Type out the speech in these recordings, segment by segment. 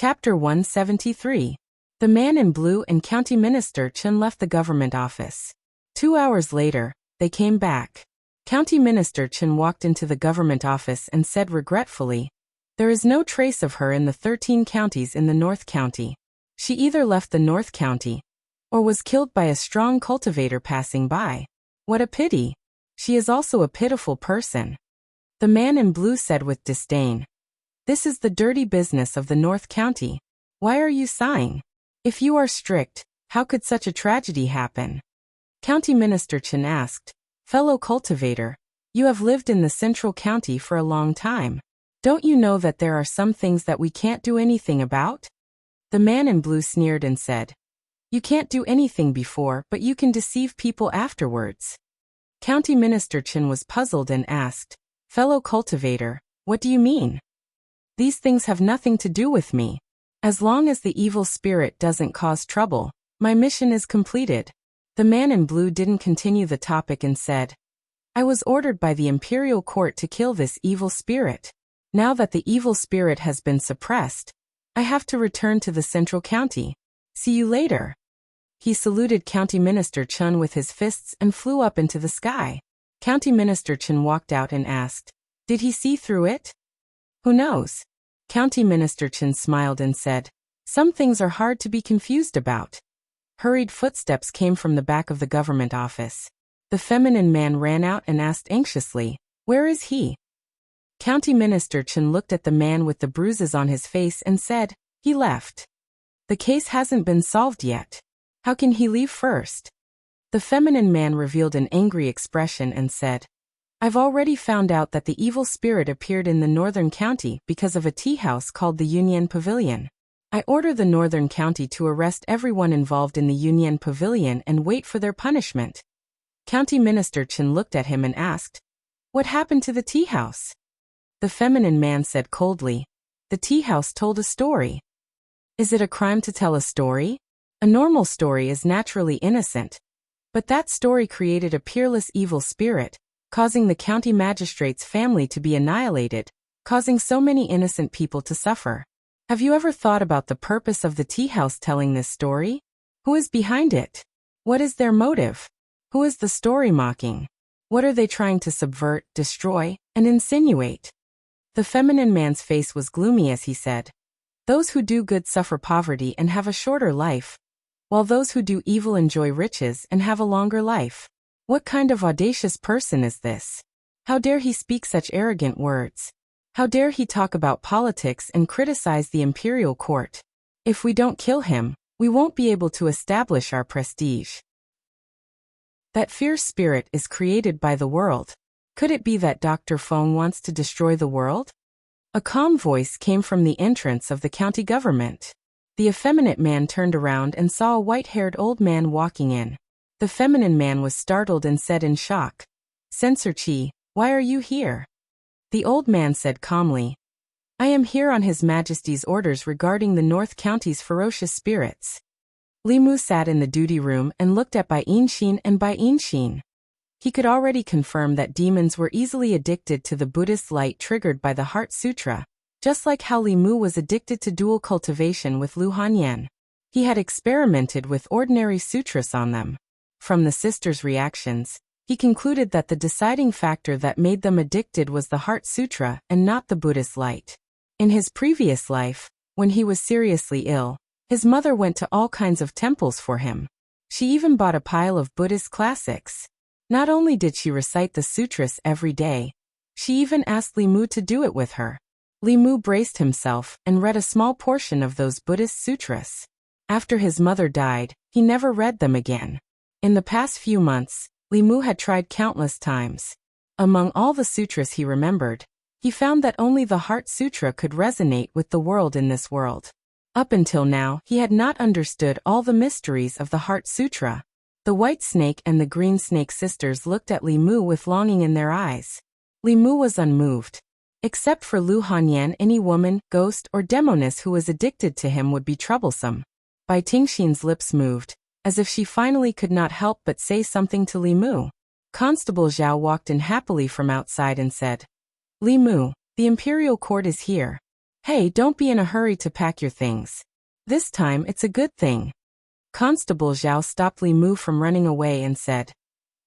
Chapter 173. The man in blue and County Minister Chen left the government office. 2 hours later, they came back. County Minister Chen walked into the government office and said regretfully, "There is no trace of her in the 13 counties in the North County. She either left the North County or was killed by a strong cultivator passing by. What a pity. She is also a pitiful person." The man in blue said with disdain, "This is the dirty business of the North County. Why are you sighing? If you are strict, how could such a tragedy happen?" County Minister Chen asked, "Fellow cultivator, you have lived in the Central County for a long time. Don't you know that there are some things that we can't do anything about?" The man in blue sneered and said, "You can't do anything before, but you can deceive people afterwards." County Minister Chen was puzzled and asked, "Fellow cultivator, what do you mean?" "These things have nothing to do with me. As long as the evil spirit doesn't cause trouble, my mission is completed." The man in blue didn't continue the topic and said, "I was ordered by the imperial court to kill this evil spirit. Now that the evil spirit has been suppressed, I have to return to the Central County. See you later." He saluted County Minister Chen with his fists and flew up into the sky. County Minister Chen walked out and asked, "Did he see through it?" "Who knows?" County Minister Chen smiled and said, "Some things are hard to be confused about." Hurried footsteps came from the back of the government office. The feminine man ran out and asked anxiously, "Where is he?" County Minister Chen looked at the man with the bruises on his face and said, "He left. The case hasn't been solved yet. How can he leave first?" The feminine man revealed an angry expression and said, "I've already found out that the evil spirit appeared in the Northern County because of a tea house called the Union Pavilion. I order the Northern County to arrest everyone involved in the Union Pavilion and wait for their punishment." County Minister Chen looked at him and asked, "What happened to the tea house?" The feminine man said coldly, "The tea house told a story." "Is it a crime to tell a story? A normal story is naturally innocent. But that story created a peerless evil spirit, causing the county magistrate's family to be annihilated, causing so many innocent people to suffer. Have you ever thought about the purpose of the tea house telling this story? Who is behind it? What is their motive? Who is the story mocking? What are they trying to subvert, destroy, and insinuate?" The feminine man's face was gloomy as he said, "Those who do good suffer poverty and have a shorter life, while those who do evil enjoy riches and have a longer life. What kind of audacious person is this? How dare he speak such arrogant words? How dare he talk about politics and criticize the imperial court? If we don't kill him, we won't be able to establish our prestige. That fierce spirit is created by the world. Could it be that Dr. Feng wants to destroy the world?" A calm voice came from the entrance of the county government. The effeminate man turned around and saw a white-haired old man walking in. The feminine man was startled and said in shock, "Censor Qi, why are you here?" The old man said calmly, "I am here on His Majesty's orders regarding the North County's ferocious spirits." Li Mu sat in the duty room and looked at Bai Yinxin and Bai Yinxin. He could already confirm that demons were easily addicted to the Buddhist light triggered by the Heart Sutra, just like how Li Mu was addicted to dual cultivation with Lu Hanyan. He had experimented with ordinary sutras on them. From the sisters' reactions, he concluded that the deciding factor that made them addicted was the Heart Sutra and not the Buddhist light. In his previous life, when he was seriously ill, his mother went to all kinds of temples for him. She even bought a pile of Buddhist classics. Not only did she recite the sutras every day, she even asked Li Mu to do it with her. Li Mu braced himself and read a small portion of those Buddhist sutras. After his mother died, he never read them again. In the past few months, Li Mu had tried countless times. Among all the sutras he remembered, he found that only the Heart Sutra could resonate with the world in this world. Up until now, he had not understood all the mysteries of the Heart Sutra. The white snake and the green snake sisters looked at Li Mu with longing in their eyes. Li Mu was unmoved. Except for Lu Hanyan, any woman, ghost, or demoness who was addicted to him would be troublesome. Bai Tingxin's lips moved, as if she finally could not help but say something to Li Mu. Constable Zhao walked in happily from outside and said, "Li Mu, the imperial court is here." Hey, don't be in a hurry to pack your things. This time it's a good thing. Constable Zhao stopped Li Mu from running away and said,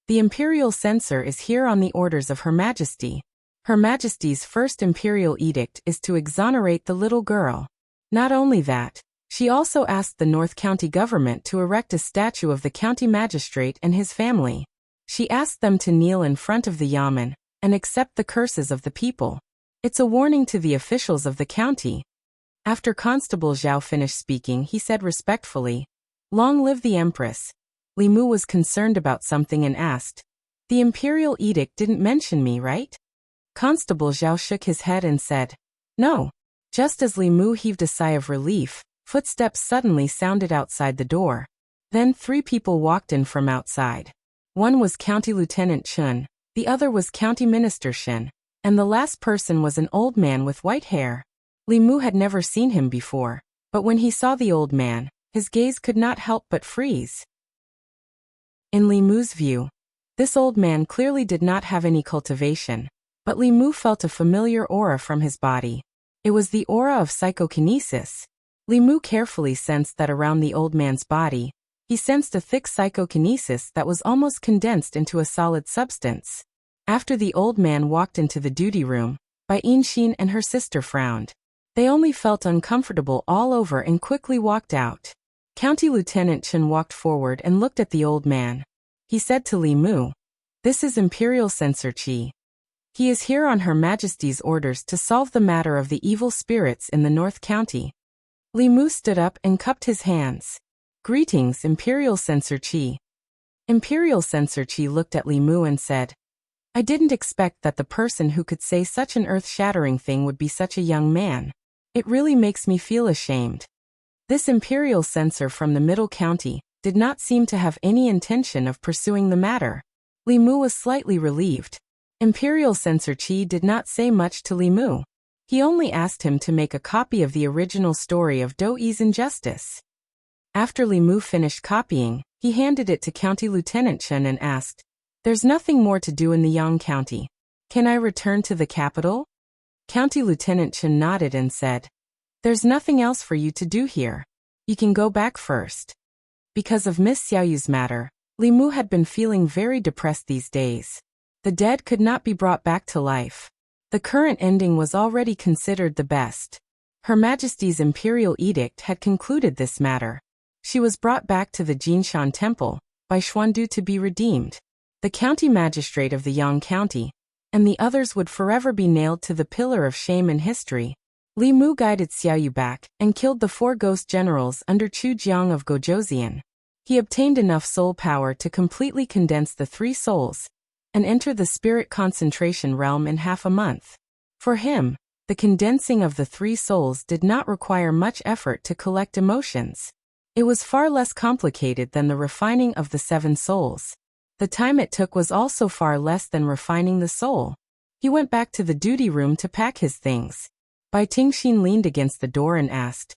"The imperial censor is here on the orders of Her Majesty. Her Majesty's first imperial edict is to exonerate the little girl. Not only that, she also asked the North County government to erect a statue of the county magistrate and his family. She asked them to kneel in front of the yamen and accept the curses of the people. It's a warning to the officials of the county." After Constable Zhao finished speaking, he said respectfully, "Long live the Empress." Li Mu was concerned about something and asked, "The imperial edict didn't mention me, right?" Constable Zhao shook his head and said, "No." Just as Li Mu heaved a sigh of relief, footsteps suddenly sounded outside the door. Then 3 people walked in from outside. One was County Lieutenant Chun, the other was County Minister Shen, and the last person was an old man with white hair. Li Mu had never seen him before, but when he saw the old man, his gaze could not help but freeze. In Li Mu's view, this old man clearly did not have any cultivation, but Li Mu felt a familiar aura from his body. It was the aura of psychokinesis. Li Mu carefully sensed that around the old man's body, he sensed a thick psychokinesis that was almost condensed into a solid substance. After the old man walked into the duty room, Bai Yinxin and her sister frowned. They only felt uncomfortable all over and quickly walked out. County Lieutenant Chen walked forward and looked at the old man. He said to Li Mu, "This is Imperial Censor Qi. He is here on Her Majesty's orders to solve the matter of the evil spirits in the North County." Li Mu stood up and cupped his hands. "Greetings, Imperial Censor Qi." Imperial Censor Qi looked at Li Mu and said, "I didn't expect that the person who could say such an earth-shattering thing would be such a young man. It really makes me feel ashamed." This Imperial Censor from the Middle County did not seem to have any intention of pursuing the matter. Li Mu was slightly relieved. Imperial Censor Qi did not say much to Li Mu. He only asked him to make a copy of the original story of Do Yi's Injustice. After Li Mu finished copying, he handed it to County Lieutenant Chen and asked, "There's nothing more to do in the Yang County. Can I return to the capital?" County Lieutenant Chen nodded and said, "There's nothing else for you to do here. You can go back first." Because of Miss Xiaoyu's matter, Li Mu had been feeling very depressed these days. The dead could not be brought back to life. The current ending was already considered the best. Her Majesty's Imperial Edict had concluded this matter. She was brought back to the Jinshan Temple by Xuandu to be redeemed. The county magistrate of the Yang County and the others would forever be nailed to the pillar of shame in history. Li Mu guided Xiaoyu back and killed the 4 ghost generals under Chu Jiang of Gojoseon. He obtained enough soul power to completely condense the 3 souls and enter the spirit concentration realm in half a month. For him, the condensing of the 3 souls did not require much effort to collect emotions. It was far less complicated than the refining of the 7 souls. The time it took was also far less than refining the soul. He went back to the duty room to pack his things. Bai Tingxin leaned against the door and asked,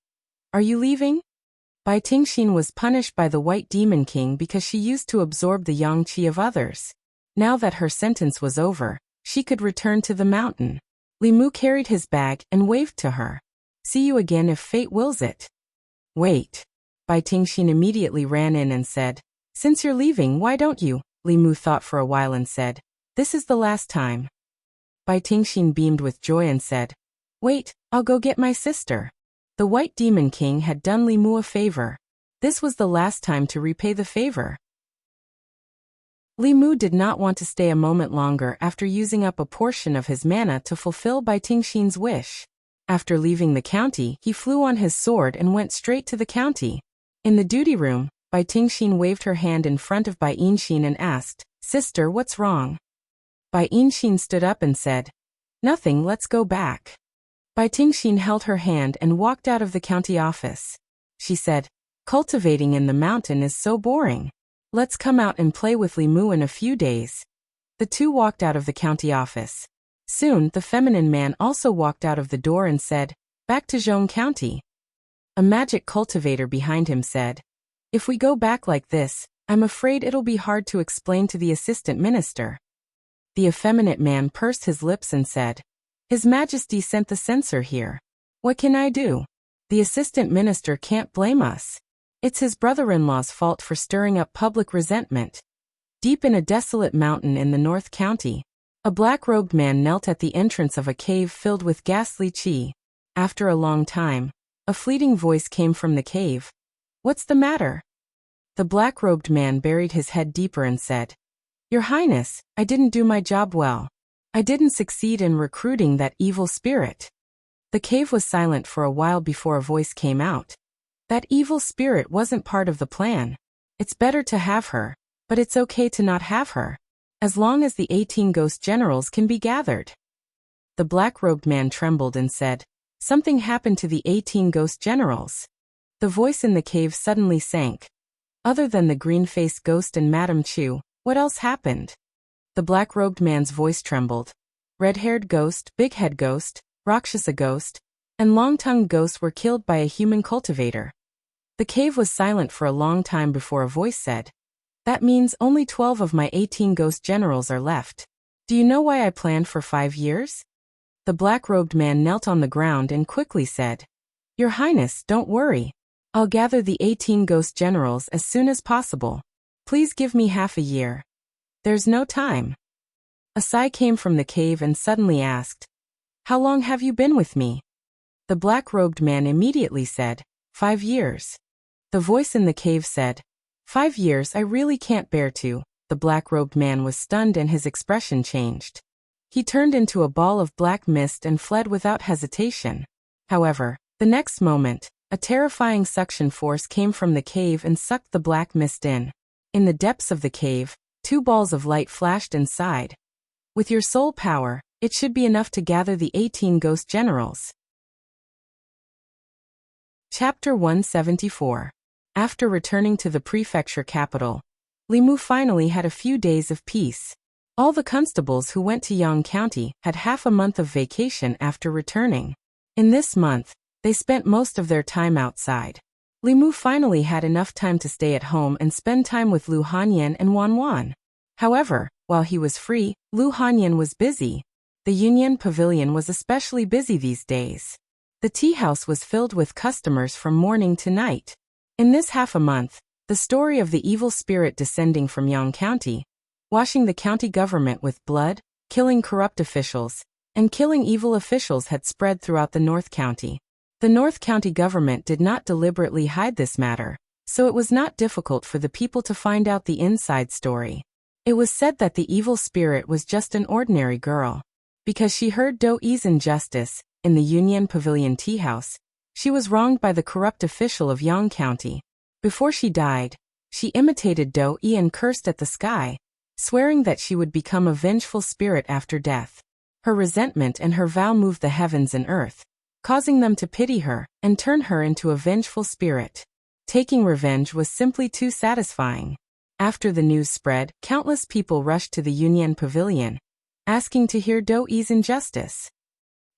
"Are you leaving?" Bai Tingxin was punished by the White Demon King because she used to absorb the yang qi of others. Now that her sentence was over, she could return to the mountain. Li Mu carried his bag and waved to her. "See you again if fate wills it." "Wait." Bai Tingxin immediately ran in and said, "Since you're leaving, why don't you?" Li Mu thought for a while and said, "This is the last time." Bai Tingxin beamed with joy and said, "Wait, I'll go get my sister." The White Demon King had done Li Mu a favor. This was the last time to repay the favor. Li Mu did not want to stay a moment longer after using up a portion of his mana to fulfill Bai Tingxin's wish. After leaving the county, he flew on his sword and went straight to the county. In the duty room, Bai Tingxin waved her hand in front of Bai Yinxin and asked, "Sister, what's wrong?" Bai Yinxin stood up and said, "Nothing, let's go back." Bai Tingxin held her hand and walked out of the county office. She said, "Cultivating in the mountain is so boring. Let's come out and play with Li Mu in a few days." The 2 walked out of the county office. Soon, the feminine man also walked out of the door and said, "Back to Zhong County." A magic cultivator behind him said, "If we go back like this, I'm afraid it'll be hard to explain to the assistant minister." The effeminate man pursed his lips and said, "His Majesty sent the censor here. What can I do? The assistant minister can't blame us. It's his brother-in-law's fault for stirring up public resentment. Deep in a desolate mountain in the North County, a black-robed man knelt at the entrance of a cave filled with ghastly chi. After a long time, a fleeting voice came from the cave. What's the matter? The black-robed man buried his head deeper and said, Your Highness, I didn't do my job well. I didn't succeed in recruiting that evil spirit. The cave was silent for a while before a voice came out. That evil spirit wasn't part of the plan. It's better to have her, but it's okay to not have her, as long as the 18 ghost generals can be gathered. The black-robed man trembled and said, Something happened to the 18 ghost generals. The voice in the cave suddenly sank. Other than the green-faced ghost and Madame Chu, what else happened? The black-robed man's voice trembled. Red-haired ghost, big-head ghost, Rakshasa ghost, and long-tongued ghosts were killed by a human cultivator. The cave was silent for a long time before a voice said, That means only 12 of my 18 ghost generals are left. Do you know why I planned for 5 years? The black-robed man knelt on the ground and quickly said, Your Highness, don't worry. I'll gather the 18 ghost generals as soon as possible. Please give me half a year. There's no time. A sigh came from the cave and suddenly asked, How long have you been with me? The black-robed man immediately said, 5 years. The voice in the cave said, 5 years I really can't bear to. The black-robed man was stunned and his expression changed. He turned into a ball of black mist and fled without hesitation. However, the next moment, a terrifying suction force came from the cave and sucked the black mist in. In the depths of the cave, 2 balls of light flashed inside. With your soul power, it should be enough to gather the 18 ghost generals. Chapter 174. After returning to the prefecture capital, Limu finally had a few days of peace. All the constables who went to Yang County had half a month of vacation after returning. In this month, they spent most of their time outside. Limu finally had enough time to stay at home and spend time with Lu Hanyan and Wan Wan. However, while he was free, Lu Hanyan was busy. The Union Pavilion was especially busy these days. The tea house was filled with customers from morning to night. In this half a month, the story of the evil spirit descending from Yang County, washing the county government with blood, killing corrupt officials, and killing evil officials had spread throughout the North County. The North County government did not deliberately hide this matter, so it was not difficult for the people to find out the inside story. It was said that the evil spirit was just an ordinary girl. Because she heard Do-Yi's injustice in the Union Pavilion tea house, she was wronged by the corrupt official of Yang County. Before she died, she imitated Do-Yi and cursed at the sky, swearing that she would become a vengeful spirit after death. Her resentment and her vow moved the heavens and earth, causing them to pity her and turn her into a vengeful spirit. Taking revenge was simply too satisfying. After the news spread, countless people rushed to the Union Pavilion, asking to hear Do-Yi's injustice.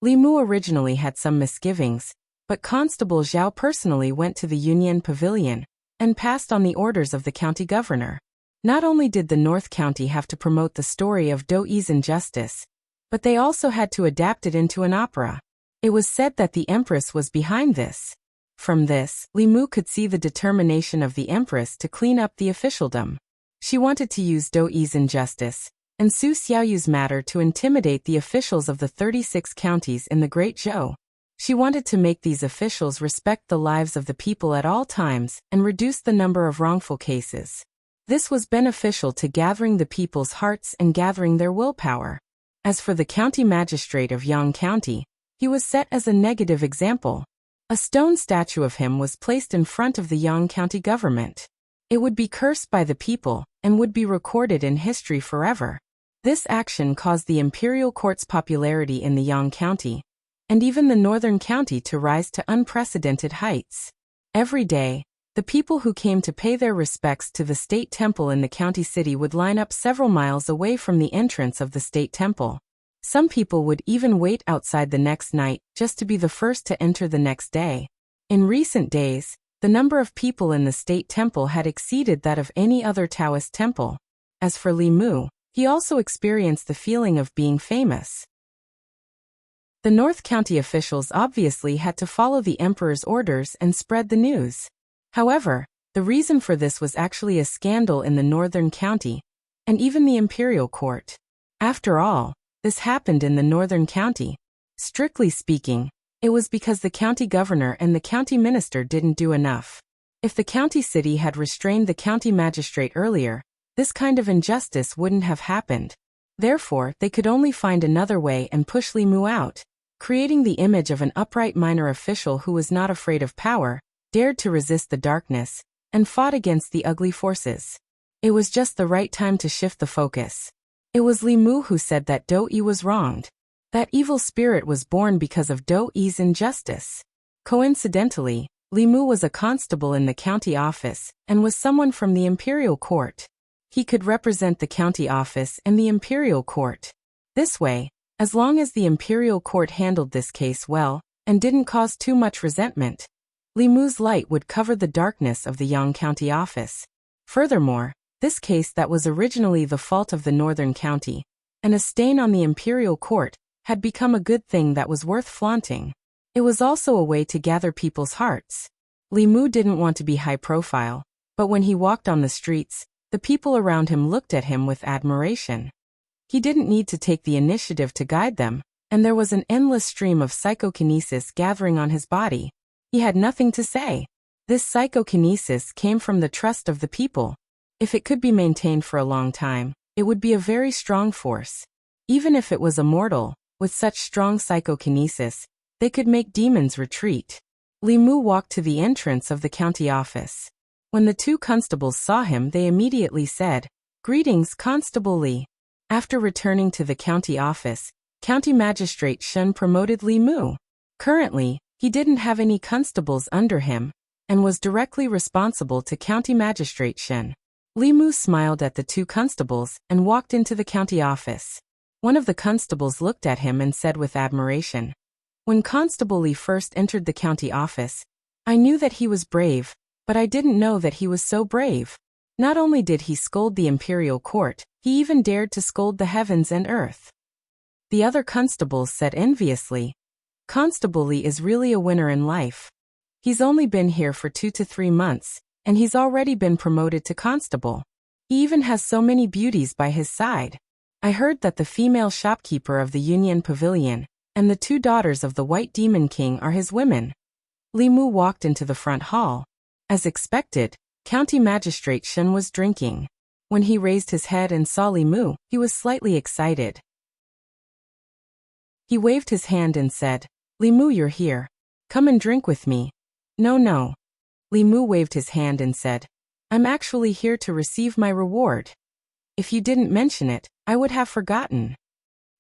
Limu originally had some misgivings, but Constable Zhao personally went to the Union Pavilion and passed on the orders of the county governor. Not only did the North County have to promote the story of Do-Yi's injustice, but they also had to adapt it into an opera. It was said that the Empress was behind this. From this, Limu could see the determination of the Empress to clean up the officialdom. She wanted to use Do-Yi's injustice and Su Xiaoyu's matter to intimidate the officials of the 36 counties in the Great Zhou. She wanted to make these officials respect the lives of the people at all times and reduce the number of wrongful cases. This was beneficial to gathering the people's hearts and gathering their willpower. As for the county magistrate of Yang County, he was set as a negative example. A stone statue of him was placed in front of the Yang County government. It would be cursed by the people and would be recorded in history forever. This action caused the imperial court's popularity in the Yang County, and even the northern county to rise to unprecedented heights. Every day, the people who came to pay their respects to the state temple in the county city would line up several miles away from the entrance of the state temple. Some people would even wait outside the next night just to be the first to enter the next day. In recent days, the number of people in the state temple had exceeded that of any other Taoist temple. As for Li Mu, he also experienced the feeling of being famous. The North County officials obviously had to follow the emperor's orders and spread the news. However, the reason for this was actually a scandal in the Northern County, and even the imperial court. After all, this happened in the Northern County. Strictly speaking, it was because the county governor and the county minister didn't do enough. If the county city had restrained the county magistrate earlier, this kind of injustice wouldn't have happened. Therefore, they could only find another way and push Li Mu out, creating the image of an upright minor official who was not afraid of power, dared to resist the darkness, and fought against the ugly forces. It was just the right time to shift the focus. It was Li Mu who said that Do Yi was wronged. That evil spirit was born because of Do Yi's injustice. Coincidentally, Li Mu was a constable in the county office and was someone from the imperial court. He could represent the county office and the imperial court. This way, as long as the imperial court handled this case well and didn't cause too much resentment, Li Mu's light would cover the darkness of the Yang County office. Furthermore, this case that was originally the fault of the Northern County, and a stain on the imperial court, had become a good thing that was worth flaunting. It was also a way to gather people's hearts. Li Mu didn't want to be high profile, but when he walked on the streets, the people around him looked at him with admiration. He didn't need to take the initiative to guide them, and there was an endless stream of psychokinesis gathering on his body. He had nothing to say. This psychokinesis came from the trust of the people. If it could be maintained for a long time, it would be a very strong force. Even if it was immortal, with such strong psychokinesis, they could make demons retreat. Li Mu walked to the entrance of the county office. When the two constables saw him, they immediately said, "Greetings, Constable Li." After returning to the county office, County Magistrate Shen promoted Li Mu. Currently, he didn't have any constables under him, and was directly responsible to County Magistrate Shen. Li Mu smiled at the two constables and walked into the county office. One of the constables looked at him and said with admiration, "When Constable Li first entered the county office, I knew that he was brave, but I didn't know that he was so brave. Not only did he scold the imperial court, he even dared to scold the heavens and earth." The other constables said enviously, "Constable Li is really a winner in life. He's only been here for 2 to 3 months, and he's already been promoted to constable. He even has so many beauties by his side. I heard that the female shopkeeper of the Union Pavilion and the 2 daughters of the White Demon King are his women." Li Mu walked into the front hall. As expected, County Magistrate Shen was drinking. When he raised his head and saw Li Mu, he was slightly excited. He waved his hand and said, "Li Mu, you're here. Come and drink with me." No. Li Mu waved his hand and said, "I'm actually here to receive my reward. If you didn't mention it, I would have forgotten."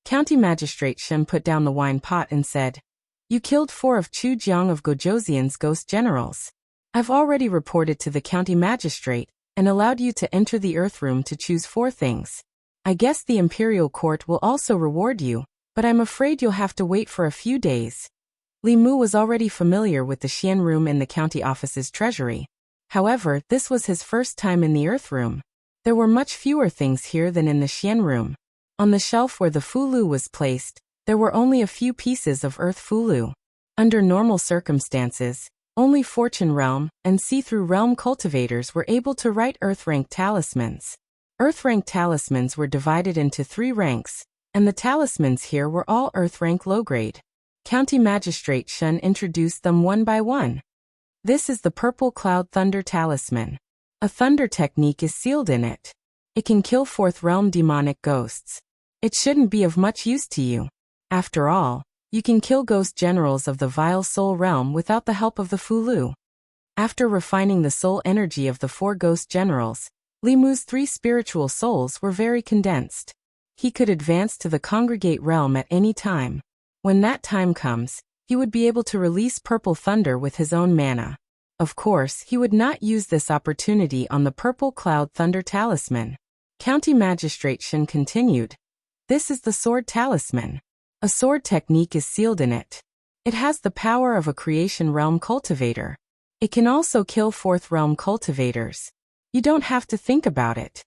County Magistrate Shen put down the wine pot and said, "You killed 4 of Chu Jiang of Gojoseon's ghost generals. I've already reported to the county magistrate and allowed you to enter the earth room to choose 4 things. I guess the imperial court will also reward you, but I'm afraid you'll have to wait for a few days." Li Mu was already familiar with the Xian room in the county office's treasury. However, this was his first time in the earth room. There were much fewer things here than in the Xian room. On the shelf where the fulu was placed, there were only a few pieces of earth fulu. Under normal circumstances, only Fortune Realm and See-Through Realm cultivators were able to write Earth-rank talismans. Earth-rank talismans were divided into 3 ranks, and the talismans here were all Earth-rank low-grade. County Magistrate Shen introduced them one by one. This is the Purple Cloud Thunder Talisman. A thunder technique is sealed in it. It can kill 4th Realm demonic ghosts. It shouldn't be of much use to you. After all, you can kill ghost generals of the Vile Soul Realm without the help of the Fulu. After refining the soul energy of the 4 ghost generals, Li Mu's 3 spiritual souls were very condensed. He could advance to the Congregate Realm at any time. When that time comes, he would be able to release Purple Thunder with his own mana. Of course, he would not use this opportunity on the Purple Cloud Thunder Talisman. County Magistrate Shen continued, "This is the Sword Talisman. A sword technique is sealed in it. It has the power of a Creation Realm cultivator. It can also kill 4th Realm cultivators. You don't have to think about it.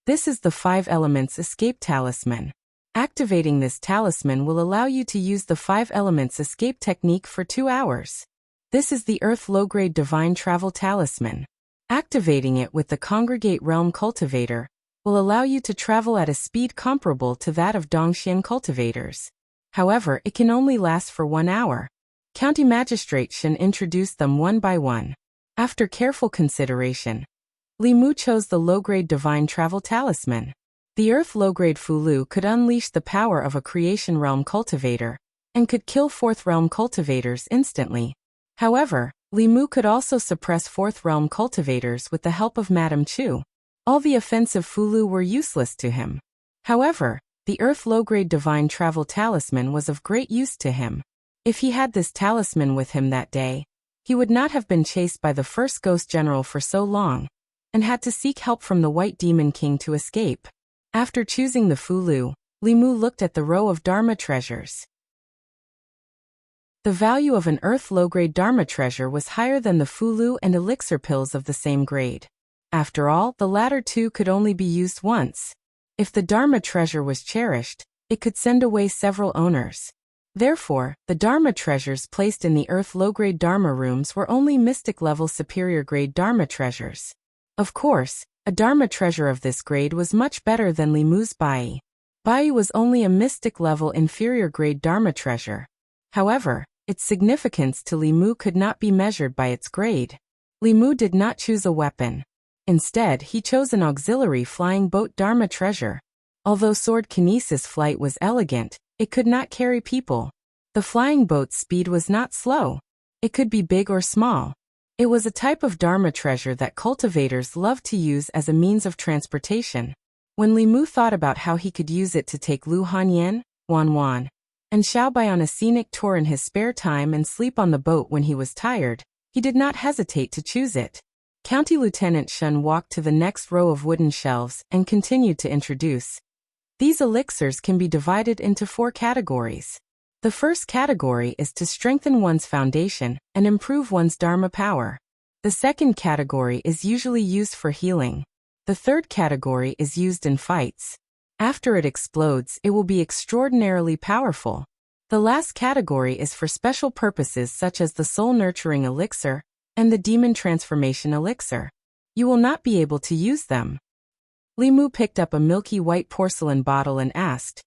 This is the 5 Elements Escape Talisman. Activating this talisman will allow you to use the 5 elements escape technique for 2 hours. This is the Earth Low-Grade Divine Travel Talisman. Activating it with the Congregate Realm Cultivator will allow you to travel at a speed comparable to that of Dongxian cultivators. However, it can only last for 1 hour. County Magistrate Shen introduced them one by one. After careful consideration, Li Mu chose the low-grade Divine Travel Talisman. The Earth Low-Grade Fulu could unleash the power of a Creation Realm cultivator and could kill 4th Realm cultivators instantly. However, Li Mu could also suppress 4th Realm cultivators with the help of Madame Chu. All the offensive Fulu were useless to him. However, the Earth Low-Grade Divine Travel Talisman was of great use to him. If he had this talisman with him that day, he would not have been chased by the first Ghost General for so long, and had to seek help from the White Demon King to escape. After choosing the Fulu, Li Mu looked at the row of Dharma treasures. The value of an Earth Low-Grade Dharma treasure was higher than the Fulu and elixir pills of the same grade. After all, the latter two could only be used once. If the Dharma treasure was cherished, it could send away several owners. Therefore, the Dharma treasures placed in the Earth Low-Grade Dharma rooms were only mystic-level superior-grade Dharma treasures. Of course, a Dharma treasure of this grade was much better than Li Mu's Bai. Bai was only a mystic-level inferior-grade Dharma treasure. However, its significance to Li Mu could not be measured by its grade. Li Mu did not choose a weapon. Instead, he chose an auxiliary flying boat Dharma treasure. Although sword kinesis flight was elegant, it could not carry people. The flying boat's speed was not slow. It could be big or small. It was a type of Dharma treasure that cultivators loved to use as a means of transportation. When Li Mu thought about how he could use it to take Lu Hanyan, Wan, and Xiaobai on a scenic tour in his spare time and sleep on the boat when he was tired, he did not hesitate to choose it. County Lieutenant Shen walked to the next row of wooden shelves and continued to introduce. These elixirs can be divided into 4 categories. The first category is to strengthen one's foundation and improve one's Dharma power. The second category is usually used for healing. The third category is used in fights. After it explodes, it will be extraordinarily powerful. The last category is for special purposes such as the soul nurturing elixir and the demon transformation elixir. You will not be able to use them. Li Mu picked up a milky white porcelain bottle and asked,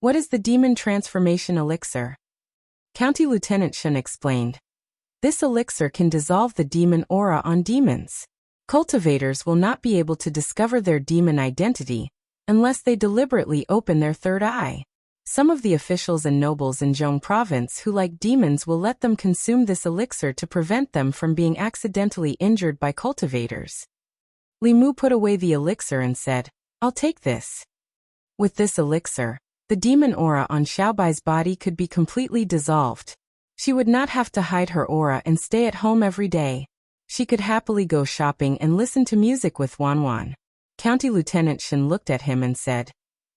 "What is the demon transformation elixir?" County Lieutenant Shen explained, "This elixir can dissolve the demon aura on demons. Cultivators will not be able to discover their demon identity unless they deliberately open their third eye. Some of the officials and nobles in Zhong province who like demons will let them consume this elixir to prevent them from being accidentally injured by cultivators." Li Mu put away the elixir and said, "I'll take this." With this elixir, the demon aura on Xiaobai's body could be completely dissolved. She would not have to hide her aura and stay at home every day. She could happily go shopping and listen to music with Wan. County Lieutenant Shen looked at him and said,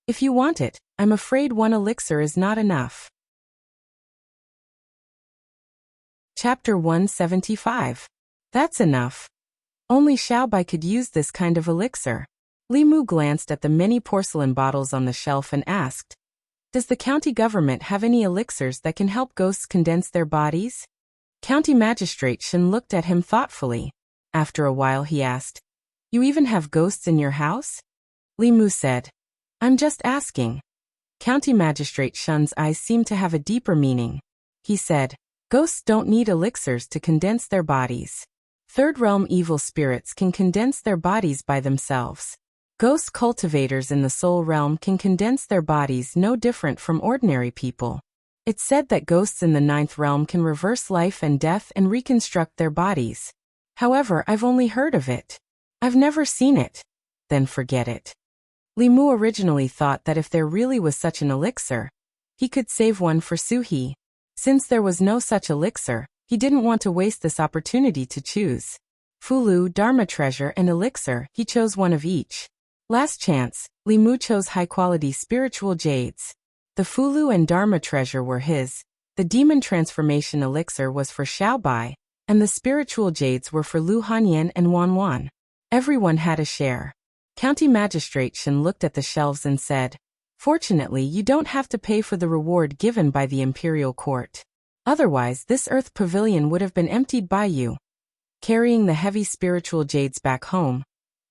"If you want it, I'm afraid 1 elixir is not enough." Chapter 175. That's enough. Only Xiaobai could use this kind of elixir. Li Mu glanced at the many porcelain bottles on the shelf and asked, "Does the county government have any elixirs that can help ghosts condense their bodies?" County Magistrate Shen looked at him thoughtfully. After a while he asked, "You even have ghosts in your house?" Li Mu said, "I'm just asking." County Magistrate Shen's eyes seemed to have a deeper meaning. He said, "Ghosts don't need elixirs to condense their bodies. Third realm evil spirits can condense their bodies by themselves. Ghost cultivators in the soul realm can condense their bodies no different from ordinary people. It's said that ghosts in the 9th realm can reverse life and death and reconstruct their bodies. However, I've only heard of it. I've never seen it." "Then forget it." Li Mu originally thought that if there really was such an elixir, he could save one for Suhi. Since there was no such elixir, he didn't want to waste this opportunity to choose. Fulu, Dharma treasure and elixir, he chose one of each. Last chance, Li Mu chose high-quality spiritual jades. The Fulu and Dharma treasure were his, the demon transformation elixir was for Xiaobai, and the spiritual jades were for Lu Hanyan and Wan. Everyone had a share. County Magistrate Shen looked at the shelves and said, Fortunately, you don't have to pay for the reward given by the imperial court. Otherwise, this earth pavilion would have been emptied by you. Carrying the heavy spiritual jades back home,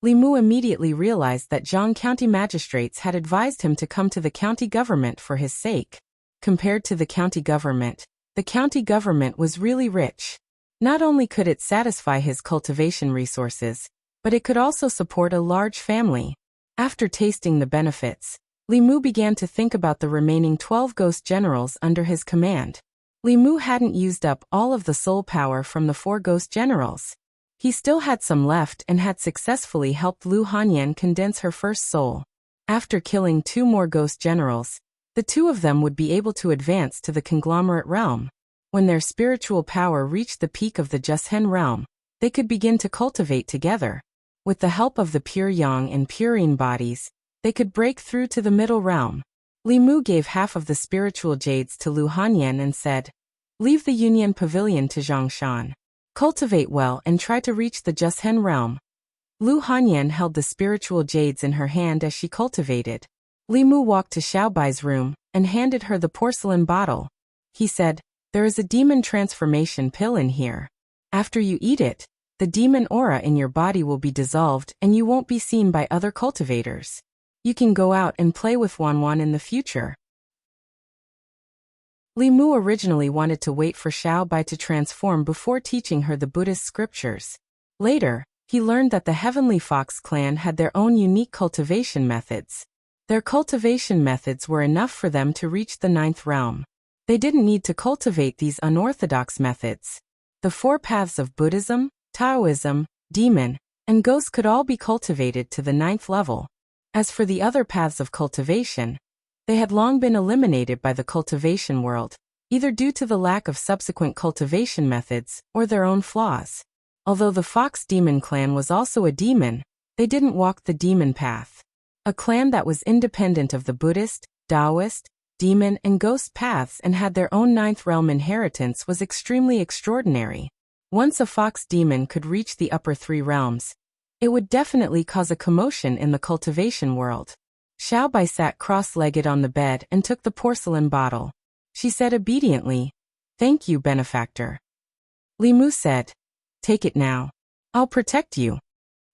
Li Mu immediately realized that Zhang County magistrates had advised him to come to the county government for his sake. Compared to the county government was really rich. Not only could it satisfy his cultivation resources, but it could also support a large family. After tasting the benefits, Li Mu began to think about the remaining 12 ghost generals under his command. Li Mu hadn't used up all of the soul power from the 4 ghost generals. He still had some left and had successfully helped Lu Hanyan condense her first soul. After killing 2 more ghost generals, the 2 of them would be able to advance to the conglomerate realm. When their spiritual power reached the peak of the Jushen realm, they could begin to cultivate together. With the help of the pure yang and purine bodies, they could break through to the middle realm. Li Mu gave half of the spiritual jades to Lu Hanyan and said, "Leave the Union Pavilion to Zhongshan. Cultivate well and try to reach the Jushen realm." Lu Hanyan held the spiritual jades in her hand as she cultivated. Li Mu walked to Xiaobai's room and handed her the porcelain bottle. He said, "There is a demon transformation pill in here. After you eat it, the demon aura in your body will be dissolved and you won't be seen by other cultivators. You can go out and play with Wanwan in the future." Li Mu originally wanted to wait for Xiaobai to transform before teaching her the Buddhist scriptures. Later, he learned that the Heavenly Fox clan had their own unique cultivation methods. Their cultivation methods were enough for them to reach the 9th realm. They didn't need to cultivate these unorthodox methods. The 4 paths of Buddhism, Taoism, demon, and ghost could all be cultivated to the 9th level. As for the other paths of cultivation, they had long been eliminated by the cultivation world, either due to the lack of subsequent cultivation methods or their own flaws. Although the Fox Demon clan was also a demon, they didn't walk the demon path. A clan that was independent of the Buddhist, Taoist, demon and ghost paths and had their own 9th realm inheritance was extremely extraordinary. Once a fox demon could reach the upper 3 realms, it would definitely cause a commotion in the cultivation world. Xiaobai sat cross-legged on the bed and took the porcelain bottle. She said obediently, "Thank you, benefactor." Li Mu said, "Take it now. I'll protect you."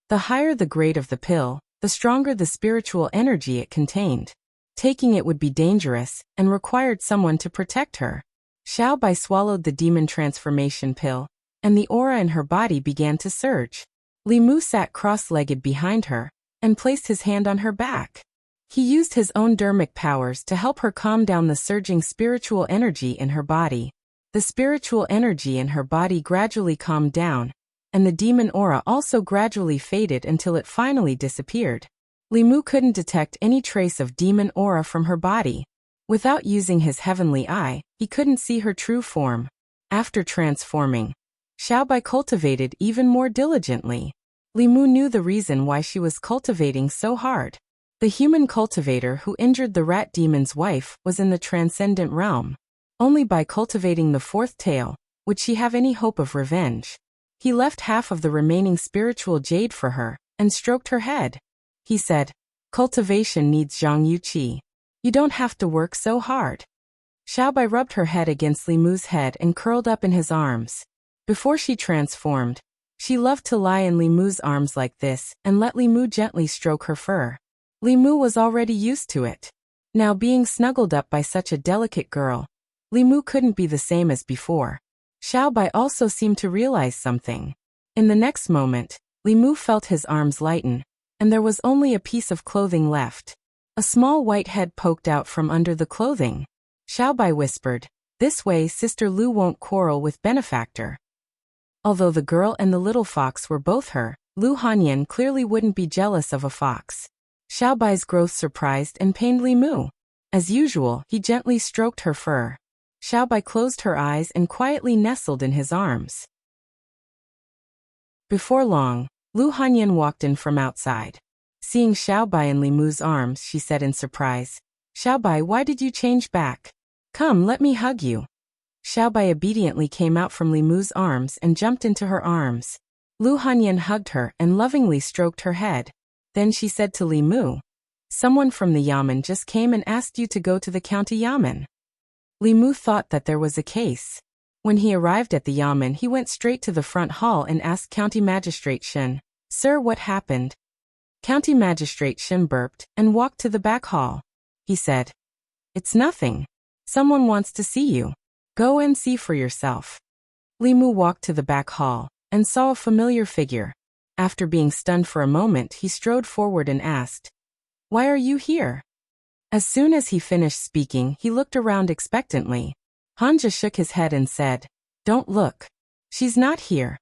The higher the grade of the pill, the stronger the spiritual energy it contained. Taking it would be dangerous and required someone to protect her. Xiaobai swallowed the demon transformation pill, and the aura in her body began to surge. Li Mu sat cross-legged behind her and placed his hand on her back. He used his own dermic powers to help her calm down the surging spiritual energy in her body. The spiritual energy in her body gradually calmed down, and the demon aura also gradually faded until it finally disappeared. Li Mu couldn't detect any trace of demon aura from her body. Without using his heavenly eye, he couldn't see her true form. After transforming, Xiaobai cultivated even more diligently. Li Mu knew the reason why she was cultivating so hard. The human cultivator who injured the rat demon's wife was in the transcendent realm. Only by cultivating the 4th tail would she have any hope of revenge. He left half of the remaining spiritual jade for her and stroked her head. He said, "Cultivation needs Zhang Yuqi. You don't have to work so hard." Xiaobai rubbed her head against Li Mu's head and curled up in his arms. Before she transformed, she loved to lie in Li Mu's arms like this and let Li Mu gently stroke her fur. Li Mu was already used to it. Now being snuggled up by such a delicate girl, Li Mu couldn't be the same as before. Xiaobai also seemed to realize something. In the next moment, Li Mu felt his arms lighten, and there was only a piece of clothing left. A small white head poked out from under the clothing. Xiaobai whispered, "This way Sister Lu won't quarrel with benefactor." Although the girl and the little fox were both her, Lu Hanyan clearly wouldn't be jealous of a fox. Xiaobai's growth surprised and pained Li Mu. As usual, he gently stroked her fur. Xiaobai closed her eyes and quietly nestled in his arms. Before long, Lu Hanyan walked in from outside. Seeing Xiaobai in Li Mu's arms, she said in surprise, "Xiaobai, why did you change back? Come, let me hug you." Xiaobai obediently came out from Li Mu's arms and jumped into her arms. Lu Hanyan hugged her and lovingly stroked her head. Then she said to Li Mu, Someone from the Yamen just came and asked you to go to the county Yamen. Li Mu thought that there was a case. When he arrived at the Yamen, he went straight to the front hall and asked County Magistrate Shen, "Sir, what happened?" County Magistrate Shen burped and walked to the back hall. He said, "It's nothing. Someone wants to see you. Go and see for yourself." Li Mu walked to the back hall and saw a familiar figure. After being stunned for a moment, he strode forward and asked, "Why are you here?" As soon as he finished speaking, he looked around expectantly. Hanja shook his head and said, "Don't look. She's not here."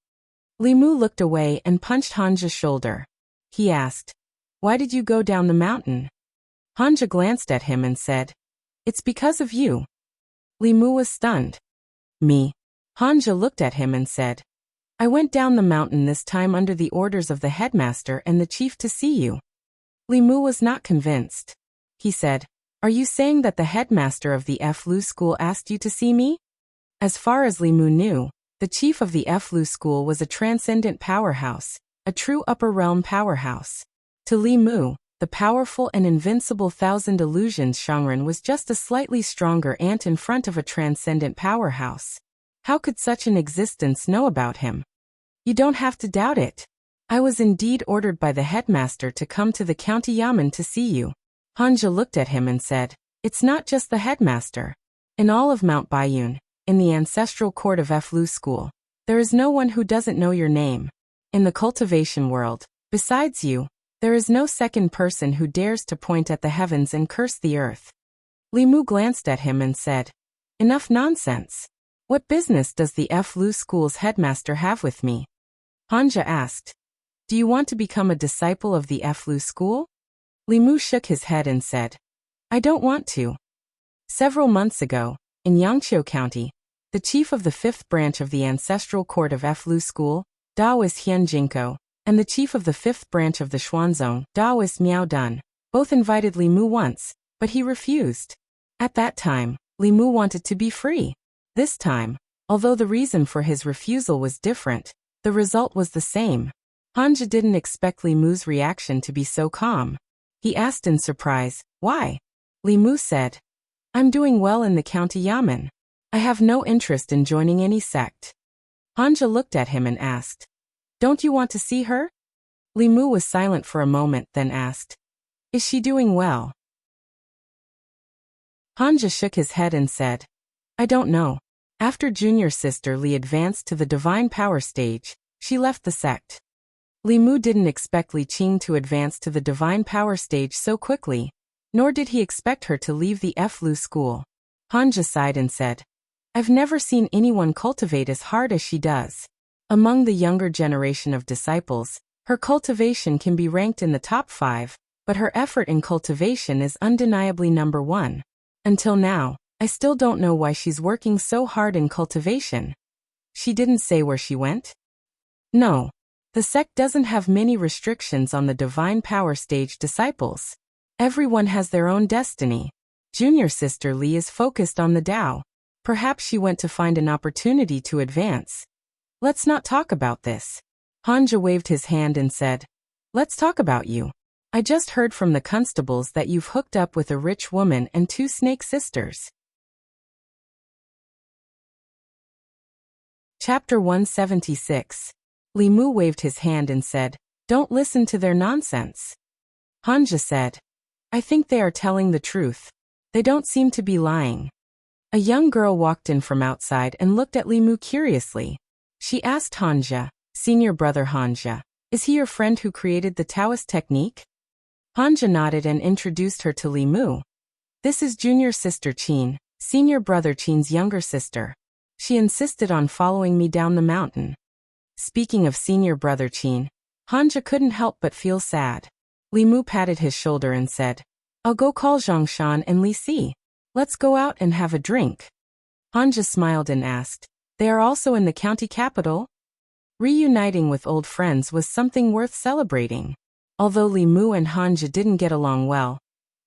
Li Mu looked away and punched Hanja's shoulder. He asked, "Why did you go down the mountain?" Hanja glanced at him and said, "It's because of you." Li Mu was stunned. "Me?" Hanja looked at him and said, "I went down the mountain this time under the orders of the headmaster and the chief to see you." Li Mu was not convinced. He said, "Are you saying that the headmaster of the Flu school asked you to see me?" As far as Li Mu knew, the chief of the Flu school was a transcendent powerhouse, a true upper realm powerhouse. To Li Mu, the powerful and invincible Thousand Illusions Shangren was just a slightly stronger ant in front of a transcendent powerhouse. How could such an existence know about him? "You don't have to doubt it. I was indeed ordered by the headmaster to come to the county Yamen to see you." Hanja looked at him and said, "It's not just the headmaster. In all of Mount Baiyun, in the ancestral court of Flu school, there is no one who doesn't know your name. In the cultivation world, besides you, there is no second person who dares to point at the heavens and curse the earth." Li Mu glanced at him and said, "Enough nonsense. What business does the Flu school's headmaster have with me?" Hanja asked, "Do you want to become a disciple of the Flu school?" Li Mu shook his head and said, "I don't want to." Several months ago, in Yangqiu County, the chief of the 5th branch of the ancestral court of Flu school, Daoist Hian Jinko, and the chief of the 5th branch of the Xuanzong, Daoist Miao Dun, both invited Li Mu once, but he refused. At that time, Li Mu wanted to be free. This time, although the reason for his refusal was different, the result was the same. Hanja didn't expect Li Mu's reaction to be so calm. He asked in surprise, "Why?" Li Mu said, "I'm doing well in the county Yamen. I have no interest in joining any sect." Hanja looked at him and asked, "Don't you want to see her?" Li Mu was silent for a moment, then asked, "Is she doing well?" Hanja shook his head and said, "I don't know. After junior sister Li advanced to the divine power stage, she left the sect." Li Mu didn't expect Li Qing to advance to the divine power stage so quickly, nor did he expect her to leave the Flu school. Hanja sighed and said, "I've never seen anyone cultivate as hard as she does. Among the younger generation of disciples, her cultivation can be ranked in the top 5, but her effort in cultivation is undeniably number 1. Until now, I still don't know why she's working so hard in cultivation." "She didn't say where she went?" "No. The sect doesn't have many restrictions on the divine power stage disciples. Everyone has their own destiny. Junior sister Li is focused on the Tao. Perhaps she went to find an opportunity to advance." "Let's not talk about this." Hanja waved his hand and said, "Let's talk about you. I just heard from the constables that you've hooked up with a rich woman and 2 snake sisters." Chapter 176. Li Mu waved his hand and said, "Don't listen to their nonsense." Hanja said, "I think they are telling the truth. They don't seem to be lying." A young girl walked in from outside and looked at Li Mu curiously. She asked Hanja, "Senior brother Hanja, is he your friend who created the Taoist technique?" Hanja nodded and introduced her to Li Mu. "This is junior sister Qin, senior brother Qin's younger sister. She insisted on following me down the mountain." Speaking of senior brother Qin, Hanja couldn't help but feel sad. Li Mu patted his shoulder and said, "I'll go call Zhongshan and Li Si. Let's go out and have a drink." Hanja smiled and asked, "They are also in the county capital?" Reuniting with old friends was something worth celebrating. Although Li Mu and Hanja didn't get along well,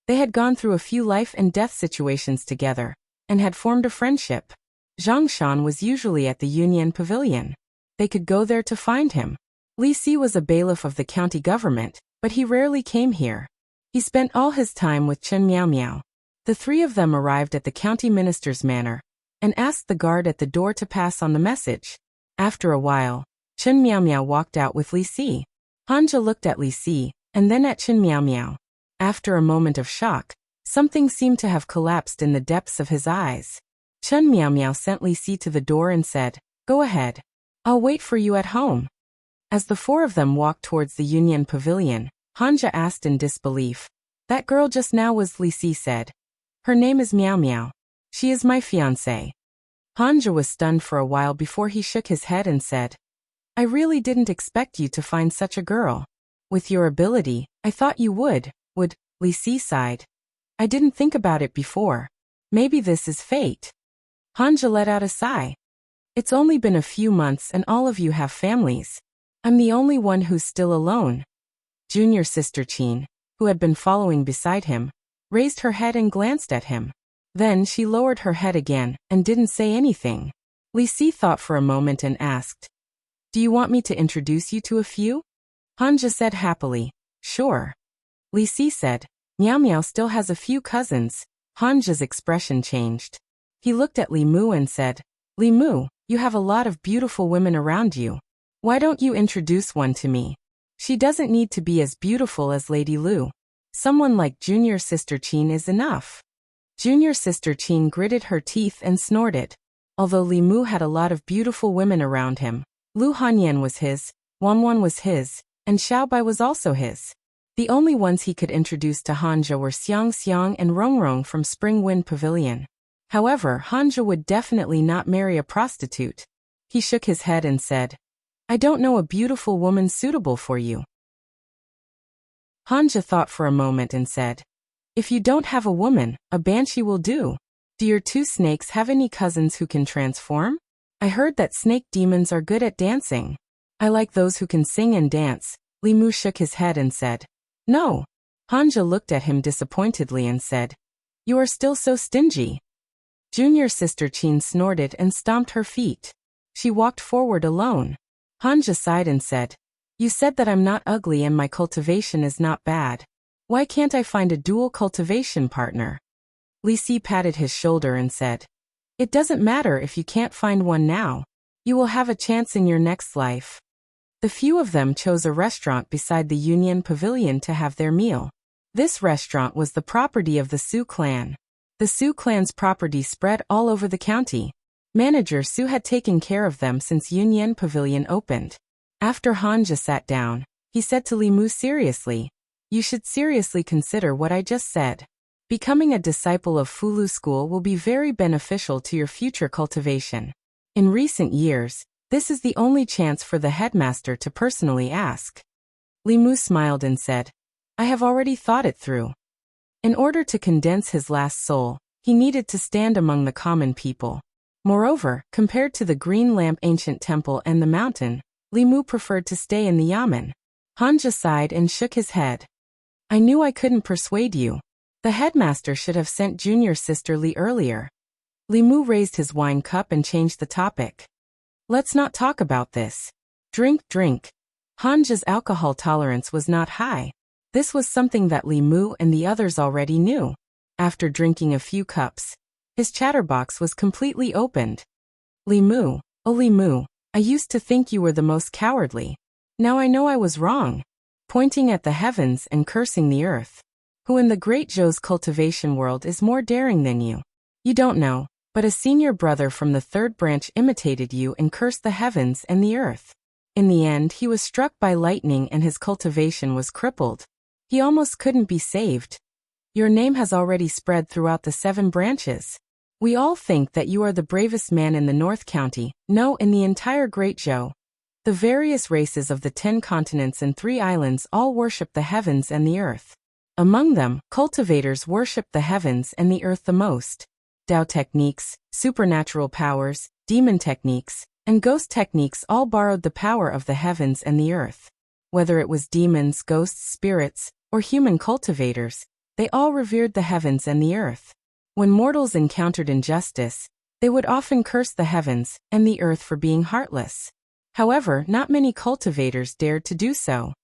they had gone through a few life and death situations together, and had formed a friendship. Zhongshan was usually at the Union Pavilion. They could go there to find him. Li Si was a bailiff of the county government, but he rarely came here. He spent all his time with Chen Miao Miao. The three of them arrived at the county minister's manor and asked the guard at the door to pass on the message. After a while, Chen Miao Miao walked out with Li Si. Hanja looked at Li Si and then at Chen Miao Miao. After a moment of shock, something seemed to have collapsed in the depths of his eyes. Chen Miao Miao sent Li Si to the door and said, "Go ahead. I'll wait for you at home." As the four of them walked towards the Union Pavilion, Hanja asked in disbelief. "That girl just now was," Li Si said. "Her name is Miao Miao. She is my fiancée." Hanja was stunned for a while before he shook his head and said, "I really didn't expect you to find such a girl. With your ability, I thought you would." Li Si sighed. "I didn't think about it before. Maybe this is fate." Hanja let out a sigh. "It's only been a few months and all of you have families. I'm the only one who's still alone." Junior sister Qin, who had been following beside him, raised her head and glanced at him. Then she lowered her head again and didn't say anything. Li Si thought for a moment and asked, "Do you want me to introduce you to a few?" Hanja said happily, "Sure." Li Si said, "Miao Miao still has a few cousins." Hanja's expression changed. He looked at Li Mu and said, "Li Mu, you have a lot of beautiful women around you. Why don't you introduce one to me? She doesn't need to be as beautiful as Lady Lu. Someone like Junior Sister Qin is enough." Junior Sister Qin gritted her teeth and snorted. Although Li Mu had a lot of beautiful women around him, Lu Hanyan was his, Wanwan was his, and Xiaobai was also his. The only ones he could introduce to Hanja were Xiang Xiang and Rong Rong from Spring Wind Pavilion. However, Hanja would definitely not marry a prostitute. He shook his head and said, "I don't know a beautiful woman suitable for you." Hanja thought for a moment and said, "If you don't have a woman, a banshee will do. Do your two snakes have any cousins who can transform? I heard that snake demons are good at dancing. I like those who can sing and dance." Li Mu shook his head and said, "No." Hanja looked at him disappointedly and said, "You are still so stingy." Junior Sister Qin snorted and stomped her feet. She walked forward alone. Hanja sighed and said, "You said that I'm not ugly and my cultivation is not bad. Why can't I find a dual cultivation partner?" Li Si patted his shoulder and said, "It doesn't matter if you can't find one now. You will have a chance in your next life." The few of them chose a restaurant beside the Union Pavilion to have their meal. This restaurant was the property of the Su clan. The Su clan's property spread all over the county. Manager Su had taken care of them since Union Pavilion opened. After Hanja sat down, he said to Li Mu seriously, "You should seriously consider what I just said. Becoming a disciple of Fulu School will be very beneficial to your future cultivation. In recent years, this is the only chance for the headmaster to personally ask." Li Mu smiled and said, "I have already thought it through." In order to condense his last soul, he needed to stand among the common people. Moreover, compared to the Green Lamp Ancient Temple and the mountain, Li Mu preferred to stay in the yamen. Hanja sighed and shook his head. "I knew I couldn't persuade you. The headmaster should have sent Junior Sister Li earlier." Li Mu raised his wine cup and changed the topic. "Let's not talk about this. Drink." Hanja's alcohol tolerance was not high. This was something that Li Mu and the others already knew. After drinking a few cups, his chatterbox was completely opened. "Li Mu, oh Li Mu, I used to think you were the most cowardly. Now I know I was wrong." Pointing at the heavens and cursing the earth. "Who in the Great Zhou's cultivation world is more daring than you? You don't know, but a senior brother from the third branch imitated you and cursed the heavens and the earth. In the end, he was struck by lightning and his cultivation was crippled. He almost couldn't be saved. Your name has already spread throughout the 7 branches. We all think that you are the bravest man in the North County, no, in the entire Great Zhou. The various races of the 10 continents and 3 islands all worship the heavens and the earth. Among them, cultivators worship the heavens and the earth the most. Dao techniques, supernatural powers, demon techniques, and ghost techniques all borrowed the power of the heavens and the earth. Whether it was demons, ghosts, spirits, or human cultivators, they all revered the heavens and the earth. When mortals encountered injustice, they would often curse the heavens and the earth for being heartless. However, not many cultivators dared to do so.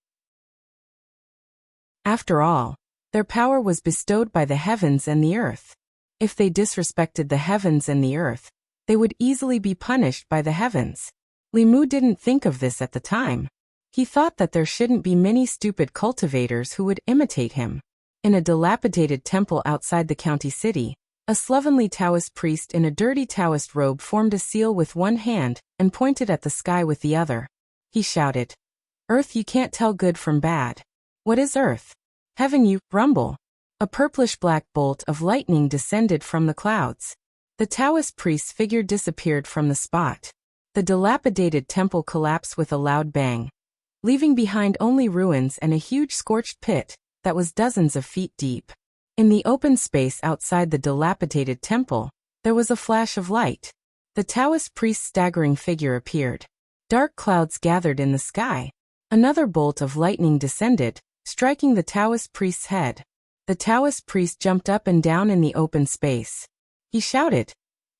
After all, Their power was bestowed by the heavens and the earth. If they disrespected the heavens and the earth, they would easily be punished by the heavens. Li Mu didn't think of this at the time. He thought that there shouldn't be many stupid cultivators who would imitate him. In a dilapidated temple outside the county city, a slovenly Taoist priest in a dirty Taoist robe formed a seal with one hand and pointed at the sky with the other. He shouted, "Earth, you can't tell good from bad." "What is earth?" "Heaven, you rumble." A purplish-black bolt of lightning descended from the clouds. The Taoist priest's figure disappeared from the spot. The dilapidated temple collapsed with a loud bang, leaving behind only ruins and a huge scorched pit that was dozens of feet deep. In the open space outside the dilapidated temple, there was a flash of light. The Taoist priest's staggering figure appeared. Dark clouds gathered in the sky. Another bolt of lightning descended, striking the Taoist priest's head. The Taoist priest jumped up and down in the open space. He shouted,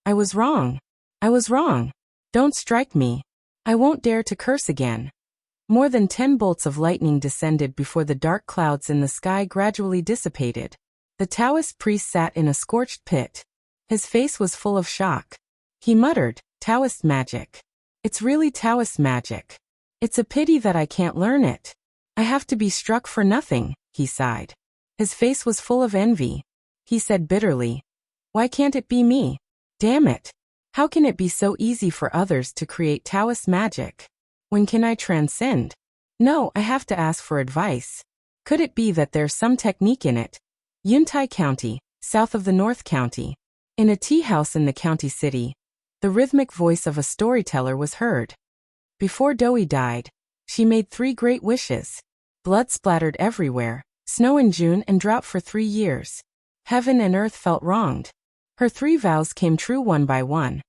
"I was wrong. I was wrong. Don't strike me. I won't dare to curse again." More than 10 bolts of lightning descended before the dark clouds in the sky gradually dissipated. The Taoist priest sat in a scorched pit. His face was full of shock. He muttered, "Taoist magic. It's really Taoist magic. It's a pity that I can't learn it. I have to be struck for nothing," he sighed. His face was full of envy. He said bitterly, "Why can't it be me? Damn it. How can it be so easy for others to create Taoist magic? When can I transcend? No, I have to ask for advice. Could it be that there's some technique in it?" Yuntai County, south of the North County. In a tea house in the county city, the rhythmic voice of a storyteller was heard. Before Doi died, she made 3 great wishes. Blood splattered everywhere, snow in June and drought for 3 years. Heaven and earth felt wronged. Her 3 vows came true one by one.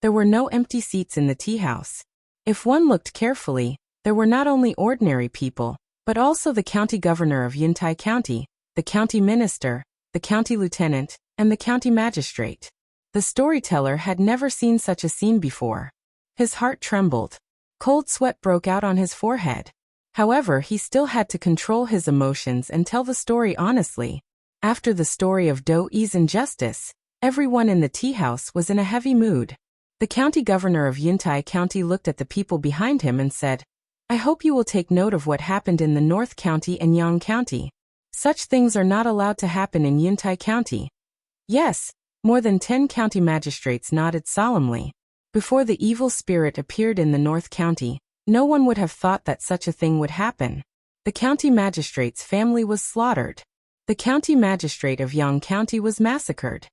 There were no empty seats in the tea house. If one looked carefully, there were not only ordinary people, but also the county governor of Yuntai County, the county minister, the county lieutenant, and the county magistrate. The storyteller had never seen such a scene before. His heart trembled. Cold sweat broke out on his forehead. However, he still had to control his emotions and tell the story honestly. After the story of Doi's injustice, everyone in the tea house was in a heavy mood. The county governor of Yuntai County looked at the people behind him and said, "I hope you will take note of what happened in the North County and Yang County. Such things are not allowed to happen in Yuntai County." Yes, more than 10 county magistrates nodded solemnly. Before the evil spirit appeared in the North County, no one would have thought that such a thing would happen. The county magistrate's family was slaughtered. The county magistrate of Yang County was massacred.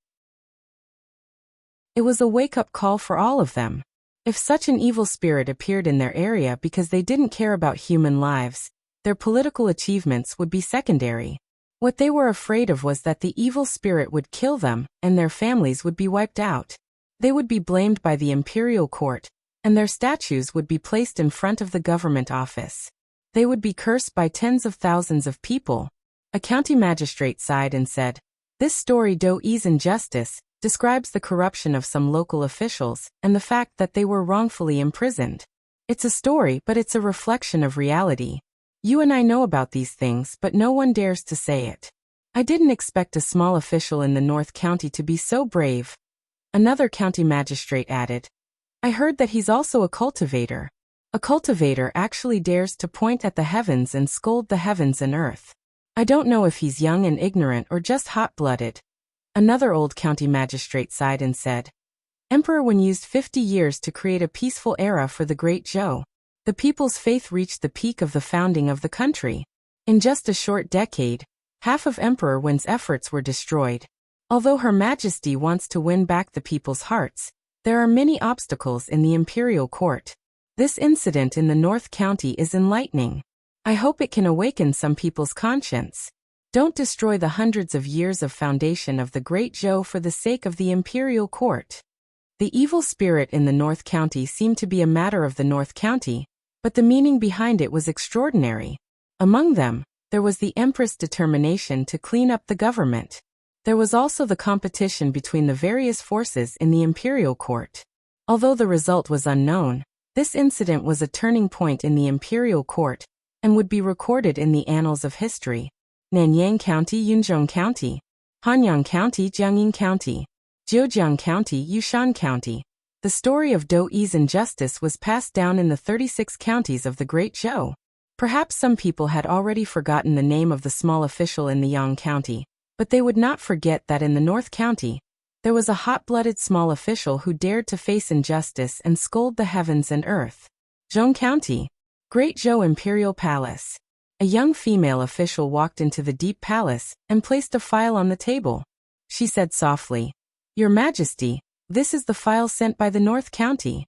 It was a wake-up call for all of them. If such an evil spirit appeared in their area because they didn't care about human lives, their political achievements would be secondary. What they were afraid of was that the evil spirit would kill them and their families would be wiped out. They would be blamed by the imperial court, and their statues would be placed in front of the government office. They would be cursed by tens of thousands of people. A county magistrate sighed and said, "This story Doi's injustice describes the corruption of some local officials and the fact that they were wrongfully imprisoned. It's a story, but it's a reflection of reality. You and I know about these things, but no one dares to say it. I didn't expect a small official in the North County to be so brave." Another county magistrate added, "I heard that he's also a cultivator. A cultivator actually dares to point at the heavens and scold the heavens and earth. I don't know if he's young and ignorant or just hot-blooded." Another old county magistrate sighed and said, "Emperor Wen used 50 years to create a peaceful era for the Great Zhou. The people's faith reached the peak of the founding of the country. In just a short decade, half of Emperor Wen's efforts were destroyed. Although Her Majesty wants to win back the people's hearts, there are many obstacles in the imperial court. This incident in the North County is enlightening. I hope it can awaken some people's conscience. Don't destroy the hundreds of years of foundation of the Great Zhou for the sake of the imperial court." The evil spirit in the North County seemed to be a matter of the North County, but the meaning behind it was extraordinary. Among them, there was the Empress' determination to clean up the government. There was also the competition between the various forces in the imperial court. Although the result was unknown, this incident was a turning point in the imperial court and would be recorded in the annals of history. Nanyang County, Yunzhong County, Hanyang County, Jiangyin County, Zhejiang County, Yushan County. The story of Do Yi's injustice was passed down in the 36 counties of the Great Zhou. Perhaps some people had already forgotten the name of the small official in the Yang County, but they would not forget that in the North County, there was a hot-blooded small official who dared to face injustice and scold the heavens and earth. Zhong County, Great Zhou Imperial Palace. A young female official walked into the deep palace and placed a file on the table. She said softly, "Your Majesty, this is the file sent by the North County."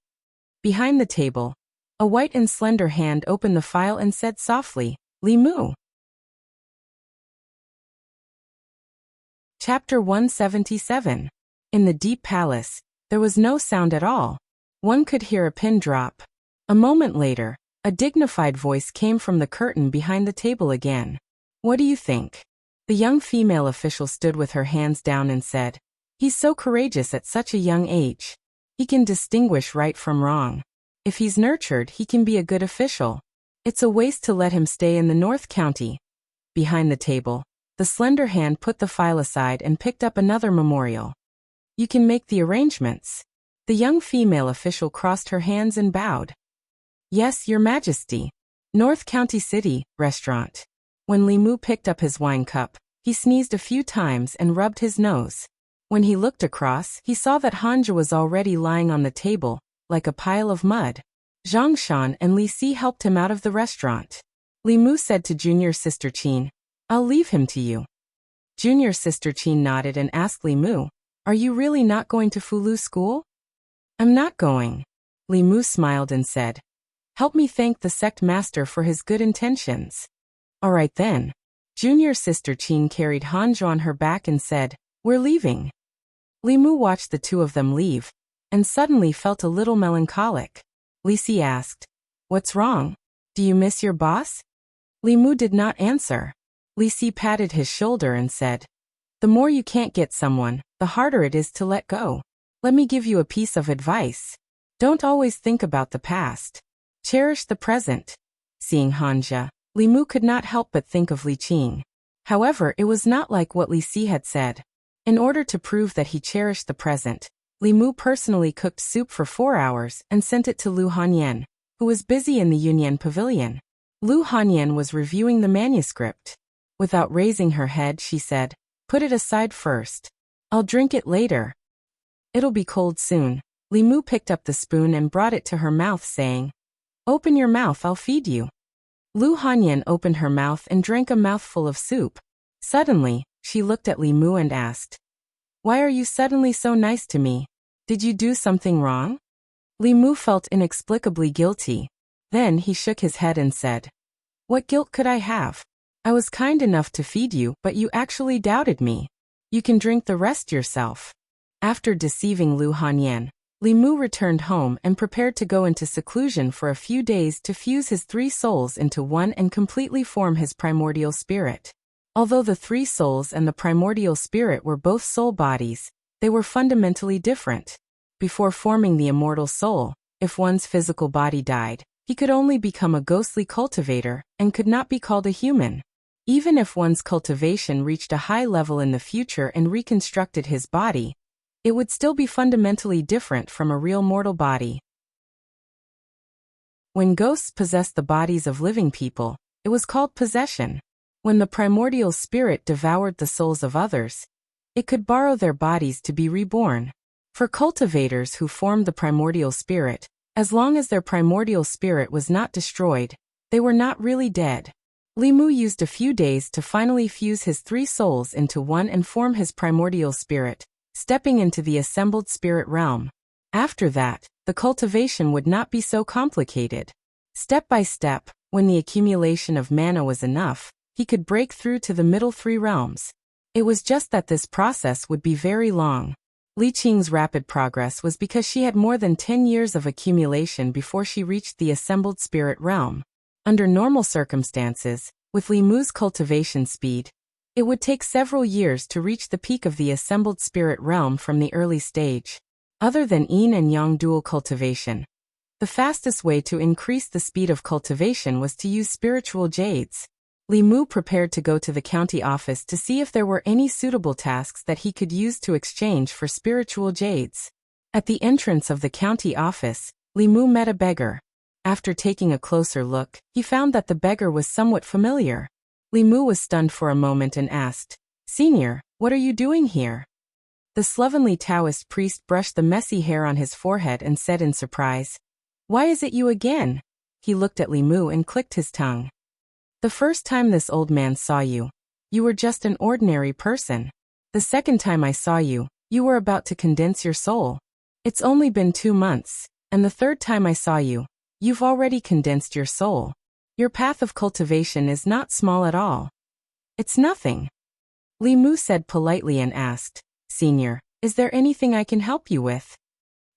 Behind the table, a white and slender hand opened the file and said softly, "Li Mu." Chapter 177. In the deep palace, there was no sound at all. One could hear a pin drop. A moment later, a dignified voice came from the curtain behind the table again. "What do you think?" The young female official stood with her hands down and said, "He's so courageous at such a young age. He can distinguish right from wrong. If he's nurtured, he can be a good official. It's a waste to let him stay in the North County." Behind the table, the slender hand put the file aside and picked up another memorial. "You can make the arrangements." The young female official crossed her hands and bowed. "Yes, Your Majesty." North County City, Restaurant. When Li Mu picked up his wine cup, he sneezed a few times and rubbed his nose. When he looked across, he saw that Hanja was already lying on the table, like a pile of mud. Zhang Shan and Li Si helped him out of the restaurant. Li Mu said to junior sister Qin, "I'll leave him to you." Junior sister Qin nodded and asked Li Mu, "Are you really not going to Fulu school?" "I'm not going." Li Mu smiled and said, "Help me thank the sect master for his good intentions." "All right then." Junior sister Qin carried Hanja on her back and said, "We're leaving." Li Mu watched the two of them leave, and suddenly felt a little melancholic. Li Si asked, "What's wrong? Do you miss your boss?" Li Mu did not answer. Li Si patted his shoulder and said, "The more you can't get someone, the harder it is to let go. Let me give you a piece of advice. Don't always think about the past. Cherish the present." Seeing Hanja, Li Mu could not help but think of Li Qing. However, it was not like what Li Si had said. In order to prove that he cherished the present, Li Mu personally cooked soup for 4 hours and sent it to Lu Hanyan, who was busy in the Yunyan pavilion. Lu Hanyan was reviewing the manuscript. Without raising her head, she said, "Put it aside first. I'll drink it later." "It'll be cold soon." Li Mu picked up the spoon and brought it to her mouth, saying, "Open your mouth, I'll feed you." Lu Hanyan opened her mouth and drank a mouthful of soup. Suddenly, she looked at Li Mu and asked, "Why are you suddenly so nice to me? Did you do something wrong?" Li Mu felt inexplicably guilty. Then he shook his head and said, "What guilt could I have? I was kind enough to feed you, but you actually doubted me. You can drink the rest yourself." After deceiving Lu Hanyan, Li Mu returned home and prepared to go into seclusion for a few days to fuse his 3 souls into one and completely form his primordial spirit. Although the 3 souls and the primordial spirit were both soul bodies, they were fundamentally different. Before forming the immortal soul, if one's physical body died, he could only become a ghostly cultivator and could not be called a human. Even if one's cultivation reached a high level in the future and reconstructed his body, it would still be fundamentally different from a real mortal body. When ghosts possessed the bodies of living people, it was called possession. When the primordial spirit devoured the souls of others, it could borrow their bodies to be reborn. For cultivators who formed the primordial spirit, as long as their primordial spirit was not destroyed, they were not really dead. Li Mu used a few days to finally fuse his 3 souls into one and form his primordial spirit, stepping into the assembled spirit realm. After that, the cultivation would not be so complicated. Step by step, when the accumulation of mana was enough, he could break through to the middle 3 realms. It was just that this process would be very long. Li Qing's rapid progress was because she had more than 10 years of accumulation before she reached the assembled spirit realm. Under normal circumstances, with Li Mu's cultivation speed, it would take several years to reach the peak of the assembled spirit realm from the early stage. Other than yin and yang dual cultivation, the fastest way to increase the speed of cultivation was to use spiritual jades. Li Mu prepared to go to the county office to see if there were any suitable tasks that he could use to exchange for spiritual jades. At the entrance of the county office, Li Mu met a beggar. After taking a closer look, he found that the beggar was somewhat familiar. Li Mu was stunned for a moment and asked, "Senior, what are you doing here?" The slovenly Taoist priest brushed the messy hair on his forehead and said in surprise, "Why is it you again?" He looked at Li Mu and clicked his tongue. "The first time this old man saw you, you were just an ordinary person. The second time I saw you, you were about to condense your soul. It's only been 2 months, and the third time I saw you, you've already condensed your soul. Your path of cultivation is not small at all." "It's nothing," Li Mu said politely and asked, "Senior, is there anything I can help you with?"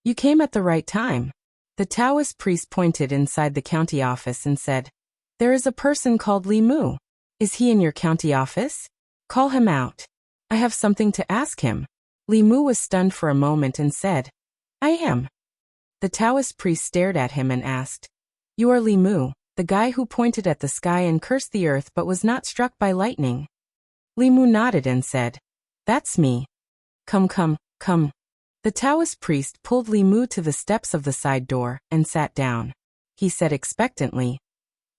"You came at the right time." The Taoist priest pointed inside the county office and said, "There is a person called Li Mu. Is he in your county office? Call him out. I have something to ask him." Li Mu was stunned for a moment and said, "I am." The Taoist priest stared at him and asked, "You are Li Mu, the guy who pointed at the sky and cursed the earth but was not struck by lightning?" Li Mu nodded and said, "That's me. Come, come, come." The Taoist priest pulled Li Mu to the steps of the side door and sat down. He said expectantly,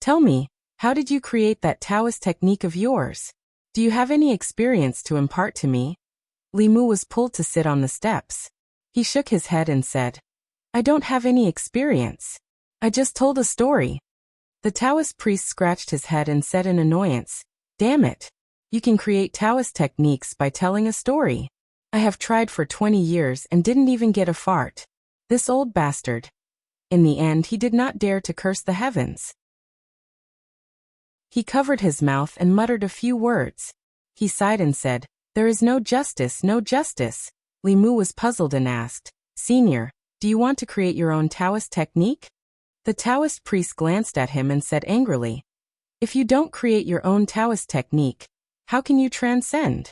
"Tell me, how did you create that Taoist technique of yours? Do you have any experience to impart to me?" Li Mu was pulled to sit on the steps. He shook his head and said, "I don't have any experience. I just told a story." The Taoist priest scratched his head and said in annoyance, "Damn it. You can create Taoist techniques by telling a story. I have tried for 20 years and didn't even get a fart. This old bastard." In the end, he did not dare to curse the heavens. He covered his mouth and muttered a few words. He sighed and said, "There is no justice, no justice." Li Mu was puzzled and asked, "Senior, do you want to create your own Taoist technique?" The Taoist priest glanced at him and said angrily, "If you don't create your own Taoist technique, how can you transcend?"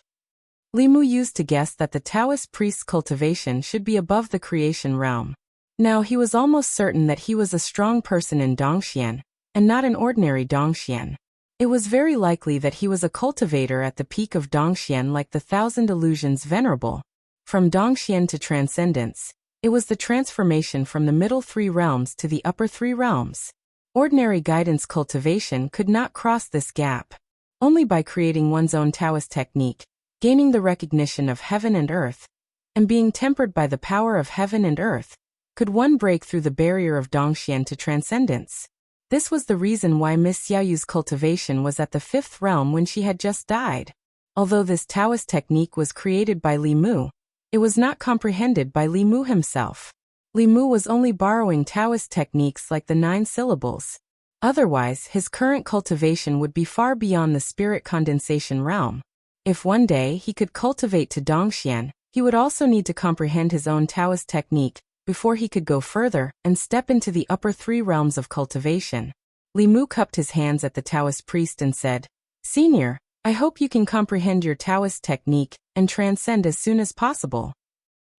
Li Mu used to guess that the Taoist priest's cultivation should be above the creation realm. Now he was almost certain that he was a strong person in Dongxian, and not an ordinary Dongxian. It was very likely that he was a cultivator at the peak of Dongxian, like the Thousand Illusions Venerable. From Dongxian to transcendence, it was the transformation from the middle 3 realms to the upper 3 realms. Ordinary guidance cultivation could not cross this gap. Only by creating one's own Taoist technique, gaining the recognition of heaven and earth, and being tempered by the power of heaven and earth, could one break through the barrier of Dongxian to transcendence. This was the reason why Miss Xiaoyu's cultivation was at the 5th realm when she had just died. Although this Taoist technique was created by Li Mu, it was not comprehended by Li Mu himself. Li Mu was only borrowing Taoist techniques like the 9 syllables. Otherwise, his current cultivation would be far beyond the spirit condensation realm. If one day he could cultivate to Dongxian, he would also need to comprehend his own Taoist technique before he could go further and step into the upper 3 realms of cultivation. Li Mu cupped his hands at the Taoist priest and said, "Senior, I hope you can comprehend your Taoist technique and transcend as soon as possible."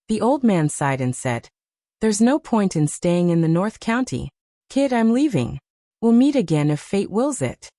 The old man sighed and said, "There's no point in staying in the North County. Kid, I'm leaving. We'll meet again if fate wills it."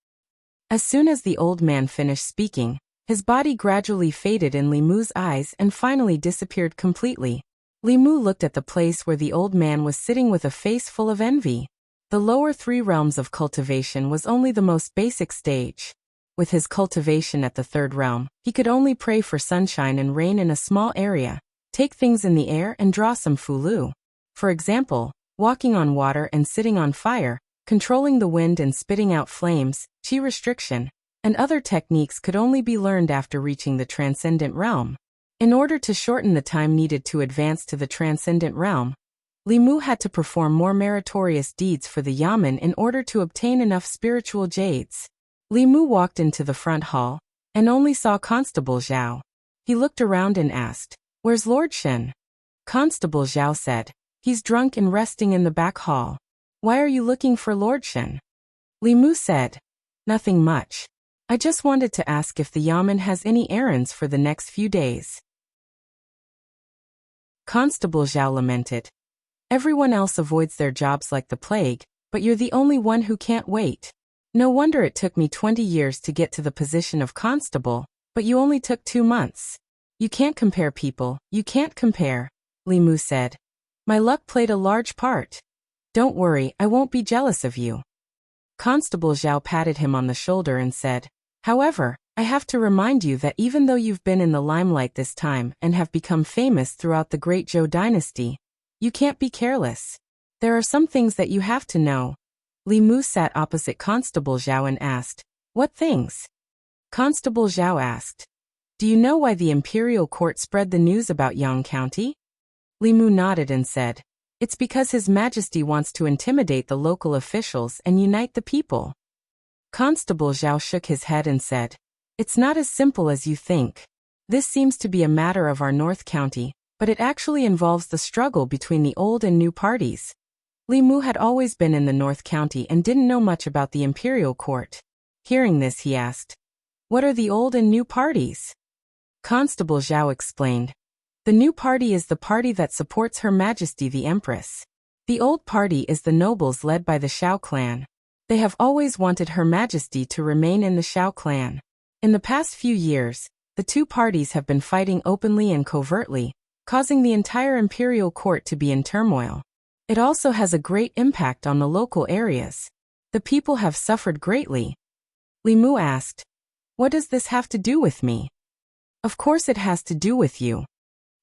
As soon as the old man finished speaking, his body gradually faded in Li Mu's eyes and finally disappeared completely. Li Mu looked at the place where the old man was sitting with a face full of envy. The lower 3 realms of cultivation was only the most basic stage. With his cultivation at the 3rd realm, he could only pray for sunshine and rain in a small area, take things in the air and draw some fulu. For example, walking on water and sitting on fire, controlling the wind and spitting out flames, chi restriction, and other techniques could only be learned after reaching the transcendent realm. In order to shorten the time needed to advance to the transcendent realm, Li Mu had to perform more meritorious deeds for the yamen in order to obtain enough spiritual jades. Li Mu walked into the front hall and only saw Constable Zhao. He looked around and asked, "Where's Lord Shen?" Constable Zhao said, "He's drunk and resting in the back hall." "Why are you looking for Lord Shen?" Li Mu said, "Nothing much. I just wanted to ask if the yamen has any errands for the next few days." Constable Zhao lamented, "Everyone else avoids their jobs like the plague, but you're the only one who can't wait." No wonder it took me 20 years to get to the position of constable, but you only took 2 months. You can't compare people, you can't compare, Li Mu said. My luck played a large part. Don't worry, I won't be jealous of you. Constable Zhao patted him on the shoulder and said, however, I have to remind you that even though you've been in the limelight this time and have become famous throughout the great Zhou dynasty, you can't be careless. There are some things that you have to know. Li Mu sat opposite Constable Zhao and asked, what things? Constable Zhao asked, do you know why the imperial court spread the news about Yang County? Li Mu nodded and said, it's because His Majesty wants to intimidate the local officials and unite the people. Constable Zhao shook his head and said, it's not as simple as you think. This seems to be a matter of our North County, but it actually involves the struggle between the old and new parties. Li Mu had always been in the North County and didn't know much about the imperial court. Hearing this, he asked, what are the old and new parties? Constable Zhao explained, the new party is the party that supports Her Majesty the Empress. The old party is the nobles led by the Xiao clan. They have always wanted Her Majesty to remain in the Xiao clan. In the past few years, the two parties have been fighting openly and covertly, causing the entire imperial court to be in turmoil. It also has a great impact on the local areas. The people have suffered greatly. Li Mu asked, what does this have to do with me? Of course it has to do with you.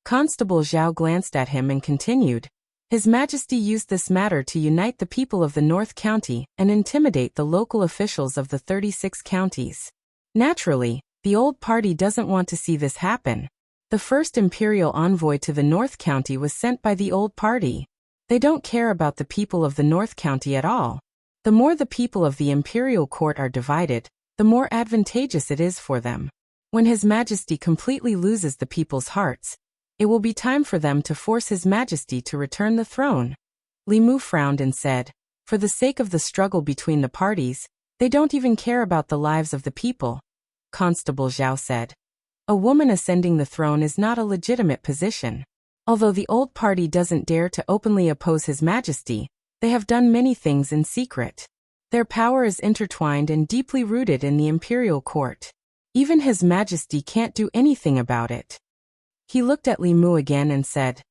Constable Zhao glanced at him and continued, His Majesty used this matter to unite the people of the North County and intimidate the local officials of the 36 counties. Naturally, the old party doesn't want to see this happen. The first imperial envoy to the North County was sent by the old party. They don't care about the people of the North County at all. The more the people of the imperial court are divided, the more advantageous it is for them. When His Majesty completely loses the people's hearts, it will be time for them to force His Majesty to return the throne. Li Mu frowned and said, for the sake of the struggle between the parties, they don't even care about the lives of the people. Constable Zhao said, a woman ascending the throne is not a legitimate position. Although the old party doesn't dare to openly oppose His Majesty, they have done many things in secret. Their power is intertwined and deeply rooted in the imperial court. Even His Majesty can't do anything about it. He looked at Li Mu again and said,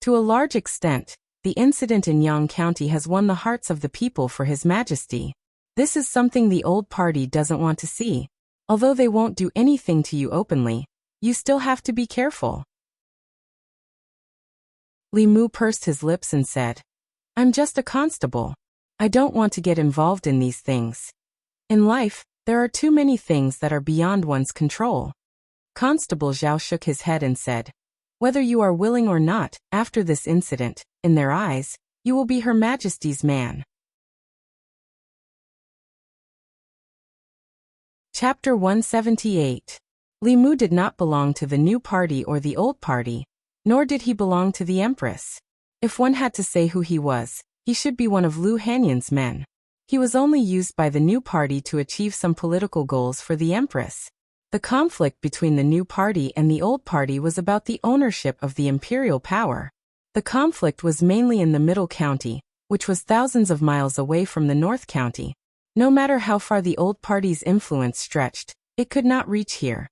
to a large extent, the incident in Yang County has won the hearts of the people for His Majesty. This is something the old party doesn't want to see. Although they won't do anything to you openly, you still have to be careful. Li Mu pursed his lips and said, I'm just a constable. I don't want to get involved in these things. In life, there are too many things that are beyond one's control. Constable Zhao shook his head and said, whether you are willing or not, after this incident, in their eyes, you will be Her Majesty's man. Chapter 178. Li Mu did not belong to the new party or the old party, nor did he belong to the Empress. If one had to say who he was, he should be one of Lu Hanyan's men. He was only used by the new party to achieve some political goals for the Empress. The conflict between the new party and the old party was about the ownership of the imperial power. The conflict was mainly in the Middle County, which was thousands of miles away from the North County. No matter how far the old party's influence stretched, it could not reach here.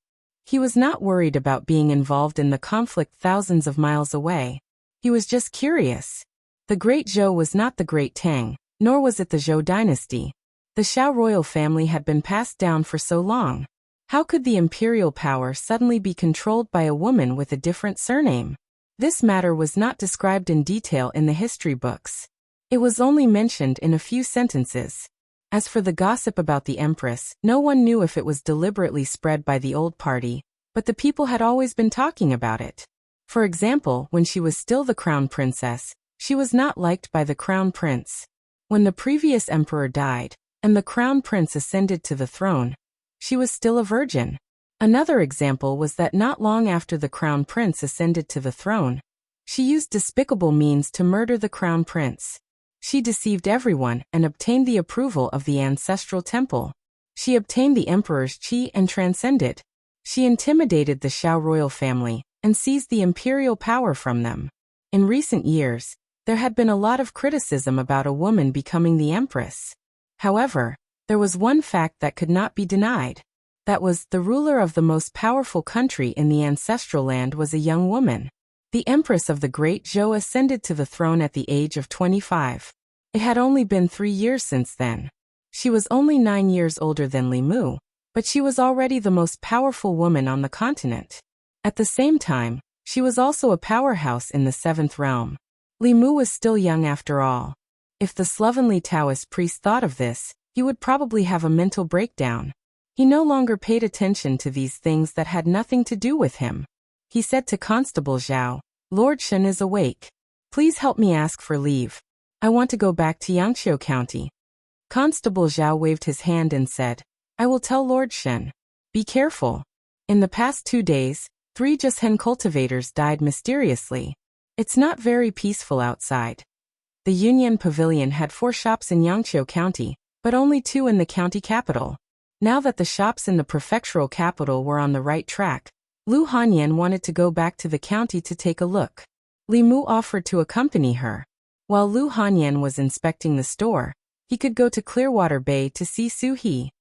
He was not worried about being involved in the conflict thousands of miles away. He was just curious. The Great Zhou was not the Great Tang, nor was it the Zhou dynasty. The Xiao royal family had been passed down for so long. How could the imperial power suddenly be controlled by a woman with a different surname? This matter was not described in detail in the history books. It was only mentioned in a few sentences. As for the gossip about the Empress, no one knew if it was deliberately spread by the old party, but the people had always been talking about it. For example, when she was still the crown princess, she was not liked by the crown prince. When the previous emperor died, and the crown prince ascended to the throne, she was still a virgin. Another example was that not long after the crown prince ascended to the throne, she used despicable means to murder the crown prince. She deceived everyone and obtained the approval of the ancestral temple. She obtained the emperor's qi and transcended. She intimidated the Xiao royal family and seized the imperial power from them. In recent years, there had been a lot of criticism about a woman becoming the empress. However, There was one fact that could not be denied. That was, the ruler of the most powerful country in the ancestral land was a young woman. The empress of the Great Zhou ascended to the throne at the age of 25. It had only been 3 years since then. She was only 9 years older than Li Mu, but she was already the most powerful woman on the continent. At the same time, she was also a powerhouse in the 7th realm. Li Mu was still young after all. If the slovenly Taoist priest thought of this, he would probably have a mental breakdown. He no longer paid attention to these things that had nothing to do with him. He said to Constable Zhao, "Lord Shen is awake. Please help me ask for leave. I want to go back to Yangqiu County." Constable Zhao waved his hand and said, "I will tell Lord Shen. Be careful. In the past 2 days, 3 Jushen cultivators died mysteriously. It's not very peaceful outside." The Yunyan Pavilion had 4 shops in Yangqiu County, but only 2 in the county capital. Now that the shops in the prefectural capital were on the right track, Lu Hanyan wanted to go back to the county to take a look. Li Mu offered to accompany her. While Lu Hanyan was inspecting the store, he could go to Clearwater Bay to see Su He.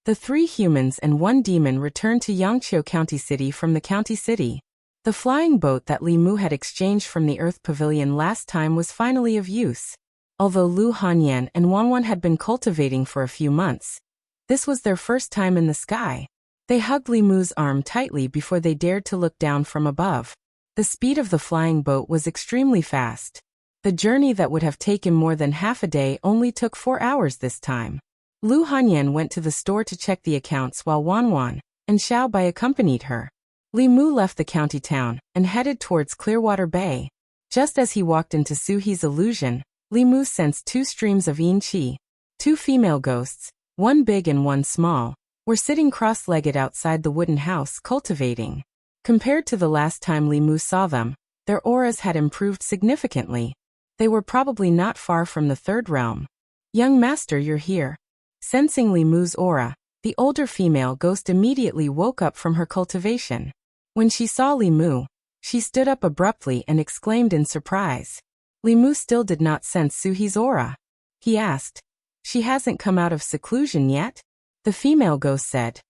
The 3 humans and 1 demon returned to Yangqiu County City from the county city. The flying boat that Li Mu had exchanged from the Earth Pavilion last time was finally of use. Although Lu Hanyan and Wanwan had been cultivating for a few months, this was their first time in the sky. They hugged Li Mu's arm tightly before they dared to look down from above. The speed of the flying boat was extremely fast. The journey that would have taken more than half a day only took 4 hours this time. Lu Hanyan went to the store to check the accounts while Wanwan and Xiao Bai accompanied her. Li Mu left the county town and headed towards Clearwater Bay. Just as he walked into Su He's illusion, Li Mu sensed 2 streams of yin qi. 2 female ghosts, one big and one small, were sitting cross-legged outside the wooden house cultivating. Compared to the last time Li Mu saw them, their auras had improved significantly. They were probably not far from the 3rd realm. "Young master, you're here." Sensing Li Mu's aura, the older female ghost immediately woke up from her cultivation. When she saw Li Mu, she stood up abruptly and exclaimed in surprise. Li Mu still did not sense Su He's aura. He asked, "She hasn't come out of seclusion yet?" The female ghost said,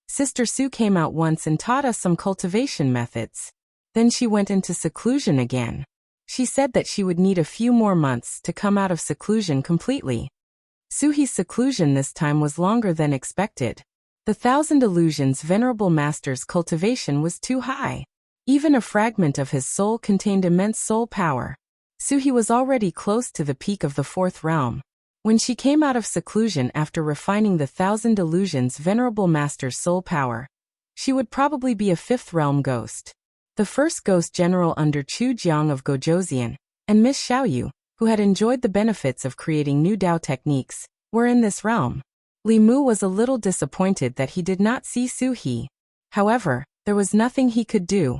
"Sister Su came out once and taught us some cultivation methods. Then she went into seclusion again. She said that she would need a few more months to come out of seclusion completely." Su He's seclusion this time was longer than expected. The 1,000 illusions Venerable Master's cultivation was too high. Even a fragment of his soul contained immense soul power. Su He was already close to the peak of the 4th realm. When she came out of seclusion after refining the 1,000 illusions Venerable Master's soul power, she would probably be a 5th realm ghost. The first ghost general under Chu Jiang of Gojoseon, and Miss Xiaoyu, who had enjoyed the benefits of creating new Dao techniques, were in this realm. Li Mu was a little disappointed that he did not see Su He. However, there was nothing he could do.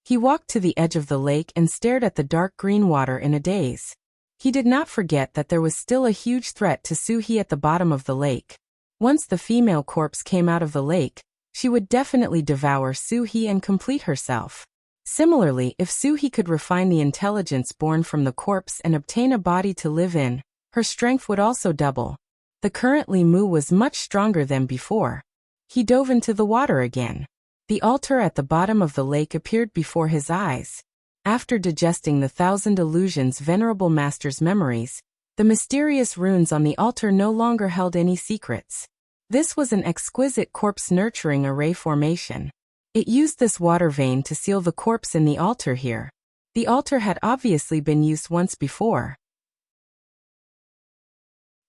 He walked to the edge of the lake and stared at the dark green water in a daze. He did not forget that there was still a huge threat to Su He at the bottom of the lake. Once the female corpse came out of the lake, she would definitely devour Su He and complete herself. Similarly, if Su He could refine the intelligence born from the corpse and obtain a body to live in, her strength would also double. The current Li Mu was much stronger than before. He dove into the water again. The altar at the bottom of the lake appeared before his eyes. After digesting the 1,000 illusions Venerable Master's memories, the mysterious runes on the altar no longer held any secrets. This was an exquisite corpse-nurturing array formation. It used this water vein to seal the corpse in the altar here. The altar had obviously been used once before.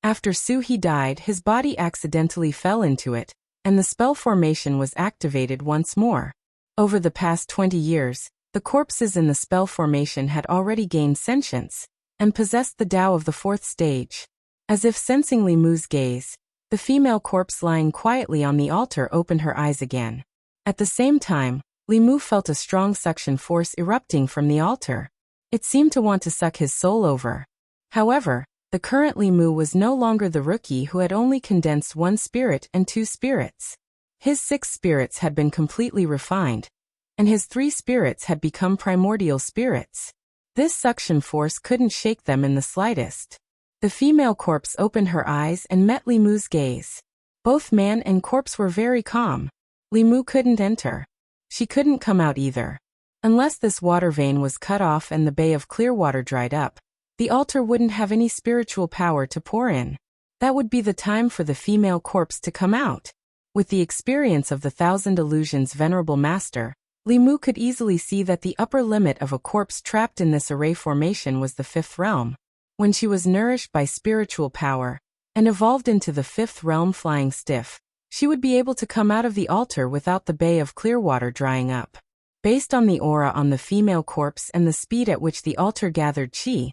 After Su He died, his body accidentally fell into it, and the spell formation was activated once more. Over the past 20 years, the corpses in the spell formation had already gained sentience, and possessed the Tao of the 4th stage. As if sensing Li Mu's gaze, the female corpse lying quietly on the altar opened her eyes again. At the same time, Li Mu felt a strong suction force erupting from the altar. It seemed to want to suck his soul over. However, the current Li Mu was no longer the rookie who had only condensed 1 spirit and 2 spirits. His 6 spirits had been completely refined, and his 3 spirits had become primordial spirits. This suction force couldn't shake them in the slightest. The female corpse opened her eyes and met Li Mu's gaze. Both man and corpse were very calm. Li Mu couldn't enter. She couldn't come out either. Unless this water vein was cut off and the bay of clear water dried up, the altar wouldn't have any spiritual power to pour in. That would be the time for the female corpse to come out. With the experience of the 1,000 illusions Venerable Master, Li Mu could easily see that the upper limit of a corpse trapped in this array formation was the 5th realm. When she was nourished by spiritual power and evolved into the 5th realm flying stiff, she would be able to come out of the altar without the bay of clear water drying up. Based on the aura on the female corpse and the speed at which the altar gathered qi,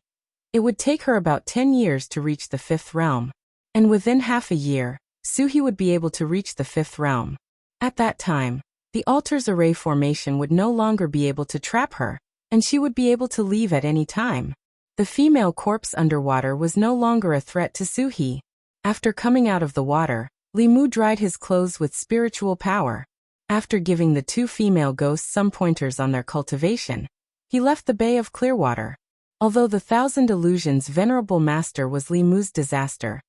it would take her about 10 years to reach the 5th realm. And within half a year, Suhi would be able to reach the 5th realm. At that time, the altar's array formation would no longer be able to trap her, and she would be able to leave at any time. The female corpse underwater was no longer a threat to Suhi. After coming out of the water, Li Mu dried his clothes with spiritual power. After giving the 2 female ghosts some pointers on their cultivation, he left the bay of Clearwater. Although the 1,000 illusions Venerable Master was Li Mu's disaster,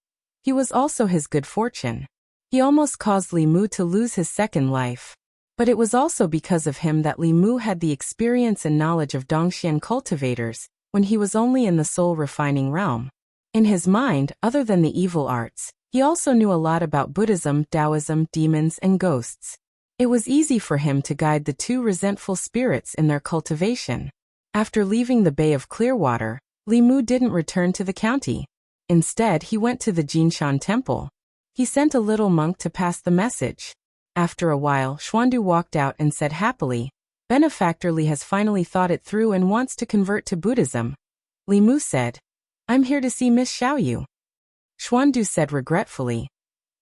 he was also his good fortune. He almost caused Li Mu to lose his second life. But it was also because of him that Li Mu had the experience and knowledge of Dongxian cultivators when he was only in the soul refining realm. In his mind, other than the evil arts, he also knew a lot about Buddhism, Taoism, demons, and ghosts. It was easy for him to guide the 2 resentful spirits in their cultivation. After leaving the Bay of Clearwater, Li Mu didn't return to the county. Instead, he went to the Jinshan temple. He sent a little monk to pass the message. After a while, Xuandu walked out and said happily, "Benefactor Li has finally thought it through and wants to convert to Buddhism." Li Mu said, "I'm here to see Miss Xiaoyu." Xuandu said regretfully,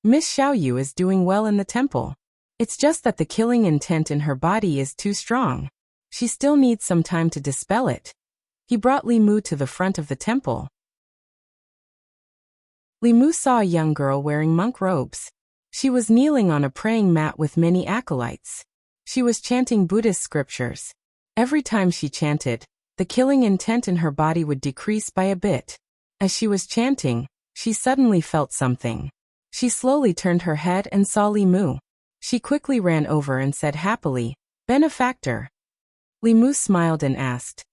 "Miss Xiaoyu is doing well in the temple. It's just that the killing intent in her body is too strong. She still needs some time to dispel it." He brought Li Mu to the front of the temple. Li Mu saw a young girl wearing monk robes. She was kneeling on a praying mat with many acolytes. She was chanting Buddhist scriptures. Every time she chanted, the killing intent in her body would decrease by a bit. As she was chanting, she suddenly felt something. She slowly turned her head and saw Li Mu. She quickly ran over and said happily, "Benefactor." Li Mu smiled and asked,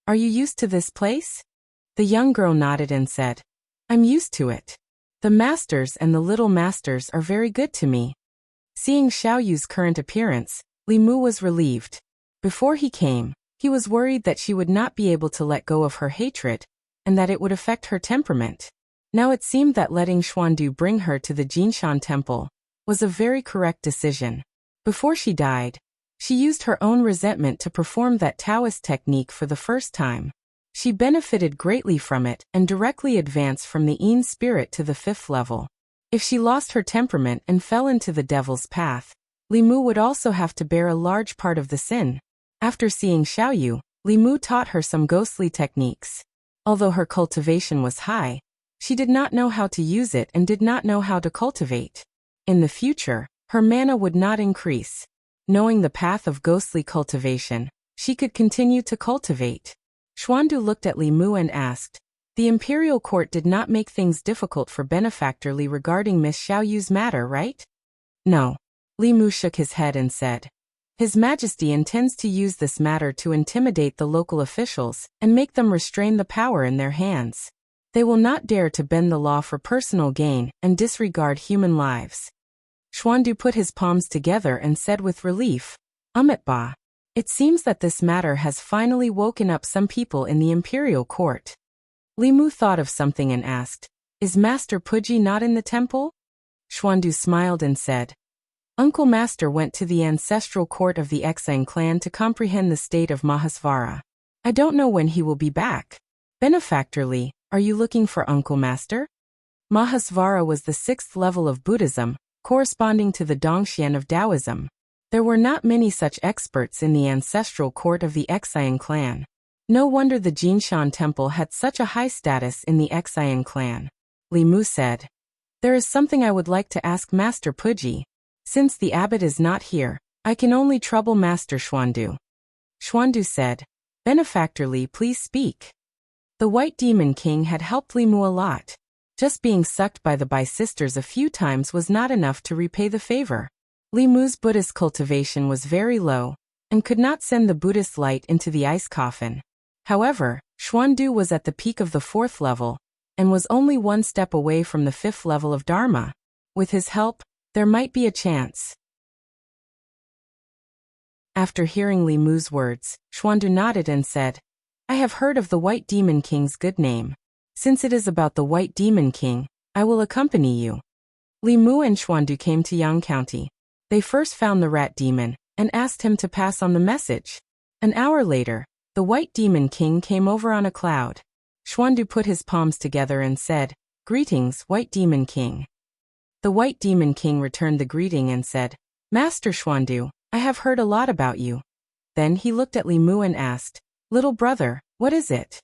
"Are you used to this place?" The young girl nodded and said, "I'm used to it. The masters and the little masters are very good to me." Seeing Xiaoyu's current appearance, Li Mu was relieved. Before he came, he was worried that she would not be able to let go of her hatred, and that it would affect her temperament. Now it seemed that letting Xuandu bring her to the Jinshan temple was a very correct decision. Before she died, she used her own resentment to perform that Taoist technique for the first time. She benefited greatly from it and directly advanced from the Yin spirit to the 5th level. If she lost her temperament and fell into the devil's path, Li Mu would also have to bear a large part of the sin. After seeing Xiaoyu, Li Mu taught her some ghostly techniques. Although her cultivation was high, she did not know how to use it and did not know how to cultivate. In the future, her mana would not increase. Knowing the path of ghostly cultivation, she could continue to cultivate. Xuandu looked at Li Mu and asked, "The imperial court did not make things difficult for Benefactor Li regarding Miss Xiaoyu's matter, right?" "No." Li Mu shook his head and said, "His Majesty intends to use this matter to intimidate the local officials and make them restrain the power in their hands. They will not dare to bend the law for personal gain and disregard human lives." Xuandu put his palms together and said with relief, "Amitabha. It seems that this matter has finally woken up some people in the imperial court." Li Mu thought of something and asked, "Is Master Puji not in the temple?" Xuandu smiled and said, "Uncle Master went to the ancestral court of the Xang clan to comprehend the state of Mahasvara. I don't know when he will be back. Benefactor Li, are you looking for Uncle Master?" Mahasvara was the 6th level of Buddhism, corresponding to the Dongxian of Taoism. There were not many such experts in the ancestral court of the Xang clan. No wonder the Jinshan temple had such a high status in the Xang clan. Li Mu said, "There is something I would like to ask Master Puji. Since the abbot is not here, I can only trouble Master Xuandu." Xuandu said, "Benefactor Li, please speak." The White Demon King had helped Li Mu a lot. Just being sucked by the Bai sisters a few times was not enough to repay the favor. Li Mu's Buddhist cultivation was very low, and could not send the Buddhist light into the ice coffin. However, Xuandu was at the peak of the 4th level, and was only one step away from the 5th level of Dharma. With his help, there might be a chance. After hearing Li Mu's words, Xuandu nodded and said, I have heard of the White Demon King's good name. Since it is about the White Demon King, I will accompany you. Li Mu and Xuandu came to Yang County. They first found the rat demon, and asked him to pass on the message. An hour later, the White Demon King came over on a cloud. Xuandu put his palms together and said, Greetings, White Demon King. The White Demon King returned the greeting and said, Master Xuandu, I have heard a lot about you. Then he looked at Li Mu and asked, Little brother, what is it?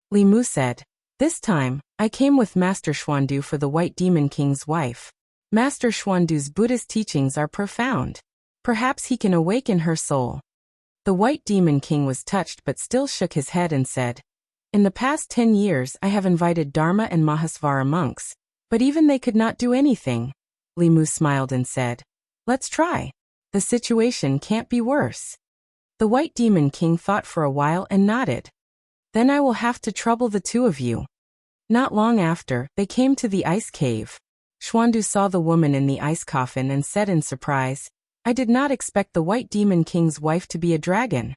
Li Mu said, This time, I came with Master Xuandu for the White Demon King's wife. Master Xuandu's Buddhist teachings are profound. Perhaps he can awaken her soul. The White Demon King was touched but still shook his head and said, In the past 10 years I have invited Dharma and Mahasvara monks, but even they could not do anything. Li Mu smiled and said, Let's try. The situation can't be worse. The White Demon King thought for a while and nodded. Then I will have to trouble the two of you. Not long after, they came to the ice cave. Xuandu saw the woman in the ice coffin and said in surprise, I did not expect the White Demon King's wife to be a dragon.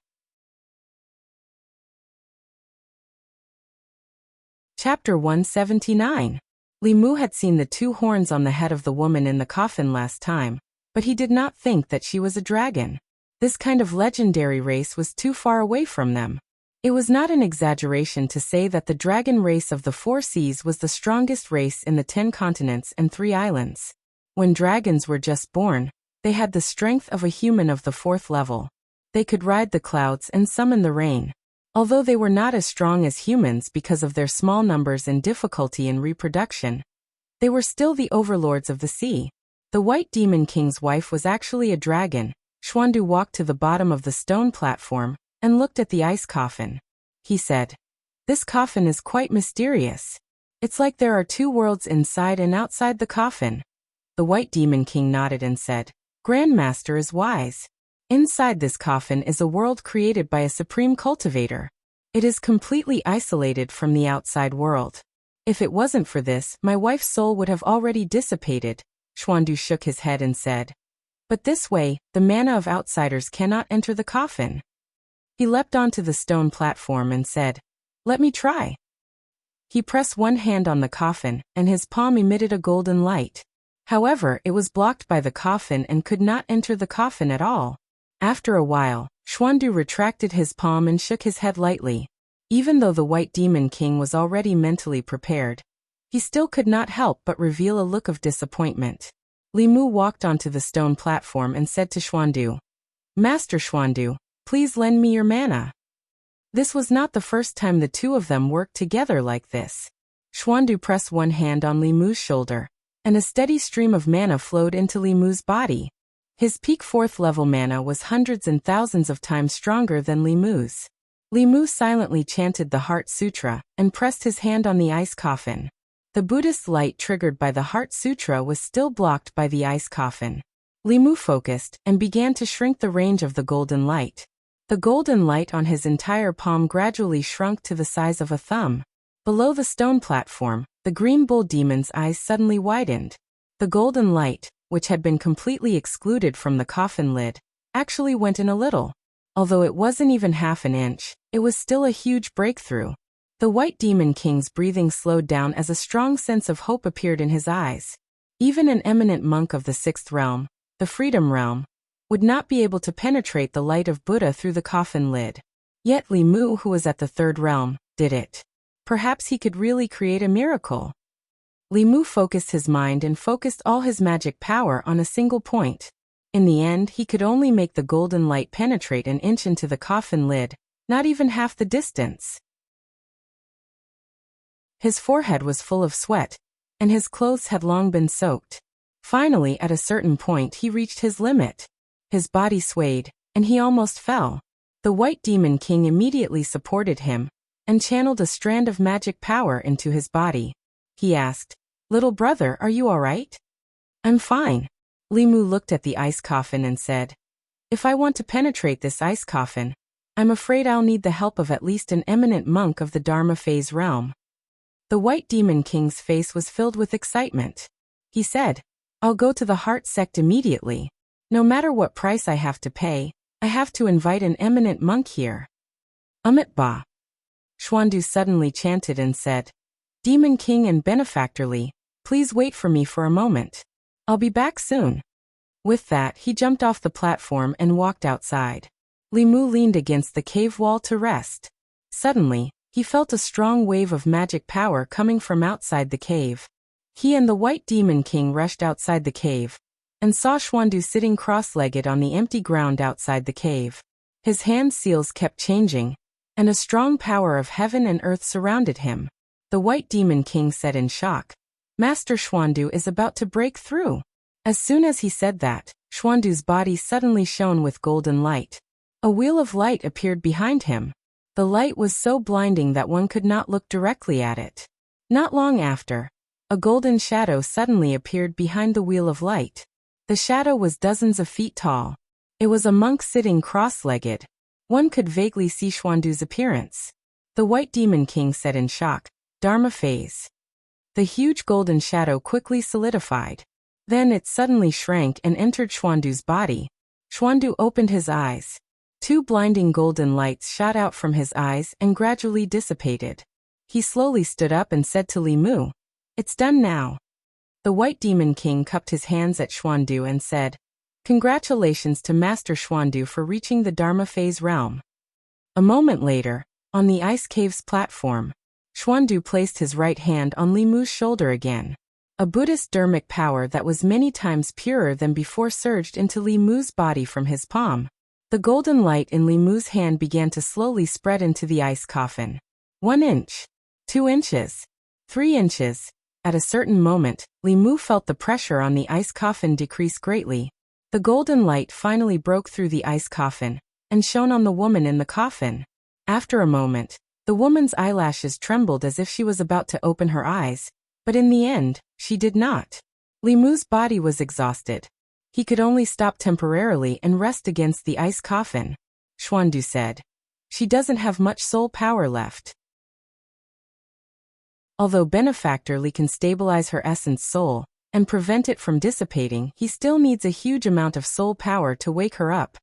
Chapter 179. Li Mu had seen the 2 horns on the head of the woman in the coffin last time, but he did not think that she was a dragon. This kind of legendary race was too far away from them. It was not an exaggeration to say that the dragon race of the 4 seas was the strongest race in the 10 continents and 3 islands. When dragons were just born, they had the strength of a human of the 4th level. They could ride the clouds and summon the rain. Although they were not as strong as humans because of their small numbers and difficulty in reproduction, they were still the overlords of the sea. The White Demon King's wife was actually a dragon. Xuandu walked to the bottom of the stone platform and looked at the ice coffin. He said, This coffin is quite mysterious. It's like there are 2 worlds inside and outside the coffin. The White Demon King nodded and said, Grandmaster is wise. Inside this coffin is a world created by a supreme cultivator. It is completely isolated from the outside world. If it wasn't for this, my wife's soul would have already dissipated. Xuandu shook his head and said, But this way, the mana of outsiders cannot enter the coffin. He leapt onto the stone platform and said, Let me try. He pressed one hand on the coffin, and his palm emitted a golden light. However, it was blocked by the coffin and could not enter the coffin at all. After a while, Xuandu retracted his palm and shook his head lightly. Even though the White Demon King was already mentally prepared, he still could not help but reveal a look of disappointment. Li Mu walked onto the stone platform and said to Xuandu, Master Xuandu, please lend me your mana. This was not the first time the 2 of them worked together like this. Xuandu pressed one hand on Li Mu's shoulder, and a steady stream of mana flowed into Li Mu's body. His peak 4th level mana was hundreds and thousands of times stronger than Li Mu's. Li Mu silently chanted the Heart Sutra and pressed his hand on the ice coffin. The Buddhist light triggered by the Heart Sutra was still blocked by the ice coffin. Li Mu focused and began to shrink the range of the golden light. The golden light on his entire palm gradually shrunk to the size of a thumb. Below the stone platform, the green bull demon's eyes suddenly widened. The golden light, which had been completely excluded from the coffin lid, actually went in a little. Although it wasn't even half an inch, it was still a huge breakthrough. The White Demon King's breathing slowed down as a strong sense of hope appeared in his eyes. Even an eminent monk of the 6th realm, the Freedom Realm, would not be able to penetrate the light of Buddha through the coffin lid. Yet Li Mu, who was at the 3rd realm, did it. Perhaps he could really create a miracle. Li Mu focused his mind and focused all his magic power on a single point. In the end, he could only make the golden light penetrate an inch into the coffin lid, not even half the distance. His forehead was full of sweat, and his clothes had long been soaked. Finally, at a certain point, he reached his limit. His body swayed, and he almost fell. The White Demon King immediately supported him, and channeled a strand of magic power into his body. He asked, "Little brother, are you all right?" "I'm fine." Li Mu looked at the ice coffin and said, "If I want to penetrate this ice coffin, I'm afraid I'll need the help of at least an eminent monk of the Dharma phase realm." The White Demon King's face was filled with excitement. He said, "I'll go to the heart sect immediately. No matter what price I have to pay, I have to invite an eminent monk here." Ba. Xuandu suddenly chanted and said, "Demon King and Benefactor Li, please wait for me for a moment. I'll be back soon." With that, he jumped off the platform and walked outside. Li Mu leaned against the cave wall to rest. Suddenly, he felt a strong wave of magic power coming from outside the cave. He and the White Demon King rushed outside the cave and saw Xuandu sitting cross-legged on the empty ground outside the cave. His hand seals kept changing, and a strong power of heaven and earth surrounded him. The White Demon King said in shock, "Master Xuandu is about to break through." As soon as he said that, Xuandu's body suddenly shone with golden light. A wheel of light appeared behind him. The light was so blinding that one could not look directly at it. Not long after, a golden shadow suddenly appeared behind the wheel of light. The shadow was dozens of feet tall. It was a monk sitting cross-legged. One could vaguely see Xuandu's appearance. The White Demon King said in shock, "Dharma phase." The huge golden shadow quickly solidified. Then it suddenly shrank and entered Xuandu's body. Xuandu opened his eyes. Two blinding golden lights shot out from his eyes and gradually dissipated. He slowly stood up and said to Li Mu, "It's done now." The White Demon King cupped his hands at Xuandu and said, "Congratulations to Master Xuandu for reaching the Dharma phase realm." A moment later, on the ice cave's platform, Xuandu placed his right hand on Li Mu's shoulder again. A Buddhist dharmic power that was many times purer than before surged into Li Mu's body from his palm. The golden light in Li Mu's hand began to slowly spread into the ice coffin. 1 inch, 2 inches, 3 inches. At a certain moment, Li Mu felt the pressure on the ice coffin decrease greatly. The golden light finally broke through the ice coffin and shone on the woman in the coffin. After a moment, the woman's eyelashes trembled as if she was about to open her eyes, but in the end, she did not. Li Mu's body was exhausted. He could only stop temporarily and rest against the ice coffin. Xuandu said, "She doesn't have much soul power left." Although Benefactor Li can stabilize her essence soul and prevent it from dissipating, he still needs a huge amount of soul power to wake her up.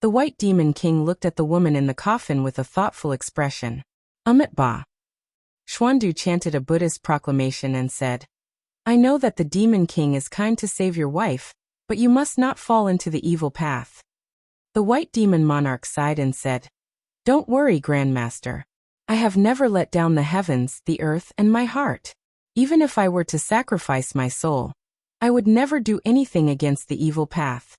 The White Demon King looked at the woman in the coffin with a thoughtful expression. Ba. Xuandu chanted a Buddhist proclamation and said, "I know that the Demon King is kind to save your wife, but you must not fall into the evil path." The White Demon Monarch sighed and said, "Don't worry, Grandmaster. I have never let down the heavens, the earth, and my heart. Even if I were to sacrifice my soul, I would never do anything against the evil path."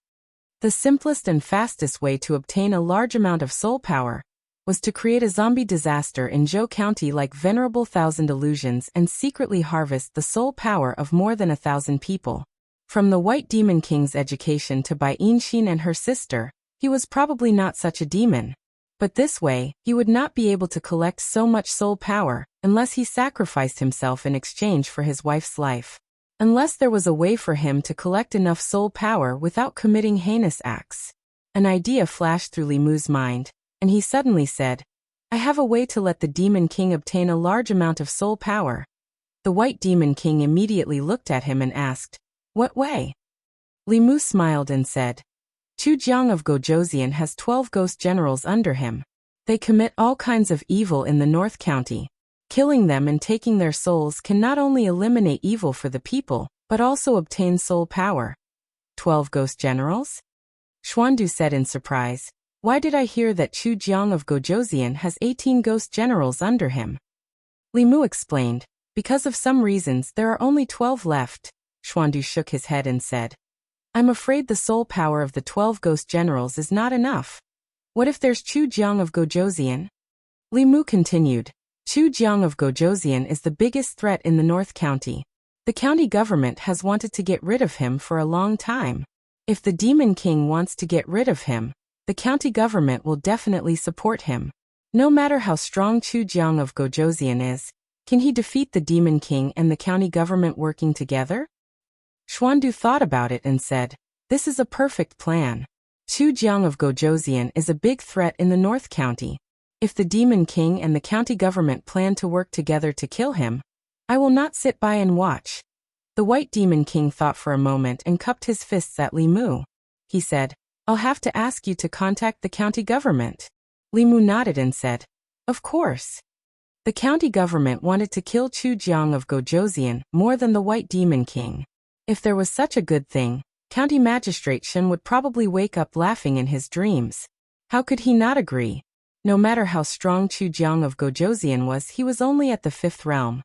The simplest and fastest way to obtain a large amount of soul power was to create a zombie disaster in Zhou County like Venerable Thousand Illusions and secretly harvest the soul power of more than 1,000 people. From the White Demon King's education to Bai Yinxin and her sister, he was probably not such a demon. But this way, he would not be able to collect so much soul power unless he sacrificed himself in exchange for his wife's life. Unless there was a way for him to collect enough soul power without committing heinous acts. An idea flashed through Li Mu's mind, and he suddenly said, "I have a way to let the Demon King obtain a large amount of soul power." The White Demon King immediately looked at him and asked, "What way?" Li Mu smiled and said, "Chu Jiang of Gojoseon has 12 ghost generals under him. They commit all kinds of evil in the North County. Killing them and taking their souls can not only eliminate evil for the people, but also obtain soul power." 12 ghost generals? Xuandu said in surprise, "Why did I hear that Chu Jiang of Gojoseon has 18 ghost generals under him?" Li Mu explained, "Because of some reasons there are only 12 left." Xuandu shook his head and said, "I'm afraid the soul power of the 12 ghost generals is not enough. What if there's Chu Jiang of Gojoseon?" Li Mu continued, "Chu Jiang of Gojoseon is the biggest threat in the North County. The county government has wanted to get rid of him for a long time. If the Demon King wants to get rid of him, the county government will definitely support him. No matter how strong Chu Jiang of Gojoseon is, can he defeat the Demon King and the county government working together? Xuandu thought about it and said, this is a perfect plan. Chu Jiang of Gojoseon is a big threat in the North County. If the Demon King and the county government plan to work together to kill him, I will not sit by and watch. The White Demon King thought for a moment and cupped his fists at Li Mu. He said, I'll have to ask you to contact the county government. Li Mu nodded and said, of course. The county government wanted to kill Chu Jiang of Gojoseon more than the White Demon King. If there was such a good thing, County Magistrate Shen would probably wake up laughing in his dreams. How could he not agree? No matter how strong Chu Jiang of Gojoseon was, he was only at the 5th realm.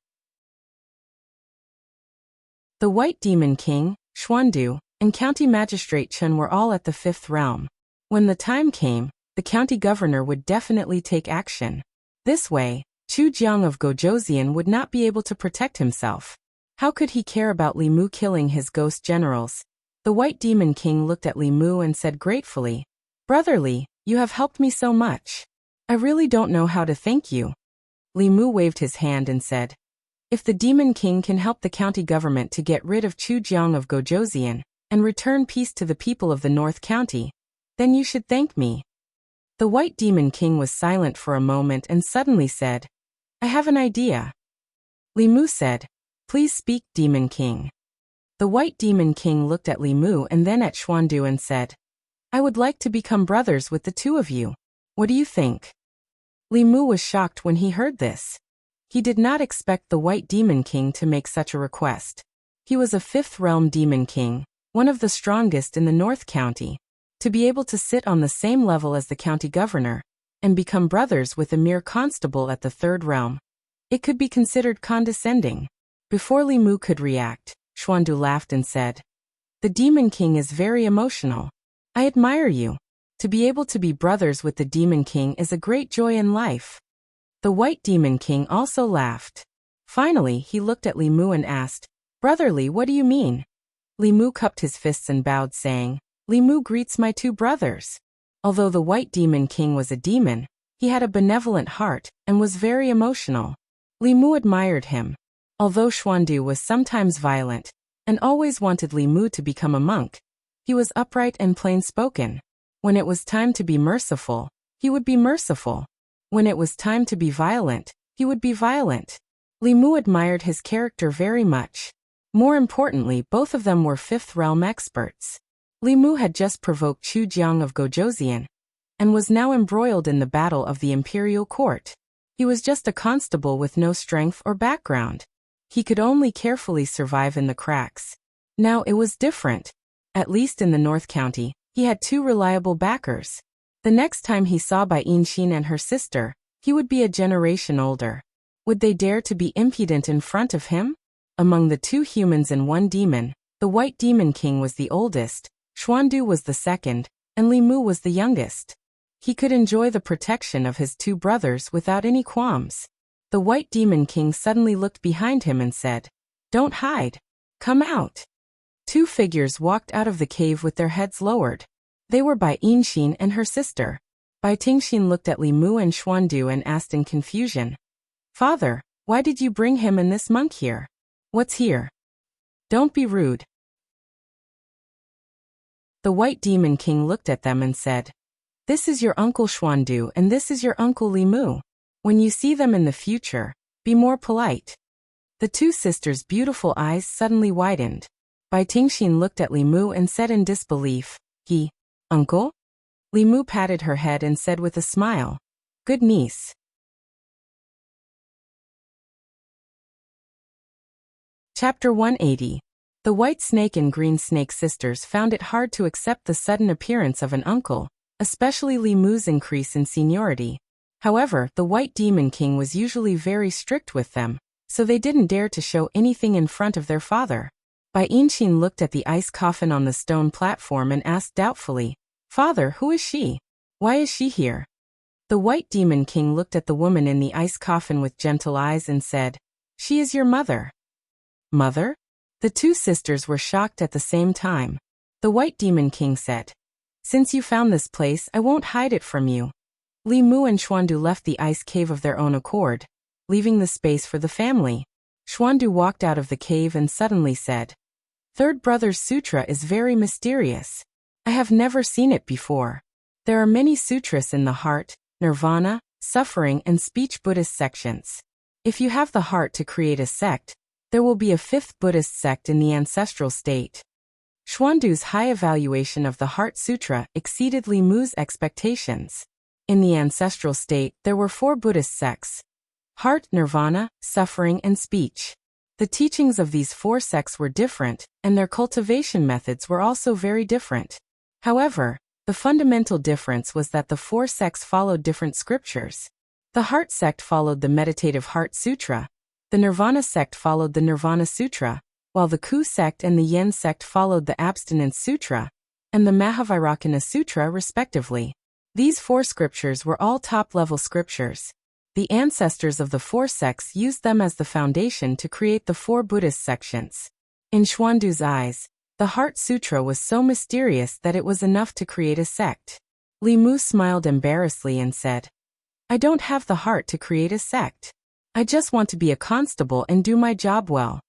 The White Demon King, Xuandu, and County Magistrate Shen were all at the 5th realm. When the time came, the county governor would definitely take action. This way, Chu Jiang of Gojoseon would not be able to protect himself. How could he care about Li Mu killing his ghost generals? The White Demon King looked at Li Mu and said gratefully, Brother Li, you have helped me so much. I really don't know how to thank you. Li Mu waved his hand and said, if the Demon King can help the county government to get rid of Chu Jiang of Gojoseon and return peace to the people of the North County, then you should thank me. The White Demon King was silent for a moment and suddenly said, I have an idea. Li Mu said, please speak, Demon King. The White Demon King looked at Li Mu and then at Xuandu and said, I would like to become brothers with the two of you. What do you think? Li Mu was shocked when he heard this. He did not expect the White Demon King to make such a request. He was a 5th realm Demon King, one of the strongest in the North County. To be able to sit on the same level as the county governor and become brothers with a mere constable at the 3rd realm, it could be considered condescending. Before Li Mu could react, Xuandu laughed and said, the Demon King is very emotional. I admire you. To be able to be brothers with the Demon King is a great joy in life. The White Demon King also laughed. Finally, he looked at Li Mu and asked, Brother Li, what do you mean? Li Mu cupped his fists and bowed, saying, Li Mu greets my two brothers. Although the White Demon King was a demon, he had a benevolent heart and was very emotional. Li Mu admired him. Although Xuandu was sometimes violent and always wanted Li Mu to become a monk, he was upright and plain-spoken. When it was time to be merciful, he would be merciful. When it was time to be violent, he would be violent. Li Mu admired his character very much. More importantly, both of them were 5th realm experts. Li Mu had just provoked Chu Jiang of Gojoseon and was now embroiled in the battle of the imperial court. He was just a constable with no strength or background. He could only carefully survive in the cracks. Now it was different. At least in the North County, he had two reliable backers. The next time he saw Bai Yinxin and her sister, he would be a generation older. Would they dare to be impudent in front of him? Among the two humans and one demon, the White Demon King was the oldest, Xuandu was the second, and Li Mu was the youngest. He could enjoy the protection of his two brothers without any qualms. The White Demon King suddenly looked behind him and said, Don't hide. Come out. Two figures walked out of the cave with their heads lowered. They were Bai Yinxin and her sister. Bai Tingxin looked at Li Mu and Xuandu and asked in confusion, Father, why did you bring him and this monk here? What's here? Don't be rude. The White Demon King looked at them and said, This is your uncle Xuandu and this is your uncle Li Mu. When you see them in the future, be more polite. The two sisters' beautiful eyes suddenly widened. Bai Tingxin looked at Li Mu and said in disbelief, Uncle? Li Mu patted her head and said with a smile, Good niece. Chapter 180. The White Snake and Green Snake sisters found it hard to accept the sudden appearance of an uncle, especially Li Mu's increase in seniority. However, the White Demon King was usually very strict with them, so they didn't dare to show anything in front of their father. Bai Yinxin looked at the ice coffin on the stone platform and asked doubtfully, Father, who is she? Why is she here? The White Demon King looked at the woman in the ice coffin with gentle eyes and said, She is your mother. Mother? The two sisters were shocked at the same time. The White Demon King said, Since you found this place, I won't hide it from you. Li Mu and Xuandu left the ice cave of their own accord, leaving the space for the family. Xuandu walked out of the cave and suddenly said, "Third Brother's Sutra is very mysterious. I have never seen it before. There are many sutras in the heart, nirvana, suffering and speech Buddhist sections. If you have the heart to create a sect, there will be a fifth Buddhist sect in the ancestral state." Xuandu's high evaluation of the Heart Sutra exceeded Li Mu's expectations. In the ancestral state, there were 4 Buddhist sects: heart, nirvana, suffering, and speech. The teachings of these 4 sects were different, and their cultivation methods were also very different. However, the fundamental difference was that the 4 sects followed different scriptures. The Heart sect followed the Meditative Heart Sutra, the Nirvana sect followed the Nirvana Sutra, while the Ku sect and the Yen sect followed the Abstinence Sutra and the Mahavairakana Sutra respectively. These 4 scriptures were all top-level scriptures. The ancestors of the 4 sects used them as the foundation to create the 4 Buddhist sections. In Xuandu's eyes, the Heart Sutra was so mysterious that it was enough to create a sect. Li Mu smiled embarrassedly and said, "I don't have the heart to create a sect. I just want to be a constable and do my job well."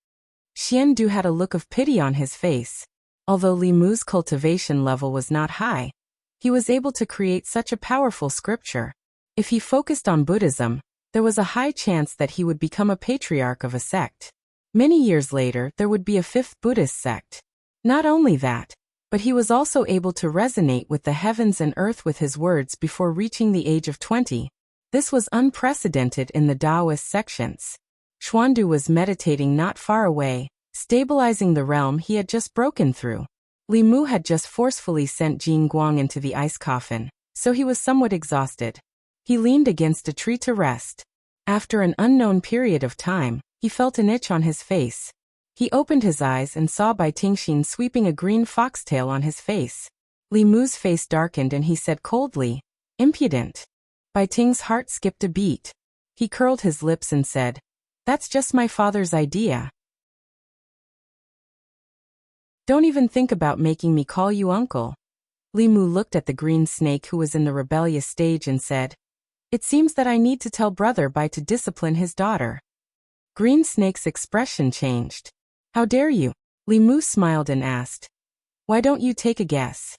Xian Du had a look of pity on his face. Although Li Mu's cultivation level was not high, he was able to create such a powerful scripture. If he focused on Buddhism, there was a high chance that he would become a patriarch of a sect. Many years later, there would be a 5th Buddhist sect. Not only that, but he was also able to resonate with the heavens and earth with his words before reaching the age of 20. This was unprecedented in the Taoist sections. Xuandu was meditating not far away, stabilizing the realm he had just broken through. Li Mu had just forcefully sent Jin Guang into the ice coffin, so he was somewhat exhausted. He leaned against a tree to rest. After an unknown period of time, he felt an itch on his face. He opened his eyes and saw Bai Tingxin sweeping a green foxtail on his face. Li Mu's face darkened and he said coldly, "Impudent." Bai Ting's heart skipped a beat. He curled his lips and said, "That's just my father's idea. Don't even think about making me call you uncle." Li Mu looked at the green snake who was in the rebellious stage and said, "It seems that I need to tell Brother Bai to discipline his daughter." Green Snake's expression changed. "How dare you?" Li Mu smiled and asked, "Why don't you take a guess?"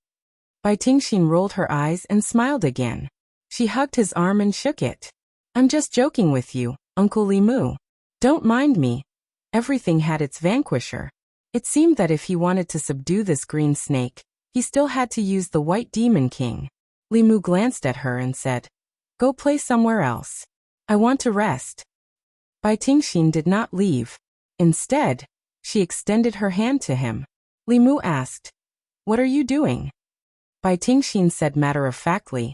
Bai Tingxin rolled her eyes and smiled again. She hugged his arm and shook it. "I'm just joking with you, Uncle Li Mu. Don't mind me." Everything had its vanquisher. It seemed that if he wanted to subdue this green snake, he still had to use the White Demon King. Li Mu glanced at her and said, "Go play somewhere else. I want to rest." Bai Tingxin did not leave. Instead, she extended her hand to him. Li Mu asked, "What are you doing?" Bai Tingxin said matter-of-factly,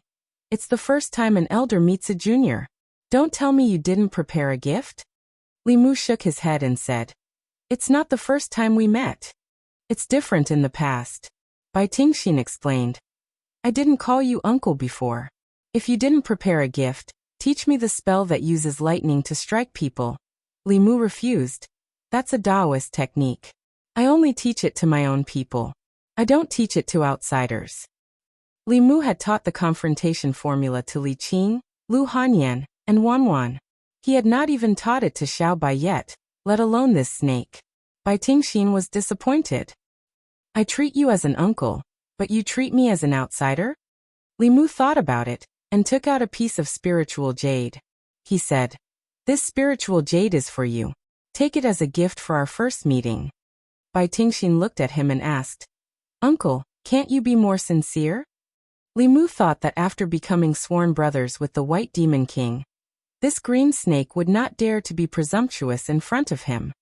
"It's the first time an elder meets a junior. Don't tell me you didn't prepare a gift?" Li Mu shook his head and said, "It's not the first time we met. It's different in the past." Bai Tingxin explained, "I didn't call you uncle before. If you didn't prepare a gift, teach me the spell that uses lightning to strike people." Li Mu refused. "That's a Taoist technique. I only teach it to my own people. I don't teach it to outsiders." Li Mu had taught the confrontation formula to Li Qing, Lu Hanyan, and Wanwan. He had not even taught it to Xiao Bai yet, let alone this snake. Bai Tingxin was disappointed. "I treat you as an uncle, but you treat me as an outsider?" Li Mu thought about it, and took out a piece of spiritual jade. He said, "This spiritual jade is for you. Take it as a gift for our first meeting." Bai Tingxin looked at him and asked, "Uncle, can't you be more sincere?" Li Mu thought that after becoming sworn brothers with the White Demon King, this green snake would not dare to be presumptuous in front of him.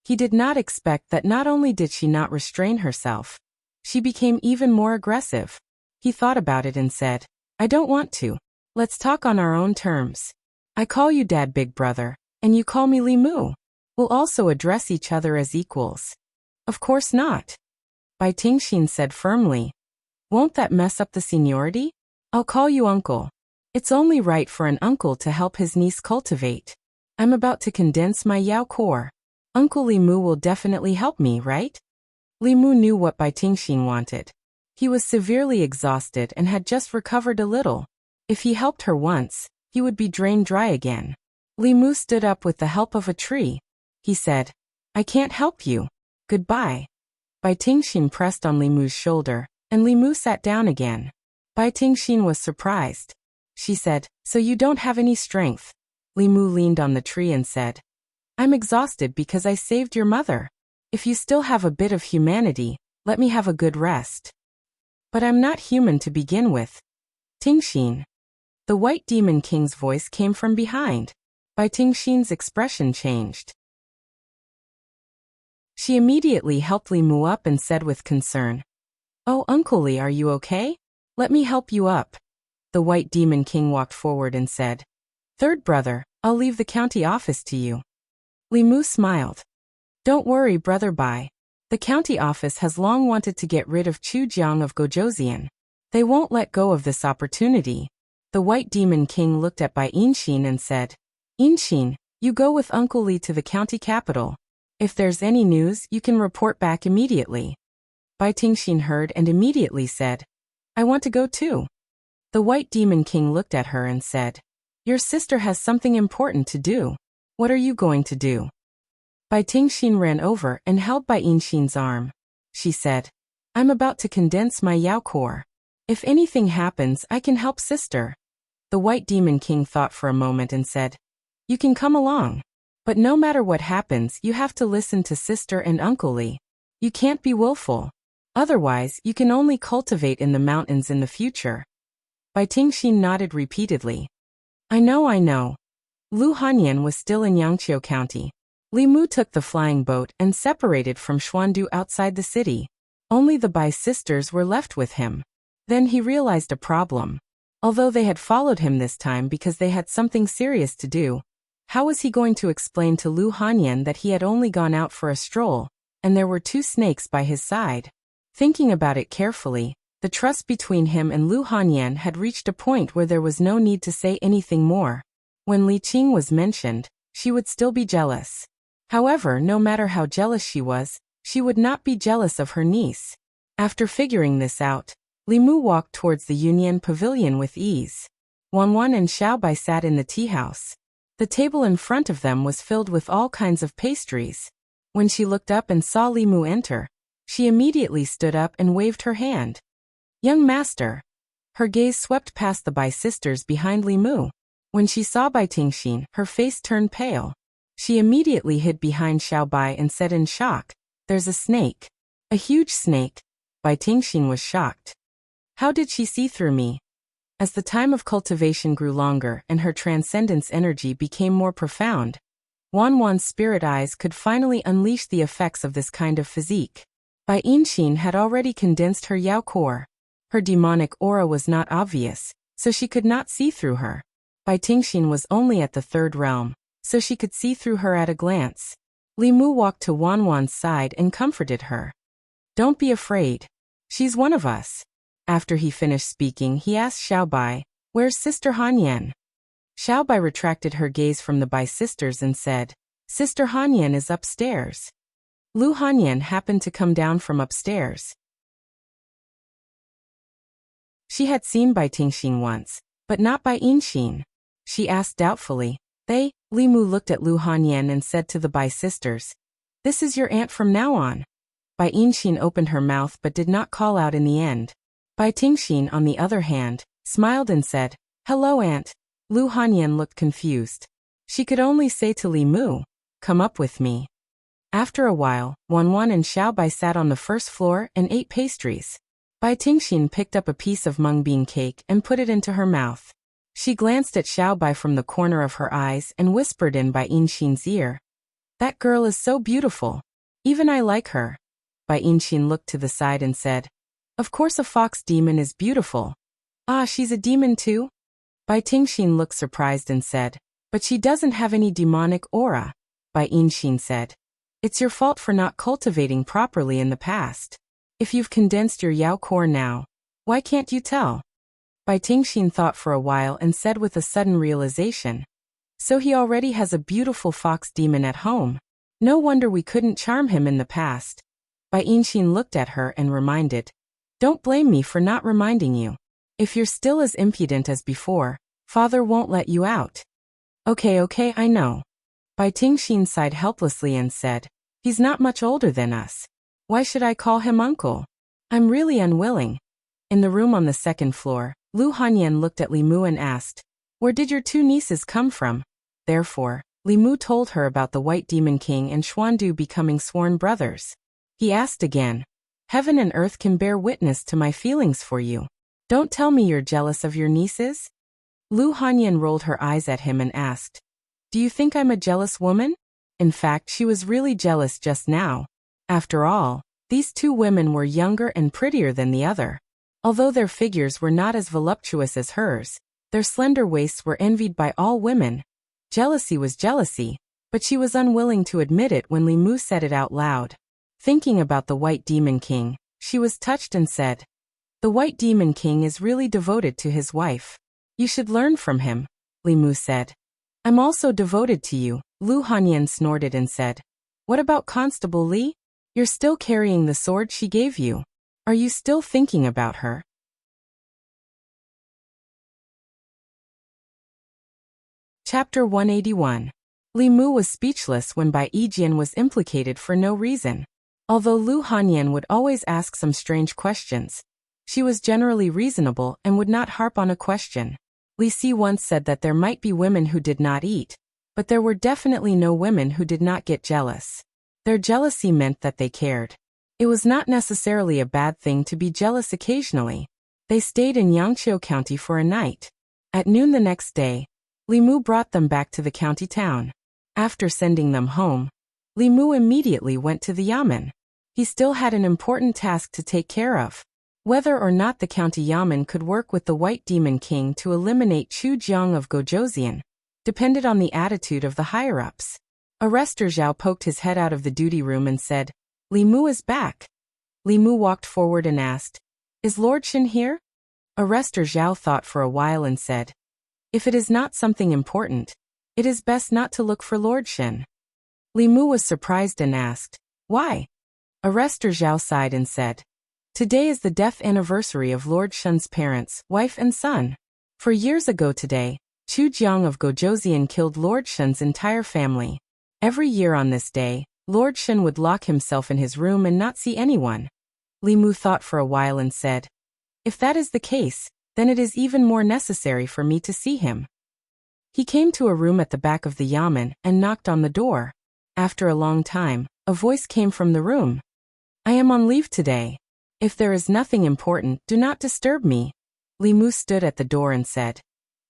He did not expect that not only did she not restrain herself, she became even more aggressive. He thought about it and said, "I don't want to. Let's talk on our own terms. I call you Dad Big Brother, and you call me Li Mu. We'll also address each other as equals." "Of course not," Bai Tingxin said firmly. "Won't that mess up the seniority? I'll call you uncle. It's only right for an uncle to help his niece cultivate. I'm about to condense my Yao core. Uncle Li Mu will definitely help me, right?" Li Mu knew what Bai Tingxin wanted. He was severely exhausted and had just recovered a little. If he helped her once, he would be drained dry again. Li Mu stood up with the help of a tree. He said, I can't help you. Goodbye. Bai Tingxin pressed on Li Mu's shoulder, and Li Mu sat down again. Bai Tingxin was surprised. She said, so you don't have any strength? Li Mu leaned on the tree and said, I'm exhausted because I saved your mother. If you still have a bit of humanity, let me have a good rest. But I'm not human to begin with. Tingxin. The White Demon King's voice came from behind. Bai Tingxin's expression changed. She immediately helped Li Mu up and said with concern, Oh, Uncle Li, are you okay? Let me help you up. The White Demon King walked forward and said, Third brother, I'll leave the county office to you. Li Mu smiled. Don't worry, Brother Bai. The county office has long wanted to get rid of Chu Jiang of Gojoseon. They won't let go of this opportunity. The White Demon King looked at Bai Inxin and said, Inxin, you go with Uncle Li to the county capital. If there's any news, you can report back immediately. Bai Tingxin heard and immediately said, I want to go too. The White Demon King looked at her and said, Your sister has something important to do. What are you going to do? Bai Tingxin ran over and held Bai Inxin's arm. She said, I'm about to condense my Yao core. If anything happens, I can help sister. The White Demon King thought for a moment and said, You can come along. But no matter what happens, you have to listen to sister and Uncle Li. You can't be willful. Otherwise, you can only cultivate in the mountains in the future. Bai Tingxin nodded repeatedly. I know. Lu Hanyan was still in Yangqiu County. Li Mu took the flying boat and separated from Xuandu outside the city. Only the Bai sisters were left with him. Then he realized a problem. Although they had followed him this time because they had something serious to do, how was he going to explain to Lu Hanyan that he had only gone out for a stroll, and there were two snakes by his side? Thinking about it carefully, the trust between him and Lu Hanyan had reached a point where there was no need to say anything more. When Li Qing was mentioned, she would still be jealous. However, no matter how jealous she was, she would not be jealous of her niece. After figuring this out, Li Mu walked towards the Yunyan Pavilion with ease. Wanwan and Xiaobai sat in the tea house. The table in front of them was filled with all kinds of pastries. When she looked up and saw Li Mu enter, she immediately stood up and waved her hand. Young master. Her gaze swept past the Bai sisters behind Li Mu. When she saw Bai Tingxin, her face turned pale. She immediately hid behind Xiaobai and said in shock, There's a snake. A huge snake. Bai Tingxin was shocked. How did she see through me? As the time of cultivation grew longer and her transcendence energy became more profound, Wanwan's spirit eyes could finally unleash the effects of this kind of physique. Bai Inxin had already condensed her Yao core. Her demonic aura was not obvious, so she could not see through her. Bai Tingxin was only at the third realm, so she could see through her at a glance. Li Mu walked to Wanwan's side and comforted her. Don't be afraid. She's one of us. After he finished speaking, he asked Xiaobai, Where's Sister Hanyan? Xiaobai retracted her gaze from the Bai sisters and said, Sister Hanyan is upstairs. Lu Hanyan happened to come down from upstairs. She had seen Bai Tingxin once, but not Bai Inxin. She asked doubtfully, They? Li Mu looked at Lu Hanyan and said to the Bai sisters, This is your aunt from now on. Bai Inxin opened her mouth but did not call out in the end. Bai Tingxin, on the other hand, smiled and said, Hello, aunt. Lu Hanyan looked confused. She could only say to Li Mu, Come up with me. After a while, Wanwan and Xiaobai sat on the first floor and ate pastries. Bai Tingxin picked up a piece of mung bean cake and put it into her mouth. She glanced at Xiaobai from the corner of her eyes and whispered in Bai Inxin's ear, That girl is so beautiful. Even I like her. Bai Inxin looked to the side and said, Of course a fox demon is beautiful. Ah, she's a demon too? Bai Tingxin looked surprised and said, But she doesn't have any demonic aura. Bai Inxin said, It's your fault for not cultivating properly in the past. If you've condensed your Yao core now, why can't you tell? Bai Tingxin thought for a while and said with a sudden realization, So he already has a beautiful fox demon at home. No wonder we couldn't charm him in the past. Bai Inxin looked at her and reminded, Don't blame me for not reminding you. If you're still as impudent as before, father won't let you out. Okay, I know. Bai Tingxin sighed helplessly and said, he's not much older than us. Why should I call him uncle? I'm really unwilling. In the room on the second floor, Lu Hanyan looked at Li Mu and asked, where did your two nieces come from? Therefore, Li Mu told her about the White Demon King and Xuandu becoming sworn brothers. He asked again, heaven and earth can bear witness to my feelings for you. Don't tell me you're jealous of your nieces? Lu Hanyan rolled her eyes at him and asked, do you think I'm a jealous woman? In fact, she was really jealous just now. After all, these two women were younger and prettier than the other. Although their figures were not as voluptuous as hers, their slender waists were envied by all women. Jealousy was jealousy, but she was unwilling to admit it when Li Mu said it out loud. Thinking about the White Demon King, she was touched and said, the White Demon King is really devoted to his wife. You should learn from him, Li Mu said. I'm also devoted to you, Lu Hanyan snorted and said. What about Constable Li? You're still carrying the sword she gave you. Are you still thinking about her? Chapter 181. Li Mu was speechless when Bai Yijian was implicated for no reason. Although Lu Hanyan would always ask some strange questions, she was generally reasonable and would not harp on a question. Li Si once said that there might be women who did not eat, but there were definitely no women who did not get jealous. Their jealousy meant that they cared. It was not necessarily a bad thing to be jealous occasionally. They stayed in Yangqiu County for a night. At noon the next day, Li Mu brought them back to the county town. After sending them home, Li Mu immediately went to the yamen. He still had an important task to take care of. Whether or not the county yamen could work with the White Demon King to eliminate Chu Jiang of Gozhouzian depended on the attitude of the higher-ups. Arrestor Zhao poked his head out of the duty room and said, Li Mu is back. Li Mu walked forward and asked, is Lord Shen here? Arrestor Zhao thought for a while and said, if it is not something important, it is best not to look for Lord Shen. Li Mu was surprised and asked, why? Arrestor Zhao sighed and said, today is the death anniversary of Lord Shen's parents, wife and son. 4 years ago today, Chu Jiang of Gozhouzian killed Lord Shen's entire family. Every year on this day, Lord Shen would lock himself in his room and not see anyone. Li Mu thought for a while and said, if that is the case, then it is even more necessary for me to see him. He came to a room at the back of the yamen and knocked on the door. After a long time, a voice came from the room. I am on leave today. If there is nothing important, do not disturb me. Li Mu stood at the door and said,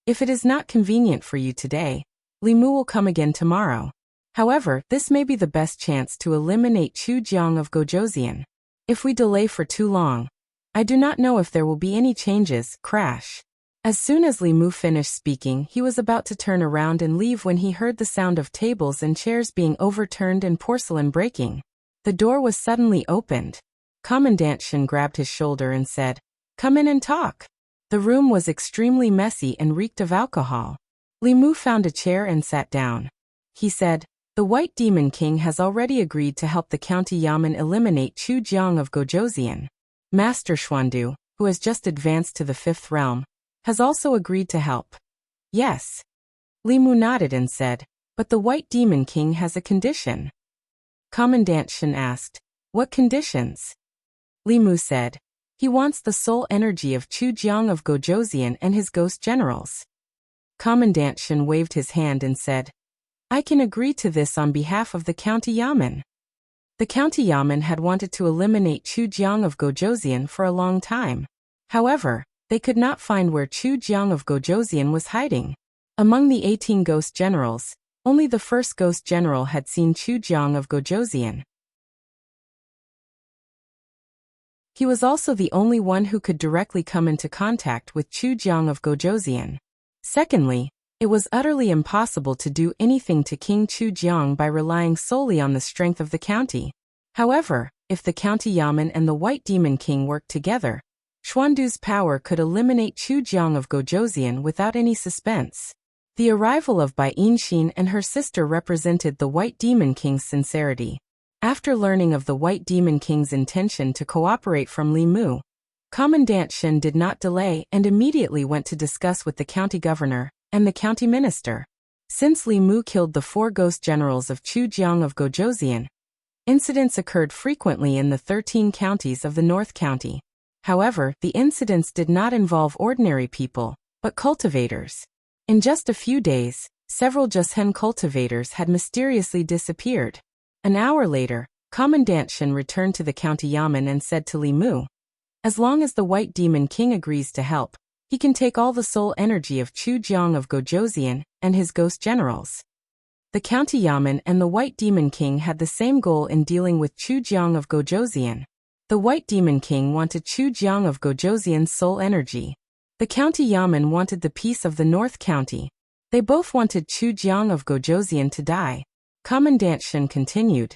if it is not convenient for you today, Li Mu will come again tomorrow. However, this may be the best chance to eliminate Chu Jiang of Gozhouzian. If we delay for too long, I do not know if there will be any changes. Crash. As soon as Li Mu finished speaking, he was about to turn around and leave when he heard the sound of tables and chairs being overturned and porcelain breaking. The door was suddenly opened. Commandant Shen grabbed his shoulder and said, come in and talk. The room was extremely messy and reeked of alcohol. Li Mu found a chair and sat down. He said, the White Demon King has already agreed to help the county yamen eliminate Chu Jiang of Gozhouzian. Master Xuandu, who has just advanced to the 5th realm, has also agreed to help. Yes. Li Mu nodded and said, but the White Demon King has a condition. Commandant Shen asked, what conditions? Li Mu said, he wants the soul energy of Chu Jiang of Gozhouzian and his ghost generals. Commandant Shen waved his hand and said, I can agree to this on behalf of the county yamen. The county yamen had wanted to eliminate Chu Jiang of Gozhouzian for a long time. However, they could not find where Chu Jiang of Gozhouzian was hiding. Among the 18 ghost generals, only the first ghost general had seen Chu Jiang of Gozhouzian. He was also the only one who could directly come into contact with Chu Jiang of Gozhouzian. Secondly, it was utterly impossible to do anything to King Chu Jiang by relying solely on the strength of the county. However, if the county yamen and the White Demon King worked together, Xuandu's power could eliminate Chu Jiang of Gozhouzian without any suspense. The arrival of Bai Yinxin and her sister represented the White Demon King's sincerity. After learning of the White Demon King's intention to cooperate from Li Mu, Commandant Shin did not delay and immediately went to discuss with the county governor and the county minister. Since Li Mu killed the 4 ghost generals of Chujiang of Gojoseon, incidents occurred frequently in the 13 counties of the North County. However, the incidents did not involve ordinary people, but cultivators. In just a few days, several Joseon cultivators had mysteriously disappeared. An hour later, Commandant Shin returned to the county yamen and said to Li Mu, "As long as the White Demon King agrees to help, he can take all the soul energy of Chujiang of Gojoseon and his ghost generals." The county yamen and the White Demon King had the same goal in dealing with Chujiang of Gojoseon. The White Demon King wanted Chujiang of Gojoseon's soul energy. The county yamen wanted the peace of the North County. They both wanted Chujiang of Gojoseon to die. Commandant Shin continued,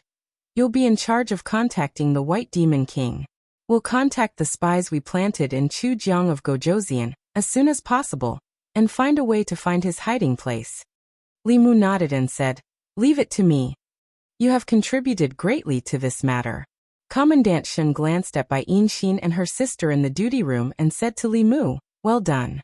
"You'll be in charge of contacting the White Demon King. We'll contact the spies we planted in Chujiang of Gojoseon as soon as possible, and find a way to find his hiding place." Li Mu nodded and said, "Leave it to me. You have contributed greatly to this matter." Commandant Shin glanced at Bai Yinshin and her sister in the duty room and said to Li Mu, "Well done."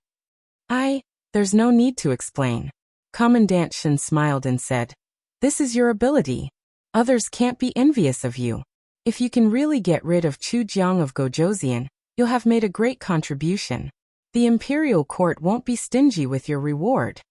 There's no need to explain." Commandant Shin smiled and said, "This is your ability. Others can't be envious of you. If you can really get rid of Chujiang of Gojoseon, you'll have made a great contribution. The imperial court won't be stingy with your reward."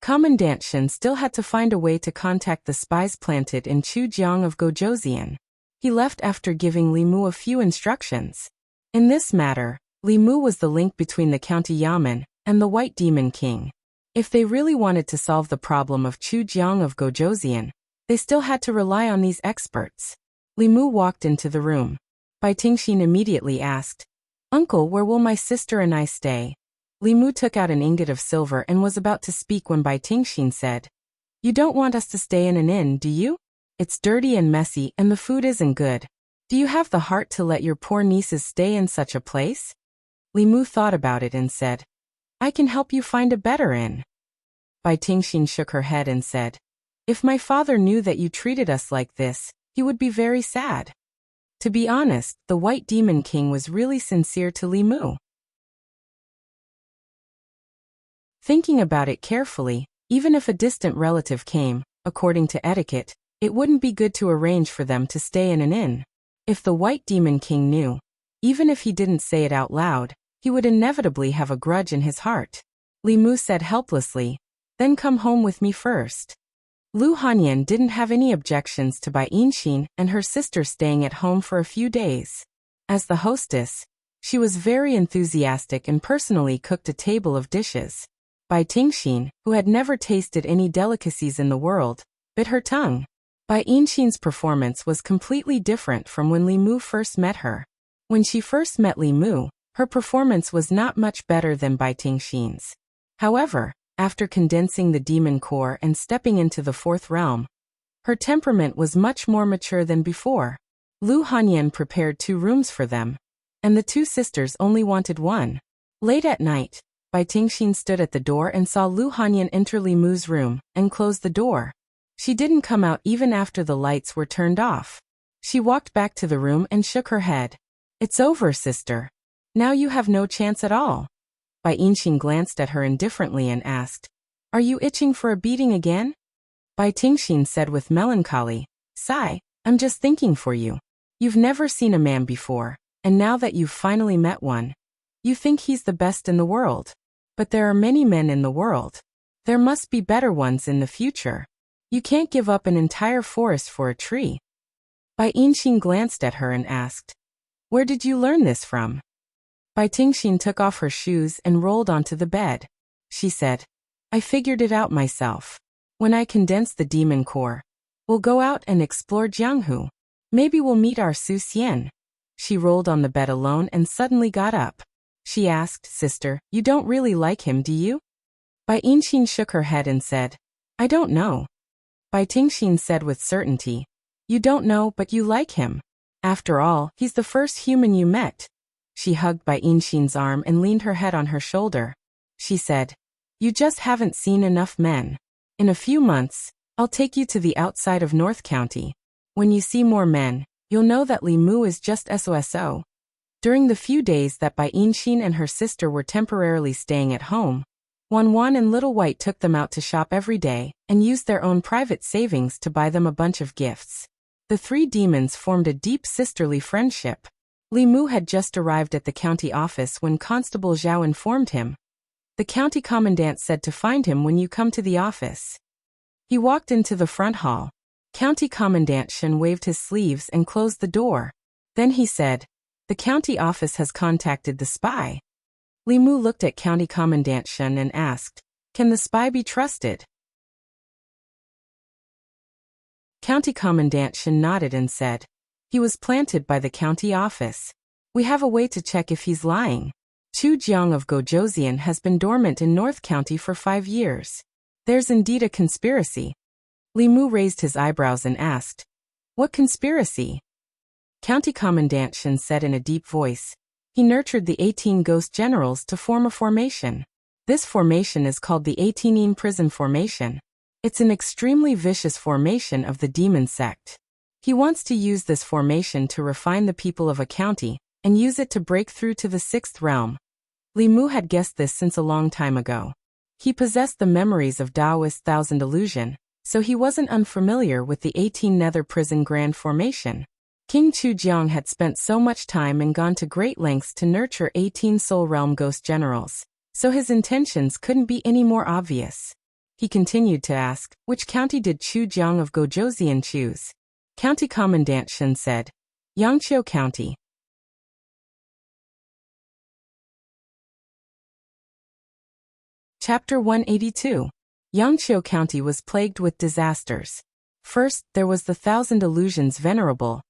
Commandant Shin still had to find a way to contact the spies planted in Chujiang of Gojoseon. He left after giving Li Mu a few instructions. In this matter, Li Mu was the link between the county yamen and the White Demon King. If they really wanted to solve the problem of Chujiang of Gojoseon, they still had to rely on these experts. Li Mu walked into the room. Bai Tingxin immediately asked, "Uncle, where will my sister and I stay?" Li Mu took out an ingot of silver and was about to speak when Bai Tingxin said, "You don't want us to stay in an inn, do you? It's dirty and messy and the food isn't good. Do you have the heart to let your poor nieces stay in such a place?" Li Mu thought about it and said, "I can help you find a better inn." Bai Tingxin shook her head and said, "If my father knew that you treated us like this, he would be very sad." To be honest, the White Demon King was really sincere to Li Mu. Thinking about it carefully, even if a distant relative came, according to etiquette, it wouldn't be good to arrange for them to stay in an inn. If the White Demon King knew, even if he didn't say it out loud, he would inevitably have a grudge in his heart. Li Mu said helplessly, "Then come home with me first." Lu Hanyan didn't have any objections to Bai Yinshin and her sister staying at home for a few days. As the hostess, she was very enthusiastic and personally cooked a table of dishes. Bai Tingxin, who had never tasted any delicacies in the world, bit her tongue. Bai Yinshin's performance was completely different from when Li Mu first met her. When she first met Li Mu, her performance was not much better than Bai Tingxin's. However, after condensing the demon core and stepping into the 4th realm, her temperament was much more mature than before. Lu Hanyan prepared 2 rooms for them, and the 2 sisters only wanted one. Late at night, Bai Tingxin stood at the door and saw Lu Hanyan enter Li Mu's room and close the door. She didn't come out even after the lights were turned off. She walked back to the room and shook her head. "It's over, sister. Now you have no chance at all." Bai Yinshin glanced at her indifferently and asked, "Are you itching for a beating again?" Bai Tingxin said with melancholy, "Sigh, I'm just thinking for you. You've never seen a man before, and now that you've finally met one, you think he's the best in the world. But there are many men in the world. There must be better ones in the future. You can't give up an entire forest for a tree." Bai Yinshin glanced at her and asked, "Where did you learn this from?" Bai Tingxin took off her shoes and rolled onto the bed. She said, "I figured it out myself. When I condense the demon core, we'll go out and explore Jianghu. Maybe we'll meet our Su Xian." She rolled on the bed alone and suddenly got up. She asked, "Sister, you don't really like him, do you?" Bai Yinshin shook her head and said, "I don't know." Bai Tingxin said with certainty, "You don't know, but you like him. After all, he's the first human you met." She hugged Bai Yinshin's arm and leaned her head on her shoulder. She said, "You just haven't seen enough men. In a few months, I'll take you to the outside of North County. When you see more men, you'll know that Li Mu is just SOSO." During the few days that Bai Yinshin and her sister were temporarily staying at home, Wan and Little White took them out to shop every day and used their own private savings to buy them a bunch of gifts. The three demons formed a deep sisterly friendship. Li Mu had just arrived at the county office when Constable Zhao informed him. The county commandant said to find him when you come to the office. He walked into the front hall. County Commandant Shen waved his sleeves and closed the door. Then he said, "The county office has contacted the spy." Li Mu looked at County Commandant Shen and asked, "Can the spy be trusted?" County Commandant Shen nodded and said, "He was planted by the county office. We have a way to check if he's lying. Chu Jiang of Gojoseon has been dormant in North County for 5 years. There's indeed a conspiracy." Li Mu raised his eyebrows and asked, "What conspiracy?" County Commandant Shen said in a deep voice, "He nurtured the 18 ghost generals to form a formation. This formation is called the 18 Prison Formation. It's an extremely vicious formation of the demon sect. He wants to use this formation to refine the people of a county and use it to break through to the 6th realm." Li Mu had guessed this since a long time ago. He possessed the memories of Taoist Thousand Illusion, so he wasn't unfamiliar with the 18 Nether Prison Grand Formation. King Chu Jiang had spent so much time and gone to great lengths to nurture 18 Soul Realm Ghost Generals, so his intentions couldn't be any more obvious. He continued to ask, "Which county did Chu Jiang of Gojoseon choose?" County Commandant Shen said, "Yangqiu County." Chapter 182. Yangqiu County was plagued with disasters. First, there was the Thousand Illusions Venerable,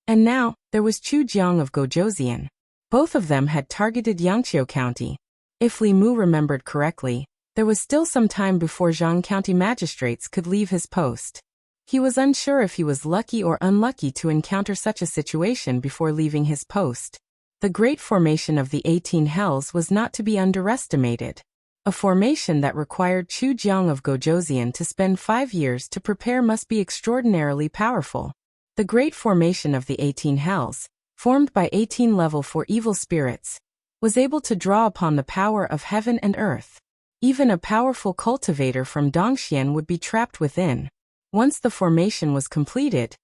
and now, there was Chu Jiang of Gojoseon. Both of them had targeted Yangqiu County. If Li Mu remembered correctly, there was still some time before Zhang County magistrates could leave his post. He was unsure if he was lucky or unlucky to encounter such a situation before leaving his post. The great formation of the 18 Hells was not to be underestimated. A formation that required Chu Jiang of Gojoseon to spend 5 years to prepare must be extraordinarily powerful. The great formation of the 18 Hells, formed by 18 level 4 evil spirits, was able to draw upon the power of heaven and earth. Even a powerful cultivator from Dongxian would be trapped within. Once the formation was completed,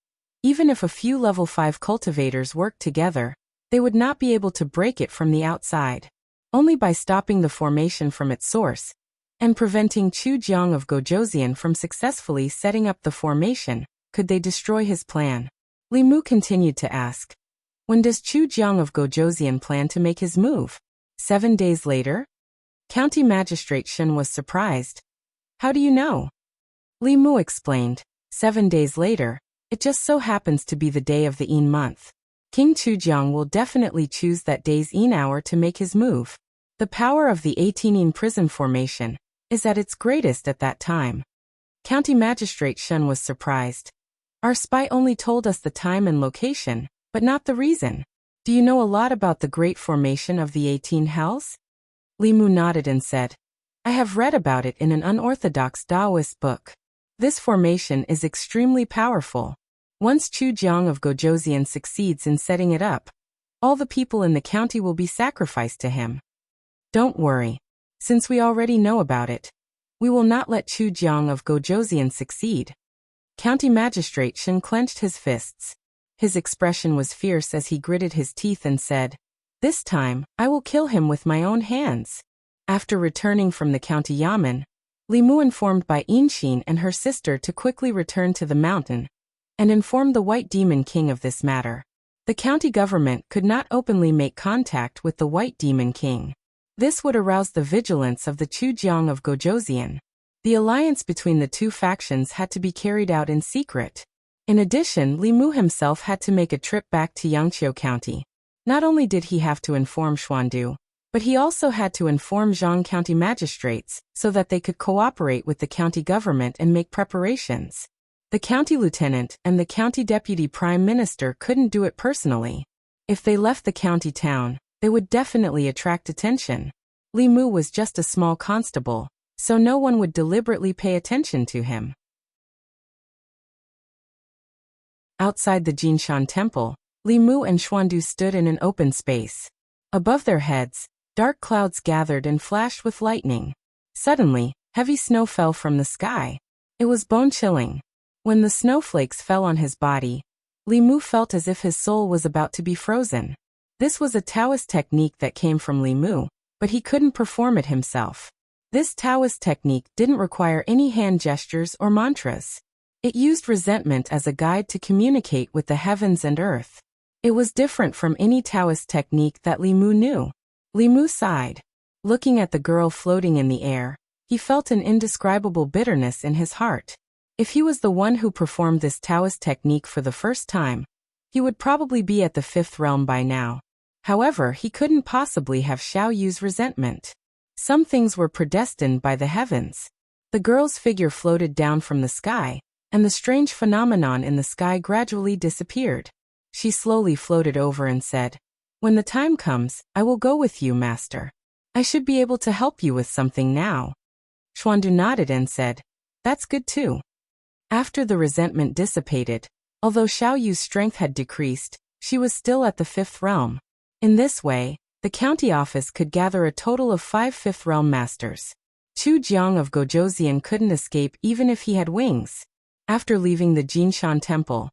even if a few level 5 cultivators worked together, they would not be able to break it from the outside. Only by stopping the formation from its source and preventing Chu Jiang of Gojoseon from successfully setting up the formation could they destroy his plan. Li Mu continued to ask, "When does Chu Jiang of Gojoseon plan to make his move?" 7 days later? County Magistrate Shen was surprised. "How do you know?" Li Mu explained, 7 days later, it just so happens to be the day of the Ein month. King Chu Jiang will definitely choose that day's Ein hour to make his move. The power of the 18 Ein prison formation is at its greatest at that time. County Magistrate Shen was surprised. "Our spy only told us the time and location, but not the reason. Do you know a lot about the great formation of the 18 Hells?" Li Mu nodded and said, "I have read about it in an unorthodox Taoist book. This formation is extremely powerful. Once Chu Jiang of Gojoseon succeeds in setting it up, all the people in the county will be sacrificed to him. Don't worry. Since we already know about it, we will not let Chu Jiang of Gojoseon succeed." County Magistrate Shen clenched his fists. His expression was fierce as he gritted his teeth and said, "This time, I will kill him with my own hands." After returning from the county yamen, Li Mu informed Bai Yinshin and her sister to quickly return to the mountain and inform the White Demon King of this matter. The county government could not openly make contact with the White Demon King. This would arouse the vigilance of the Chu Jiang of Gojoseon. The alliance between the two factions had to be carried out in secret. In addition, Li Mu himself had to make a trip back to Yangqiu County. Not only did he have to inform Xuandu, but he also had to inform Zhang County magistrates so that they could cooperate with the county government and make preparations. The county lieutenant and the county deputy prime minister couldn't do it personally. If they left the county town, they would definitely attract attention. Li Mu was just a small constable, so no one would deliberately pay attention to him. Outside the Jinshan Temple, Li Mu and Xuandu stood in an open space. Above their heads, dark clouds gathered and flashed with lightning. Suddenly, heavy snow fell from the sky. It was bone-chilling. When the snowflakes fell on his body, Li Mu felt as if his soul was about to be frozen. This was a Taoist technique that came from Li Mu, but he couldn't perform it himself. This Taoist technique didn't require any hand gestures or mantras. It used resentment as a guide to communicate with the heavens and earth. It was different from any Taoist technique that Li Mu knew. Li Mu sighed. Looking at the girl floating in the air, he felt an indescribable bitterness in his heart. If he was the one who performed this Taoist technique for the first time, he would probably be at the fifth realm by now. However, he couldn't possibly have Xiao Yu's resentment. Some things were predestined by the heavens. The girl's figure floated down from the sky, and the strange phenomenon in the sky gradually disappeared. She slowly floated over and said, "When the time comes, I will go with you, master. I should be able to help you with something now." Xuandu nodded and said, "That's good too." After the resentment dissipated, although Xiao Yu's strength had decreased, she was still at the fifth realm. In this way, the county office could gather a total of 5 fifth realm masters. Chu Jiang of Gojoseon couldn't escape even if he had wings. After leaving the Jinshan temple,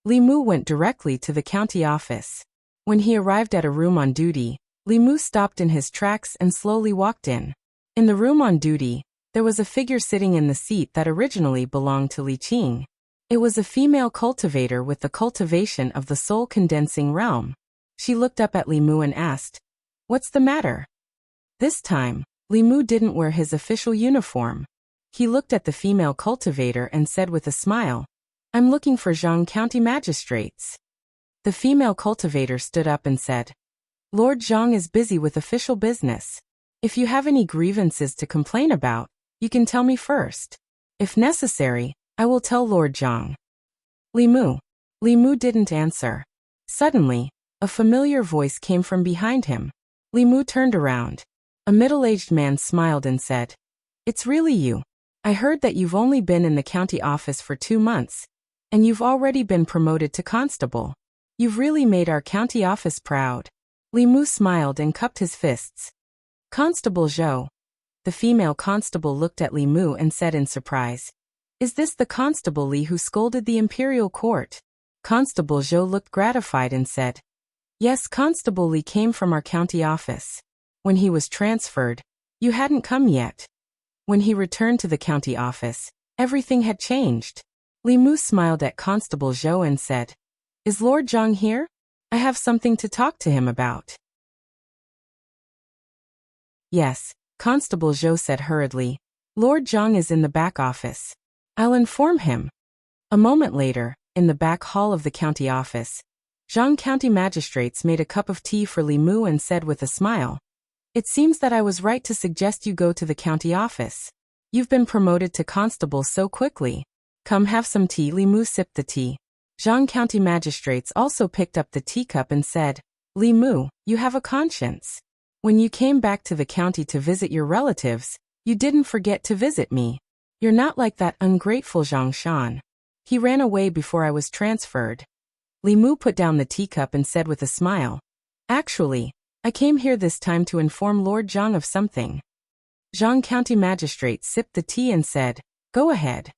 Li Mu went directly to the county office. When he arrived at a room on duty, Li Mu stopped in his tracks and slowly walked in. In the room on duty, there was a figure sitting in the seat that originally belonged to Li Qing. It was a female cultivator with the cultivation of the soul condensing realm. She looked up at Li Mu and asked, "What's the matter?" This time, Li Mu didn't wear his official uniform. He looked at the female cultivator and said with a smile, "I'm looking for Zhang County magistrates." The female cultivator stood up and said, "Lord Zhang is busy with official business. If you have any grievances to complain about, you can tell me first. If necessary, I will tell Lord Zhang." Li Mu. Li Mu didn't answer. Suddenly, a familiar voice came from behind him. Li Mu turned around. A middle-aged man smiled and said, "It's really you. I heard that you've only been in the county office for 2 months, and you've already been promoted to constable. You've really made our county office proud." Li Mu smiled and cupped his fists. "Constable Zhou." The female constable looked at Li Mu and said in surprise, "Is this the Constable Li who scolded the imperial court?" Constable Zhou looked gratified and said, "Yes, Constable Li came from our county office. When he was transferred, you hadn't come yet. When he returned to the county office, everything had changed." Li Mu smiled at Constable Zhou and said, "Is Lord Zhang here? I have something to talk to him about." "Yes," Constable Zhou said hurriedly. "Lord Zhang is in the back office. I'll inform him." A moment later, in the back hall of the county office, Zhang County magistrates made a cup of tea for Li Mu and said with a smile, "It seems that I was right to suggest you go to the county office. You've been promoted to constable so quickly. Come have some tea." Li Mu sipped the tea. Zhang County magistrates also picked up the teacup and said, "Li Mu, you have a conscience. When you came back to the county to visit your relatives, you didn't forget to visit me. You're not like that ungrateful Zhang Shan. He ran away before I was transferred." Li Mu put down the teacup and said with a smile, "Actually, I came here this time to inform Lord Zhang of something." Zhang County magistrate sipped the tea and said, "Go ahead."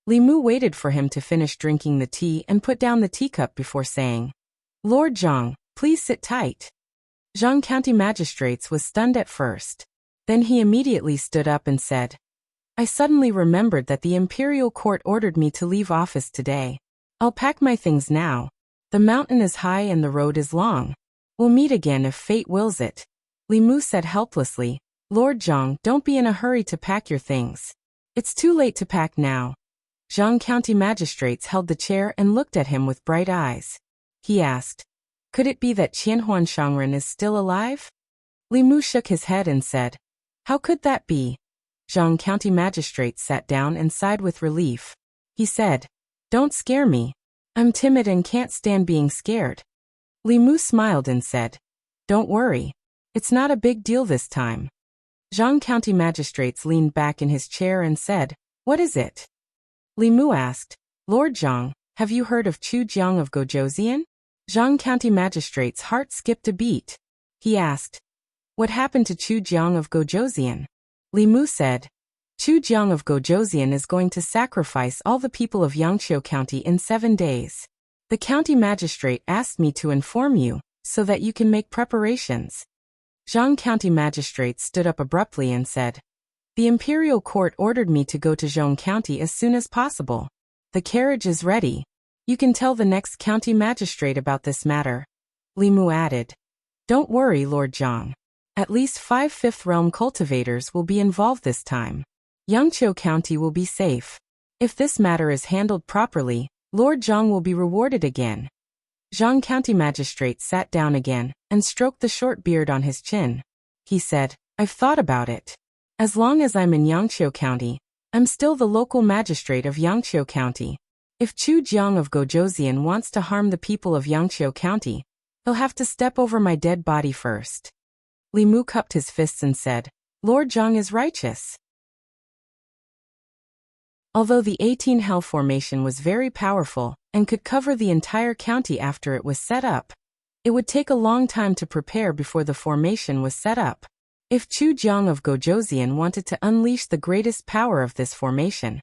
Li Mu waited for him to finish drinking the tea and put down the teacup before saying, "Lord Zhang, please sit tight." Zhang County magistrates was stunned at first. Then he immediately stood up and said, "I suddenly remembered that the imperial court ordered me to leave office today. I'll pack my things now. The mountain is high and the road is long. We'll meet again if fate wills it." Li Mu said helplessly, "Lord Zhang, don't be in a hurry to pack your things. It's too late to pack now." Zhang County magistrates held the chair and looked at him with bright eyes. He asked, "Could it be that Qianhuan Shangren is still alive?" Li Mu shook his head and said, "How could that be?" Zhang County magistrates sat down and sighed with relief. He said, "Don't scare me. I'm timid and can't stand being scared." Li Mu smiled and said, "Don't worry. It's not a big deal this time." Zhang County magistrates leaned back in his chair and said, "What is it?" Li Mu asked, "Lord Zhang, have you heard of Chu Jiang of Gojoseon?" Zhang County Magistrate's heart skipped a beat. He asked, "What happened to Chu Jiang of Gojouzian?" Li Mu said, "Chu Jiang of Gojouzian is going to sacrifice all the people of Yangqiu County in 7 days. The county magistrate asked me to inform you, so that you can make preparations." Zhang County Magistrate stood up abruptly and said, "The Imperial Court ordered me to go to Zhong County as soon as possible. The carriage is ready. You can tell the next county magistrate about this matter." Li Mu added, "Don't worry, Lord Zhang. At least 5 Fifth Realm cultivators will be involved this time. Yangqiu County will be safe. If this matter is handled properly, Lord Zhang will be rewarded again." Zhang County Magistrate sat down again and stroked the short beard on his chin. He said, "I've thought about it. As long as I'm in Yangqiu County, I'm still the local magistrate of Yangqiu County. If Chu Jiang of Gojouzian wants to harm the people of Yangqiu County, he'll have to step over my dead body first." Li Mu cupped his fists and said, "Lord Zhang is righteous." Although the 18 Hell Formation was very powerful and could cover the entire county after it was set up, it would take a long time to prepare before the formation was set up. If Chu Jiang of Gojouzian wanted to unleash the greatest power of this formation,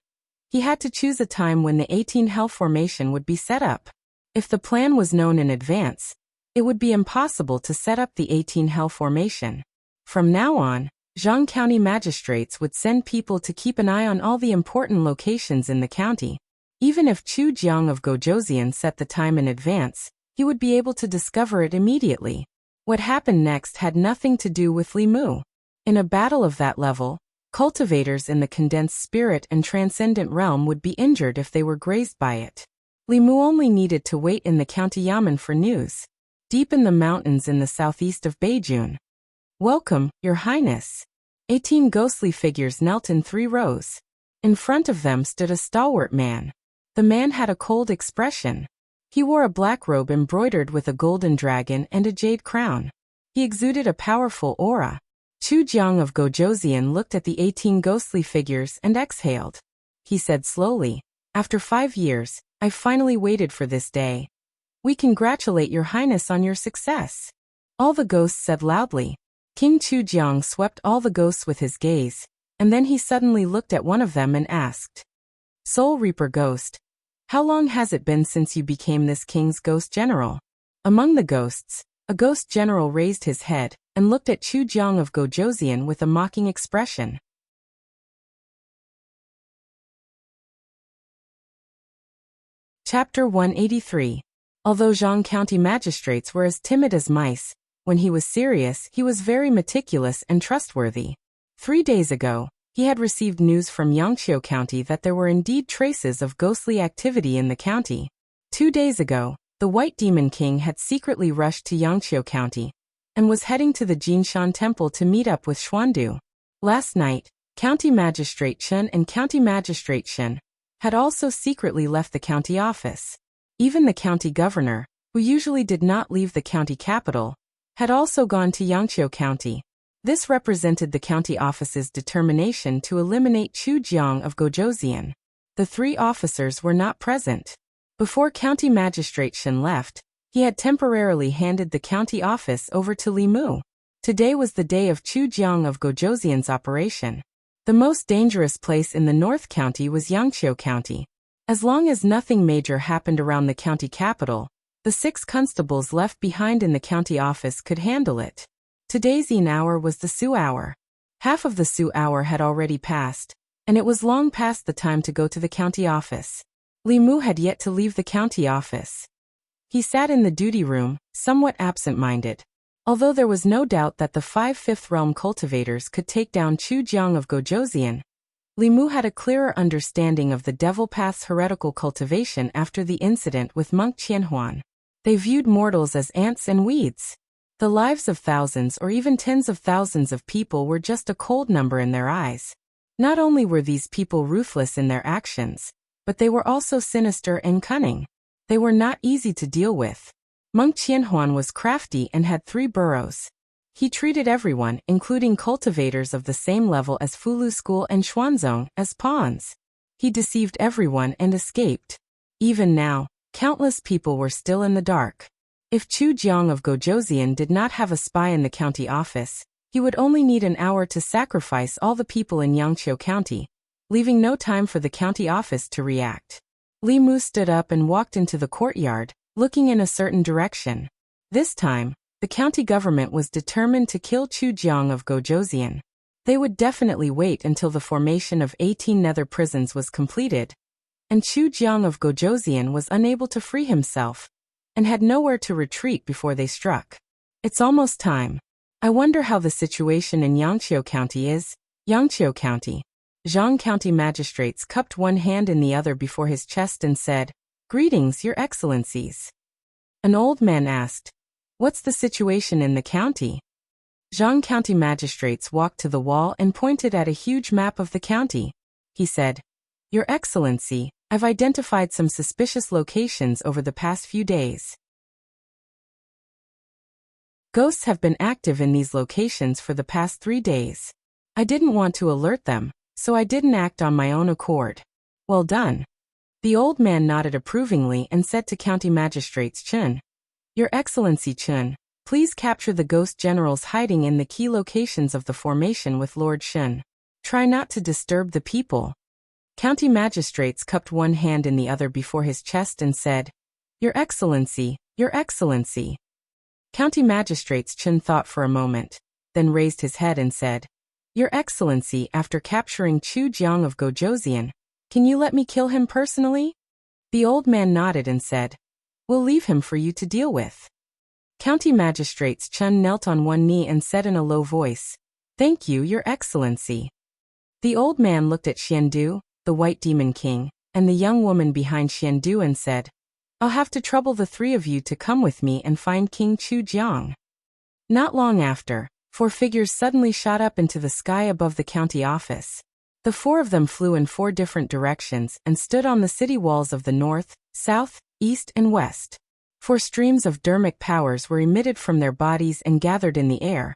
he had to choose a time when the 18 Hell Formation would be set up. If the plan was known in advance, it would be impossible to set up the 18 Hell Formation. From now on, Zhang County magistrates would send people to keep an eye on all the important locations in the county. Even if Chu Jiang of Gojouzian set the time in advance, he would be able to discover it immediately. What happened next had nothing to do with Li Mu. In a battle of that level, cultivators in the condensed spirit and transcendent realm would be injured if they were grazed by it. Li Mu only needed to wait in the county yamen for news. Deep in the mountains in the southeast of Beijun. "Welcome, Your Highness." 18 ghostly figures knelt in 3 rows. In front of them stood a stalwart man. The man had a cold expression. He wore a black robe embroidered with a golden dragon and a jade crown. He exuded a powerful aura. Chu Jiang of Gojouzian looked at the 18 ghostly figures and exhaled. He said slowly, "After 5 years, I finally waited for this day. We congratulate Your Highness on your success." All the ghosts said loudly. King Chu Jiang swept all the ghosts with his gaze, and then he suddenly looked at one of them and asked, "Soul Reaper Ghost, how long has it been since you became this king's ghost general?" Among the ghosts, a ghost general raised his head and looked at Chu Jiang of Gojouzian with a mocking expression. Chapter 183. Although Zhang County magistrates were as timid as mice, when he was serious, he was very meticulous and trustworthy. 3 days ago, he had received news from Yangqiu County that there were indeed traces of ghostly activity in the county. 2 days ago, the White Demon King had secretly rushed to Yangqiu County and was heading to the Jinshan Temple to meet up with Xuandu. Last night, County Magistrate Chen and County Magistrate Shen had also secretly left the county office. Even the county governor, who usually did not leave the county capital, had also gone to Yangqiu County. This represented the county office's determination to eliminate Chu Jiang of Gojouzian. The 3 officers were not present. Before County Magistrate Shen left, he had temporarily handed the county office over to Li Mu. Today was the day of Chu Jiang of Gojouzian's operation. The most dangerous place in the North County was Yangqiu County. As long as nothing major happened around the county capital, the 6 constables left behind in the county office could handle it. Today's Yin hour was the Su hour. Half of the Su hour had already passed, and it was long past the time to go to the county office. Li Mu had yet to leave the county office. He sat in the duty room, somewhat absent-minded. Although there was no doubt that the 5 Fifth Realm cultivators could take down Chu Jiang of Gojouzian, Li Mu had a clearer understanding of the Devil Path's heretical cultivation after the incident with Monk Qianhuan. They viewed mortals as ants and weeds. The lives of thousands or even tens of thousands of people were just a cold number in their eyes. Not only were these people ruthless in their actions, but they were also sinister and cunning. They were not easy to deal with. Monk Qianhuan was crafty and had 3 burrows. He treated everyone, including cultivators of the same level as Fulu School and Xuanzong, as pawns. He deceived everyone and escaped. Even now, countless people were still in the dark. If Chu Jiang of Gojoseon did not have a spy in the county office, he would only need an hour to sacrifice all the people in Yangqiu County, leaving no time for the county office to react. Li Mu stood up and walked into the courtyard, looking in a certain direction. This time, the county government was determined to kill Chu Jiang of Gojoseon. They would definitely wait until the formation of 18 nether prisons was completed, and Chu Jiang of Gojoseon was unable to free himself, and had nowhere to retreat before they struck. It's almost time. I wonder how the situation in Yangqiu County is. Yangqiu County. Zhang County magistrates cupped one hand in the other before his chest and said, "Greetings, Your Excellencies." An old man asked, "What's the situation in the county?" Zhang County magistrates walked to the wall and pointed at a huge map of the county. He said, "Your Excellency, I've identified some suspicious locations over the past few days. Ghosts have been active in these locations for the past 3 days. I didn't want to alert them, so I didn't act on my own accord." "Well done." The old man nodded approvingly and said to County Magistrates Chun, "Your Excellency Chun, please capture the ghost generals hiding in the key locations of the formation with Lord Shun. Try not to disturb the people." County magistrates cupped one hand in the other before his chest and said, "Your Excellency, Your Excellency." County magistrates Chun thought for a moment, then raised his head and said, "Your Excellency, after capturing Chu Jiang of Gojoseon, can you let me kill him personally?" The old man nodded and said, "We'll leave him for you to deal with." County magistrates Chun knelt on one knee and said in a low voice, "Thank you, Your Excellency." The old man looked at Xiandu, the White Demon King, and the young woman behind Xiandu and said, "I'll have to trouble the 3 of you to come with me and find King Chu Jiang." Not long after, 4 figures suddenly shot up into the sky above the county office. The 4 of them flew in 4 different directions and stood on the city walls of the north, south, east, and west. 4 streams of dermic powers were emitted from their bodies and gathered in the air,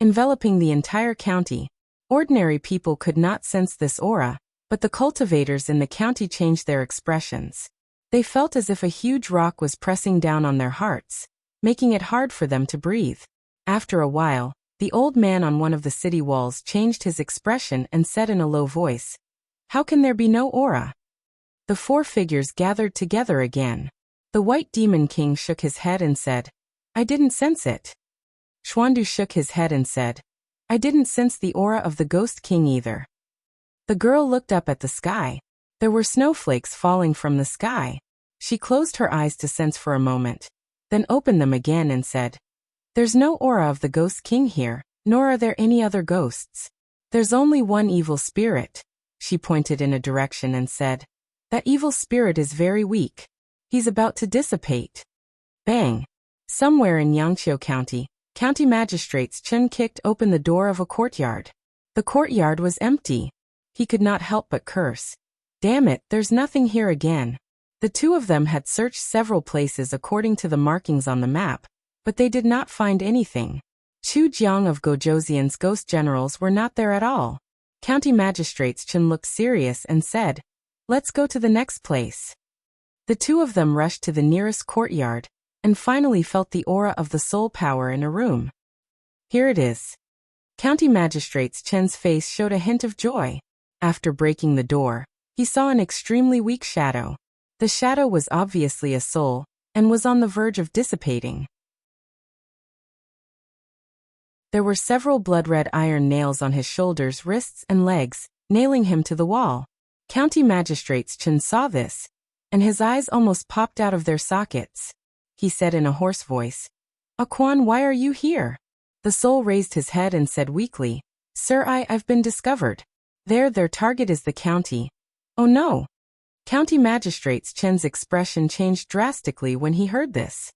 enveloping the entire county. Ordinary people could not sense this aura, but the cultivators in the county changed their expressions. They felt as if a huge rock was pressing down on their hearts, making it hard for them to breathe. After a while, the old man on one of the city walls changed his expression and said in a low voice, "How can there be no aura?" The 4 figures gathered together again. The White Demon King shook his head and said, "I didn't sense it." Xuandu shook his head and said, "I didn't sense the aura of the Ghost King either." The girl looked up at the sky. There were snowflakes falling from the sky. She closed her eyes to sense for a moment, then opened them again and said, "There's no aura of the Ghost King here, nor are there any other ghosts. There's only one evil spirit." She pointed in a direction and said, "That evil spirit is very weak. He's about to dissipate." Bang! Somewhere in Yangqiu County, county magistrates Chun kicked open the door of a courtyard. The courtyard was empty. He could not help but curse. "Damn it, there's nothing here again." The 2 of them had searched several places according to the markings on the map, but they did not find anything. Chu Jiang of Gojoseon's ghost generals were not there at all. County magistrates Chun looked serious and said, "Let's go to the next place." The 2 of them rushed to the nearest courtyard, and finally felt the aura of the soul power in a room. "Here it is." County magistrates Chen's face showed a hint of joy. After breaking the door, he saw an extremely weak shadow. The shadow was obviously a soul, and was on the verge of dissipating. There were several blood-red iron nails on his shoulders, wrists, and legs, nailing him to the wall. County magistrates Chen saw this, and his eyes almost popped out of their sockets. He said in a hoarse voice, "Aquan, why are you here?" The soul raised his head and said weakly, "Sir, I've been discovered. Their target is the county." "Oh no!" County magistrates Chen's expression changed drastically when he heard this.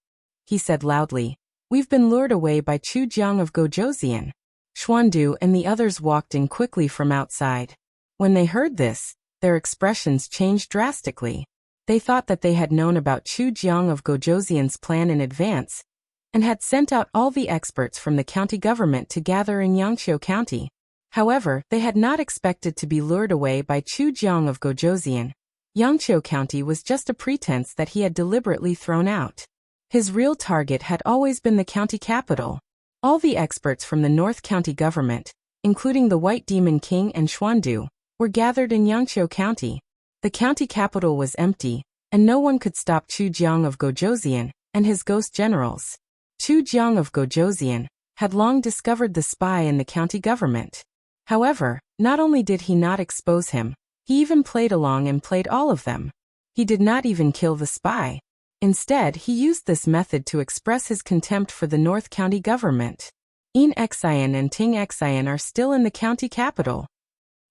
He said loudly, "We've been lured away by Chu Jiang of Gojoseon." Xuandu and the others walked in quickly from outside. When they heard this, their expressions changed drastically. They thought that they had known about Chu Jiang of Gojoseon's plan in advance, and had sent out all the experts from the county government to gather in Yangqiu County. However, they had not expected to be lured away by Chu Jiang of Gojoseon. Yangqiu County was just a pretense that he had deliberately thrown out. His real target had always been the county capital. All the experts from the North County government, including the White Demon King and Xuandu, were gathered in Yangqiu County. The county capital was empty, and no one could stop Chu Jiang of Gojoseon and his ghost generals. Chu Jiang of Gojoseon had long discovered the spy in the county government. However, not only did he not expose him, he even played along and played all of them. He did not even kill the spy. Instead, he used this method to express his contempt for the North County government. Yin Xian and Ting Xian are still in the county capital.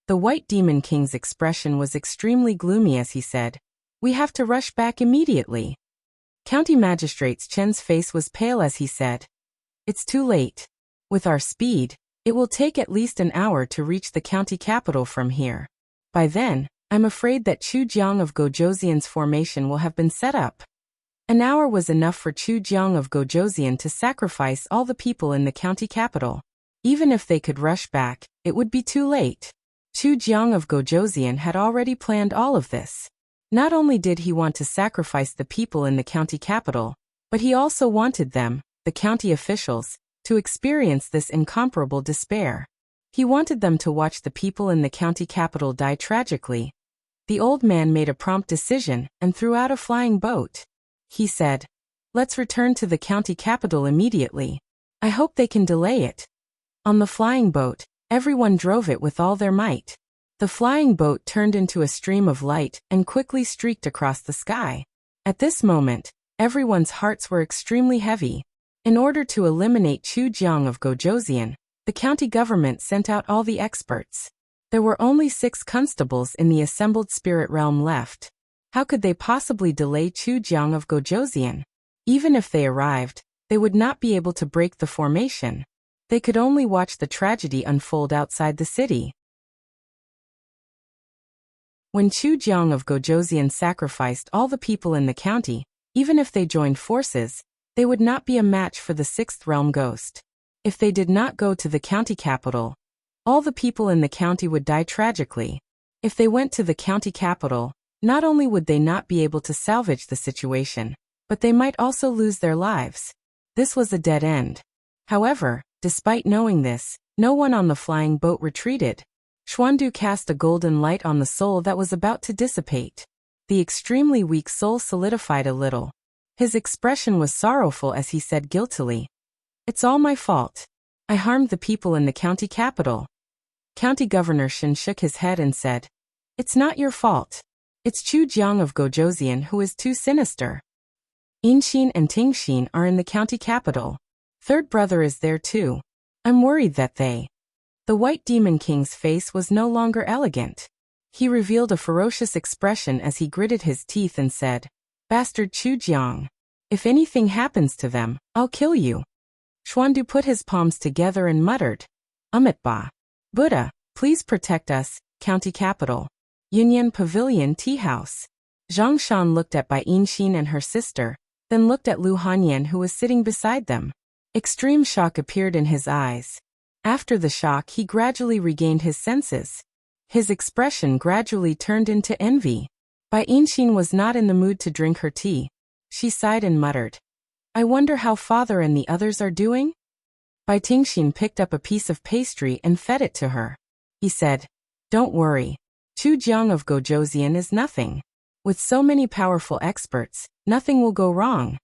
The White Demon King's expression was extremely gloomy as he said, "We have to rush back immediately." County Magistrate Chen's face was pale as he said, "It's too late. With our speed, it will take at least an hour to reach the county capital from here. By then, I'm afraid that Chu Jiang of Gojoseon's formation will have been set up." An hour was enough for Chu Jiang of Gojoseon to sacrifice all the people in the county capital. Even if they could rush back, it would be too late. Chu Jiang of Gojoseon had already planned all of this. Not only did he want to sacrifice the people in the county capital, but he also wanted them, the county officials, to experience this incomparable despair. He wanted them to watch the people in the county capital die tragically. The old man made a prompt decision and threw out a flying boat. He said, "Let's return to the county capital immediately. I hope they can delay it." On the flying boat, everyone drove it with all their might. The flying boat turned into a stream of light and quickly streaked across the sky. At this moment, everyone's hearts were extremely heavy. In order to eliminate Chu Jiang of Gojoseon, the county government sent out all the experts. There were only 6 constables in the assembled spirit realm left. How could they possibly delay Chu Jiang of Gojoseon? Even if they arrived, they would not be able to break the formation. They could only watch the tragedy unfold outside the city. When Chu Jiang of Gojoseon sacrificed all the people in the county, even if they joined forces, they would not be a match for the 6th realm ghost. If they did not go to the county capital, all the people in the county would die tragically. If they went to the county capital, not only would they not be able to salvage the situation, but they might also lose their lives. This was a dead end. However, despite knowing this, no one on the flying boat retreated. Xuandu cast a golden light on the soul that was about to dissipate. The extremely weak soul solidified a little. His expression was sorrowful as he said guiltily, "It's all my fault. I harmed the people in the county capital." County Governor Shen shook his head and said, "It's not your fault. It's Chu Jiang of Gojoseon who is too sinister. Yinxin and Tingxin are in the county capital. Third brother is there too. I'm worried that they..." The White Demon King's face was no longer elegant. He revealed a ferocious expression as he gritted his teeth and said, "Bastard Chu Jiang. If anything happens to them, I'll kill you." Xuandu put his palms together and muttered, "Amitba. Buddha, please protect us, county capital. Yunyan Pavilion Tea House." Zhang Shan looked at Bai Yinxin and her sister, then looked at Lu Hanyan who was sitting beside them. Extreme shock appeared in his eyes. After the shock he gradually regained his senses. His expression gradually turned into envy. Bai Yinxin was not in the mood to drink her tea. She sighed and muttered, "I wonder how father and the others are doing?" Bai Tingxin picked up a piece of pastry and fed it to her. He said, "Don't worry. Chu Jiang of Gojoseon is nothing. With so many powerful experts, nothing will go wrong."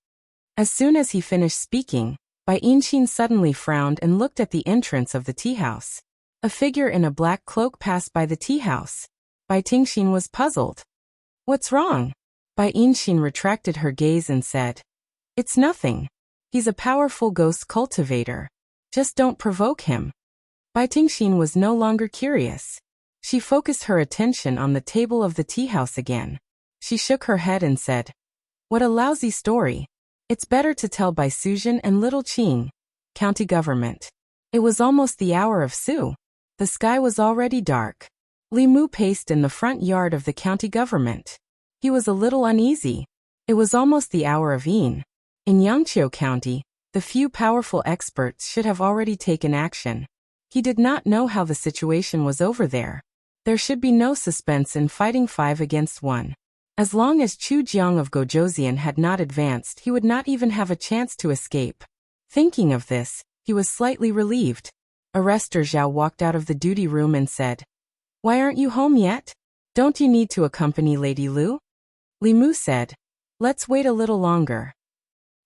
As soon as he finished speaking, Bai Yinxin suddenly frowned and looked at the entrance of the tea house. A figure in a black cloak passed by the tea house. Bai Tingxin was puzzled. "What's wrong?" Bai Yinxin retracted her gaze and said, "It's nothing. He's a powerful ghost cultivator. Just don't provoke him." Bai Tingxin was no longer curious. She focused her attention on the table of the tea house again. She shook her head and said, "What a lousy story. It's better to tell Bai Suzhen and Little Qing, county government." It was almost the hour of Su. The sky was already dark. Li Mu paced in the front yard of the county government. He was a little uneasy. It was almost the hour of Yin. In Yangqiu County, the few powerful experts should have already taken action. He did not know how the situation was over there. There should be no suspense in fighting 5 against 1. As long as Chu Jiang of Gojoseon had not advanced, he would not even have a chance to escape. Thinking of this, he was slightly relieved. Arrestor Zhao walked out of the duty room and said, "Why aren't you home yet? Don't you need to accompany Lady Lu?" Li Mu said, "Let's wait a little longer."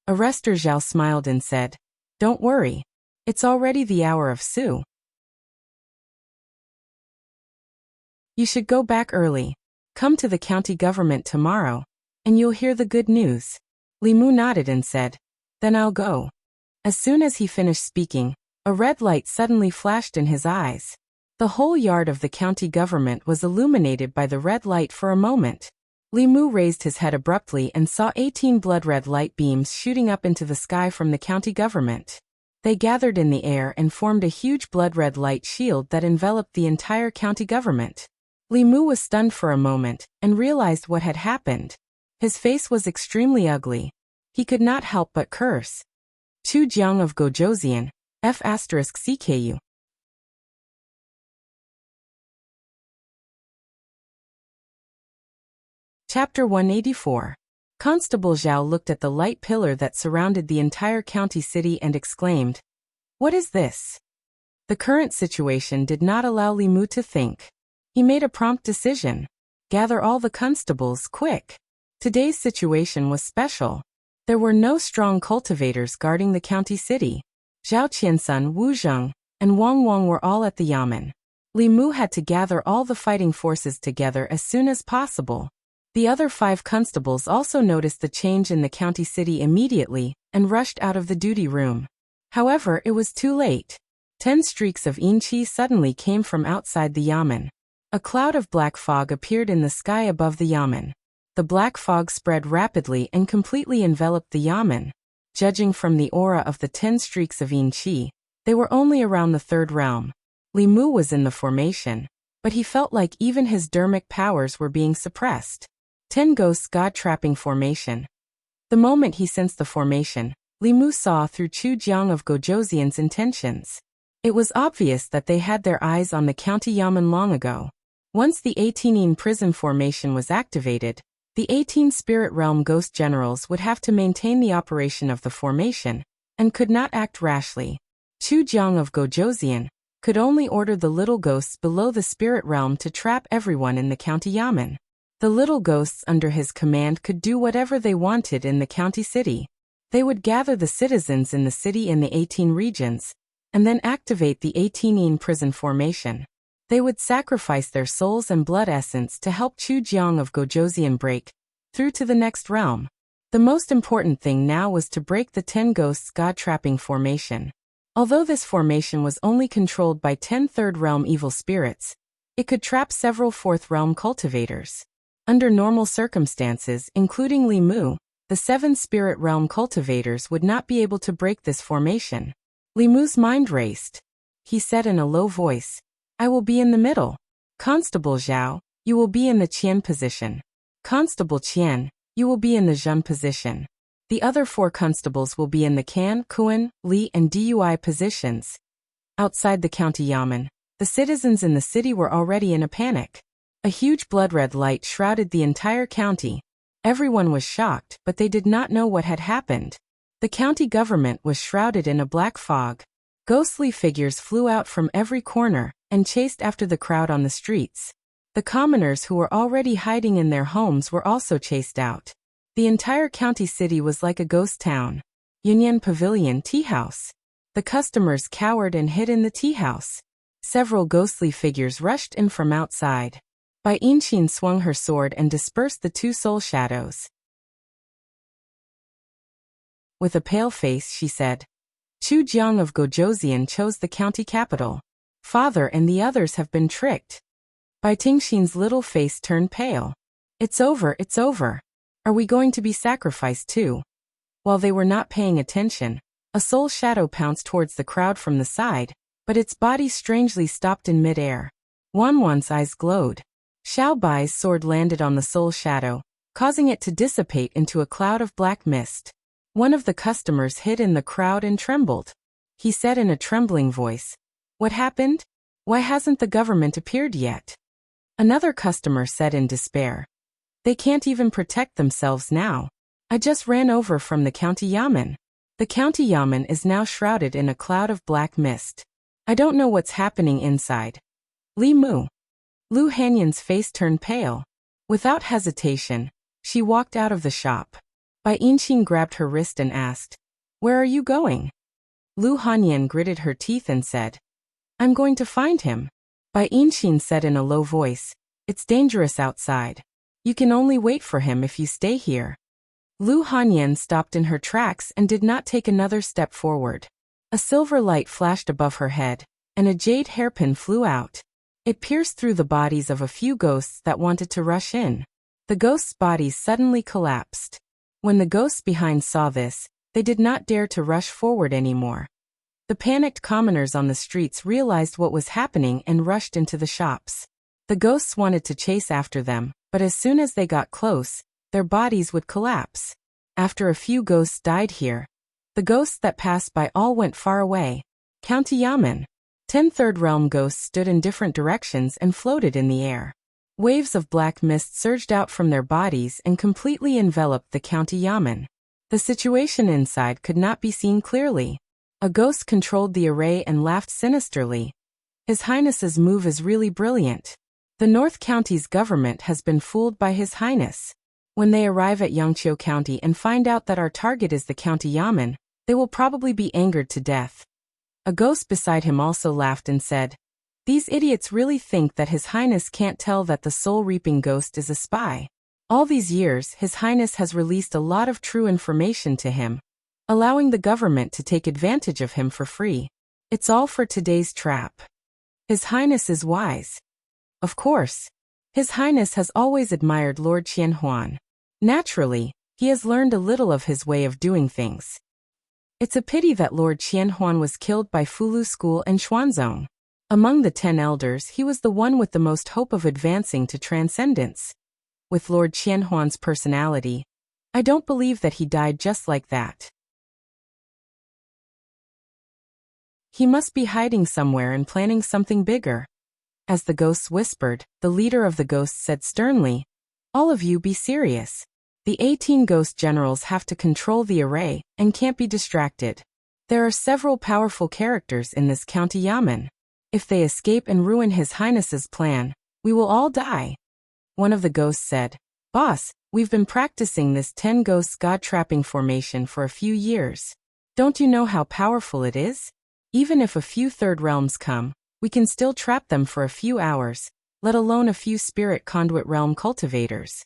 Arrestor Zhao smiled and said, "Don't worry. It's already the hour of Su. You should go back early. Come to the county government tomorrow, and you'll hear the good news." Li Mu nodded and said, "Then I'll go." As soon as he finished speaking, a red light suddenly flashed in his eyes. The whole yard of the county government was illuminated by the red light for a moment. Li Mu raised his head abruptly and saw 18 blood-red light beams shooting up into the sky from the county government. They gathered in the air and formed a huge blood-red light shield that enveloped the entire county government. Li Mu was stunned for a moment and realized what had happened. His face was extremely ugly. He could not help but curse. Chu Jiang of Gojoseon, F*CKU. Chapter 184. Constable Zhao looked at the light pillar that surrounded the entire county city and exclaimed, "What is this?" The current situation did not allow Li Mu to think. He made a prompt decision. Gather all the constables, quick. Today's situation was special. There were no strong cultivators guarding the county city. Zhao Qiansun, Wu Zheng, and Wang Wang were all at the yamen. Li Mu had to gather all the fighting forces together as soon as possible. The other 5 constables also noticed the change in the county city immediately and rushed out of the duty room. However, it was too late. 10 streaks of inchi suddenly came from outside the yamen. A cloud of black fog appeared in the sky above the yamen. The black fog spread rapidly and completely enveloped the yamen. Judging from the aura of the 10 streaks of inchi, they were only around the 3rd realm. Li Mu was in the formation, but he felt like even his dermic powers were being suppressed. 10 ghosts god-trapping formation. The moment he sensed the formation, Li Mu saw through Chu Jiang of Gojoseon's intentions. It was obvious that they had their eyes on the county yamen long ago. Once the 18 prison formation was activated, the 18 spirit realm ghost generals would have to maintain the operation of the formation, and could not act rashly. Chu Jiang of Gojoseon could only order the little ghosts below the spirit realm to trap everyone in the county yamen. The little ghosts under his command could do whatever they wanted in the county city. They would gather the citizens in the city in the 18 regions, and then activate the 18 prison formation. They would sacrifice their souls and blood essence to help Chu Jiang of Gojoseon break through to the next realm. The most important thing now was to break the 10 ghosts god-trapping formation. Although this formation was only controlled by 10 third realm evil spirits, it could trap several 4th realm cultivators. Under normal circumstances, including Li Mu, the 7 spirit realm cultivators would not be able to break this formation. Li Mu's mind raced. He said in a low voice, "I will be in the middle. Constable Zhao, you will be in the Qian position. Constable Qian, you will be in the Zhen position. The other 4 constables will be in the Can, Kuan, Li, and Dui positions." Outside the county yamen, the citizens in the city were already in a panic. A huge blood-red light shrouded the entire county. Everyone was shocked, but they did not know what had happened. The county government was shrouded in a black fog. Ghostly figures flew out from every corner and chased after the crowd on the streets. The commoners who were already hiding in their homes were also chased out. The entire county city was like a ghost town. Yunyan Pavilion Tea House. The customers cowered and hid in the tea house. Several ghostly figures rushed in from outside. Bai Yinshin swung her sword and dispersed the 2 soul shadows. With a pale face, she said, "Chu Jiang of Gojoseon chose the county capital. Father and the others have been tricked." Bai Tingshin's little face turned pale. It's over. Are we going to be sacrificed too?" While they were not paying attention, a soul shadow pounced towards the crowd from the side, but its body strangely stopped in mid-air. Wanwan's eyes glowed. Xiao Bai's sword landed on the soul shadow, causing it to dissipate into a cloud of black mist. One of the customers hid in the crowd and trembled. He said in a trembling voice, "What happened? Why hasn't the government appeared yet?" Another customer said in despair, They can't even protect themselves now. I just ran over from the county yamen. The county yamen is now shrouded in a cloud of black mist. I don't know what's happening inside. Li Mu. Lu Hanyan's face turned pale. Without hesitation, she walked out of the shop. Bai Yinqing grabbed her wrist and asked, "Where are you going?" Lu Hanyan gritted her teeth and said, "I'm going to find him." Bai Yinqing said in a low voice, "It's dangerous outside. You can only wait for him if you stay here." Lu Hanyan stopped in her tracks and did not take another step forward. A silver light flashed above her head, and a jade hairpin flew out. It pierced through the bodies of a few ghosts that wanted to rush in. The ghosts' bodies suddenly collapsed. When the ghosts behind saw this, they did not dare to rush forward anymore. The panicked commoners on the streets realized what was happening and rushed into the shops. The ghosts wanted to chase after them, but as soon as they got close, their bodies would collapse. After a few ghosts died here, the ghosts that passed by all went far away. County Yamen. 10 Third Realm ghosts stood in different directions and floated in the air. Waves of black mist surged out from their bodies and completely enveloped the County Yamen. The situation inside could not be seen clearly. A ghost controlled the array and laughed sinisterly. His Highness's move is really brilliant. The North County's government has been fooled by His Highness. When they arrive at Yangqiu County and find out that our target is the County Yamen, they will probably be angered to death. A ghost beside him also laughed and said, "These idiots really think that His Highness can't tell that the soul-reaping ghost is a spy. All these years, His Highness has released a lot of true information to him, allowing the government to take advantage of him for free. It's all for today's trap. His Highness is wise." Of course. His Highness has always admired Lord Qianhuan. Naturally, he has learned a little of his way of doing things. It's a pity that Lord Qianhuan was killed by Fulu School and Xuanzong. Among the 10 elders, he was the one with the most hope of advancing to transcendence. With Lord Qianhuan's personality, I don't believe that he died just like that. He must be hiding somewhere and planning something bigger. As the ghosts whispered, the leader of the ghosts said sternly, "All of you be serious. The 18 ghost generals have to control the array and can't be distracted. There are several powerful characters in this County Yamen. If they escape and ruin His Highness's plan, we will all die." One of the ghosts said, "Boss, we've been practicing this 10 ghosts god-trapping formation for a few years. Don't you know how powerful it is? Even if a few third realms come, we can still trap them for a few hours, let alone a few spirit conduit realm cultivators."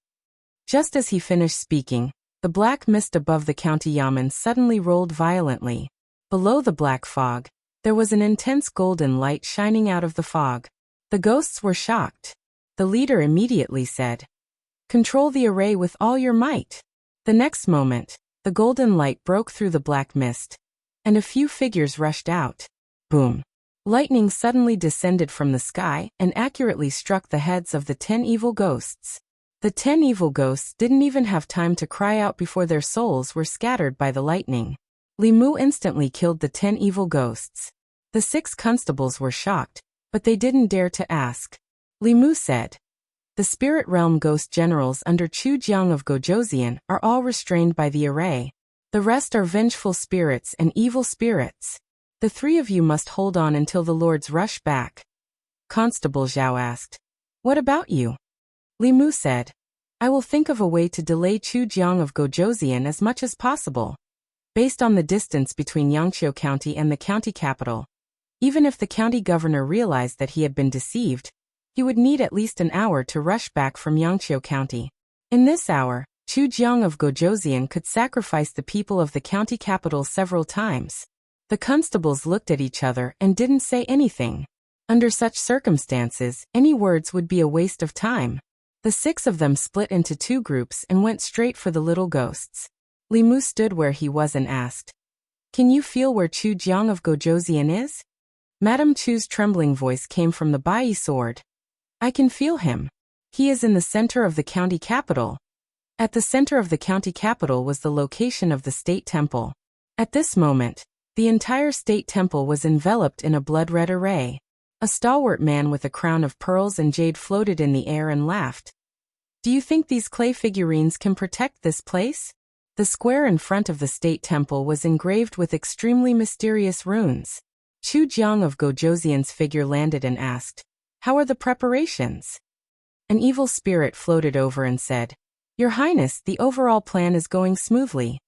Just as he finished speaking, the black mist above the County Yamen suddenly rolled violently. Below the black fog, there was an intense golden light shining out of the fog. The ghosts were shocked. The leader immediately said, "Control the array with all your might." The next moment, the golden light broke through the black mist, and a few figures rushed out. Boom! Lightning suddenly descended from the sky and accurately struck the heads of the 10 evil ghosts. The 10 evil ghosts didn't even have time to cry out before their souls were scattered by the lightning. Li Mu instantly killed the 10 evil ghosts. The 6 constables were shocked, but they didn't dare to ask. Li Mu said, "The spirit realm ghost generals under Chu Jiang of Gojoseon are all restrained by the array. The rest are vengeful spirits and evil spirits. The 3 of you must hold on until the lords rush back." Constable Zhao asked, "What about you?" Li Mu said, "I will think of a way to delay Chu Jiang of Gojoseon as much as possible. Based on the distance between Yangqiu County and the county capital, even if the county governor realized that he had been deceived, he would need at least an hour to rush back from Yangqiu County. In this hour, Chu Jiang of Gojoseon could sacrifice the people of the county capital several times." The constables looked at each other and didn't say anything. Under such circumstances, any words would be a waste of time. The 6 of them split into 2 groups and went straight for the little ghosts. Li Mu stood where he was and asked, "Can you feel where Chu Jiang of Gojoseon is?" Madame Chu's trembling voice came from the Bai sword. "I can feel him. He is in the center of the county capital." At the center of the county capital was the location of the state temple. At this moment, the entire state temple was enveloped in a blood-red array. A stalwart man with a crown of pearls and jade floated in the air and laughed. Do you think these clay figurines can protect this place? The square in front of the state temple was engraved with extremely mysterious runes. Chu Jiang of Gojoseon's figure landed and asked, "How are the preparations?" An evil spirit floated over and said, "Your Highness, the overall plan is going smoothly.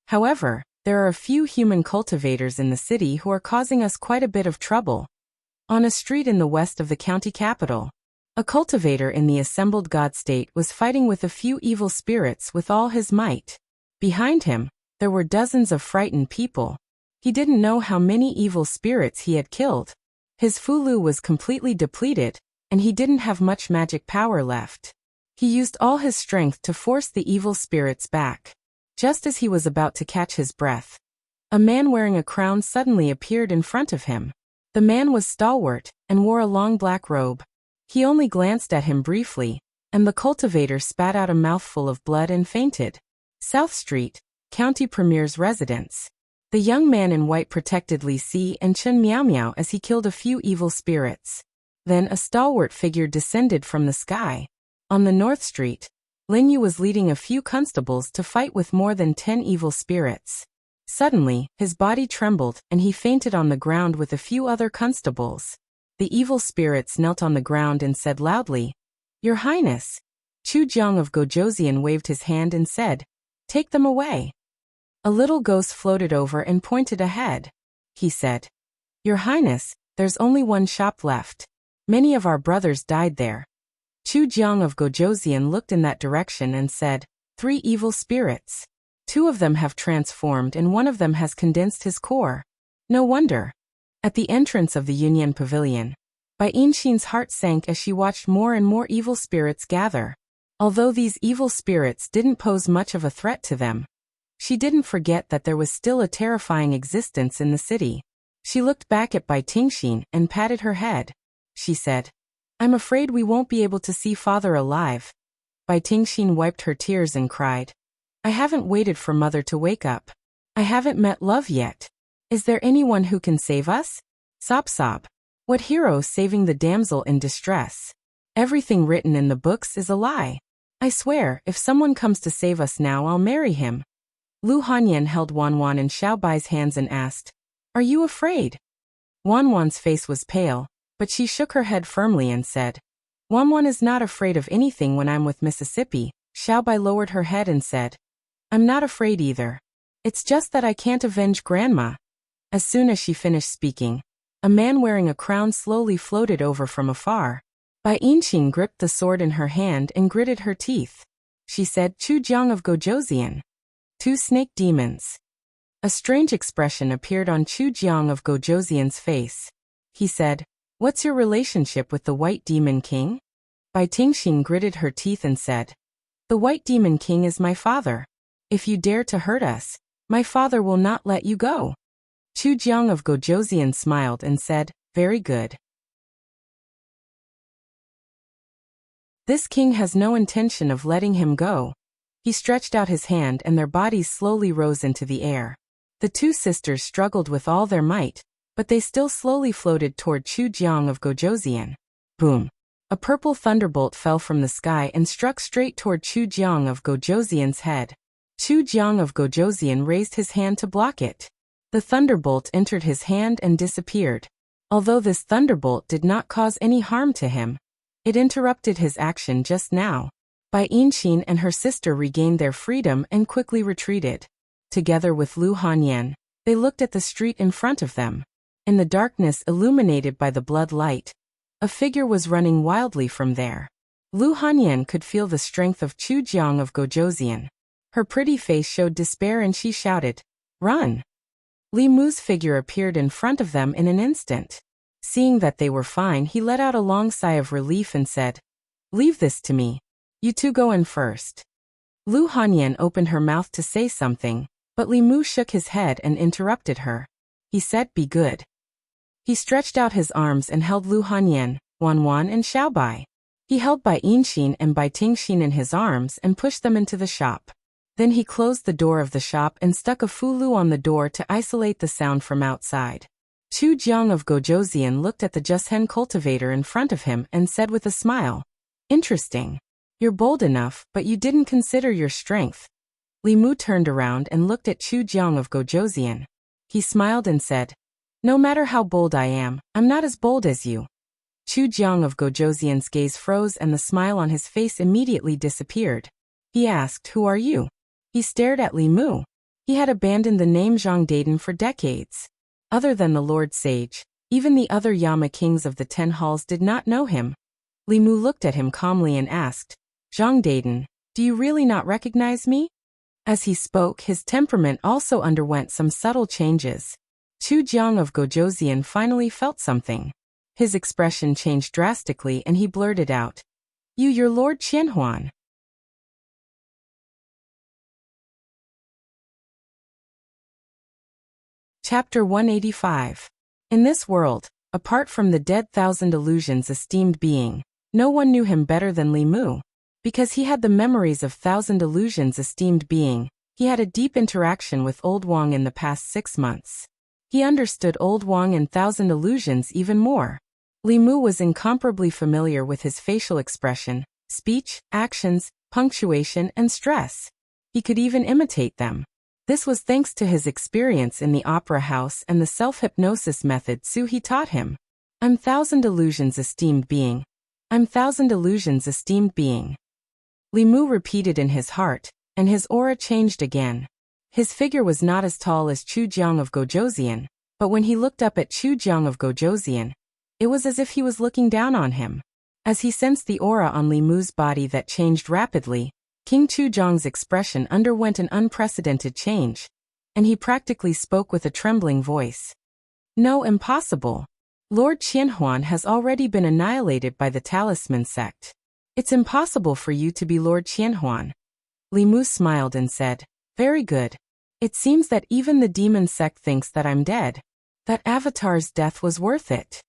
However, there are a few human cultivators in the city who are causing us quite a bit of trouble." On a street in the west of the county capital, a cultivator in the assembled god state was fighting with a few evil spirits with all his might. Behind him, there were dozens of frightened people. He didn't know how many evil spirits he had killed. His Fulu was completely depleted, and he didn't have much magic power left. He used all his strength to force the evil spirits back. Just as he was about to catch his breath, a man wearing a crown suddenly appeared in front of him. The man was stalwart and wore a long black robe. He only glanced at him briefly, and the cultivator spat out a mouthful of blood and fainted. South Street, County Premier's residence. The young man in white protected Li Si and Chun Miao Miao as he killed a few evil spirits. Then a stalwart figure descended from the sky. On the North Street, Lin Yu was leading a few constables to fight with more than 10 evil spirits. Suddenly, his body trembled and he fainted on the ground with a few other constables. The evil spirits knelt on the ground and said loudly, "Your Highness." Chu Jiang of Gojoseon waved his hand and said, "Take them away." A little ghost floated over and pointed ahead. He said, "Your Highness, there's only one shop left. Many of our brothers died there." Chu Jiang of Gojoseon looked in that direction and said, "3 evil spirits. 2 of them have transformed and 1 of them has condensed his core. No wonder." At the entrance of the Union Pavilion, Bai Yinshin's heart sank as she watched more and more evil spirits gather. Although these evil spirits didn't pose much of a threat to them, she didn't forget that there was still a terrifying existence in the city. She looked back at Bai Tingshin and patted her head. She said, "I'm afraid we won't be able to see father alive." Bai Tingshin wiped her tears and cried, "I haven't waited for mother to wake up. I haven't met love yet. Is there anyone who can save us?" Sob sob. What hero saving the damsel in distress? Everything written in the books is a lie. I swear, if someone comes to save us now, I'll marry him. Lu Hanyan held Wanwan in Xiaobai's hands and asked, "Are you afraid?" Wanwan's face was pale, but she shook her head firmly and said, "Wanwan is not afraid of anything when I'm with Mississippi." Xiaobai lowered her head and said, "I'm not afraid either. It's just that I can't avenge Grandma." As soon as she finished speaking, a man wearing a crown slowly floated over from afar. Bai Yinshin gripped the sword in her hand and gritted her teeth. She said, "Chu Jiang of Gojoseon. 2 snake demons." A strange expression appeared on Chu Jiang of Gojoseon's face. He said, "What's your relationship with the White Demon King?" Bai Tingshin gritted her teeth and said, "The White Demon King is my father. If you dare to hurt us, my father will not let you go." Chu Jiang of Gojoseon smiled and said, "Very good. This king has no intention of letting him go." He stretched out his hand and their bodies slowly rose into the air. The 2 sisters struggled with all their might, but they still slowly floated toward Chu Jiang of Gojoseon. Boom! A purple thunderbolt fell from the sky and struck straight toward Chu Jiang of Gojoseon's head. Chu Jiang of Gojoseon raised his hand to block it. The thunderbolt entered his hand and disappeared. Although this thunderbolt did not cause any harm to him, it interrupted his action just now. Bai Yinshin and her sister regained their freedom and quickly retreated. Together with Lu Hanyan, they looked at the street in front of them. In the darkness illuminated by the blood light, a figure was running wildly from there. Lu Hanyan could feel the strength of Chu Jiang of Gojoseon. Her pretty face showed despair and she shouted, "Run!" Li Mu's figure appeared in front of them in an instant. Seeing that they were fine, he let out a long sigh of relief and said, "Leave this to me. You 2 go in first." Lu Hanyan opened her mouth to say something, but Li Mu shook his head and interrupted her. He said, "Be good." He stretched out his arms and held Lu Hanyan, Wanwan and Xiaobai. He held Bai Yinshin and Bai Tingshin in his arms and pushed them into the shop. Then he closed the door of the shop and stuck a fulu on the door to isolate the sound from outside. Chu Jiang of Gojoseon looked at the Jushen cultivator in front of him and said with a smile, "Interesting. You're bold enough, but you didn't consider your strength." Li Mu turned around and looked at Chu Jiang of Gojoseon. He smiled and said, "No matter how bold I am, I'm not as bold as you." Chu Jiang of Gojoseon's gaze froze and the smile on his face immediately disappeared. He asked, "Who are you?" He stared at Li Mu. He had abandoned the name Zhang Daiden for decades. Other than the Lord Sage, even the other Yama kings of the 10 halls did not know him. Li Mu looked at him calmly and asked, "Zhang Daiden, do you really not recognize me?" As he spoke, his temperament also underwent some subtle changes. Chu Jiang of Gojoseon finally felt something. His expression changed drastically and he blurted out, You're Lord Qianhuan." Chapter 185. In this world, apart from the dead Thousand Illusions esteemed being, no one knew him better than Li Mu. Because he had the memories of Thousand Illusions esteemed being, he had a deep interaction with Old Wang in the past 6 months. He understood Old Wang and Thousand Illusions even more. Li Mu was incomparably familiar with his facial expression, speech, actions, punctuation, and stress. He could even imitate them. This was thanks to his experience in the opera house and the self-hypnosis method Su-He taught him. "I'm Thousand Illusions esteemed being. I'm Thousand Illusions esteemed being." Li Mu repeated in his heart, and his aura changed again. His figure was not as tall as Chu Jiang of Gojoseon, but when he looked up at Chu Jiang of Gojoseon, it was as if he was looking down on him. As he sensed the aura on Li Mu's body that changed rapidly, King Chu Jiang's expression underwent an unprecedented change, and he practically spoke with a trembling voice. "No, impossible. Lord Qianhuan has already been annihilated by the Talisman sect. It's impossible for you to be Lord Qianhuan." Li Mu smiled and said, "Very good. It seems that even the demon sect thinks that I'm dead. That avatar's death was worth it."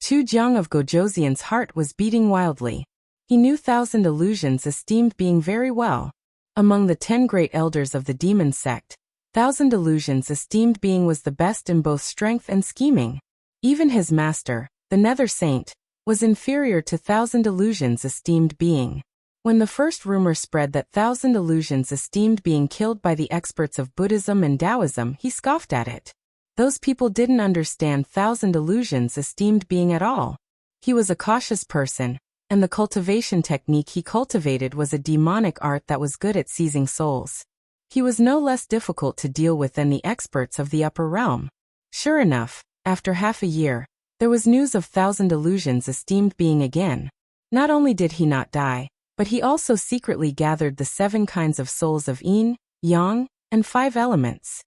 Chu Jiang of Gojoseon's heart was beating wildly. He knew Thousand Illusions esteemed being very well. Among the 10 great elders of the demon sect, Thousand Illusions esteemed being was the best in both strength and scheming. Even his master, the Nether Saint, was inferior to Thousand Illusions esteemed being. When the first rumor spread that Thousand Illusions esteemed being killed by the experts of Buddhism and Taoism, he scoffed at it. Those people didn't understand Thousand Illusions esteemed being at all. He was a cautious person, and the cultivation technique he cultivated was a demonic art that was good at seizing souls. He was no less difficult to deal with than the experts of the upper realm. Sure enough, after half a year, there was news of Thousand Illusions esteemed being again. Not only did he not die, but he also secretly gathered the 7 kinds of souls of Yin, Yang, and 5 elements.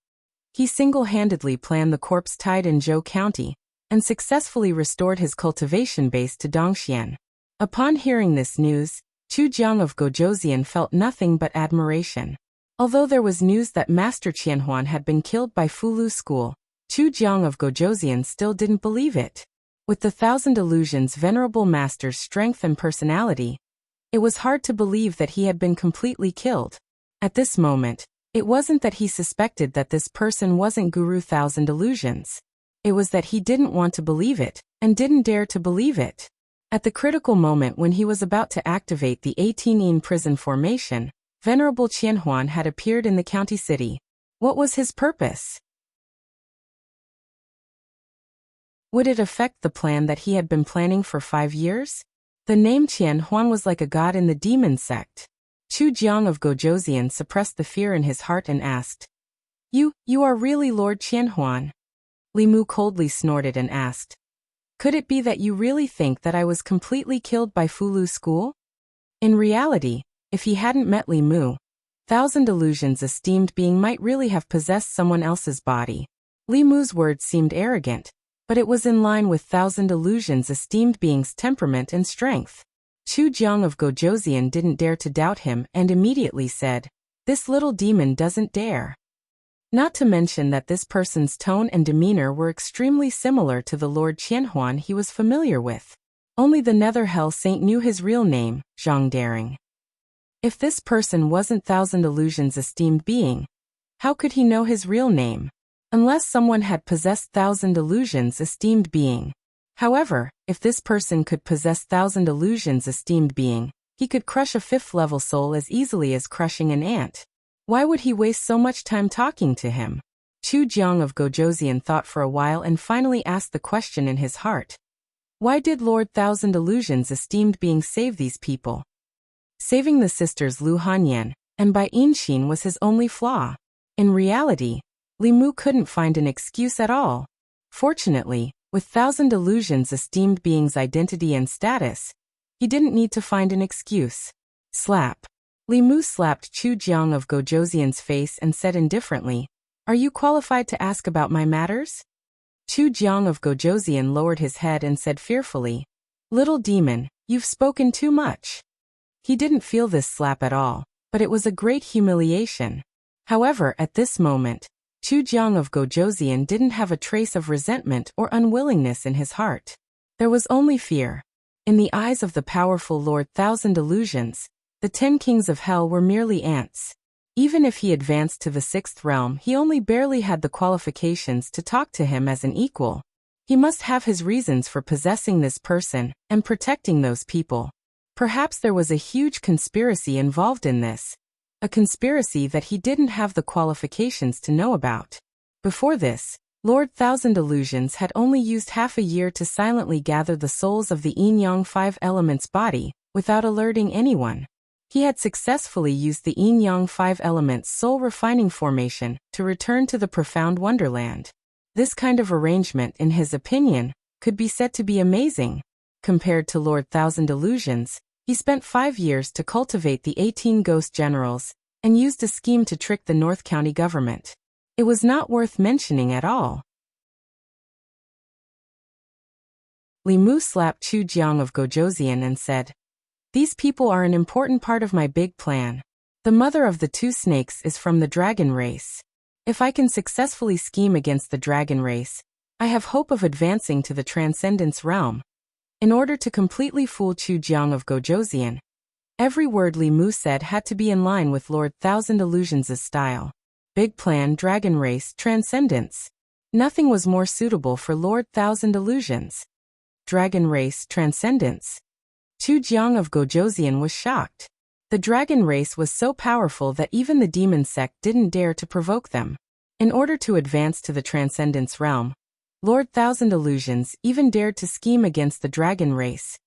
He single-handedly planned the corpse tide in Zhou County, and successfully restored his cultivation base to Dongxian. Upon hearing this news, Chu Jiang of Gojoseon felt nothing but admiration. Although there was news that Master Qianhuan had been killed by Fulu School, Chu Jiang of Gojoseon still didn't believe it. With the Thousand Illusions' venerable master's strength and personality, it was hard to believe that he had been completely killed. At this moment, it wasn't that he suspected that this person wasn't Guru Thousand Illusions. It was that he didn't want to believe it, and didn't dare to believe it. At the critical moment when he was about to activate the 18-in prison formation, Venerable Qianhuan had appeared in the county city. What was his purpose? Would it affect the plan that he had been planning for 5 years? The name Qianhuan was like a god in the demon sect. Chu Jiang of Gojoseon suppressed the fear in his heart and asked, You are really Lord Qianhuan?" Li Mu coldly snorted and asked, "Could it be that you really think that I was completely killed by Fulu School?" In reality, if he hadn't met Li Mu, Thousand Illusions esteemed being might really have possessed someone else's body. Li Mu's words seemed arrogant, but it was in line with Thousand Illusions esteemed being's temperament and strength. Chu Jiang of Gojoseon didn't dare to doubt him and immediately said, "This little demon doesn't dare." Not to mention that this person's tone and demeanor were extremely similar to the Lord Qianhuan he was familiar with. Only the Nether Hell Saint knew his real name, Zhang Daring. If this person wasn't Thousand Illusions esteemed being, how could he know his real name? unless someone had possessed thousand illusions esteemed being. However, if this person could possess thousand illusions esteemed being, he could crush a fifth-level soul as easily as crushing an ant. Why would he waste so much time talking to him? Chu Jiang of Gojoseon thought for a while and finally asked the question in his heart. Why did Lord Thousand Illusions esteemed being save these people? Saving the sisters Lu Hanyan and Bai Yinxin was his only flaw. In reality, Li Mu couldn't find an excuse at all. Fortunately, with Thousand Illusions esteemed being's identity and status, he didn't need to find an excuse. Slap. Li Mu slapped Chu Jiang of Gojoseon's face and said indifferently, "Are you qualified to ask about my matters?" Chu Jiang of Gojoseon lowered his head and said fearfully, "Little demon, you've spoken too much." He didn't feel this slap at all, but it was a great humiliation. However, at this moment, Chu Jiang of Gojoseon didn't have a trace of resentment or unwillingness in his heart. There was only fear. In the eyes of the powerful Lord Thousand Illusions, the 10 kings of hell were merely ants. Even if he advanced to the 6th realm, he only barely had the qualifications to talk to him as an equal. He must have his reasons for possessing this person and protecting those people. Perhaps there was a huge conspiracy involved in this. A conspiracy that he didn't have the qualifications to know about. Before this, Lord Thousand Illusions had only used half a year to silently gather the souls of the Yin-Yang 5 elements body, without alerting anyone. He had successfully used the Yin-Yang 5 elements soul refining formation to return to the profound wonderland. This kind of arrangement, in his opinion, could be said to be amazing. Compared to Lord Thousand Illusions, he spent 5 years to cultivate the 18 ghost generals, and used a scheme to trick the North County government. It was not worth mentioning at all. Li Mu slapped Chu Jiang of Gojoseon and said, "These people are an important part of my big plan. The mother of the 2 snakes is from the dragon race. If I can successfully scheme against the dragon race, I have hope of advancing to the transcendence realm." In order to completely fool Chu Jiang of Gojoseon, every word Li Mu said had to be in line with Lord Thousand Illusions' style. Big plan, dragon race, transcendence. Nothing was more suitable for Lord Thousand Illusions. Dragon race, transcendence. Chu Jiang of Gojoseon was shocked. The dragon race was so powerful that even the demon sect didn't dare to provoke them. In order to advance to the transcendence realm, Lord Thousand Illusions even dared to scheme against the dragon race.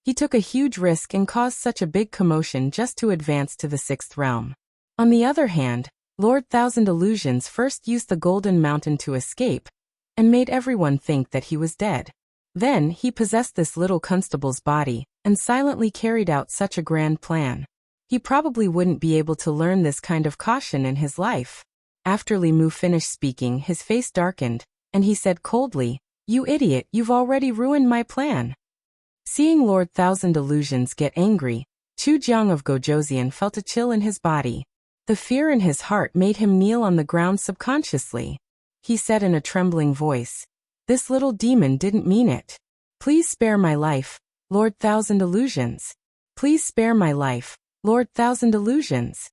He took a huge risk and caused such a big commotion just to advance to the 6th realm. On the other hand, Lord Thousand Illusions first used the Golden Mountain to escape, and made everyone think that he was dead. Then, he possessed this little constable's body, and silently carried out such a grand plan. He probably wouldn't be able to learn this kind of caution in his life. After Li Mu finished speaking, his face darkened, and he said coldly, "You idiot, you've already ruined my plan." Seeing Lord Thousand Illusions get angry, Chu Jiang of Gojoseon felt a chill in his body. The fear in his heart made him kneel on the ground subconsciously. He said in a trembling voice, "This little demon didn't mean it. Please spare my life, Lord Thousand Illusions. Please spare my life, Lord Thousand Illusions."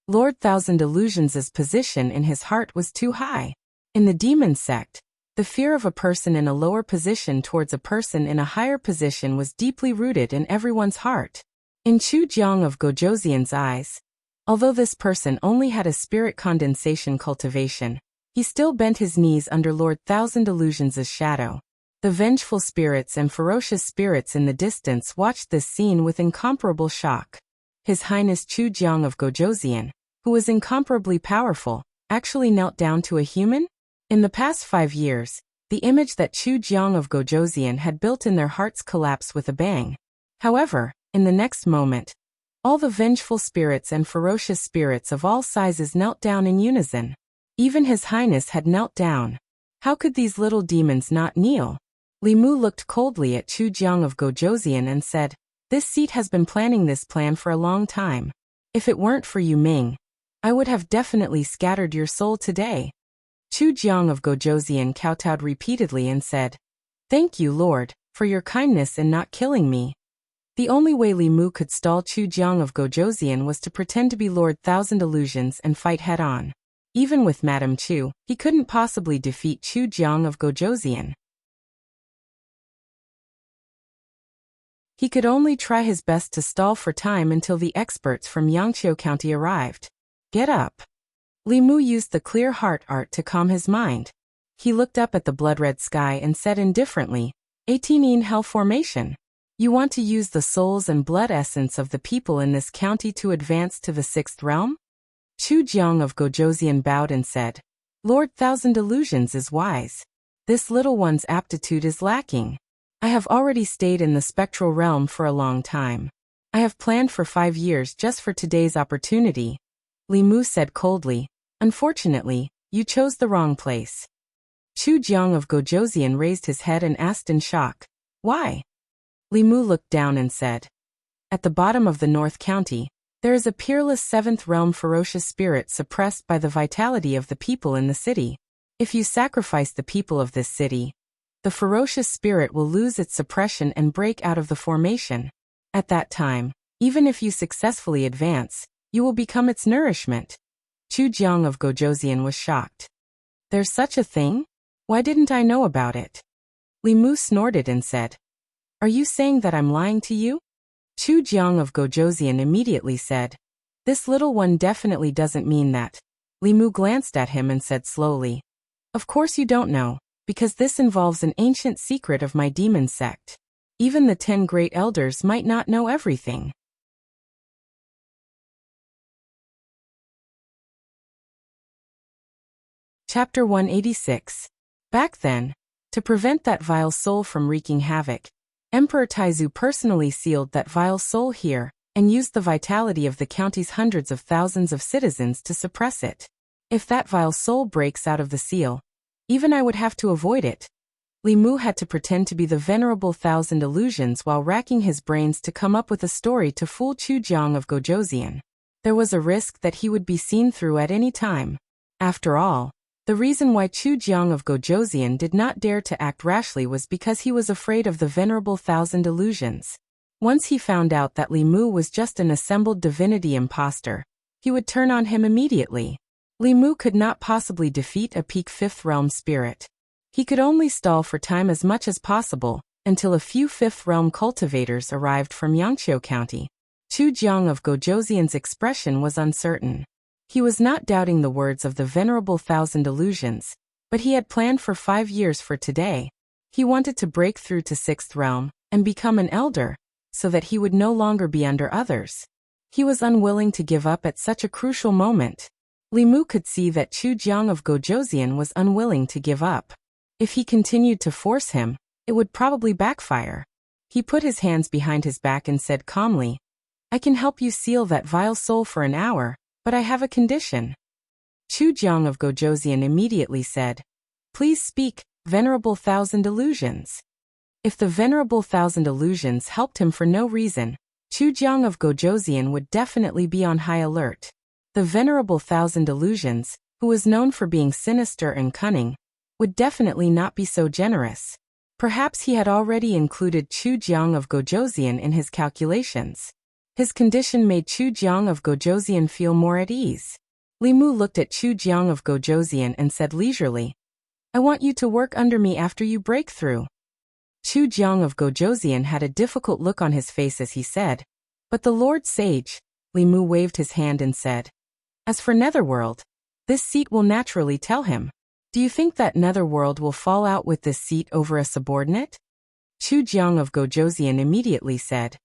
Lord Thousand Illusions' position in his heart was too high. In the demon sect, the fear of a person in a lower position towards a person in a higher position was deeply rooted in everyone's heart. In Chu Jiang of Gojoseon's eyes, although this person only had a spirit condensation cultivation, he still bent his knees under Lord Thousand Illusions' shadow. The vengeful spirits and ferocious spirits in the distance watched this scene with incomparable shock. His Highness Chu Jiang of Gojoseon, who was incomparably powerful, actually knelt down to a human? In the past 5 years, the image that Chu Jiang of Gojoseon had built in their hearts collapsed with a bang. However, in the next moment, all the vengeful spirits and ferocious spirits of all sizes knelt down in unison. Even His Highness had knelt down. How could these little demons not kneel? Li Mu looked coldly at Chu Jiang of Gojoseon and said, "This seat has been planning this plan for a long time. If it weren't for you Ming, I would have definitely scattered your soul today." Chu Jiang of Gojoseon kowtowed repeatedly and said, "Thank you, Lord, for your kindness in not killing me." The only way Li Mu could stall Chu Jiang of Gojoseon was to pretend to be Lord Thousand Illusions and fight head-on. Even with Madame Chu, he couldn't possibly defeat Chu Jiang of Gojoseon. He could only try his best to stall for time until the experts from Yangqiu County arrived. Get up. Li Mu used the clear heart art to calm his mind. He looked up at the blood-red sky and said indifferently, 18 in Hell Formation. You want to use the souls and blood essence of the people in this county to advance to the 6th realm? Chu Jiang of Gojoseon bowed and said, Lord Thousand Illusions is wise. This little one's aptitude is lacking. I have already stayed in the spectral realm for a long time. I have planned for 5 years just for today's opportunity. Li Mu said coldly, Unfortunately, you chose the wrong place. Chu Jiang of Gojoseon raised his head and asked in shock, Why? Li Mu looked down and said, At the bottom of the North County, there is a peerless 7th realm ferocious spirit suppressed by the vitality of the people in the city. If you sacrifice the people of this city, the ferocious spirit will lose its suppression and break out of the formation. At that time, even if you successfully advance, you will become its nourishment. Chu Jiang of Gojoseon was shocked. There's such a thing? Why didn't I know about it? Li Mu snorted and said, Are you saying that I'm lying to you? Chu Jiang of Gojoseon immediately said, This little one definitely doesn't mean that. Li Mu glanced at him and said slowly, Of course you don't know, because this involves an ancient secret of my demon sect. Even the 10 great elders might not know everything. Chapter 186. Back then, to prevent that vile soul from wreaking havoc, Emperor Taizu personally sealed that vile soul here and used the vitality of the county's hundreds of thousands of citizens to suppress it. If that vile soul breaks out of the seal, even I would have to avoid it. Li Mu had to pretend to be the venerable Thousand Illusions while racking his brains to come up with a story to fool Chu Jiang of Gojoseon. There was a risk that he would be seen through at any time. After all, the reason why Chu Jiang of Gojoseon did not dare to act rashly was because he was afraid of the venerable Thousand Illusions. Once he found out that Li Mu was just an assembled divinity imposter, he would turn on him immediately. Li Mu could not possibly defeat a peak 5th realm spirit. He could only stall for time as much as possible, until a few 5th realm cultivators arrived from Yangqiu County. Chu Jiang of Gojoseon's expression was uncertain. He was not doubting the words of the venerable Thousand Illusions, but he had planned for 5 years for today. He wanted to break through to 6th realm and become an elder, so that he would no longer be under others. He was unwilling to give up at such a crucial moment. Li Mu could see that Chu Jiang of Gojoseon was unwilling to give up. If he continued to force him, it would probably backfire. He put his hands behind his back and said calmly, I can help you seal that vile soul for an hour, but I have a condition. Chu Jiang of Gojoseon immediately said, Please speak, venerable Thousand Illusions. If the venerable Thousand Illusions helped him for no reason, Chu Jiang of Gojoseon would definitely be on high alert. The venerable Thousand Illusions, who was known for being sinister and cunning, would definitely not be so generous. Perhaps he had already included Chu Jiang of Gojoseon in his calculations. His condition made Chu Jiang of Gojoseon feel more at ease. Li Mu looked at Chu Jiang of Gojoseon and said leisurely, I want you to work under me after you break through. Chu Jiang of Gojoseon had a difficult look on his face as he said, But the Lord Sage, Li Mu waved his hand and said, As for Netherworld, this seat will naturally tell him. Do you think that Netherworld will fall out with this seat over a subordinate? Chu Jiang of Gojoseon immediately said,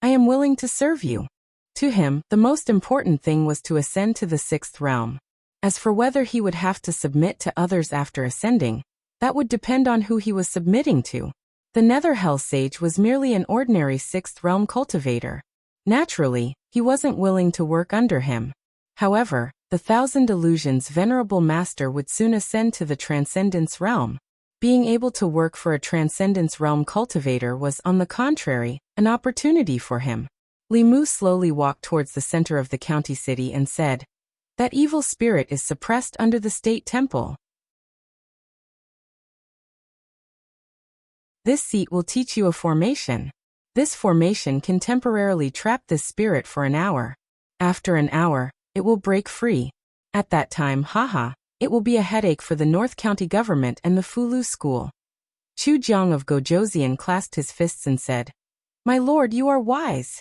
I am willing to serve you. To him, the most important thing was to ascend to the 6th realm. As for whether he would have to submit to others after ascending, that would depend on who he was submitting to. The Netherhell Sage was merely an ordinary 6th realm cultivator. Naturally, he wasn't willing to work under him. However, the Thousand Illusions' venerable master would soon ascend to the Transcendence realm. Being able to work for a Transcendence realm cultivator was, on the contrary, an opportunity for him. Li Mu slowly walked towards the center of the county city and said, That evil spirit is suppressed under the state temple. This seat will teach you a formation. This formation can temporarily trap this spirit for an hour. After an hour, it will break free. At that time, haha, it will be a headache for the North County government and the Fulu school. Chu Jiang of Gojoseon clasped his fists and said, My lord, you are wise.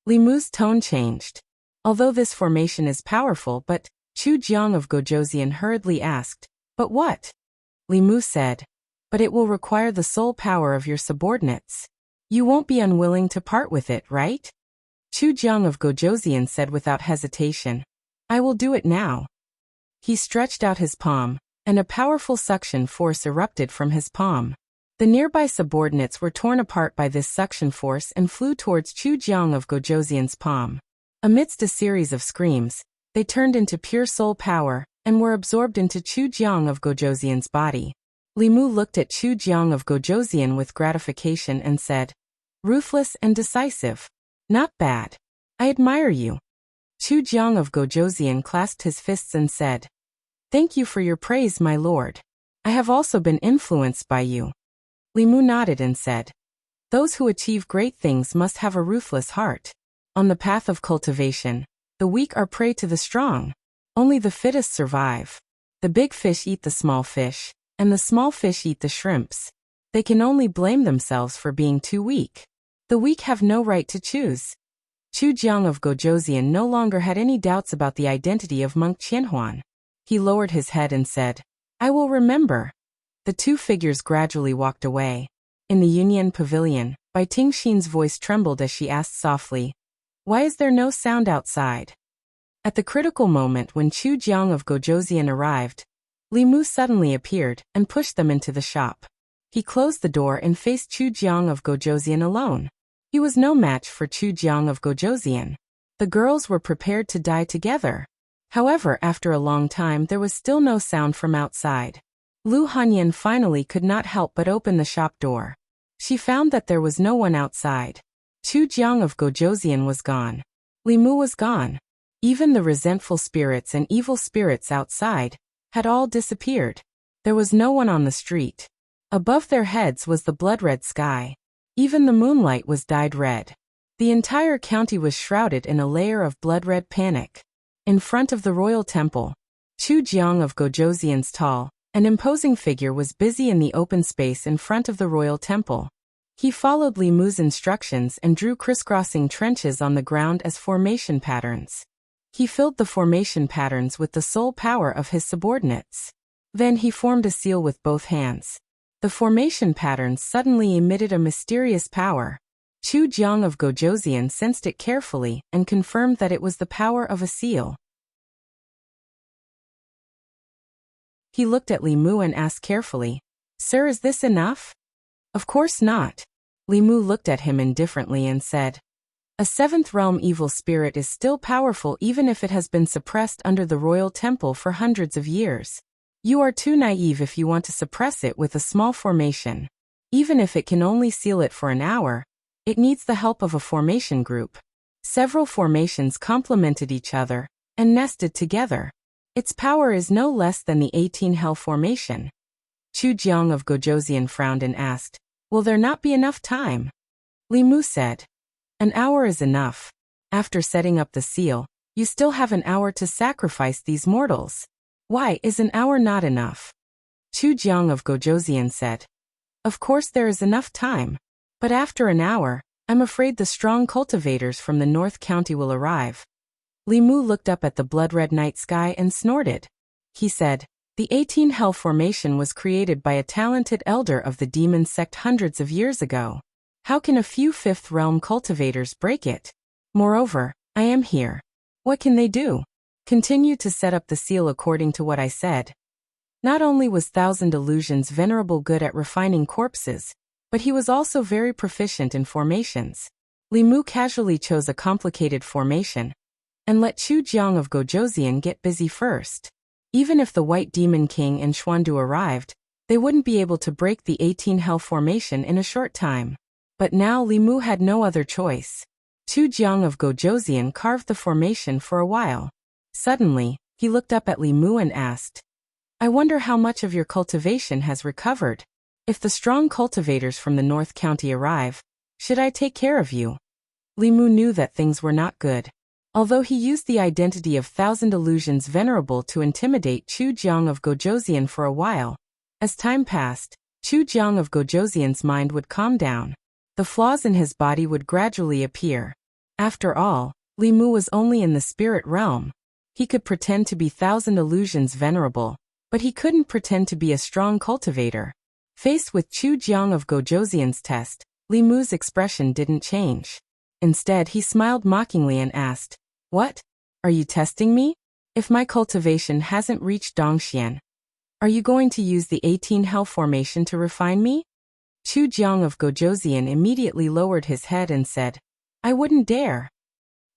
Li Mu's tone changed. Although this formation is powerful, but Chu Jiang of Gojoseon hurriedly asked, But what? Li Mu said, But it will require the soul power of your subordinates. You won't be unwilling to part with it, right? Chu Jiang of Gojoseon said without hesitation, I will do it now. He stretched out his palm, and a powerful suction force erupted from his palm. The nearby subordinates were torn apart by this suction force and flew towards Chu Jiang of Gojoseon's palm. Amidst a series of screams, they turned into pure soul power and were absorbed into Chu Jiang of Gojoseon's body. Li Mu looked at Chu Jiang of Gojoseon with gratification and said, Ruthless and decisive. Not bad. I admire you. Chu Jiang of Gojoseon clasped his fists and said, Thank you for your praise, my lord. I have also been influenced by you. Li Mu nodded and said, Those who achieve great things must have a ruthless heart. On the path of cultivation, the weak are prey to the strong. Only the fittest survive. The big fish eat the small fish, and the small fish eat the shrimps. They can only blame themselves for being too weak. The weak have no right to choose. Chu Jiang of Gojoseon no longer had any doubts about the identity of monk Qianhuan. He lowered his head and said, I will remember. The two figures gradually walked away. In the Union Pavilion, Bai Tingxin's voice trembled as she asked softly, Why is there no sound outside? At the critical moment when Chu Jiang of Gojoseon arrived, Li Mu suddenly appeared and pushed them into the shop. He closed the door and faced Chu Jiang of Gojoseon alone. He was no match for Chu Jiang of Gojoseon. The girls were prepared to die together. However, after a long time there was still no sound from outside. Lu Hanyan finally could not help but open the shop door. She found that there was no one outside. Chu Jiang of Gojoseon was gone. Li Mu was gone. Even the resentful spirits and evil spirits outside had all disappeared. There was no one on the street. Above their heads was the blood-red sky. Even the moonlight was dyed red. The entire county was shrouded in a layer of blood-red panic. In front of the royal temple, Chu Jiang of Gojoseon's tall, an imposing figure was busy in the open space in front of the royal temple. He followed Li Mu's instructions and drew crisscrossing trenches on the ground as formation patterns. He filled the formation patterns with the soul power of his subordinates. Then he formed a seal with both hands. The formation patterns suddenly emitted a mysterious power. Chu Jiang of Gojoseon sensed it carefully and confirmed that it was the power of a seal. He looked at Li Mu and asked carefully, Sir, is this enough? Of course not. Li Mu looked at him indifferently and said, A seventh realm evil spirit is still powerful even if it has been suppressed under the royal temple for hundreds of years. You are too naive if you want to suppress it with a small formation. Even if it can only seal it for an hour, it needs the help of a formation group. Several formations complemented each other and nested together. Its power is no less than the 18 Hell formation. Chu Jiang of Gojoseon frowned and asked, Will there not be enough time? Li Mu said, An hour is enough. After setting up the seal, you still have an hour to sacrifice these mortals. Why is an hour not enough? Chu Jiang of Gojoseon said, Of course there is enough time. But after an hour, I'm afraid the strong cultivators from the North County will arrive. Li Mu looked up at the blood-red night sky and snorted. He said, The 18 Hell formation was created by a talented elder of the demon sect hundreds of years ago. How can a few fifth realm cultivators break it? Moreover, I am here. What can they do? Continue to set up the seal according to what I said. Not only was Thousand Illusions venerable good at refining corpses, but he was also very proficient in formations. Li Mu casually chose a complicated formation, and let Chu Jiang of Gojoseon get busy first. Even if the White Demon King and Xuandu arrived, they wouldn't be able to break the 18 Hell formation in a short time. But now Li Mu had no other choice. Chu Jiang of Gojoseon carved the formation for a while. Suddenly, he looked up at Li Mu and asked, I wonder how much of your cultivation has recovered. If the strong cultivators from the North County arrive, should I take care of you? Li Mu knew that things were not good. Although he used the identity of Thousand Illusions Venerable to intimidate Chu Jiang of Gojosian for a while, as time passed, Chu Jiang of Gojosian's mind would calm down. The flaws in his body would gradually appear. After all, Li Mu was only in the spirit realm. He could pretend to be Thousand Illusions Venerable, but he couldn't pretend to be a strong cultivator. Faced with Chu Jiang of Gojosian's test, Li Mu's expression didn't change. Instead, he smiled mockingly and asked, "What? Are you testing me? If my cultivation hasn't reached Dongxian, are you going to use the 18 Hell formation to refine me?" Chu Jiang of Gojosian immediately lowered his head and said, "I wouldn't dare."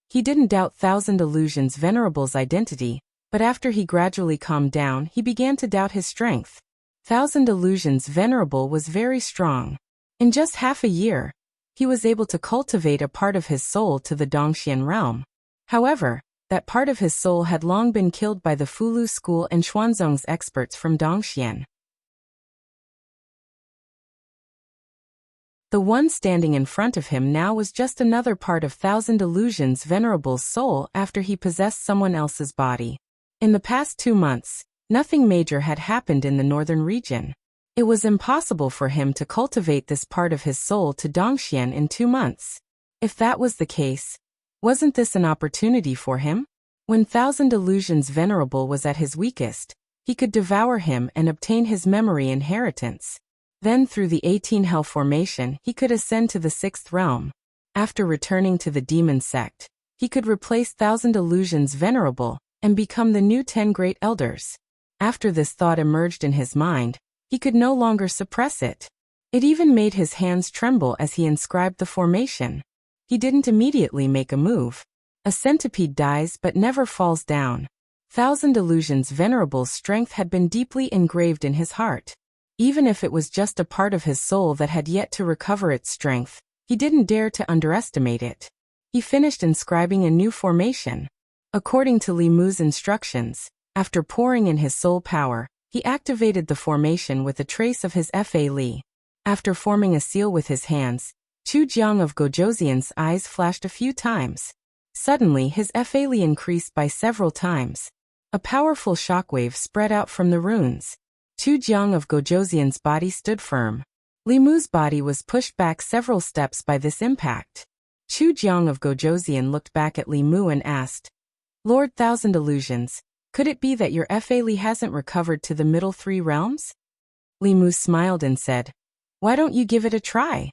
He didn't doubt Thousand Illusions Venerable's identity, but after he gradually calmed down, he began to doubt his strength. Thousand Illusions Venerable was very strong. In just half a year, he was able to cultivate a part of his soul to the Dongxian realm. However, that part of his soul had long been killed by the Fulu school and Xuanzong's experts from Dongxian. The one standing in front of him now was just another part of Thousand Illusions Venerable's soul after he possessed someone else's body. In the past 2 months, nothing major had happened in the northern region. It was impossible for him to cultivate this part of his soul to Dongxian in 2 months. If that was the case, wasn't this an opportunity for him? When Thousand Illusions Venerable was at his weakest, he could devour him and obtain his memory inheritance. Then through the 18 Hell formation, he could ascend to the 6th realm. After returning to the demon sect, he could replace Thousand Illusions Venerable and become the new 10 Great Elders. After this thought emerged in his mind, he could no longer suppress it. It even made his hands tremble as he inscribed the formation. He didn't immediately make a move. A centipede dies but never falls down. Thousand Illusions Venerable's strength had been deeply engraved in his heart. Even if it was just a part of his soul that had yet to recover its strength, he didn't dare to underestimate it. He finished inscribing a new formation. According to Li Mu's instructions, after pouring in his soul power, he activated the formation with a trace of his Fa Li. After forming a seal with his hands, Chu Jiang of Gojosian's eyes flashed a few times. Suddenly his Fa Li increased by several times. A powerful shockwave spread out from the runes. Chu Jiang of Gojosian's body stood firm. Li Mu's body was pushed back several steps by this impact. Chu Jiang of Gojosian looked back at Li Mu and asked, "Lord Thousand Illusions, could it be that your Fa Li hasn't recovered to the middle 3 realms?" Li Mu smiled and said, "Why don't you give it a try?"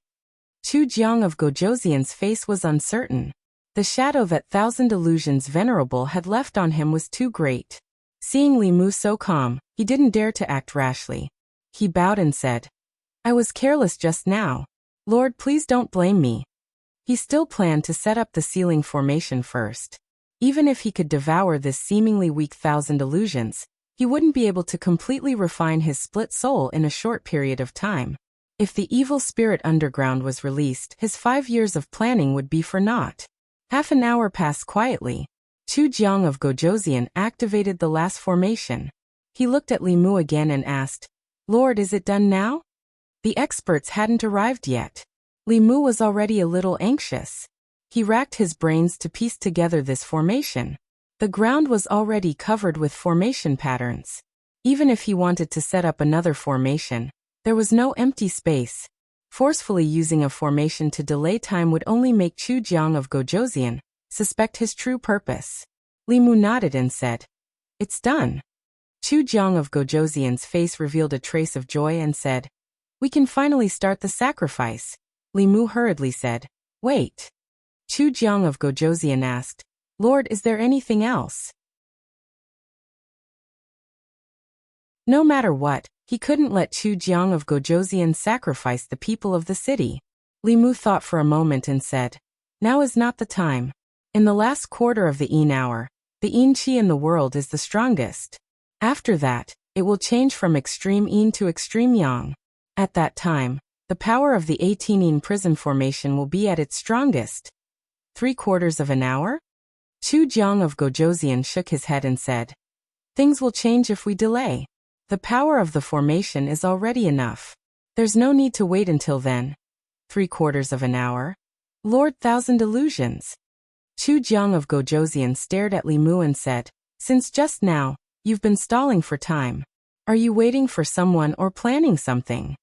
Chu Jiang of Gojosian's face was uncertain. The shadow that Thousand Illusions Venerable had left on him was too great. Seeing Li Mu so calm, he didn't dare to act rashly. He bowed and said, "I was careless just now. Lord, please don't blame me." He still planned to set up the sealing formation first. Even if he could devour this seemingly weak Thousand Illusions, he wouldn't be able to completely refine his split soul in a short period of time. If the evil spirit underground was released, his 5 years of planning would be for naught. Half an hour passed quietly. Chu Jiang of Gojosian activated the last formation. He looked at Li Mu again and asked, "Lord, is it done now?" The experts hadn't arrived yet. Li Mu was already a little anxious. He racked his brains to piece together this formation. The ground was already covered with formation patterns. Even if he wanted to set up another formation, there was no empty space. Forcefully using a formation to delay time would only make Chu Jiang of Gojosian suspect his true purpose. Li Mu nodded and said, "It's done." Chu Jiang of Gojosian's face revealed a trace of joy and said, "We can finally start the sacrifice." Li Mu hurriedly said, "Wait." Chu Jiang of Gojosian asked, "Lord, is there anything else?" No matter what, he couldn't let Chu Jiang of Gojosian sacrifice the people of the city. Li Mu thought for a moment and said, "Now is not the time. In the last quarter of the Yin hour, the Yin Qi in the world is the strongest. After that, it will change from extreme Yin to extreme Yang. At that time, the power of the 18 Yin prison formation will be at its strongest." 3/4 of an hour? Chu Jiang of Gojosian shook his head and said, "Things will change if we delay. The power of the formation is already enough. There's no need to wait until then." 3/4 of an hour? Lord Thousand Illusions. Chu Jiang of Gojoseon stared at Li Mu and said, "Since just now, you've been stalling for time. Are you waiting for someone or planning something?"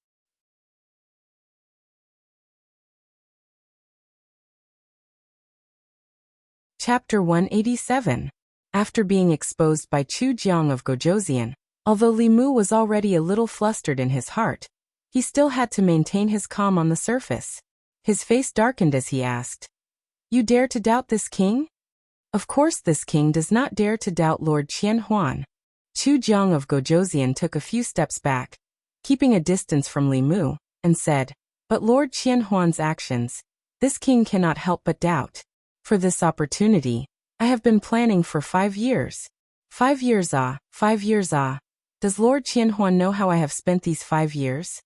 Chapter 187. After being exposed by Chu Jiang of Gojoseon, although Li Mu was already a little flustered in his heart, he still had to maintain his calm on the surface. His face darkened as he asked, "You dare to doubt this king?" "Of course this king does not dare to doubt Lord Qianhuan." Chu Jiang of Gojoseon took a few steps back, keeping a distance from Li Mu, and said, "But Lord Qianhuan's actions, this king cannot help but doubt. For this opportunity, I have been planning for 5 years. 5 years 5 years Does Lord Qianhuan know how I have spent these 5 years?"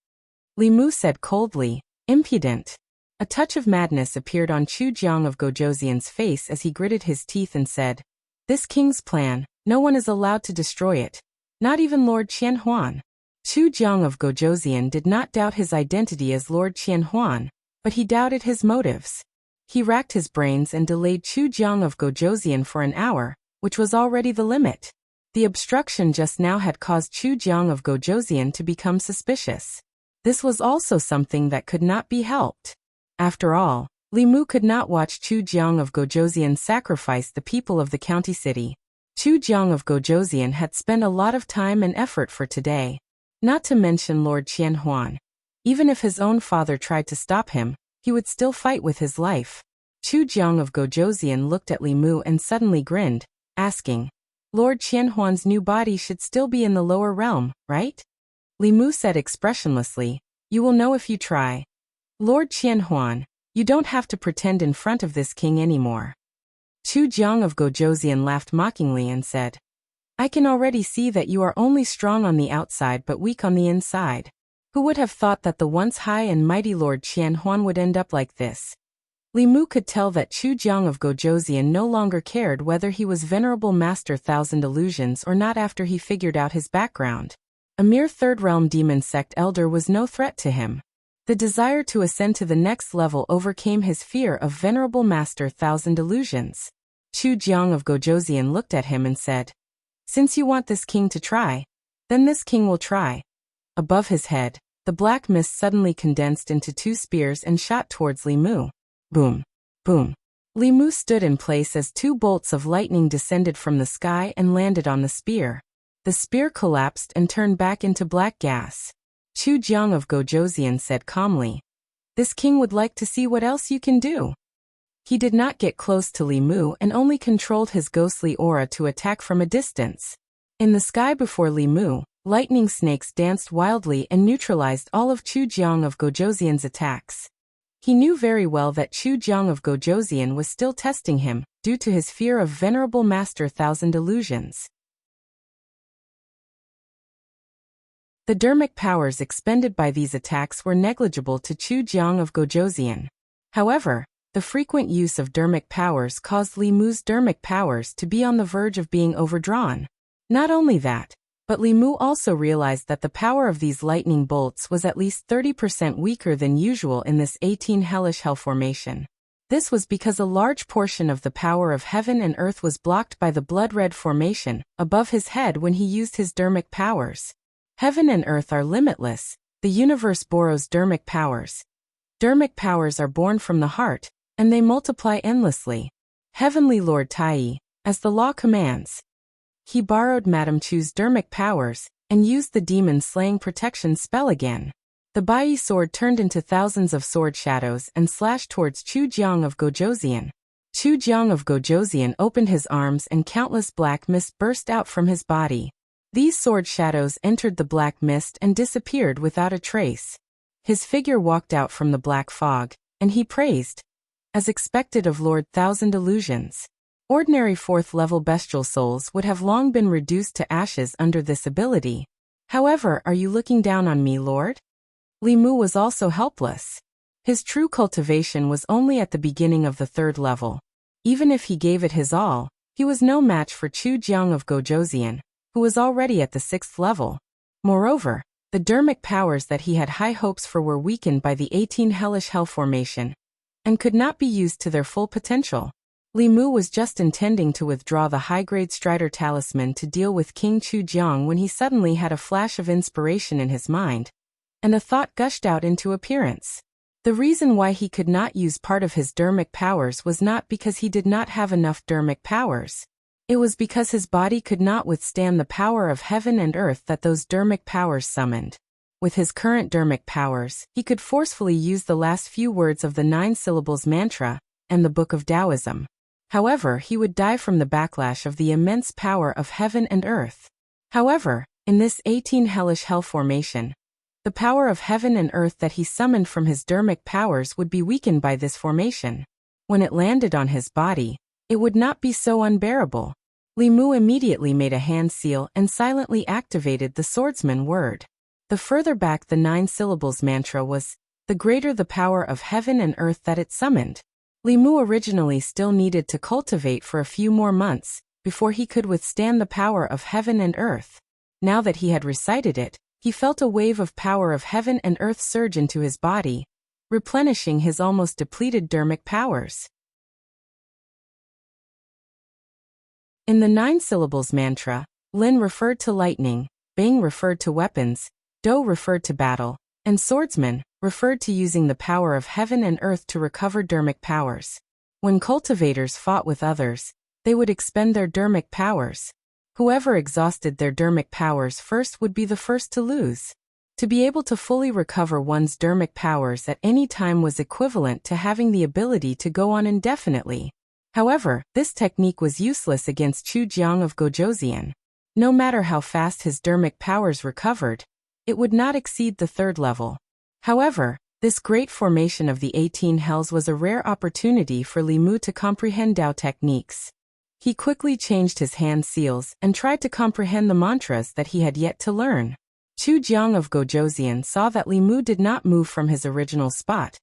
Li Mu said coldly, "Impudent." A touch of madness appeared on Chu Jiang of Gojoseon's face as he gritted his teeth and said, "This king's plan, no one is allowed to destroy it. Not even Lord Qianhuan." Chu Jiang of Gojoseon did not doubt his identity as Lord Qianhuan, but he doubted his motives. He racked his brains and delayed Chu Jiang of Gojoseon for an hour, which was already the limit. The obstruction just now had caused Chu Jiang of Gojoseon to become suspicious. This was also something that could not be helped. After all, Li Mu could not watch Chu Jiang of Gojoseon sacrifice the people of the county city. Chu Jiang of Gojoseon had spent a lot of time and effort for today. Not to mention Lord Qianhuan. Even if his own father tried to stop him, he would still fight with his life. Chu Jiang of Gojoseon looked at Li Mu and suddenly grinned, asking, "Lord Qianhuan's new body should still be in the lower realm, right?" Li Mu said expressionlessly, "You will know if you try. Lord Qianhuan, you don't have to pretend in front of this king anymore." Chu Jiang of Gojoseon laughed mockingly and said, "I can already see that you are only strong on the outside but weak on the inside. Who would have thought that the once high and mighty Lord Qianhuan would end up like this?" Li Mu could tell that Chu Jiang of Gojoseon no longer cared whether he was Venerable Master Thousand Illusions or not after he figured out his background. A mere third-realm demon sect elder was no threat to him. The desire to ascend to the next level overcame his fear of Venerable Master Thousand Illusions. Chu Jiang of Gojoseon looked at him and said, "Since you want this king to try, then this king will try." Above his head, the black mist suddenly condensed into 2 spears and shot towards Li Mu. Boom! Boom! Li Mu stood in place as 2 bolts of lightning descended from the sky and landed on the spear. The spear collapsed and turned back into black gas. Chu Jiang of Gojoseon said calmly, "This king would like to see what else you can do." He did not get close to Li Mu and only controlled his ghostly aura to attack from a distance. In the sky before Li Mu, lightning snakes danced wildly and neutralized all of Chu Jiang of Gojoseon's attacks. He knew very well that Chu Jiang of Gojoseon was still testing him, due to his fear of Venerable Master Thousand Illusions. The dermic powers expended by these attacks were negligible to Chu Jiang of Gojoseon. However, the frequent use of dermic powers caused Li Mu's dermic powers to be on the verge of being overdrawn. Not only that, but Li Mu also realized that the power of these lightning bolts was at least 30% weaker than usual in this 18 hellish hell formation. This was because a large portion of the power of heaven and earth was blocked by the blood-red formation above his head when he used his dermic powers. Heaven and earth are limitless, the universe borrows dermic powers. Dermic powers are born from the heart, and they multiply endlessly. Heavenly Lord Tai, as the law commands. He borrowed Madame Chu's dermic powers, and used the demon-slaying protection spell again. The Bai sword turned into thousands of sword shadows and slashed towards Chu Jiang of Gojoseon. Chu Jiang of Gojoseon opened his arms and countless black mist burst out from his body. These sword shadows entered the black mist and disappeared without a trace. His figure walked out from the black fog, and he praised, as expected of Lord Thousand Illusions. Ordinary 4th-level bestial souls would have long been reduced to ashes under this ability. However, are you looking down on me, Lord? Li Mu was also helpless. His true cultivation was only at the beginning of the 3rd level. Even if he gave it his all, he was no match for Chu Jiang of Gojoseon, who was already at the 6th level. Moreover, the dermic powers that he had high hopes for were weakened by the 18 hellish hell formation, and could not be used to their full potential. Li Mu was just intending to withdraw the high-grade Strider talisman to deal with King Chu Jiang when he suddenly had a flash of inspiration in his mind, and a thought gushed out into appearance. The reason why he could not use part of his dermic powers was not because he did not have enough dermic powers. It was because his body could not withstand the power of heaven and earth that those dermic powers summoned. With his current dermic powers, he could forcefully use the last few words of the 9 syllables mantra and the Book of Taoism. However, he would die from the backlash of the immense power of heaven and earth. However, in this 18 hellish hell formation, the power of heaven and earth that he summoned from his dermic powers would be weakened by this formation. When it landed on his body, it would not be so unbearable. Li Mu immediately made a hand seal and silently activated the swordsman word. The further back the 9 syllables mantra was, the greater the power of heaven and earth that it summoned. Li Mu originally still needed to cultivate for a few more months before he could withstand the power of heaven and earth. Now that he had recited it, he felt a wave of power of heaven and earth surge into his body, replenishing his almost depleted dermic powers. In the 9 syllables mantra, Lin referred to lightning, Bang referred to weapons, Do referred to battle, and swordsman referred to using the power of heaven and earth to recover dermic powers. When cultivators fought with others, they would expend their dermic powers. Whoever exhausted their dermic powers first would be the first to lose. To be able to fully recover one's dermic powers at any time was equivalent to having the ability to go on indefinitely. However, this technique was useless against Chu Jiang of Gojoseon. No matter how fast his dermic powers recovered, it would not exceed the 3rd level. However, this great formation of the 18 hells was a rare opportunity for Li Mu to comprehend Dao techniques. He quickly changed his hand seals and tried to comprehend the mantras that he had yet to learn. Chu Jiang of Gojoseon saw that Li Mu did not move from his original spot,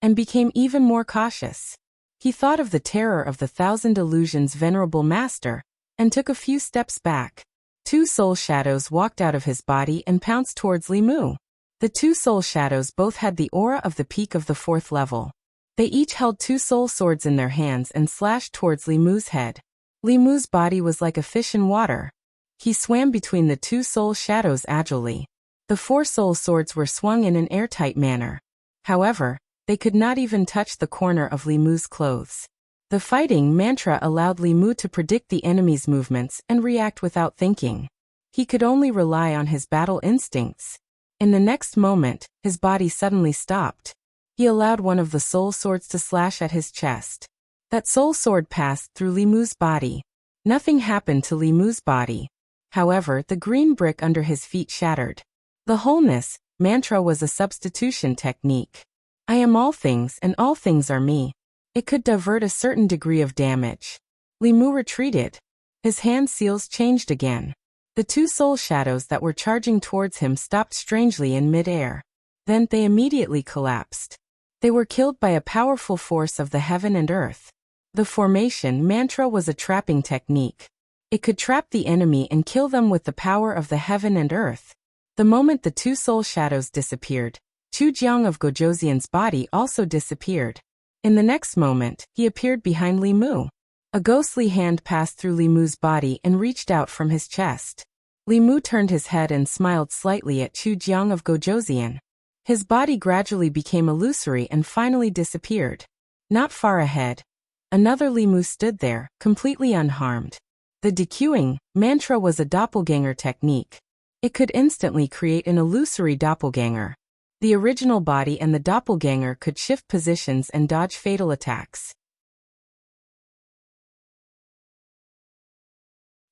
and became even more cautious. He thought of the terror of the 1,000 illusions venerable master, and took a few steps back. 2 soul shadows walked out of his body and pounced towards Li Mu. The 2 soul shadows both had the aura of the peak of the 4th level. They each held 2 soul swords in their hands and slashed towards Li Mu's head. Li Mu's body was like a fish in water. He swam between the 2 soul shadows agilely. The 4 soul swords were swung in an airtight manner. However, they could not even touch the corner of Li Mu's clothes. The fighting mantra allowed Li Mu to predict the enemy's movements and react without thinking. He could only rely on his battle instincts. In the next moment, his body suddenly stopped. He allowed one of the soul swords to slash at his chest. That soul sword passed through Li Mu's body. Nothing happened to Li Mu's body. However, the green brick under his feet shattered. The wholeness mantra was a substitution technique. I am all things and all things are me. It could divert a certain degree of damage. Li Mu retreated. His hand seals changed again. The 2 soul shadows that were charging towards him stopped strangely in mid-air. Then they immediately collapsed. They were killed by a powerful force of the heaven and earth. The formation mantra was a trapping technique. It could trap the enemy and kill them with the power of the heaven and earth. The moment the 2 soul shadows disappeared, Chu Jiang of Gojoseon's body also disappeared. In the next moment, he appeared behind Li Mu. A ghostly hand passed through Li Mu's body and reached out from his chest. Li Mu turned his head and smiled slightly at Chu Jiang of Gojoseon. His body gradually became illusory and finally disappeared. Not far ahead, another Li Mu stood there, completely unharmed. The dequeuing mantra was a doppelganger technique. It could instantly create an illusory doppelganger. The original body and the doppelganger could shift positions and dodge fatal attacks.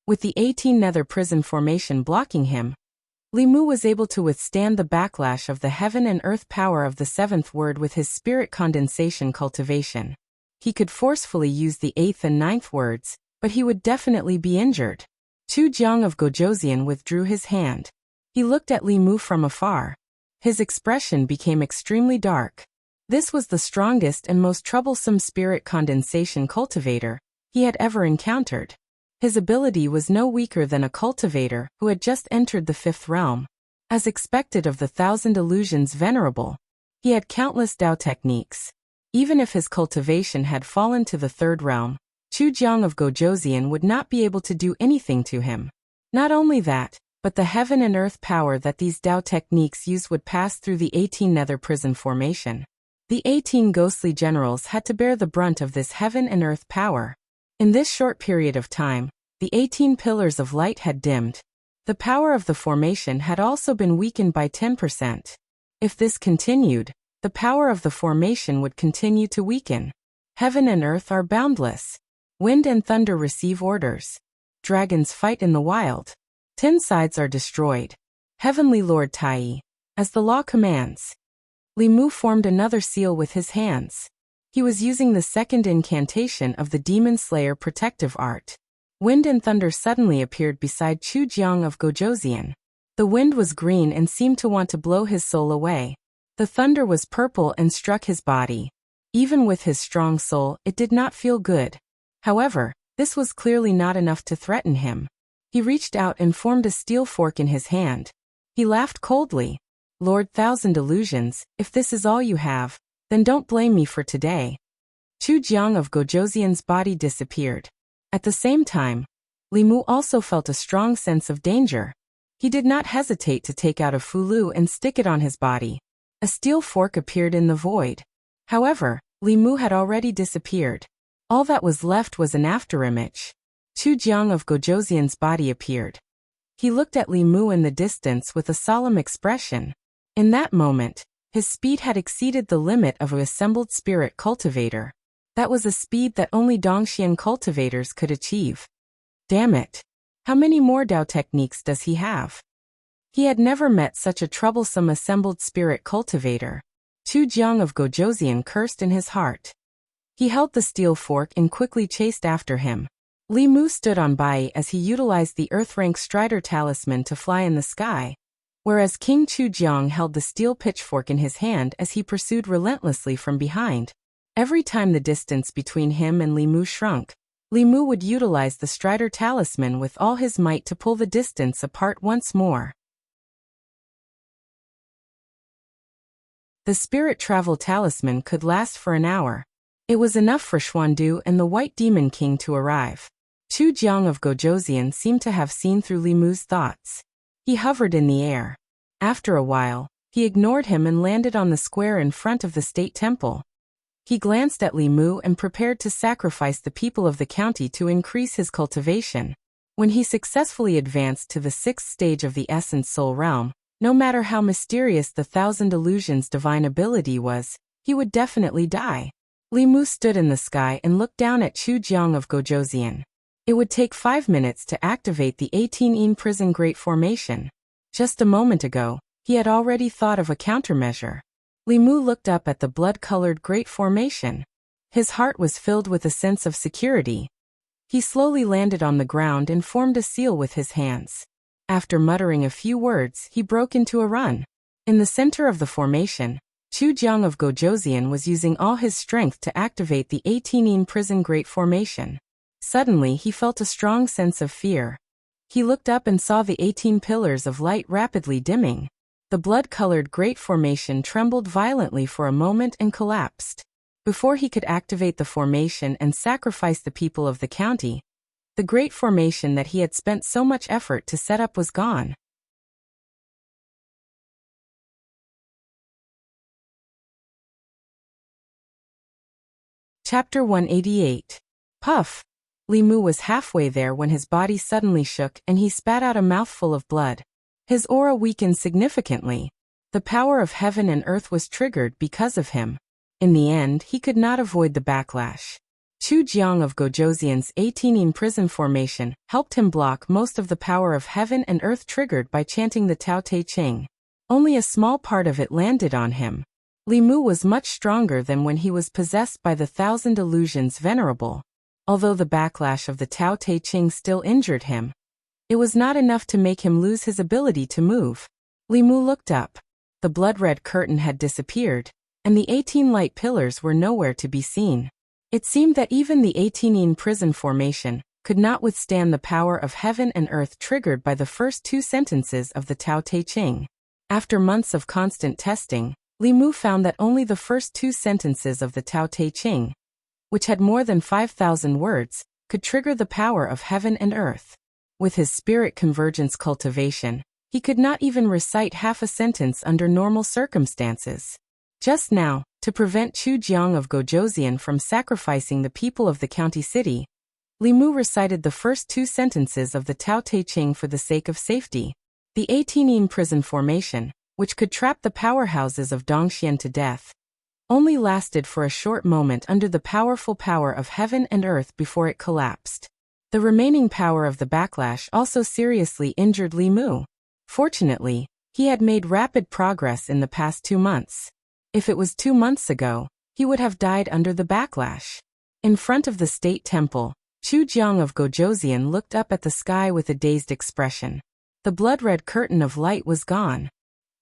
With the 18 nether prison formation blocking him, Li Mu was able to withstand the backlash of the heaven and earth power of the 7th word with his spirit condensation cultivation. He could forcefully use the 8th and 9th words, but he would definitely be injured. Chu Jiang of Gojoseon withdrew his hand. He looked at Li Mu from afar. His expression became extremely dark. This was the strongest and most troublesome spirit condensation cultivator he had ever encountered. His ability was no weaker than a cultivator who had just entered the 5th realm. As expected of the 1,000 illusions venerable, he had countless Dao techniques. Even if his cultivation had fallen to the 3rd realm, Chu Jiang of Gojoseon would not be able to do anything to him. Not only that, but the heaven and earth power that these Dao techniques used would pass through the 18 nether prison formation. The 18 ghostly generals had to bear the brunt of this heaven and earth power. In this short period of time, the 18 pillars of light had dimmed. The power of the formation had also been weakened by 10%. If this continued, the power of the formation would continue to weaken. Heaven and earth are boundless. Wind and thunder receive orders. Dragons fight in the wild. 10 sides are destroyed. Heavenly Lord Tai, as the law commands. Li Mu formed another seal with his hands. He was using the second incantation of the Demon Slayer protective art. Wind and thunder suddenly appeared beside Chu Jiang of Gojoseon. The wind was green and seemed to want to blow his soul away. The thunder was purple and struck his body. Even with his strong soul, it did not feel good. However, this was clearly not enough to threaten him. He reached out and formed a steel fork in his hand. He laughed coldly. Lord Thousand Illusions, if this is all you have, then don't blame me for today. Chu Jiang of Gojoseon's body disappeared. At the same time, Li Mu also felt a strong sense of danger. He did not hesitate to take out a fulu and stick it on his body. A steel fork appeared in the void. However, Li Mu had already disappeared. All that was left was an afterimage. Chu Jiang of Gojoseon's body appeared. He looked at Li Mu in the distance with a solemn expression. In that moment, his speed had exceeded the limit of an assembled spirit cultivator. That was a speed that only Dongxian cultivators could achieve. Damn it! How many more Dao techniques does he have? He had never met such a troublesome assembled spirit cultivator. Chu Jiang of Gojoseon cursed in his heart. He held the steel fork and quickly chased after him. Li Mu stood on by as he utilized the Earth-rank Strider talisman to fly in the sky, whereas King Chu Jiang held the steel pitchfork in his hand as he pursued relentlessly from behind. Every time the distance between him and Li Mu shrunk, Li Mu would utilize the Strider talisman with all his might to pull the distance apart once more. The Spirit Travel Talisman could last for an hour. It was enough for Xuandu and the White Demon King to arrive. Chu Jiang of Gojoseon seemed to have seen through Li Mu's thoughts. He hovered in the air. After a while, he ignored him and landed on the square in front of the state temple. He glanced at Li Mu and prepared to sacrifice the people of the county to increase his cultivation. When he successfully advanced to the 6th stage of the Essence Soul Realm, no matter how mysterious the Thousand Illusions' divine ability was, he would definitely die. Li Mu stood in the sky and looked down at Chu Jiang of Gojoseon. It would take 5 minutes to activate the 18 Prison Great Formation. Just a moment ago, he had already thought of a countermeasure. Li Mu looked up at the blood-colored Great Formation. His heart was filled with a sense of security. He slowly landed on the ground and formed a seal with his hands. After muttering a few words, he broke into a run. In the center of the formation, Chu Jiang of Gojoseon was using all his strength to activate the 18 Prison Great Formation. Suddenly, he felt a strong sense of fear. He looked up and saw the 18 pillars of light rapidly dimming. The blood-colored Great Formation trembled violently for a moment and collapsed. Before he could activate the formation and sacrifice the people of the county, the Great Formation that he had spent so much effort to set up was gone. Chapter 188. Puff! Li Mu was halfway there when his body suddenly shook and he spat out a mouthful of blood. His aura weakened significantly. The power of heaven and earth was triggered because of him. In the end, he could not avoid the backlash. Chu Jiang of Gojoseon's 18 Prison Formation helped him block most of the power of heaven and earth triggered by chanting the Tao Te Ching. Only a small part of it landed on him. Li Mu was much stronger than when he was possessed by the Thousand Illusions Venerable. Although the backlash of the Tao Te Ching still injured him, it was not enough to make him lose his ability to move. Li Mu looked up. The blood-red curtain had disappeared, and the 18 light pillars were nowhere to be seen. It seemed that even the 18 Prison Formation could not withstand the power of heaven and earth triggered by the first 2 sentences of the Tao Te Ching. After months of constant testing, Li Mu found that only the first 2 sentences of the Tao Te Ching, which had more than 5,000 words, could trigger the power of heaven and earth. With his spirit convergence cultivation, he could not even recite half a sentence under normal circumstances. Just now, to prevent Chu Jiang of Gojosian from sacrificing the people of the county city, Li Mu recited the first 2 sentences of the Tao Te Ching for the sake of safety. The 18-yin prison formation, which could trap the powerhouses of Dongxian to death, only lasted for a short moment under the powerful power of heaven and earth before it collapsed. The remaining power of the backlash also seriously injured Li Mu. Fortunately, he had made rapid progress in the past 2 months. If it was 2 months ago, he would have died under the backlash. In front of the state temple, Chu Jiang of Gojosian looked up at the sky with a dazed expression. The blood-red curtain of light was gone.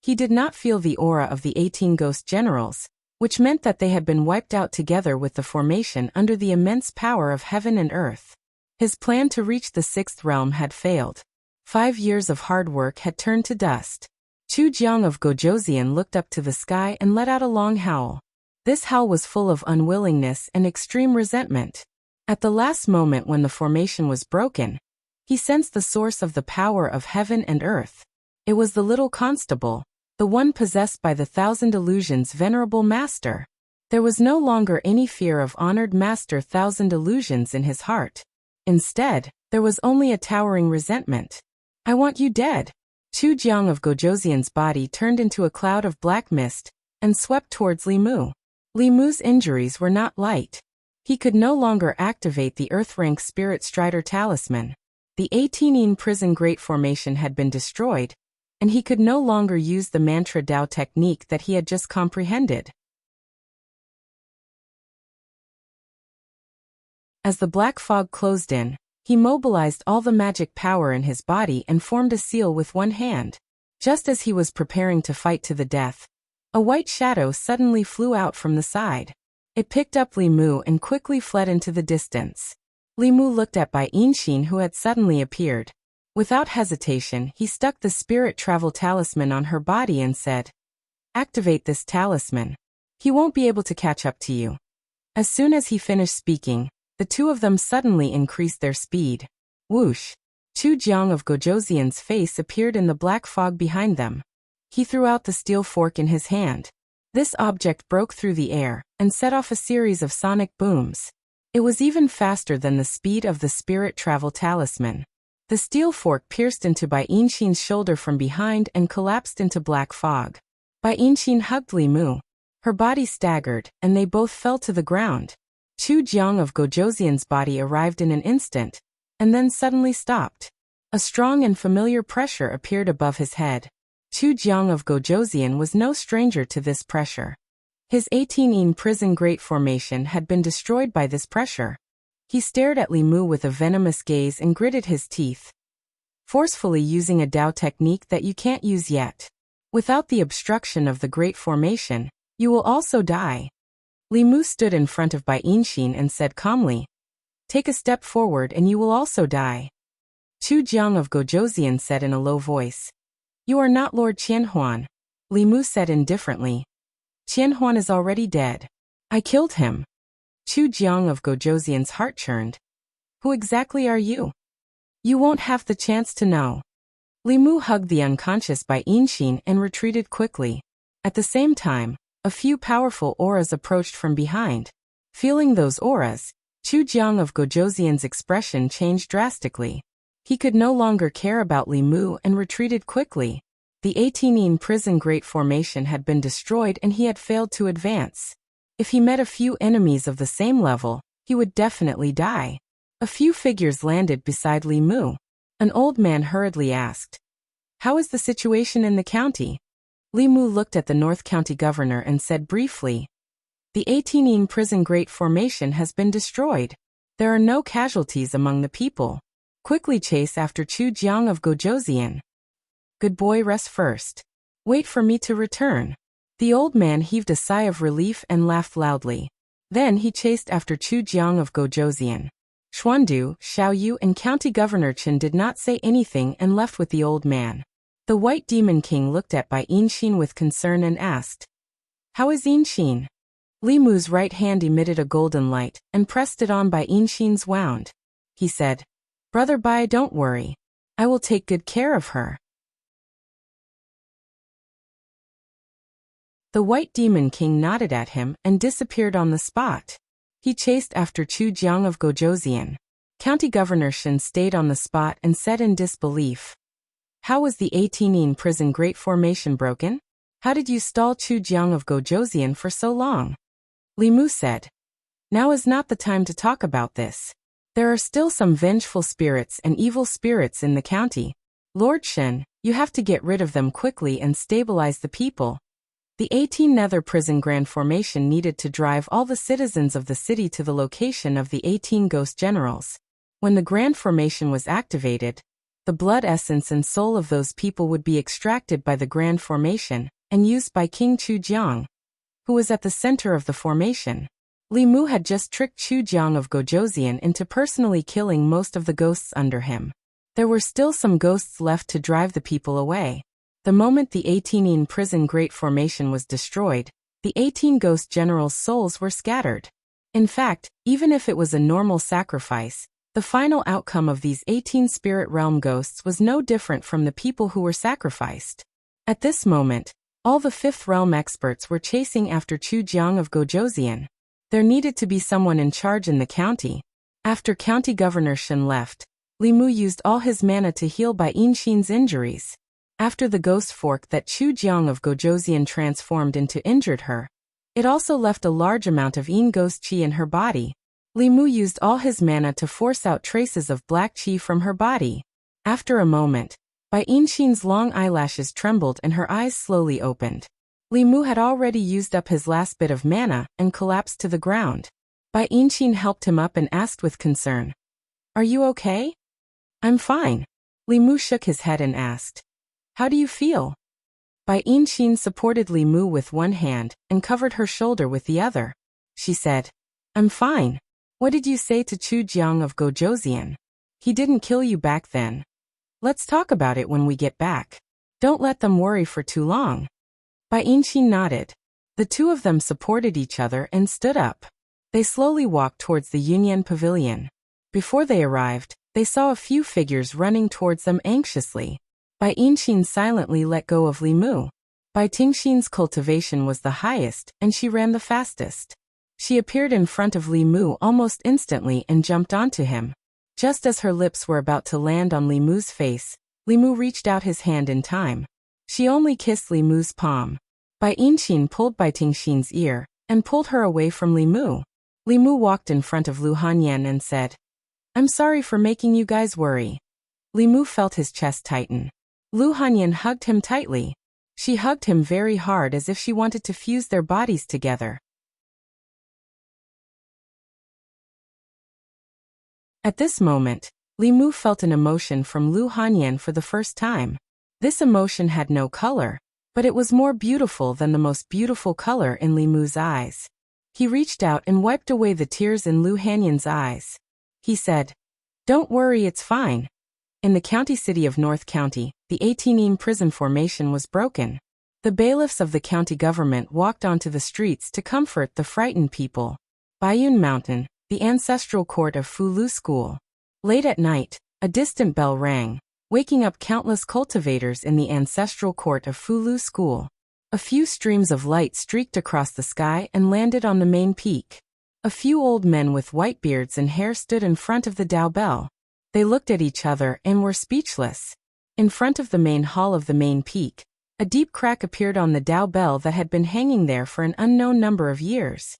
He did not feel the aura of the 18 ghost generals, which meant that they had been wiped out together with the formation under the immense power of heaven and earth. His plan to reach the 6th realm had failed. 5 years of hard work had turned to dust. Chu Jiang of Gojosian looked up to the sky and let out a long howl. This howl was full of unwillingness and extreme resentment. At the last moment when the formation was broken, he sensed the source of the power of heaven and earth. It was the little constable, the one possessed by the 1,000 illusions venerable master. There was no longer any fear of honored master 1,000 illusions in his heart. Instead, there was only a towering resentment. I want you dead. Chu Jiang of Gojosian's body turned into a cloud of black mist and swept towards Li Mu. Li Mu's injuries were not light. He could no longer activate the Earth-rank Spirit Strider Talisman. The 18-yin prison great formation had been destroyed, and he could no longer use the mantra Dao technique that he had just comprehended. As the black fog closed in, he mobilized all the magic power in his body and formed a seal with one hand. Just as he was preparing to fight to the death, a white shadow suddenly flew out from the side. It picked up Li Mu and quickly fled into the distance. Li Mu looked at Bai Yinxin who had suddenly appeared. Without hesitation, he stuck the spirit travel talisman on her body and said, "Activate this talisman. He won't be able to catch up to you." As soon as he finished speaking, the two of them suddenly increased their speed. Whoosh! Chu Jiang of Gojosian's face appeared in the black fog behind them. He threw out the steel fork in his hand. This object broke through the air and set off a series of sonic booms. It was even faster than the speed of the spirit travel talisman. The steel fork pierced into Bai Yinxin's shoulder from behind and collapsed into black fog. Bai Yinxin hugged Li Mu. Her body staggered, and they both fell to the ground. Chu Jiang of Gojosian's body arrived in an instant, and then suddenly stopped. A strong and familiar pressure appeared above his head. Chu Jiang of Gojosian was no stranger to this pressure. His 18-yin prison great formation had been destroyed by this pressure. He stared at Li Mu with a venomous gaze and gritted his teeth, forcefully using a Dao technique that you can't use yet. Without the obstruction of the great formation, you will also die. Li Mu stood in front of Bai Yinxin and said calmly, "Take a step forward and you will also die." Chu Jiang of Gojosian said in a low voice, "You are not Lord Qianhuan." Li Mu said indifferently, "Qianhuan is already dead. I killed him." Chu Jiang of Gojosian's heart churned. "Who exactly are you?" "You won't have the chance to know." Li Mu hugged the unconscious Bai Yinxin and retreated quickly. At the same time, a few powerful auras approached from behind. Feeling those auras, Chu Jiang of Gojosian's expression changed drastically. He could no longer care about Li Mu and retreated quickly. The 18-yin prison great formation had been destroyed and he had failed to advance. If he met a few enemies of the same level, he would definitely die. A few figures landed beside Li Mu. An old man hurriedly asked, "How is the situation in the county?" Li Mu looked at the North County governor and said briefly, "The 18-yin prison great formation has been destroyed. There are no casualties among the people. Quickly chase after Chu Jiang of Gojosian. Good boy, rest first. Wait for me to return." The old man heaved a sigh of relief and laughed loudly. Then he chased after Chu Jiang of Gojosian. Xuandu, Xiaoyu and County Governor Chen did not say anything and left with the old man. The White Demon King looked at Bai Yinxin with concern and asked, "How is Yinxin?" Li Mu's right hand emitted a golden light, and pressed it on Bai Yinshin's wound. He said, "Brother Bai, don't worry. I will take good care of her." The White Demon King nodded at him and disappeared on the spot. He chased after Chu Jiang of Gojoseon. County Governor Shen stayed on the spot and said in disbelief, "How was the 18 prison Great Formation broken? How did you stall Chu Jiang of Gojoseon for so long?" Li Mu said, "Now is not the time to talk about this. There are still some vengeful spirits and evil spirits in the county. Lord Shen, you have to get rid of them quickly and stabilize the people." The 18 Nether Prison Grand Formation needed to drive all the citizens of the city to the location of the 18 Ghost Generals. When the Grand Formation was activated, the blood essence and soul of those people would be extracted by the Grand Formation and used by King Chu Jiang, who was at the center of the formation. Li Mu had just tricked Chu Jiang of Gojoseon into personally killing most of the ghosts under him. There were still some ghosts left to drive the people away. The moment the 18 Prison Great Formation was destroyed, the 18 Ghost Generals' souls were scattered. In fact, even if it was a normal sacrifice, the final outcome of these 18 Spirit Realm ghosts was no different from the people who were sacrificed. At this moment, all the Fifth Realm experts were chasing after Chu Jiang of Gojoseon. There needed to be someone in charge in the county. After County Governor Shen left, Li Mu used all his mana to heal Bai Yinshin's injuries. After the ghost fork that Chu Jiang of Gojoseon transformed into injured her, it also left a large amount of Yin ghost chi in her body. Li Mu used all his mana to force out traces of black chi from her body. After a moment, Bai Yinshin's long eyelashes trembled and her eyes slowly opened. Li Mu had already used up his last bit of mana and collapsed to the ground. Bai Yinshin helped him up and asked with concern, "Are you okay?" "I'm fine." Li Mu shook his head and asked, "How do you feel?" Bai Yinshin supported Li Mu with one hand and covered her shoulder with the other. She said, "I'm fine. What did you say to Chu Jiang of Gojoseon? He didn't kill you back then. Let's talk about it when we get back. Don't let them worry for too long." Bai Yinshin nodded. The two of them supported each other and stood up. They slowly walked towards the Yunyan Pavilion. Before they arrived, they saw a few figures running towards them anxiously. Bai Yinshin silently let go of Li Mu. Bai Tingshin's cultivation was the highest, and she ran the fastest. She appeared in front of Li Mu almost instantly and jumped onto him. Just as her lips were about to land on Li Mu's face, Li Mu reached out his hand in time. She only kissed Li Mu's palm. Bai Yinshin pulled Bai Tingshin's ear and pulled her away from Li Mu. Li Mu walked in front of Lu Hanyan and said, "I'm sorry for making you guys worry." Li Mu felt his chest tighten. Lu Hanyan hugged him tightly. She hugged him very hard as if she wanted to fuse their bodies together. At this moment, Li Mu felt an emotion from Lu Hanyan for the first time. This emotion had no color, but it was more beautiful than the most beautiful color in Li Mu's eyes. He reached out and wiped away the tears in Lu Hanyan's eyes. He said, "Don't worry, it's fine." In the county city of North County, the 18 prison formation was broken. The bailiffs of the county government walked onto the streets to comfort the frightened people. Baiyun Mountain, the ancestral court of Fulu School. Late at night, a distant bell rang, waking up countless cultivators in the ancestral court of Fulu School. A few streams of light streaked across the sky and landed on the main peak. A few old men with white beards and hair stood in front of the Dao Bell. They looked at each other and were speechless. In front of the main hall of the main peak, a deep crack appeared on the Dao Bell that had been hanging there for an unknown number of years.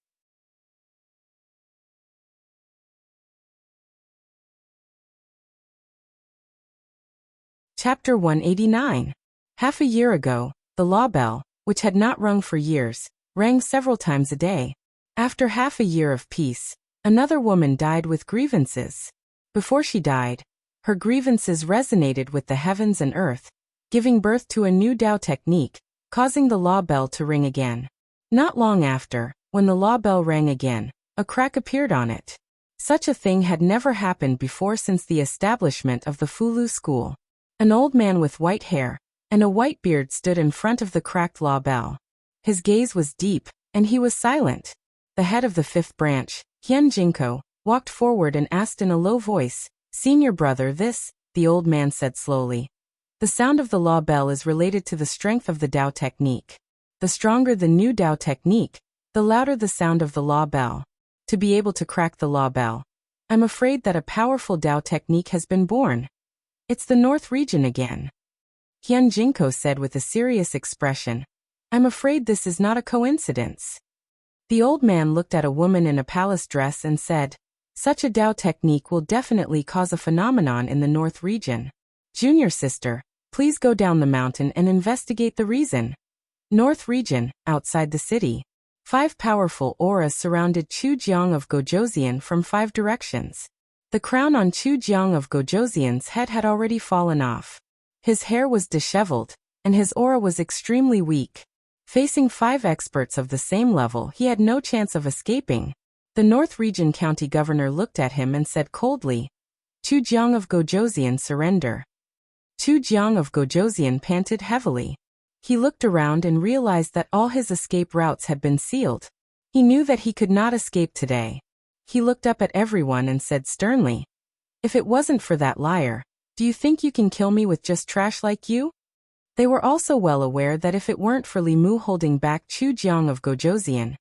Chapter 189. Half a year ago, the law bell, which had not rung for years, rang several times a day. After half a year of peace, another woman died with grievances. Before she died, her grievances resonated with the heavens and earth, giving birth to a new Dao technique, causing the law bell to ring again. Not long after, when the law bell rang again, a crack appeared on it. Such a thing had never happened before since the establishment of the Fulu school. An old man with white hair and a white beard stood in front of the cracked law bell. His gaze was deep, and he was silent. The head of the fifth branch, Hyun Jinko, walked forward and asked in a low voice, "Senior brother, the old man said slowly. The sound of the law bell is related to the strength of the Tao technique. The stronger the new Tao technique, the louder the sound of the law bell. To be able to crack the law bell, I'm afraid that a powerful Tao technique has been born. It's the North region again." Hyun Jinko said with a serious expression. "I'm afraid this is not a coincidence." The old man looked at a woman in a palace dress and said, "Such a Tao technique will definitely cause a phenomenon in the North region. Junior sister, please go down the mountain and investigate the reason." North region, outside the city. 5 powerful auras surrounded Chu Jiang of Gojoseon from 5 directions. The crown on Chu Jiang of Gojoseon's head had already fallen off. His hair was disheveled, and his aura was extremely weak. Facing 5 experts of the same level, he had no chance of escaping. The North Region County Governor looked at him and said coldly, "Chu Jiang of Gojoseon, surrender." Chu Jiang of Gojoseon panted heavily. He looked around and realized that all his escape routes had been sealed. He knew that he could not escape today. He looked up at everyone and said sternly, "If it wasn't for that liar, do you think you can kill me with just trash like you?" They were also well aware that if it weren't for Li Mu holding back Chu Jiang of Gojoseon,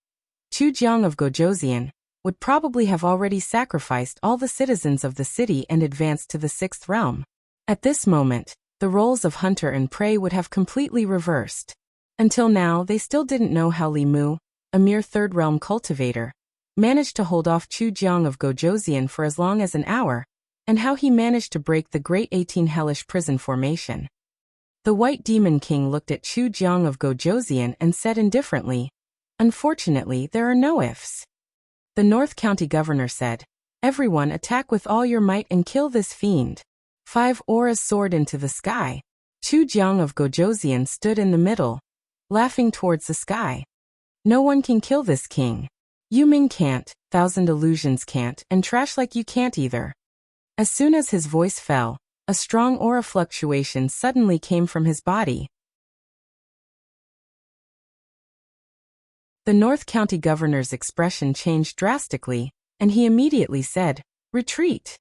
Chu Jiang of Gojoseon would probably have already sacrificed all the citizens of the city and advanced to the 6th realm. At this moment, the roles of hunter and prey would have completely reversed. Until now, they still didn't know how Li Mu, a mere 3rd realm cultivator, managed to hold off Chu Jiang of Gojoseon for as long as an hour, and how he managed to break the Great 18 Hellish Prison formation. The White Demon King looked at Chu Jiang of Gojoseon and said indifferently, "Unfortunately, there are no ifs." The North County Governor said, "Everyone attack with all your might and kill this fiend." 5 auras soared into the sky. Chu Jiang of Gojoseon stood in the middle, laughing towards the sky. "No one can kill this king. Yu Ming can't, 1,000 illusions can't, and trash like you can't either." As soon as his voice fell, a strong aura fluctuation suddenly came from his body. The North County Governor's expression changed drastically, and he immediately said, "Retreat."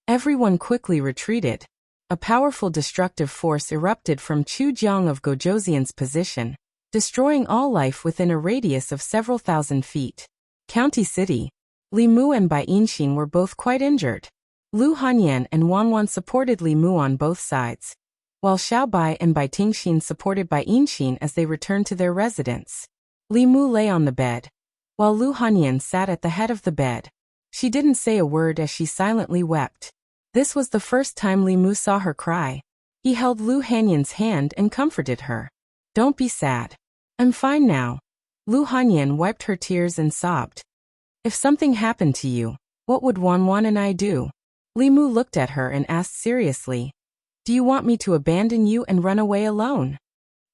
Everyone quickly retreated. A powerful destructive force erupted from Chu Jiang of Gojoseon's position, destroying all life within a radius of several thousand feet. County City. Li Mu and Bai Yinxin were both quite injured. Lu Hanyan and Wan Wan supported Li Mu on both sides, while Xiao Bai and Bai Tingxin supported Bai Yinxin as they returned to their residence. Li Mu lay on the bed, while Lu Hanyan sat at the head of the bed. She didn't say a word as she silently wept. This was the first time Li Mu saw her cry. He held Lu Hanyan's hand and comforted her. "Don't be sad. I'm fine now." Lu Hanyan wiped her tears and sobbed. "If something happened to you, what would Wan Wan and I do?" Li Mu looked at her and asked seriously, "Do you want me to abandon you and run away alone?"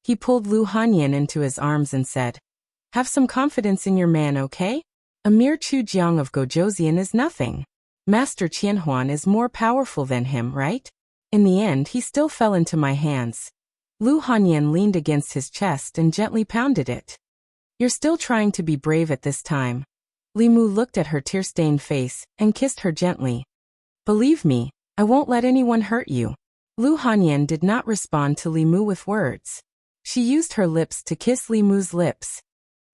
He pulled Lu Hanyan into his arms and said, "Have some confidence in your man, okay? A mere Chu Jiang of Gojoseon is nothing. Master Qianhuan is more powerful than him, right? In the end, he still fell into my hands." Lu Hanyan leaned against his chest and gently pounded it. "You're still trying to be brave at this time." Li Mu looked at her tear-stained face and kissed her gently. "Believe me, I won't let anyone hurt you." Lu Hanyan did not respond to Li Mu with words. She used her lips to kiss Li Mu's lips.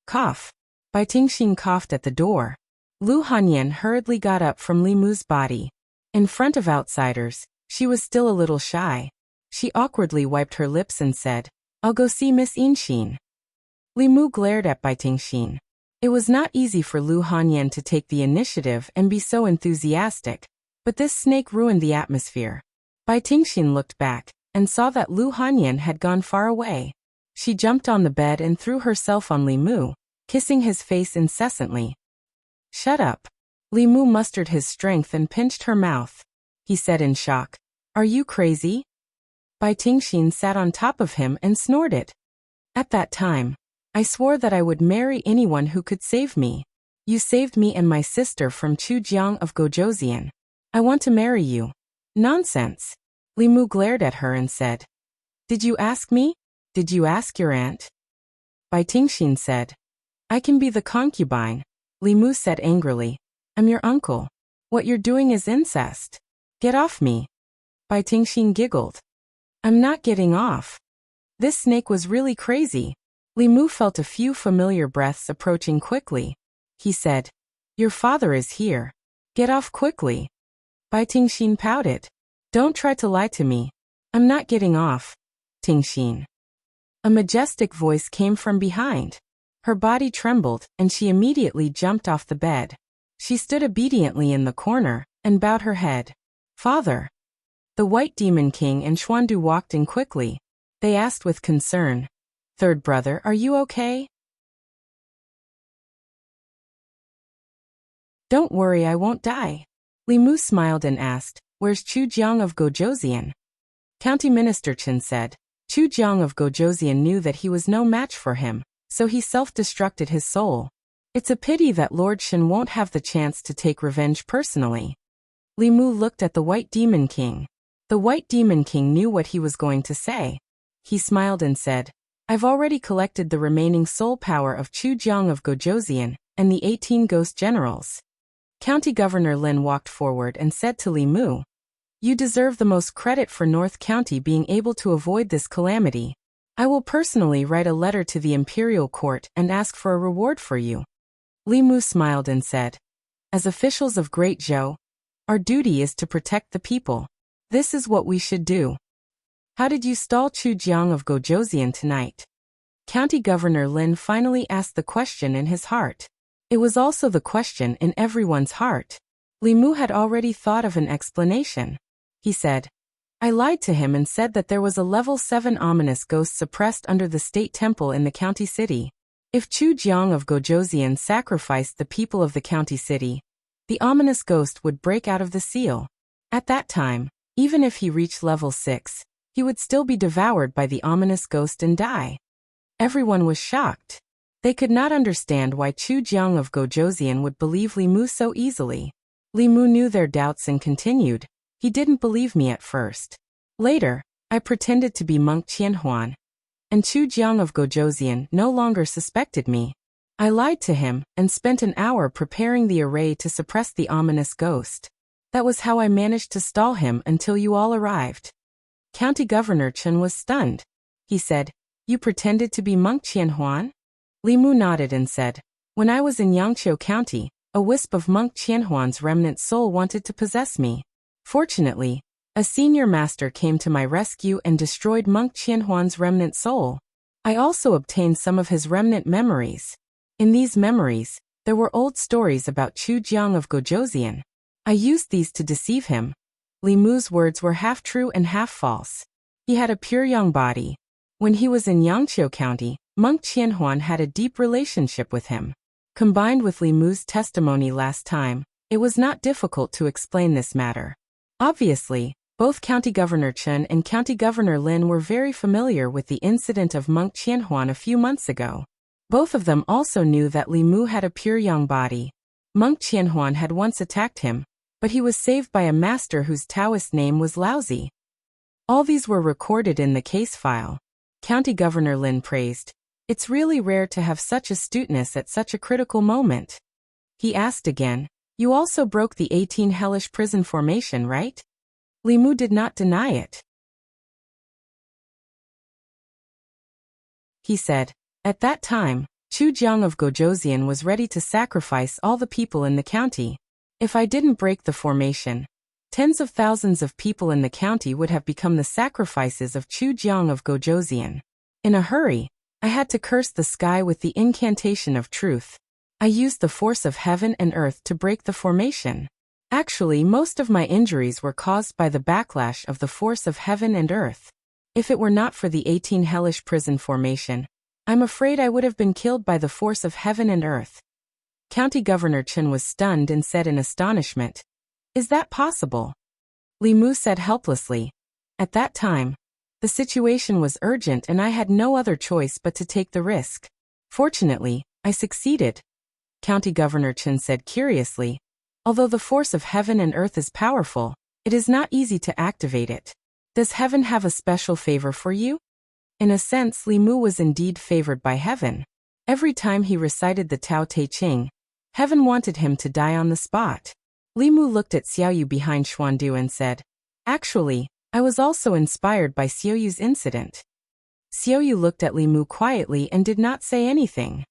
Cough. Bai Tingxin coughed at the door. Lu Hanyan hurriedly got up from Li Mu's body. In front of outsiders, she was still a little shy. She awkwardly wiped her lips and said, "I'll go see Miss Yinxin." Li Mu glared at Bai Tingxin. It was not easy for Lu Hanyan to take the initiative and be so enthusiastic, but this snake ruined the atmosphere. Bai Tingxin looked back and saw that Lu Hanyan had gone far away. She jumped on the bed and threw herself on Li Mu, kissing his face incessantly. "Shut up." Li Mu mustered his strength and pinched her mouth. He said in shock, "Are you crazy?" Bai Tingxin sat on top of him and snorted. "At that time, I swore that I would marry anyone who could save me. You saved me and my sister from Chu Jiang of Gojoseon. I want to marry you." "Nonsense." Li Mu glared at her and said, "Did you ask me? Did you ask your aunt?" Bai Tingxin said, "I can be the concubine." Li Mu said angrily. I'm your uncle. What you're doing is incest. Get off me. Bai Tingxin giggled. I'm not getting off. This snake was really crazy. Li Mu felt a few familiar breaths approaching quickly. He said, Your father is here. Get off quickly. Bai Tingxin pouted. Don't try to lie to me. I'm not getting off. Tingxin. A majestic voice came from behind. Her body trembled, and she immediately jumped off the bed. She stood obediently in the corner, and bowed her head. Father. The White Demon King and Xuandu walked in quickly. They asked with concern, Third brother, are you okay? Don't worry, I won't die. Li Mu smiled and asked, Where's Chu Jiang of Gozhouzian? County Minister Chen said. Chu Jiang of Gozhouzian knew that he was no match for him, so he self-destructed his soul. It's a pity that Lord Shen won't have the chance to take revenge personally. Li Mu looked at the White Demon King. The White Demon King knew what he was going to say. He smiled and said, I've already collected the remaining soul power of Chu Jiang of Gozhouzian and the 18 ghost generals. County Governor Lin walked forward and said to Li Mu, You deserve the most credit for North County being able to avoid this calamity. I will personally write a letter to the Imperial Court and ask for a reward for you. Li Mu smiled and said, As officials of Great Zhou, our duty is to protect the people. This is what we should do. How did you stall Chu Jiang of Gozhouzian tonight? County Governor Lin finally asked the question in his heart. It was also the question in everyone's heart. Li Mu had already thought of an explanation. He said, I lied to him and said that there was a level 7 ominous ghost suppressed under the state temple in the county city. If Chu Jiang of Gozhouzian sacrificed the people of the county city, the ominous ghost would break out of the seal. At that time, even if he reached level 6, he would still be devoured by the ominous ghost and die. Everyone was shocked. They could not understand why Chu Jiang of Gozhouzian would believe Li Mu so easily. Li Mu knew their doubts and continued, He didn't believe me at first. Later, I pretended to be Monk Qianhuan, and Chu Jiang of Gozhouzian no longer suspected me. I lied to him and spent an hour preparing the array to suppress the ominous ghost. That was how I managed to stall him until you all arrived. County Governor Chen was stunned. He said, You pretended to be Monk Qianhuan? Li Mu nodded and said, When I was in Yangqiu County, a wisp of Monk Qianhuan's remnant soul wanted to possess me. Fortunately, a senior master came to my rescue and destroyed Monk Qianhuan's remnant soul. I also obtained some of his remnant memories. In these memories, there were old stories about Chu Jiang of Gozhouzian. I used these to deceive him. Li Mu's words were half true and half false. He had a pure young body. When he was in Yangqiu County, Monk Qianhuan had a deep relationship with him. Combined with Li Mu's testimony last time, it was not difficult to explain this matter. Obviously, both County Governor Chen and County Governor Lin were very familiar with the incident of Monk Qianhuan a few months ago. Both of them also knew that Li Mu had a pure young body. Monk Qianhuan had once attacked him, but he was saved by a master whose Taoist name was Laozi. All these were recorded in the case file. County Governor Lin praised, It's really rare to have such astuteness at such a critical moment. He asked again, You also broke the 18 hellish prison formation, right? Li Mu did not deny it. He said, At that time, Chu Jiang of Gozhouzian was ready to sacrifice all the people in the county. If I didn't break the formation, tens of thousands of people in the county would have become the sacrifices of Chu Jiang of Gozhouzian. In a hurry, I had to curse the sky with the incantation of truth. I used the force of heaven and earth to break the formation. Actually, most of my injuries were caused by the backlash of the force of heaven and earth. If it were not for the 18 hellish prison formation, I'm afraid I would have been killed by the force of heaven and earth. County Governor Chen was stunned and said in astonishment, Is that possible? Li Mu said helplessly, At that time, the situation was urgent and I had no other choice but to take the risk. Fortunately, I succeeded. County Governor Chen said curiously, Although the force of heaven and earth is powerful, it is not easy to activate it. Does heaven have a special favor for you? In a sense, Li Mu was indeed favored by heaven. Every time he recited the Tao Te Ching, Heaven wanted him to die on the spot. Li Mu looked at Xiaoyu behind Xuandu and said, "Actually, I was also inspired by Xiaoyu's incident." Xiaoyu looked at Li Mu quietly and did not say anything.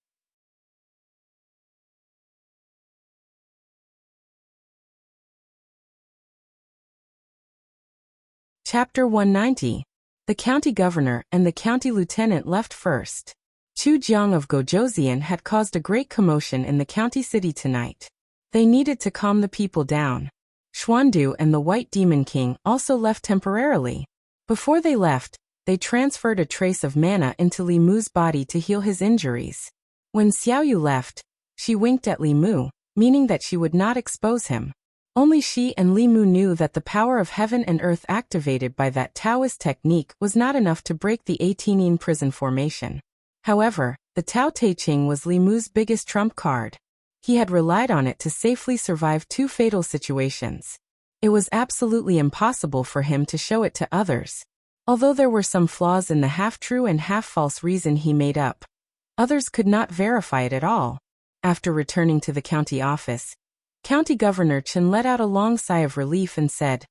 Chapter 190. The county governor and the county lieutenant left first. Chu Jiang of Gojoseon had caused a great commotion in the county city tonight. They needed to calm the people down. Xuandu and the White Demon King also left temporarily. Before they left, they transferred a trace of mana into Li Mu's body to heal his injuries. When Xiaoyu left, she winked at Li Mu, meaning that she would not expose him. Only she and Li Mu knew that the power of heaven and earth activated by that Taoist technique was not enough to break the 18-yin prison formation. However, the Tao Te Ching was Li Mu's biggest trump card. He had relied on it to safely survive 2 fatal situations. It was absolutely impossible for him to show it to others. Although there were some flaws in the half-true and half-false reason he made up, others could not verify it at all. After returning to the county office, County Governor Chen let out a long sigh of relief and said,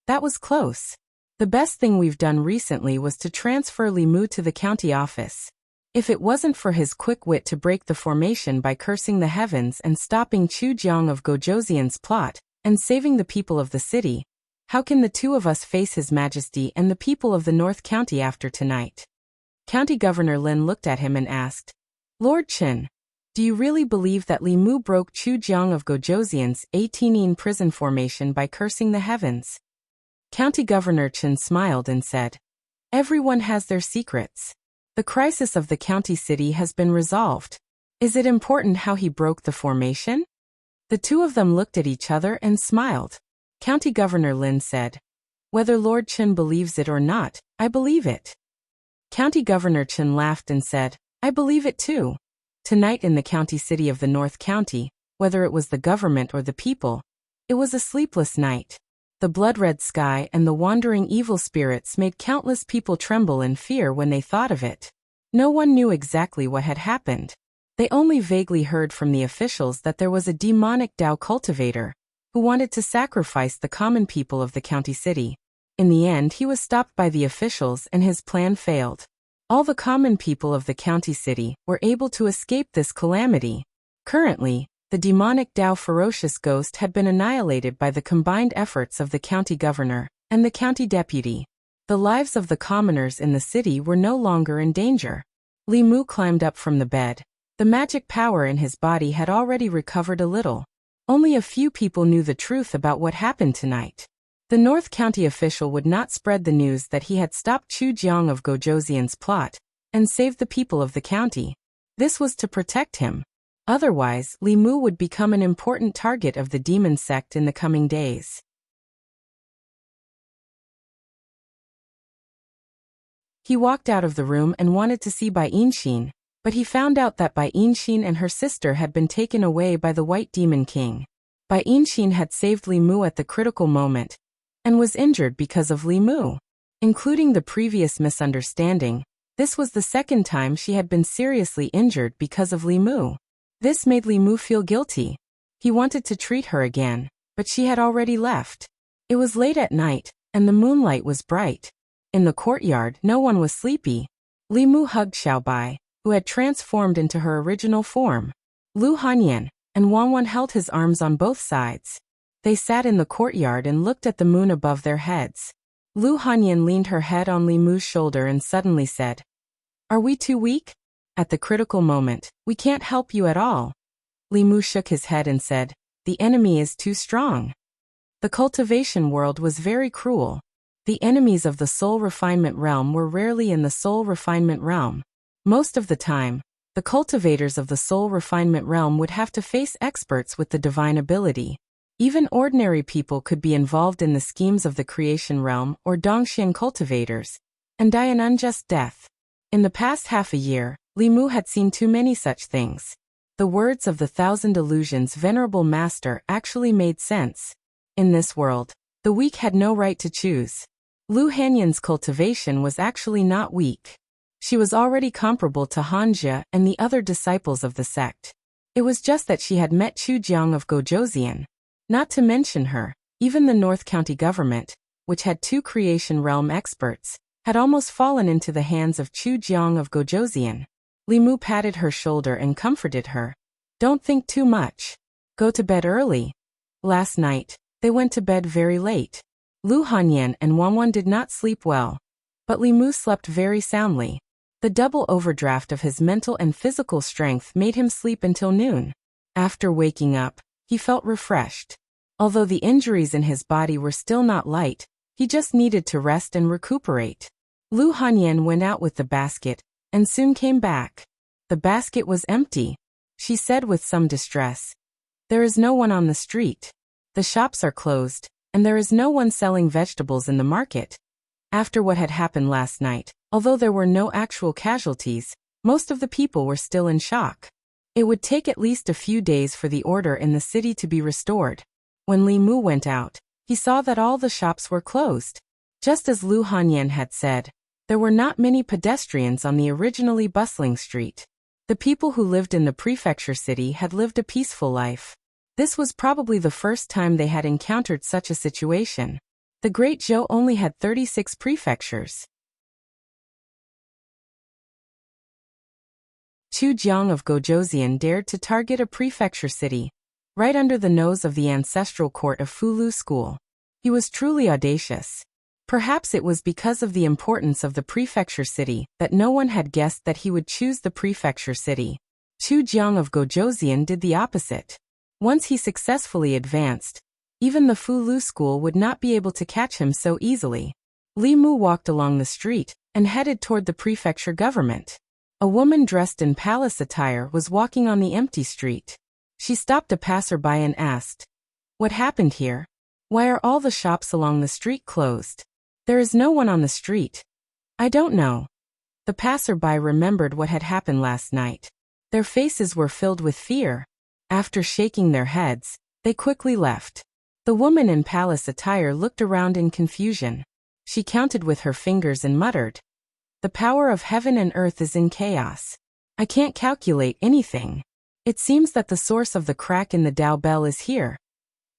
"That was close. The best thing we've done recently was to transfer Li Mu to the county office. If it wasn't for his quick wit to break the formation by cursing the heavens and stopping Chu Jiang of Gojoseon's plot, and saving the people of the city, how can the 2 of us face His Majesty and the people of the North County after tonight?" County Governor Lin looked at him and asked, "Lord Chen, do you really believe that Li Mu broke Chu Jiang of Gojoseon's 18-yin prison formation by cursing the heavens?" County Governor Chen smiled and said, "Everyone has their secrets. The crisis of the county city has been resolved. Is it important how he broke the formation?" The 2 of them looked at each other and smiled. County Governor Lin said, "Whether Lord Chen believes it or not, I believe it." County Governor Chen laughed and said, "I believe it too." Tonight in the county city of the North County, whether it was the government or the people, it was a sleepless night. The blood-red sky and the wandering evil spirits made countless people tremble in fear when they thought of it. No one knew exactly what had happened. They only vaguely heard from the officials that there was a demonic Tao cultivator who wanted to sacrifice the common people of the county city. In the end, he was stopped by the officials and his plan failed. All the common people of the county city were able to escape this calamity. Currently, the demonic Tao ferocious ghost had been annihilated by the combined efforts of the county governor and the county deputy. The lives of the commoners in the city were no longer in danger. Li Mu climbed up from the bed. The magic power in his body had already recovered a little. Only a few people knew the truth about what happened tonight. The North County official would not spread the news that he had stopped Chu Jiang of Gojoseon's plot and saved the people of the county. This was to protect him. Otherwise, Li Mu would become an important target of the demon sect in the coming days. He walked out of the room and wanted to see Bai Yinxin, but he found out that Bai Yinxin and her sister had been taken away by the White Demon King. Bai Yinxin had saved Li Mu at the critical moment and was injured because of Li Mu. Including the previous misunderstanding, this was the second time she had been seriously injured because of Li Mu. This made Li Mu feel guilty. He wanted to treat her again, but she had already left. It was late at night, and the moonlight was bright. In the courtyard, no one was sleepy. Li Mu hugged Xiaobai, who had transformed into her original form. Lu Hanyan and Wang Wan held his arms on both sides. They sat in the courtyard and looked at the moon above their heads. Lu Hanyan leaned her head on Li Mu's shoulder and suddenly said, "Are we too weak? At the critical moment, we can't help you at all." Li Mu shook his head and said, "The enemy is too strong." The cultivation world was very cruel. The enemies of the soul refinement realm were rarely in the soul refinement realm. Most of the time, the cultivators of the soul refinement realm would have to face experts with the divine ability. Even ordinary people could be involved in the schemes of the creation realm or Dongxian cultivators and die an unjust death. In the past half a year, Li Mu had seen too many such things. The words of the Thousand Illusions Venerable Master actually made sense. In this world, the weak had no right to choose. Lu Hanyan's cultivation was actually not weak. She was already comparable to Hanja and the other disciples of the sect. It was just that she had met Chu Jiang of Gojoseon. Not to mention her, even the North County government, which had 2 creation realm experts, had almost fallen into the hands of Chu Jiang of Gojoseon. Li Mu patted her shoulder and comforted her. Don't think too much. Go to bed early. Last night, they went to bed very late. Lu Hanyan and Wanwan did not sleep well, but Li Mu slept very soundly. The double overdraft of his mental and physical strength made him sleep until noon. After waking up, he felt refreshed. Although the injuries in his body were still not light, he just needed to rest and recuperate. Lu Hanyan went out with the basket, and soon came back. The basket was empty. She said with some distress. There is no one on the street. The shops are closed, and there is no one selling vegetables in the market. After what had happened last night, although there were no actual casualties, most of the people were still in shock. It would take at least a few days for the order in the city to be restored. When Li Mu went out, he saw that all the shops were closed. Just as Lu Hanyan had said, there were not many pedestrians on the originally bustling street. The people who lived in the prefecture city had lived a peaceful life. This was probably the first time they had encountered such a situation. The Great Zhou only had 36 prefectures. Chu Jiang of Gojoseon dared to target a prefecture city, right under the nose of the ancestral court of Fulu School. He was truly audacious. Perhaps it was because of the importance of the prefecture city that no one had guessed that he would choose the prefecture city. Chu Jiang of Gojoseon did the opposite. Once he successfully advanced, even the Fulu School would not be able to catch him so easily. Li Mu walked along the street and headed toward the prefecture government. A woman dressed in palace attire was walking on the empty street. She stopped a passerby and asked, "What happened here? Why are all the shops along the street closed? There is no one on the street." "I don't know." The passerby remembered what had happened last night. Their faces were filled with fear. After shaking their heads, they quickly left. The woman in palace attire looked around in confusion. She counted with her fingers and muttered, "The power of heaven and earth is in chaos. I can't calculate anything. It seems that the source of the crack in the Dao bell is here."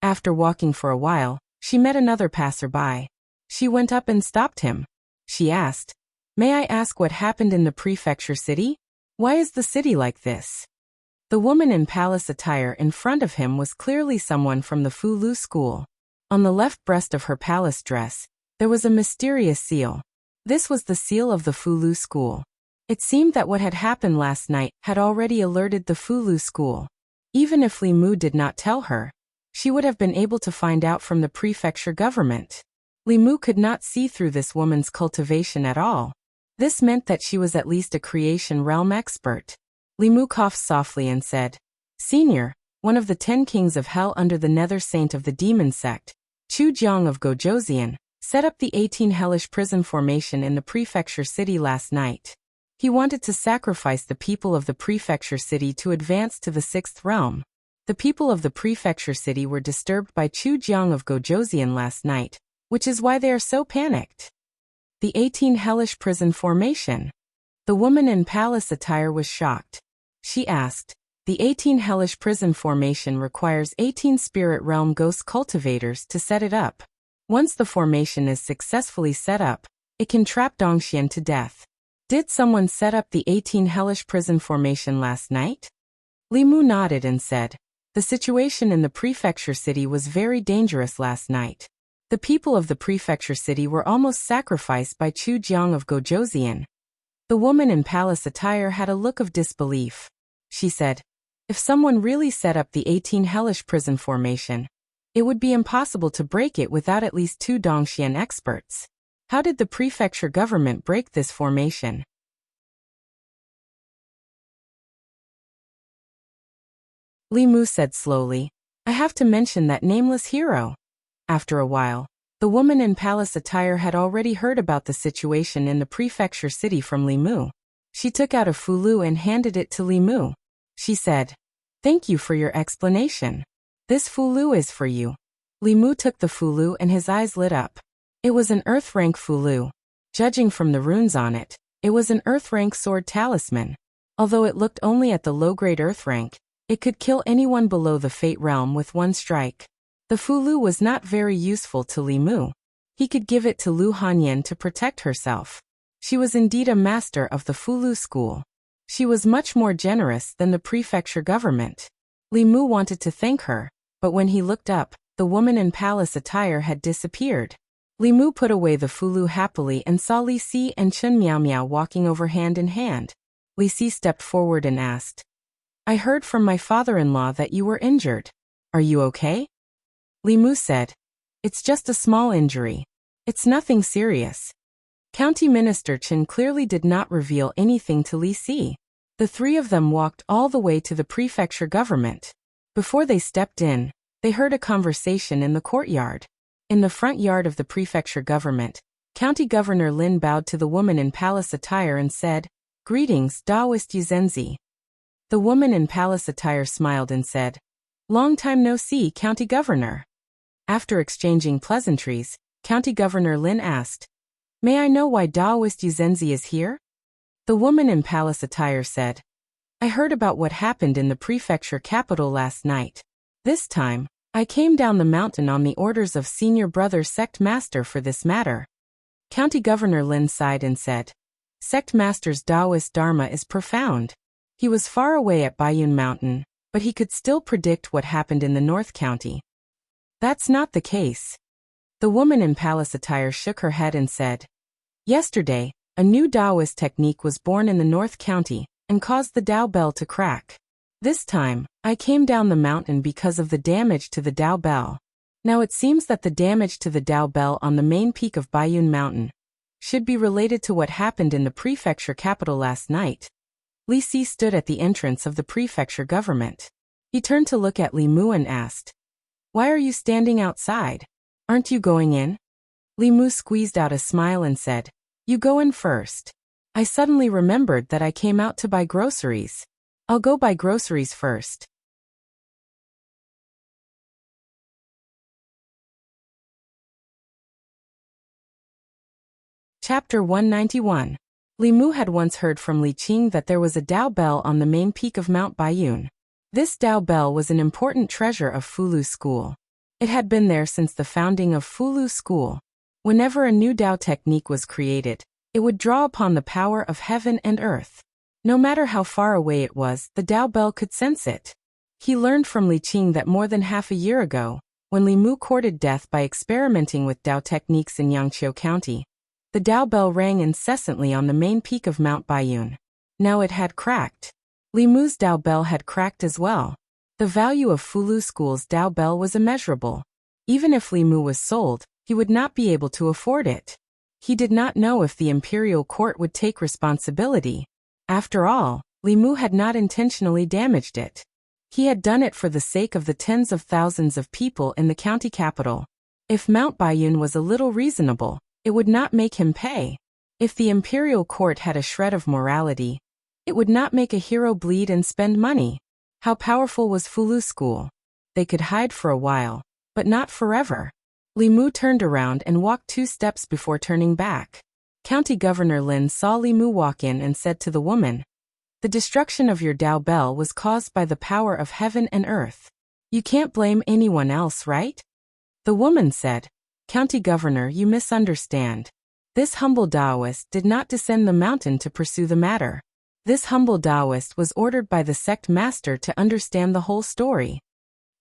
After walking for a while, she met another passerby. She went up and stopped him. She asked, "May I ask what happened in the prefecture city? Why is the city like this?" The woman in palace attire in front of him was clearly someone from the Fulu School. On the left breast of her palace dress, there was a mysterious seal. This was the seal of the Fulu School. It seemed that what had happened last night had already alerted the Fulu School. Even if Li Mu did not tell her, she would have been able to find out from the prefecture government. Li Mu could not see through this woman's cultivation at all. This meant that she was at least a creation realm expert. Li Mu coughed softly and said, "Senior, one of the 10 kings of hell under the nether saint of the demon sect, Chu Jiang of Gojoseon, set up the 18 hellish prison formation in the prefecture city last night. He wanted to sacrifice the people of the prefecture city to advance to the 6th realm. The people of the prefecture city were disturbed by Chu Jiang of Gojoseon last night, which is why they are so panicked." The 18 hellish prison formation. The woman in palace attire was shocked. She asked, "The 18 hellish prison formation requires 18 spirit realm ghost cultivators to set it up. Once the formation is successfully set up, it can trap Dongxian to death. Did someone set up the 18 hellish prison formation last night?" Li Mu nodded and said, "The situation in the prefecture city was very dangerous last night. The people of the prefecture city were almost sacrificed by Chu Jiang of Gojoseon." The woman in palace attire had a look of disbelief. She said, "If someone really set up the 18 hellish prison formation, it would be impossible to break it without at least 2 Dongxian experts. How did the prefecture government break this formation?" Li Mu said slowly, "I have to mention that nameless hero." After a while, the woman in palace attire had already heard about the situation in the prefecture city from Li Mu. She took out a fulu and handed it to Li Mu. She said, "Thank you for your explanation. This fulu is for you." Li Mu took the fulu and his eyes lit up. It was an earth rank fulu. Judging from the runes on it, it was an earth rank sword talisman. Although it looked only at the low-grade earth rank, It could kill anyone below the Fate Realm with one strike. The Fulu was not very useful to Li Mu. He could give it to Lu Hanyan to protect herself. She was indeed a master of the Fulu school. She was much more generous than the prefecture government. Li Mu wanted to thank her, but when he looked up, the woman in palace attire had disappeared. Li Mu put away the Fulu happily and saw Li Si and Chen Miao Miao walking over hand in hand. Li Si stepped forward and asked, "I heard from my father-in-law that you were injured. Are you okay?" Li Mu said, "It's just a small injury. It's nothing serious." County Minister Chen clearly did not reveal anything to Li Si. The three of them walked all the way to the prefecture government. Before they stepped in, they heard a conversation in the courtyard. In the front yard of the prefecture government, County Governor Lin bowed to the woman in palace attire and said, "Greetings, Daoist Yuzenzi." The woman in palace attire smiled and said, "Long time no see, County Governor." After exchanging pleasantries, County Governor Lin asked, "May I know why Daoist Yuzenzi is here?" The woman in palace attire said, "I heard about what happened in the prefecture capital last night. This time, I came down the mountain on the orders of Senior Brother Sect Master for this matter." County Governor Lin sighed and said, "Sect Master's Taoist Dharma is profound. He was far away at Baiyun Mountain, but he could still predict what happened in the North County." "That's not the case." The woman in palace attire shook her head and said, "Yesterday, a new Taoist technique was born in the North County and caused the Tao Bell to crack. This time, I came down the mountain because of the damage to the Tao Bell. Now it seems that the damage to the Tao Bell on the main peak of Baiyun Mountain should be related to what happened in the prefecture capital last night." Li Si stood at the entrance of the prefecture government. He turned to look at Li Mu and asked, "Why are you standing outside? Aren't you going in?" Li Mu squeezed out a smile and said, "You go in first. I suddenly remembered that I came out to buy groceries. I'll go buy groceries first." Chapter 191. Li Mu had once heard from Li Qing that there was a Tao Bell on the main peak of Mount Baiyun. This Tao Bell was an important treasure of Fulu School. It had been there since the founding of Fulu School. Whenever a new Tao technique was created, it would draw upon the power of heaven and earth. No matter how far away it was, the Tao Bell could sense it. He learned from Li Qing that more than half a year ago, when Li Mu courted death by experimenting with Tao techniques in Yangqiu County, the Tao Bell rang incessantly on the main peak of Mount Baiyun. Now it had cracked. Li Mu's Tao Bell had cracked as well. The value of Fulu School's Tao Bell was immeasurable. Even if Li Mu was sold, he would not be able to afford it. He did not know if the imperial court would take responsibility. After all, Li Mu had not intentionally damaged it. He had done it for the sake of the tens of thousands of people in the county capital. If Mount Baiyun was a little reasonable, it would not make him pay. If the imperial court had a shred of morality, it would not make a hero bleed and spend money. How powerful was Fulu School? They could hide for a while, but not forever. Li Mu turned around and walked 2 steps before turning back. County Governor Lin saw Li Mu walk in and said to the woman, "The destruction of your Tao Bell was caused by the power of heaven and earth. You can't blame anyone else, right?" The woman said, "County Governor, you misunderstand. This humble Taoist did not descend the mountain to pursue the matter. This humble Taoist was ordered by the sect master to understand the whole story."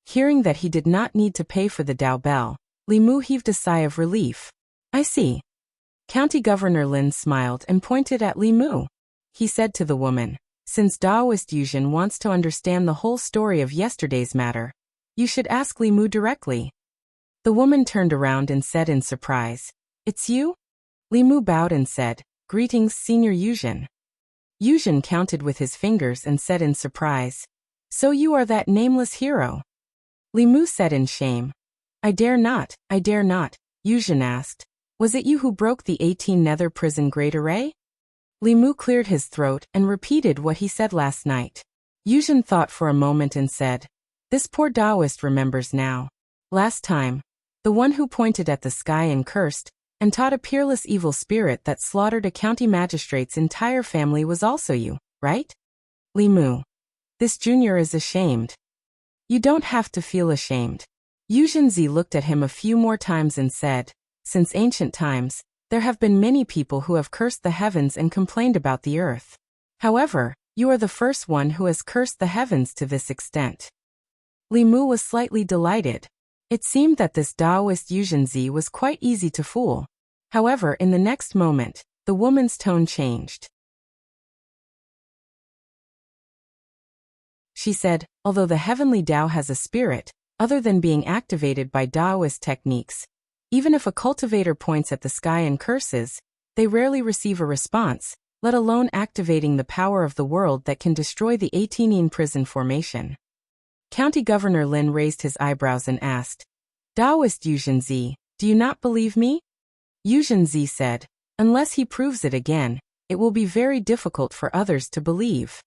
Hearing that he did not need to pay for the Tao Bell, Li Mu heaved a sigh of relief. "I see." County Governor Lin smiled and pointed at Li Mu. He said to the woman, "Since Taoist Yuzhen wants to understand the whole story of yesterday's matter, you should ask Li Mu directly." The woman turned around and said in surprise, "It's you?" Li Mu bowed and said, "Greetings, Senior Yuzhen." Yuzhen counted with his fingers and said in surprise, "So you are that nameless hero?" Li Mu said in shame, I dare not. Yuzhen asked, "Was it you who broke the 18 nether prison grate array?" Li Mu cleared his throat and repeated what he said last night. Yuzhen thought for a moment and said, "This poor Taoist remembers now. Last time, the one who pointed at the sky and cursed, and taught a peerless evil spirit that slaughtered a county magistrate's entire family was also you, right?" Li Mu. This junior is ashamed. You don't have to feel ashamed. Yuzhenzi looked at him a few more times and said, since ancient times, there have been many people who have cursed the heavens and complained about the earth. However, you are the first one who has cursed the heavens to this extent. Li Mu was slightly delighted. It seemed that this Taoist Yuzhenzi was quite easy to fool. However, in the next moment, the woman's tone changed. She said, although the heavenly Tao has a spirit, other than being activated by Taoist techniques, even if a cultivator points at the sky and curses, they rarely receive a response, let alone activating the power of the world that can destroy the 18-yin prison formation. County Governor Lin raised his eyebrows and asked, Taoist Yuzhenzi, do you not believe me? Yuzhenzi said, unless he proves it again, it will be very difficult for others to believe.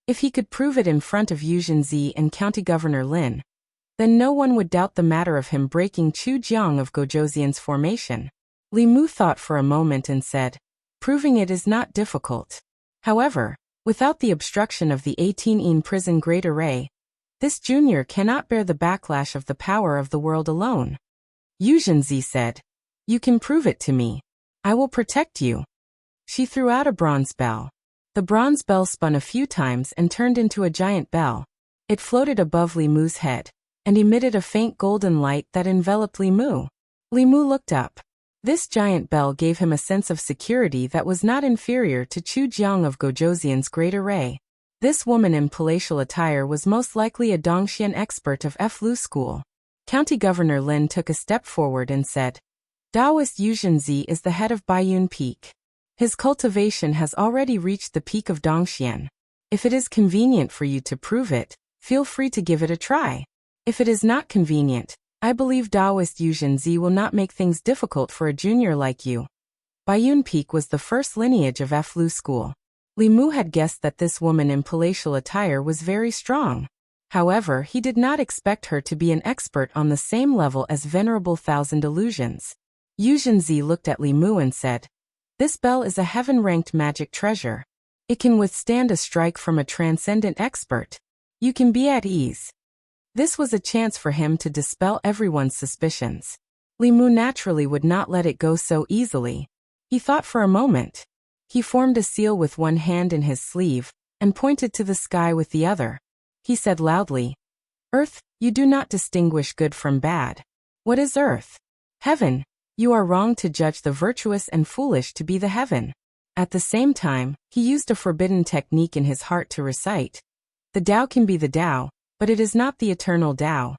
If he could prove it in front of Yuzhenzi and County Governor Lin, then no one would doubt the matter of him breaking Chu Jiang of Gojoseon's formation. Li Mu thought for a moment and said, proving it is not difficult. However, without the obstruction of the 18-yin prison great array, this junior cannot bear the backlash of the power of the world alone. Yuzhenzi said, you can prove it to me. I will protect you. She threw out a bronze bell. The bronze bell spun a few times and turned into a giant bell. It floated above Li Mu's head and emitted a faint golden light that enveloped Li Mu. Li Mu looked up. This giant bell gave him a sense of security that was not inferior to Chu Jiang of Gojoseon's great array. This woman in palatial attire was most likely a Dongxian expert of Flu school. County Governor Lin took a step forward and said, Taoist Yuzhenzi is the head of Baiyun Peak. His cultivation has already reached the peak of Dongxian. If it is convenient for you to prove it, feel free to give it a try. If it is not convenient, I believe Taoist Yuzhenzi will not make things difficult for a junior like you. Baiyun Peak was the first lineage of Flu school. Li Mu had guessed that this woman in palatial attire was very strong. However, he did not expect her to be an expert on the same level as Venerable Thousand Illusions. Yuzhenzi looked at Li Mu and said, this bell is a heaven-ranked magic treasure. It can withstand a strike from a transcendent expert. You can be at ease. This was a chance for him to dispel everyone's suspicions. Li Mu naturally would not let it go so easily. He thought for a moment. He formed a seal with one hand in his sleeve and pointed to the sky with the other. He said loudly, Earth, you do not distinguish good from bad. What is earth? Heaven. You are wrong to judge the virtuous and foolish to be the heaven. At the same time, he used a forbidden technique in his heart to recite, the Tao can be the Tao, but it is not the eternal Tao.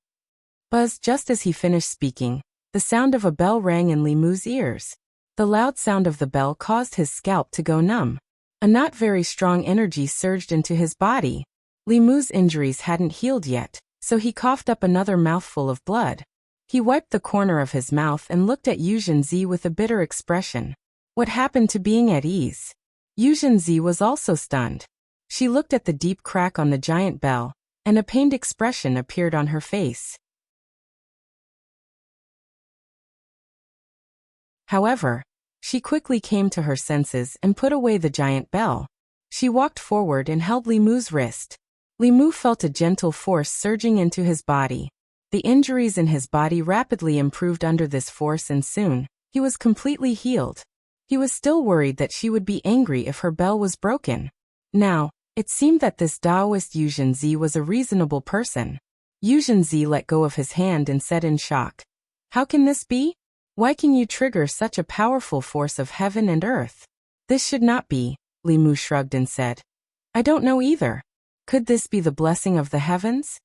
Buzz, just as he finished speaking, the sound of a bell rang in Li Mu's ears. The loud sound of the bell caused his scalp to go numb. A not very strong energy surged into his body. Li Mu's injuries hadn't healed yet, so he coughed up another mouthful of blood. He wiped the corner of his mouth and looked at Yuzhenzi with a bitter expression. What happened to being at ease? Yuzhenzi was also stunned. She looked at the deep crack on the giant bell, and a pained expression appeared on her face. However, she quickly came to her senses and put away the giant bell. She walked forward and held Li Mu's wrist. Li Mu felt a gentle force surging into his body. The injuries in his body rapidly improved under this force and soon, he was completely healed. He was still worried that she would be angry if her bell was broken. Now, it seemed that this Taoist Yuzhenzi was a reasonable person. Yuzhenzi let go of his hand and said in shock, how can this be? Why can you trigger such a powerful force of heaven and earth? This should not be, Li Mu shrugged and said. I don't know either. Could this be the blessing of the heavens?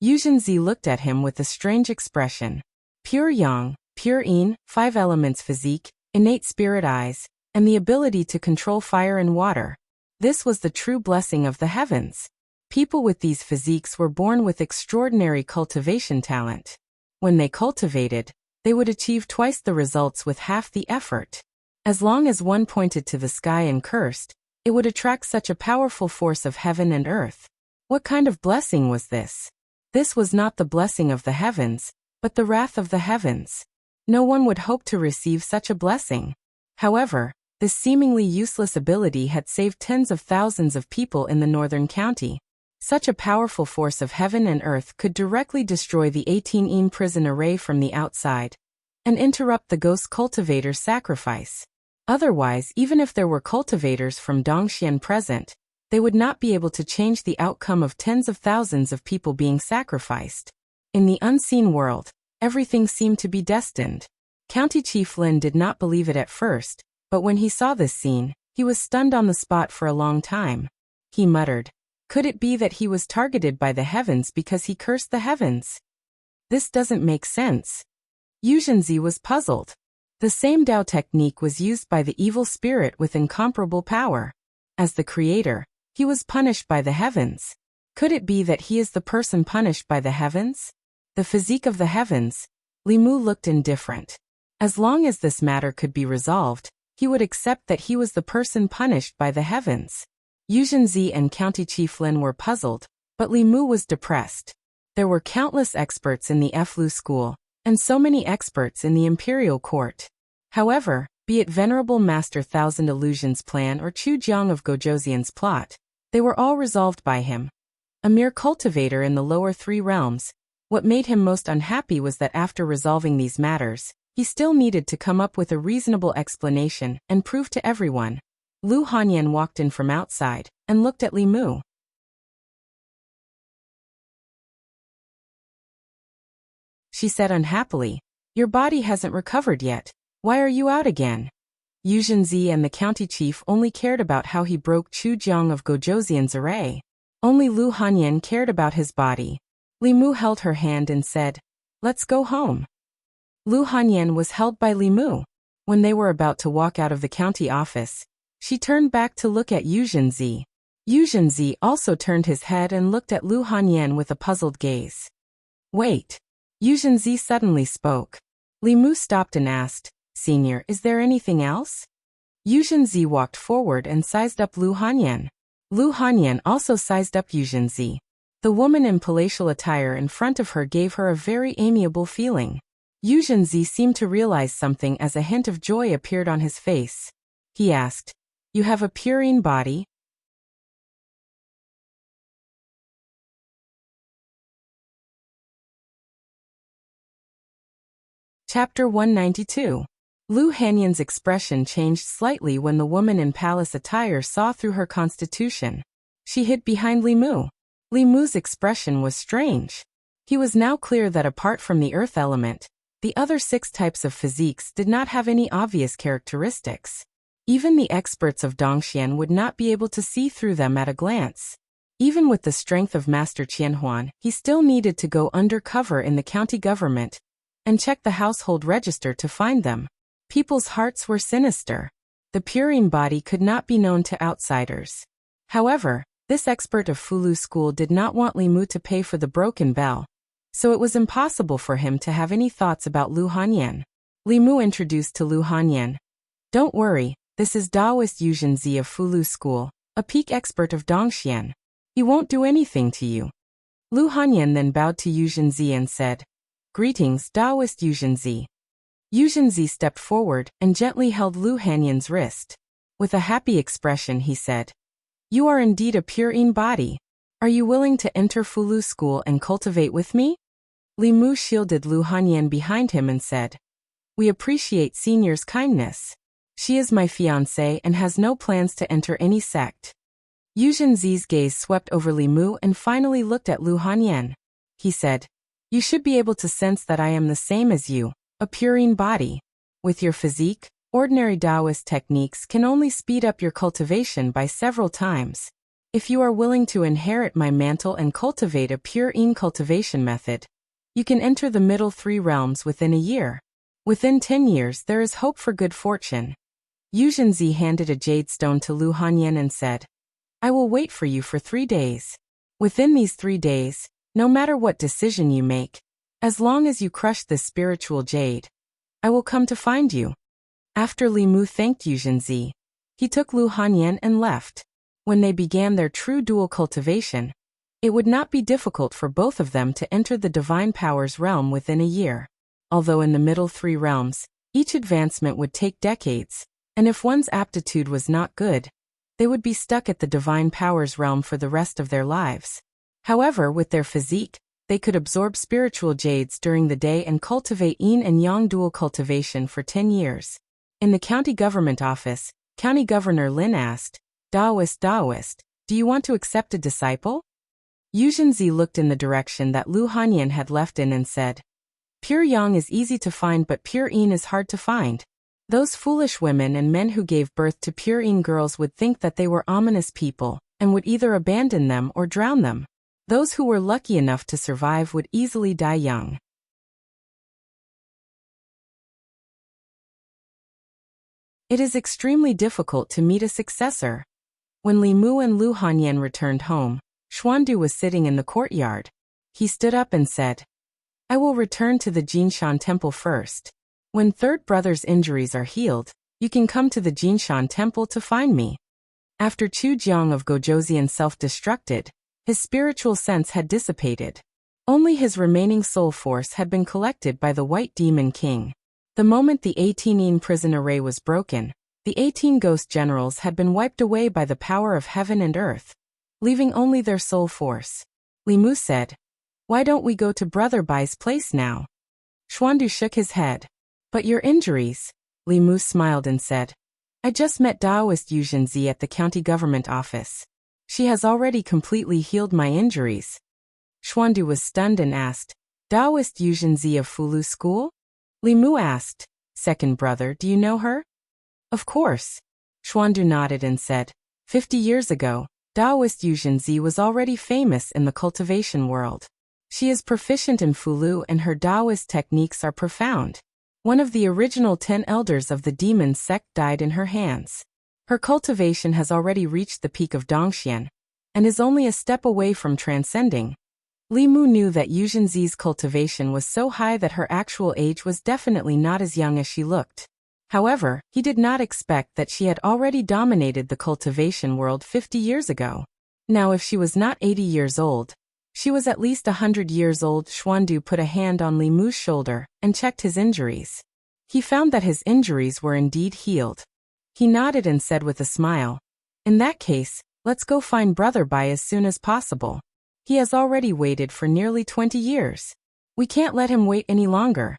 Yuzhenzi looked at him with a strange expression. Pure yang, pure yin, 5 elements physique, innate spirit eyes, and the ability to control fire and water. This was the true blessing of the heavens. People with these physiques were born with extraordinary cultivation talent. When they cultivated, they would achieve twice the results with half the effort. As long as one pointed to the sky and cursed, it would attract such a powerful force of heaven and earth. What kind of blessing was this? This was not the blessing of the heavens, but the wrath of the heavens. No one would hope to receive such a blessing. However, this seemingly useless ability had saved tens of thousands of people in the northern county. Such a powerful force of heaven and earth could directly destroy the 18 prison array from the outside and interrupt the ghost cultivator's sacrifice. Otherwise, even if there were cultivators from Dongxian present, they would not be able to change the outcome of tens of thousands of people being sacrificed. In the unseen world, everything seemed to be destined. County Chief Lin did not believe it at first, but when he saw this scene, he was stunned on the spot for a long time. He muttered, "Could it be that he was targeted by the heavens because he cursed the heavens? This doesn't make sense." Yu Zhenzi was puzzled. The same Dao technique was used by the evil spirit with incomparable power. As the creator, he was punished by the heavens. Could it be that he is the person punished by the heavens? The physique of the heavens. Li Mu looked indifferent. As long as this matter could be resolved, he would accept that he was the person punished by the heavens. Yu Zhenzi and County Chief Lin were puzzled, but Li Mu was depressed. There were countless experts in the Flu school, and so many experts in the imperial court. However, be it Venerable Master Thousand Illusions' plan or Chu Jiang of Gojoseon's plot, they were all resolved by him. A mere cultivator in the lower three realms, what made him most unhappy was that after resolving these matters, he still needed to come up with a reasonable explanation and prove to everyone. Lu Hanyan walked in from outside and looked at Li Mu. She said unhappily, "Your body hasn't recovered yet. Why are you out again?" Yu Zhenzi and the county chief only cared about how he broke Chu Jiang of Gojoseon's array. Only Lu Hanyan cared about his body. Li Mu held her hand and said, "Let's go home." Lu Hanyan was held by Li Mu. When they were about to walk out of the county office, she turned back to look at Yu Zhenzi. Yu Zhenzi also turned his head and looked at Lu Hanyan with a puzzled gaze. "Wait." Yu Zhenzi suddenly spoke. Li Mu stopped and asked, "Senior, is there anything else?" Yu Zhenzi walked forward and sized up Lu Hanyan. Lu Hanyan also sized up Yu Zhenzi. The woman in palatial attire in front of her gave her a very amiable feeling. Yu Zhenzi seemed to realize something as a hint of joy appeared on his face. He asked, "You have a purine body?" Chapter 192. Lu Hanyan's expression changed slightly when the woman in palace attire saw through her constitution. She hid behind Li Mu. Li Mu's expression was strange. He was now clear that apart from the earth element, the other 6 types of physiques did not have any obvious characteristics. Even the experts of Dongxian would not be able to see through them at a glance. Even with the strength of Master Qianhuan, he still needed to go undercover in the county government and check the household register to find them. People's hearts were sinister. The purine body could not be known to outsiders. However, this expert of Fulu school did not want Li Mu to pay for the broken bell, so it was impossible for him to have any thoughts about Lu Hanyan. Li Mu introduced to Lu Hanyan, "Don't worry, this is Daoist Yu Zhenzi of Fulu school, a peak expert of Dongxian. He won't do anything to you." Lu Hanyan then bowed to Yu Zhenzi and said, "Greetings, Daoist Yu Zhenzi." Yu Zhenzi stepped forward and gently held Lu Hanyan's wrist. With a happy expression he said, "You are indeed a purine body. Are you willing to enter Fulu school and cultivate with me?" Li Mu shielded Lu Hanyan behind him and said, "We appreciate Senior's kindness. She is my fiancée and has no plans to enter any sect." Yu Zhenzi's gaze swept over Li Mu and finally looked at Lu Hanyan. He said, "You should be able to sense that I am the same as you, a purine body. With your physique, ordinary Taoist techniques can only speed up your cultivation by several times. If you are willing to inherit my mantle and cultivate a purine cultivation method, you can enter the middle 3 realms within a year. Within 10 years there is hope for good fortune." Yu Zhenzi handed a jade stone to Lu Hanyan and said, "I will wait for you for 3 days. Within these 3 days, no matter what decision you make, as long as you crush this spiritual jade, I will come to find you." After Li Mu thanked Yu Zhenzi, he took Lu Hanyan and left. When they began their true dual cultivation, it would not be difficult for both of them to enter the divine powers realm within a year. Although in the middle 3 realms, each advancement would take decades, and if one's aptitude was not good, they would be stuck at the divine powers realm for the rest of their lives. However, with their physique, they could absorb spiritual jades during the day and cultivate yin and yang dual cultivation for 10 years. In the county government office, County Governor Lin asked, Daoist, do you want to accept a disciple? Yu Zhenzi looked in the direction that Lu Hanyan had left in and said, Pure yang is easy to find but pure yin is hard to find. Those foolish women and men who gave birth to pure yin girls would think that they were ominous people, and would either abandon them or drown them. Those who were lucky enough to survive would easily die young. It is extremely difficult to meet a successor. When Li Mu and Lu Hanyan returned home, Xuandu was sitting in the courtyard. He stood up and said, I will return to the Jinshan temple first. When third brother's injuries are healed, you can come to the Jinshan temple to find me. After Chu Jiang of Gojoseon self-destructed, his spiritual sense had dissipated. Only his remaining soul force had been collected by the White Demon King. The moment the 18 prison array was broken, the 18 ghost generals had been wiped away by the power of heaven and earth, leaving only their soul force. Li Mu said, Why don't we go to Brother Bai's place now? Xuandu shook his head. But your injuries? Li Mu smiled and said, I just met Daoist Yu Zhenzi at the county government office. She has already completely healed my injuries. Xuandu was stunned and asked, Daoist Yu Zhenzi of Fulu School? Li Mu asked, Second brother, do you know her? Of course. Xuandu nodded and said, 50 years ago, Daoist Yu Zhenzi was already famous in the cultivation world. She is proficient in Fulu and her Taoist techniques are profound. One of the original 10 elders of the demon sect died in her hands. Her cultivation has already reached the peak of Dongxian, and is only a step away from transcending. Li Mu knew that Yu Zhenzi's cultivation was so high that her actual age was definitely not as young as she looked. However, he did not expect that she had already dominated the cultivation world 50 years ago. Now if she was not 80 years old, she was at least 100 years old. Xuandu put a hand on Li Mu's shoulder and checked his injuries. He found that his injuries were indeed healed. He nodded and said with a smile, In that case, let's go find Brother Bai as soon as possible. He has already waited for nearly 20 years. We can't let him wait any longer.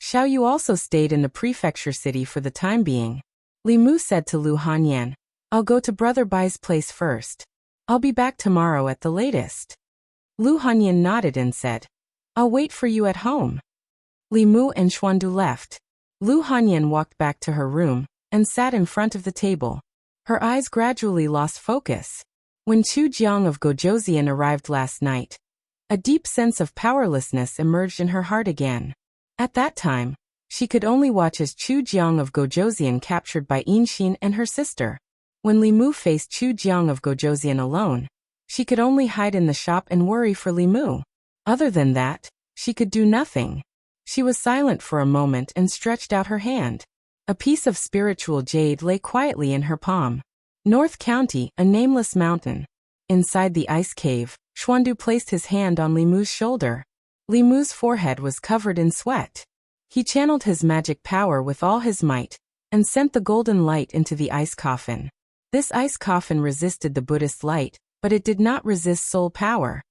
Xiao Yu also stayed in the prefecture city for the time being. Li Mu said to Lu Hanyan, I'll go to Brother Bai's place first. I'll be back tomorrow at the latest. Lu Hanyan nodded and said, I'll wait for you at home. Li Mu and Xuandu left. Lu Hanyan walked back to her room and sat in front of the table. Her eyes gradually lost focus. When Chu Jiang of Gojoseon arrived last night, a deep sense of powerlessness emerged in her heart again. At that time, she could only watch as Chu Jiang of Gojoseon captured by Yinxin and her sister. When Li Mu faced Chu Jiang of Gojoseon alone, she could only hide in the shop and worry for Li Mu. Other than that, she could do nothing. She was silent for a moment and stretched out her hand. A piece of spiritual jade lay quietly in her palm. North County, a nameless mountain. Inside the ice cave, Xuandu placed his hand on Li Mu's shoulder. Li Mu's forehead was covered in sweat. He channeled his magic power with all his might, and sent the golden light into the ice coffin. This ice coffin resisted the Buddhist light, but it did not resist soul power.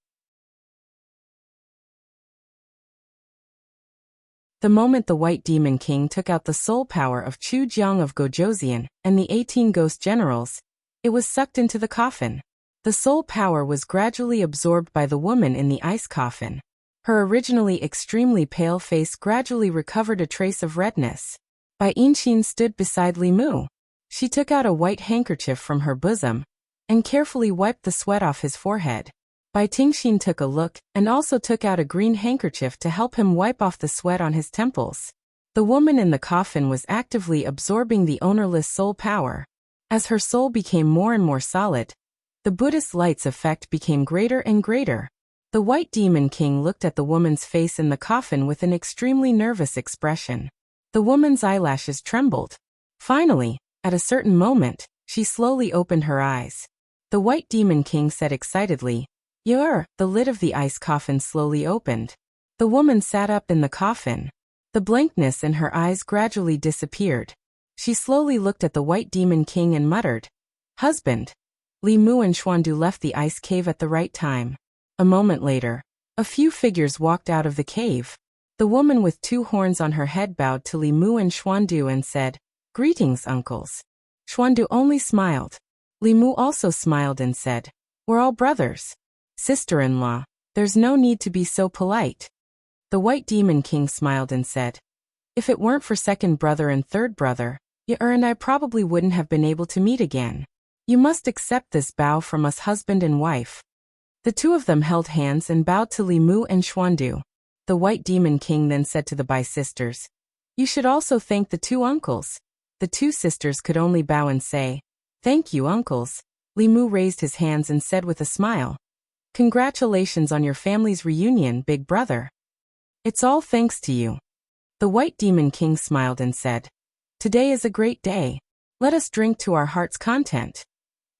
The moment the White Demon King took out the soul power of Chu Jiang of Gojoseon and the 18 ghost generals, it was sucked into the coffin. The soul power was gradually absorbed by the woman in the ice coffin. Her originally extremely pale face gradually recovered a trace of redness. Bai Yinxin stood beside Li Mu. She took out a white handkerchief from her bosom and carefully wiped the sweat off his forehead. Bai Tingxin took a look and also took out a green handkerchief to help him wipe off the sweat on his temples. The woman in the coffin was actively absorbing the ownerless soul power. As her soul became more and more solid, the Buddhist light's effect became greater and greater. The White Demon King looked at the woman's face in the coffin with an extremely nervous expression. The woman's eyelashes trembled. Finally, at a certain moment, she slowly opened her eyes. The White Demon King said excitedly, The lid of the ice coffin slowly opened. The woman sat up in the coffin. The blankness in her eyes gradually disappeared. She slowly looked at the White Demon King and muttered, Husband. Li Mu and Xuandu left the ice cave at the right time. A moment later, a few figures walked out of the cave. The woman with 2 horns on her head bowed to Li Mu and Xuandu and said, "Greetings, uncles." Xuandu only smiled. Li Mu also smiled and said, "We're all brothers. Sister-in-law, there's no need to be so polite." The White Demon King smiled and said, "If it weren't for second brother and third brother, you and I probably wouldn't have been able to meet again. You must accept this bow from us husband and wife." The 2 of them held hands and bowed to Li Mu and Xuandu. The White Demon King then said to the Bai sisters, "You should also thank the 2 uncles." The 2 sisters could only bow and say, "Thank you, uncles." Li Mu raised his hands and said with a smile, "Congratulations on your family's reunion, big brother. It's all thanks to you." The White Demon King smiled and said, "Today is a great day. Let us drink to our heart's content."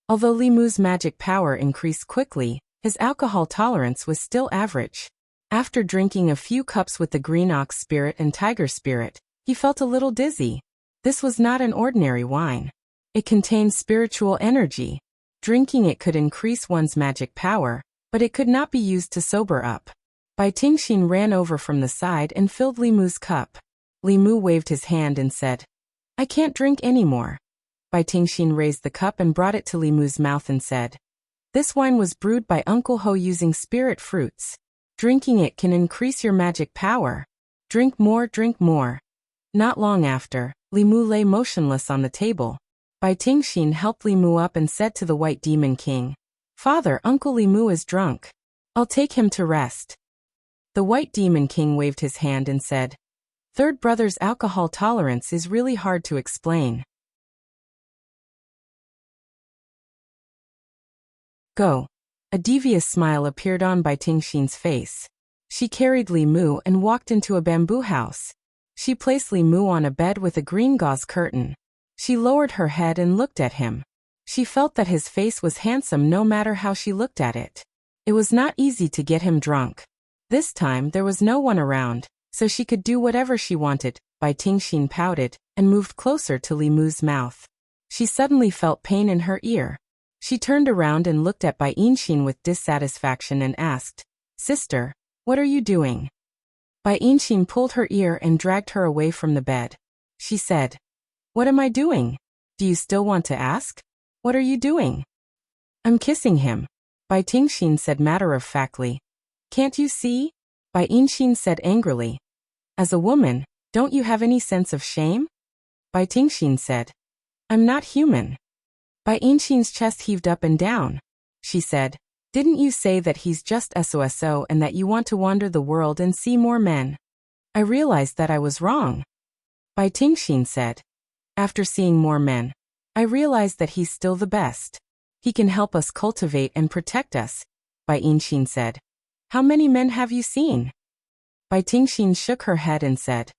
Although Li Mu's magic power increased quickly, his alcohol tolerance was still average. After drinking a few cups with the green ox spirit and tiger spirit, he felt a little dizzy. This was not an ordinary wine. It contained spiritual energy. Drinking it could increase one's magic power, but it could not be used to sober up. Bai Tingxin ran over from the side and filled Li Mu's cup. Li Mu waved his hand and said, "I can't drink anymore." Bai Tingxin raised the cup and brought it to Li Mu's mouth and said, "This wine was brewed by Uncle Ho using spirit fruits. Drinking it can increase your magic power. Drink more, drink more." Not long after, Li Mu lay motionless on the table. Bai Tingxin helped Li Mu up and said to the White Demon King, "Father, Uncle Li Mu is drunk. I'll take him to rest." The White Demon King waved his hand and said, "Third brother's alcohol tolerance is really hard to explain. Go." A devious smile appeared on Bai Tingxin's face. She carried Li Mu and walked into a bamboo house. She placed Li Mu on a bed with a green gauze curtain. She lowered her head and looked at him. She felt that his face was handsome no matter how she looked at it. It was not easy to get him drunk. This time there was no one around, so she could do whatever she wanted. Bai Tingxin pouted and moved closer to Li Mu's mouth. She suddenly felt pain in her ear. She turned around and looked at Bai Tingxin with dissatisfaction and asked, "Sister, what are you doing?" Bai Tingxin pulled her ear and dragged her away from the bed. She said, "What am I doing? Do you still want to ask? What are you doing?" "I'm kissing him," Bai Tingxin said matter-of-factly. "Can't you see?" Bai Tingxin said angrily. "As a woman, don't you have any sense of shame?" Bai Tingxin said, "I'm not human." Bai Tingxin's chest heaved up and down. She said, "Didn't you say that he's just SOSO and that you want to wander the world and see more men?" "I realized that I was wrong." Bai Tingxin said, "After seeing more men, I realized that he's still the best. He can help us cultivate and protect us." Bai Tingxin said, "How many men have you seen?" Bai Tingxin shook her head and said,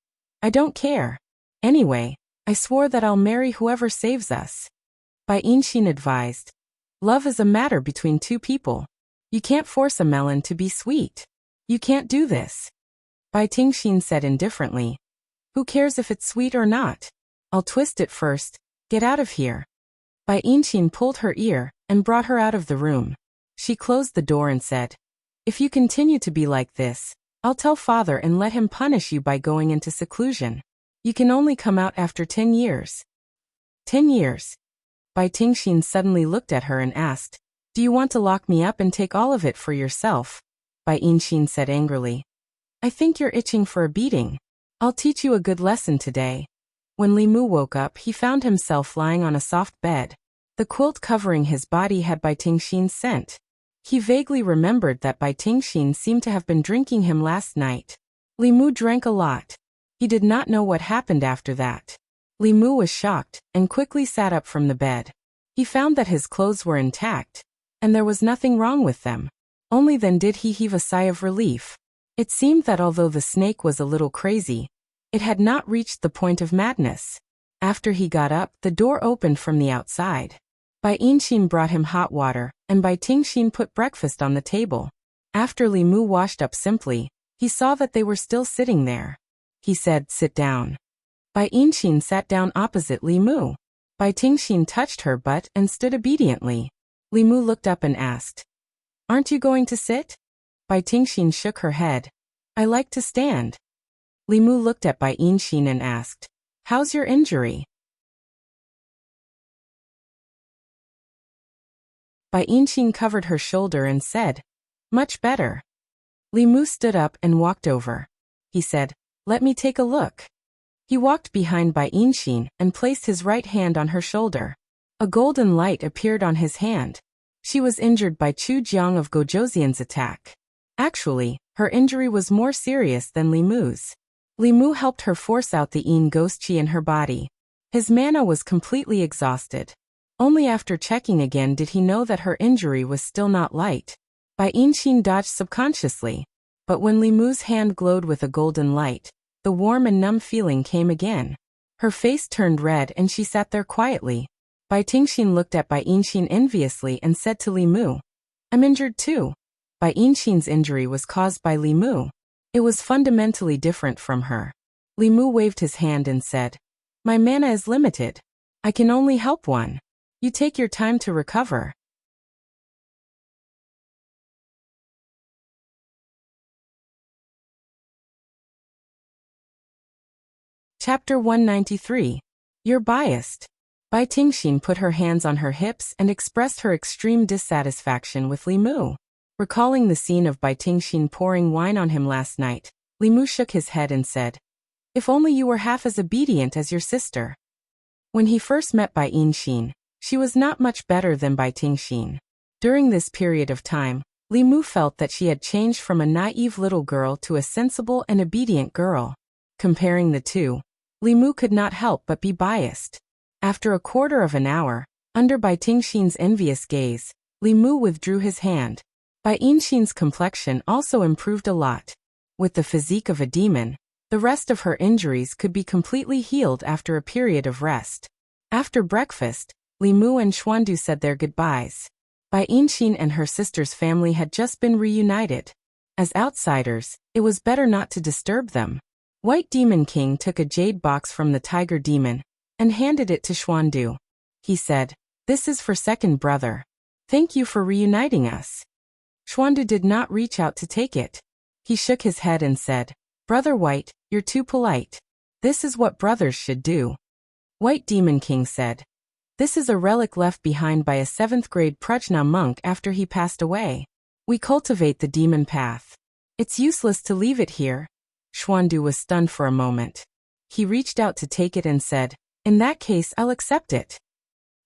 "I don't care. Anyway, I swore that I'll marry whoever saves us." Bai Tingxin advised, "Love is a matter between 2 people. You can't force a melon to be sweet. You can't do this." Bai Tingxin said indifferently, "Who cares if it's sweet or not? I'll twist it first. Get out of here." Bai Tingxin pulled her ear and brought her out of the room. She closed the door and said, "If you continue to be like this, I'll tell father and let him punish you by going into seclusion. You can only come out after 10 years. 10 years. Bai Tingxin suddenly looked at her and asked, "Do you want to lock me up and take all of it for yourself?" Bai Tingxin said angrily, "I think you're itching for a beating. I'll teach you a good lesson today." When Li Mu woke up, he found himself lying on a soft bed. The quilt covering his body had Bai Tingxin's scent. He vaguely remembered that Bai Tingxin seemed to have been drinking him last night. Li Mu drank a lot. He did not know what happened after that. Li Mu was shocked and quickly sat up from the bed. He found that his clothes were intact, and there was nothing wrong with them. Only then did he heave a sigh of relief. It seemed that although the snake was a little crazy, it had not reached the point of madness. After he got up, the door opened from the outside. Bai Tingxin brought him hot water, and Bai Tingxin put breakfast on the table. After Li Mu washed up simply, he saw that they were still sitting there. He said, "Sit down." Bai Tingxin sat down opposite Li Mu. Bai Tingxin touched her butt and stood obediently. Li Mu looked up and asked, "Aren't you going to sit?" Bai Tingxin shook her head. I like to stand. Li Mu looked at Bai Yinxin and asked, how's your injury? Bai Yinxin covered her shoulder and said, much better. Li Mu stood up and walked over. He said, let me take a look. He walked behind Bai Yinxin and placed his right hand on her shoulder. A golden light appeared on his hand. She was injured by Chu Jiang of Gojoseon's attack. Actually, her injury was more serious than Li Mu's. Li Mu helped her force out the Yin ghost chi in her body. His mana was completely exhausted. Only after checking again did he know that her injury was still not light. Bai Yinxin dodged subconsciously. But when Li Mu's hand glowed with a golden light, the warm and numb feeling came again. Her face turned red and she sat there quietly. Bai Tingxin looked at Bai Yinxin enviously and said to Li Mu, I'm injured too. Bai Yinxin's injury was caused by Li Mu. It was fundamentally different from her. Li Mu waved his hand and said, my mana is limited. I can only help one. You take your time to recover. Chapter 193. You're biased. Bai Tingxin put her hands on her hips and expressed her extreme dissatisfaction with Li Mu. Recalling the scene of Bai Tingxin pouring wine on him last night, Li Mu shook his head and said, if only you were half as obedient as your sister. When he first met Bai Yinxin, she was not much better than Bai Tingxin. During this period of time, Li Mu felt that she had changed from a naive little girl to a sensible and obedient girl. Comparing the two, Li Mu could not help but be biased. After a quarter of an hour, under Bai Tingxin's envious gaze, Li Mu withdrew his hand. Bai Yinxin's complexion also improved a lot. With the physique of a demon, the rest of her injuries could be completely healed after a period of rest. After breakfast, Li Mu and Xuandu said their goodbyes. Bai Yinxin and her sister's family had just been reunited. As outsiders, it was better not to disturb them. White Demon King took a jade box from the Tiger Demon and handed it to Xuandu. He said, this is for second brother. Thank you for reuniting us. Xuandu did not reach out to take it. He shook his head and said, Brother White, you're too polite. This is what brothers should do. White Demon King said, this is a relic left behind by a 7th grade Prajna monk after he passed away. We cultivate the demon path. It's useless to leave it here. Xuandu was stunned for a moment. He reached out to take it and said, in that case I'll accept it.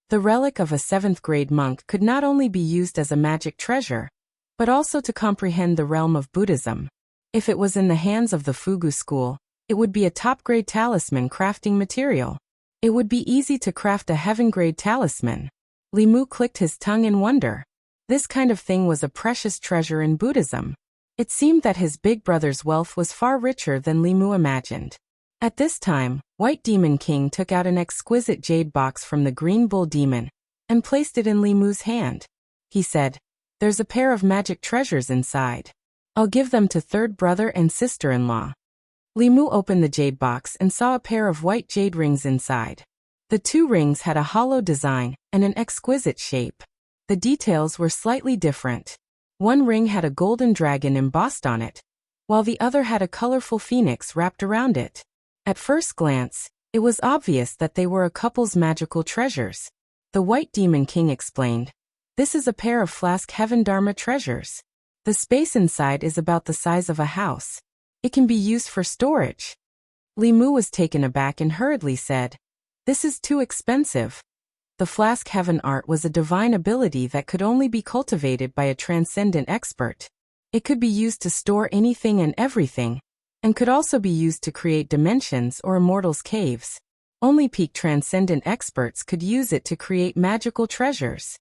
The relic of a 7th grade monk could not only be used as a magic treasure, but also to comprehend the realm of Buddhism. If it was in the hands of the Fugu school, it would be a top-grade talisman crafting material. It would be easy to craft a heaven-grade talisman. Li Mu clicked his tongue in wonder. This kind of thing was a precious treasure in Buddhism. It seemed that his big brother's wealth was far richer than Li Mu imagined. At this time, White Demon King took out an exquisite jade box from the Green Bull Demon and placed it in Li Mu's hand. He said, there's a pair of magic treasures inside. I'll give them to third brother and sister-in-law. Li Mu opened the jade box and saw a pair of white jade rings inside. The 2 rings had a hollow design and an exquisite shape. The details were slightly different. One ring had a golden dragon embossed on it, while the other had a colorful phoenix wrapped around it. At first glance, it was obvious that they were a couple's magical treasures. The White Demon King explained, this is a pair of Flask Heaven Dharma treasures. The space inside is about the size of a house. It can be used for storage. Li Mu was taken aback and hurriedly said, this is too expensive. The Flask Heaven art was a divine ability that could only be cultivated by a transcendent expert. It could be used to store anything and everything, and could also be used to create dimensions or immortals' caves. Only peak transcendent experts could use it to create magical treasures.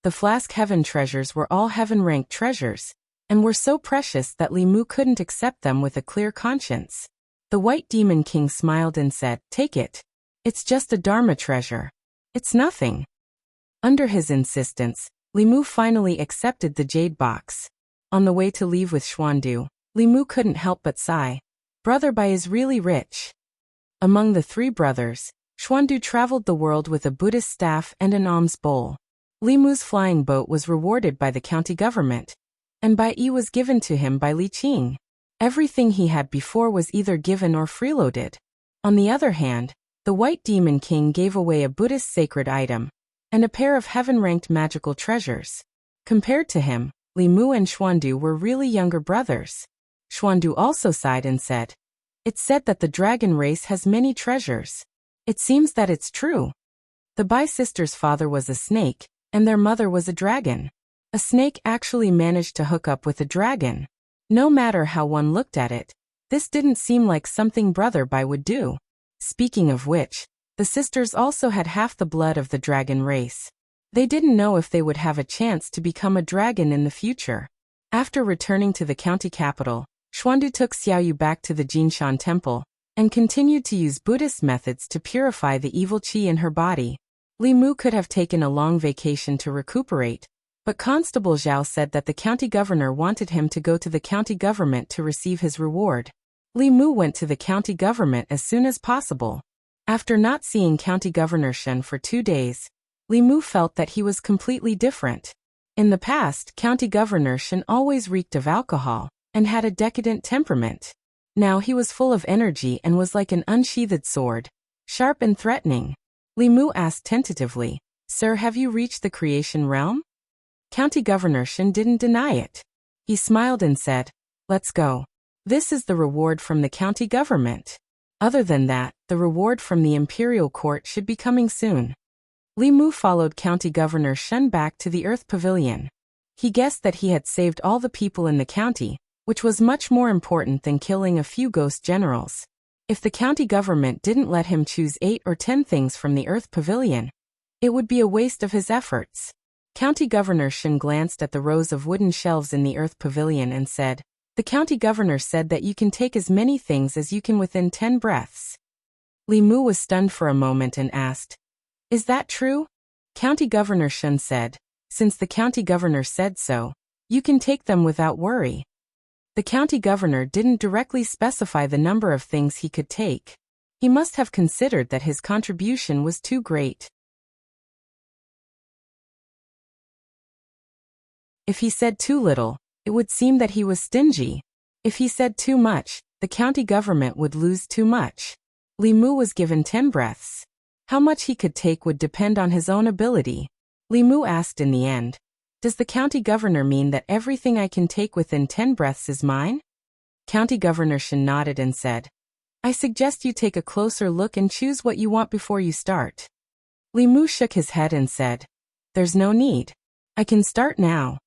The Flask Heaven treasures were all heaven-ranked treasures, and were so precious that Li Mu couldn't accept them with a clear conscience. The White Demon King smiled and said, take it. It's just a Dharma treasure. It's nothing. Under his insistence, Li Mu finally accepted the jade box. On the way to leave with Xuandu, Li Mu couldn't help but sigh. Brother Bai is really rich. Among the 3 brothers, Xuandu traveled the world with a Buddhist staff and an alms bowl. Li Mu's flying boat was rewarded by the county government, and Bai Yi was given to him by Li Qing. Everything he had before was either given or freeloaded. On the other hand, the White Demon King gave away a Buddhist sacred item and a pair of heaven-ranked magical treasures. Compared to him, Li Mu and Xuandu were really younger brothers. Xuandu also sighed and said, "It's said that the dragon race has many treasures. It seems that it's true." The Bai sisters' father was a snake, and their mother was a dragon. A snake actually managed to hook up with a dragon. No matter how one looked at it, this didn't seem like something Brother Bai would do. Speaking of which, the sisters also had half the blood of the dragon race. They didn't know if they would have a chance to become a dragon in the future. After returning to the county capital, Xuandu took Xiaoyu back to the Jinshan temple and continued to use Buddhist methods to purify the evil qi in her body. Li Mu could have taken a long vacation to recuperate, but Constable Zhao said that the county governor wanted him to go to the county government to receive his reward. Li Mu went to the county government as soon as possible. After not seeing County Governor Shen for 2 days, Li Mu felt that he was completely different. In the past, County Governor Shen always reeked of alcohol and had a decadent temperament. Now he was full of energy and was like an unsheathed sword, sharp and threatening. Li Mu asked tentatively, "Sir, have you reached the creation realm?" County Governor Shen didn't deny it. He smiled and said, "Let's go. This is the reward from the county government. Other than that, the reward from the imperial court should be coming soon." Li Mu followed County Governor Shen back to the Earth Pavilion. He guessed that he had saved all the people in the county, which was much more important than killing a few ghost generals. If the county government didn't let him choose 8 or 10 things from the Earth Pavilion, it would be a waste of his efforts. County Governor Shen glanced at the rows of wooden shelves in the Earth Pavilion and said, "The county governor said that you can take as many things as you can within 10 breaths." Li Mu was stunned for a moment and asked, "Is that true?" County Governor Shen said, "Since the county governor said so, you can take them without worry." The county governor didn't directly specify the number of things he could take. He must have considered that his contribution was too great. If he said too little, it would seem that he was stingy. If he said too much, the county government would lose too much. Li Mu was given 10 breaths. How much he could take would depend on his own ability. Li Mu asked in the end, "Does the county governor mean that everything I can take within 10 breaths is mine?" County Governor Shen nodded and said, "I suggest you take a closer look and choose what you want before you start." Li Mu shook his head and said, "There's no need. I can start now."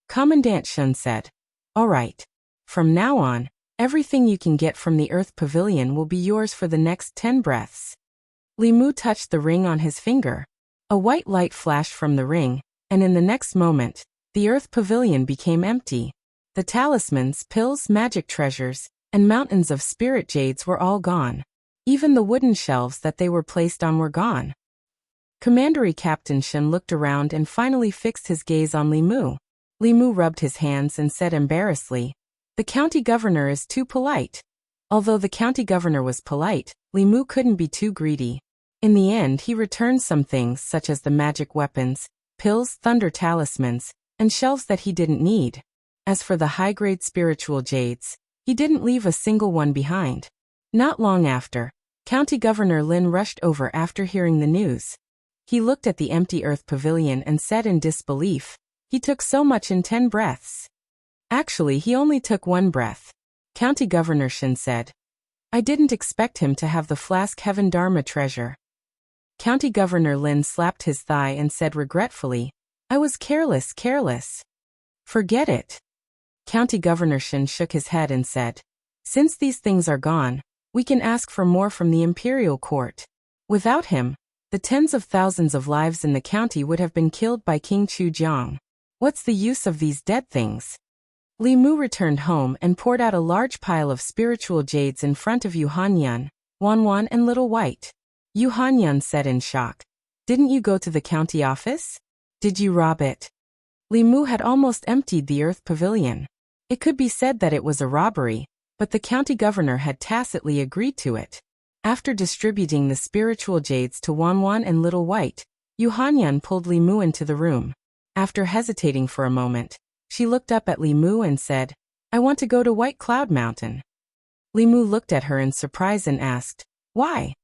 Commandant Shen said, "All right. From now on, everything you can get from the Earth Pavilion will be yours for the next 10 breaths." Li Mu touched the ring on his finger. A white light flashed from the ring, and in the next moment, the Earth Pavilion became empty. The talismans, pills, magic treasures, and mountains of spirit jades were all gone. Even the wooden shelves that they were placed on were gone. Commandery Captain Shen looked around and finally fixed his gaze on Li Mu. Li Mu rubbed his hands and said embarrassedly, "The county governor is too polite." Although the county governor was polite, Li Mu couldn't be too greedy. In the end, he returned some things such as the magic weapons, pills, thunder talismans, and shelves that he didn't need. As for the high-grade spiritual jades, he didn't leave a single one behind. Not long after, County Governor Lin rushed over after hearing the news. He looked at the empty Earth Pavilion and said in disbelief, "He took so much in 10 breaths. Actually, he only took 1 breath." County Governor Shen said, "I didn't expect him to have the flask Heaven Dharma treasure." County Governor Lin slapped his thigh and said regretfully, "I was careless. Forget it." County Governor Shen shook his head and said, "Since these things are gone, we can ask for more from the imperial court. Without him, the tens of thousands of lives in the county would have been killed by King Chu Jiang. What's the use of these dead things?" Li Mu returned home and poured out a large pile of spiritual jades in front of Yu Hanyan, Wanwan and Little White. Yu Hanyan said in shock, "Didn't you go to the county office? Did you rob it?" Li Mu had almost emptied the Earth Pavilion. It could be said that it was a robbery, but the county governor had tacitly agreed to it. After distributing the spiritual jades to Wanwan and Little White, Yu Hanyan pulled Li Mu into the room. After hesitating for a moment, she looked up at Li Mu and said, "I want to go to White Cloud Mountain." Li Mu looked at her in surprise and asked, "Why?"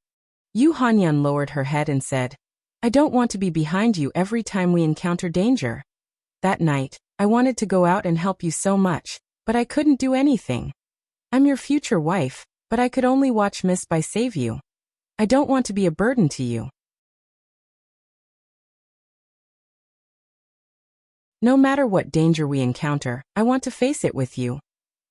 Yu Hanyan lowered her head and said, "I don't want to be behind you every time we encounter danger. That night, I wanted to go out and help you so much, but I couldn't do anything. I'm your future wife, but I could only watch Miss Bai save you. I don't want to be a burden to you. No matter what danger we encounter, I want to face it with you."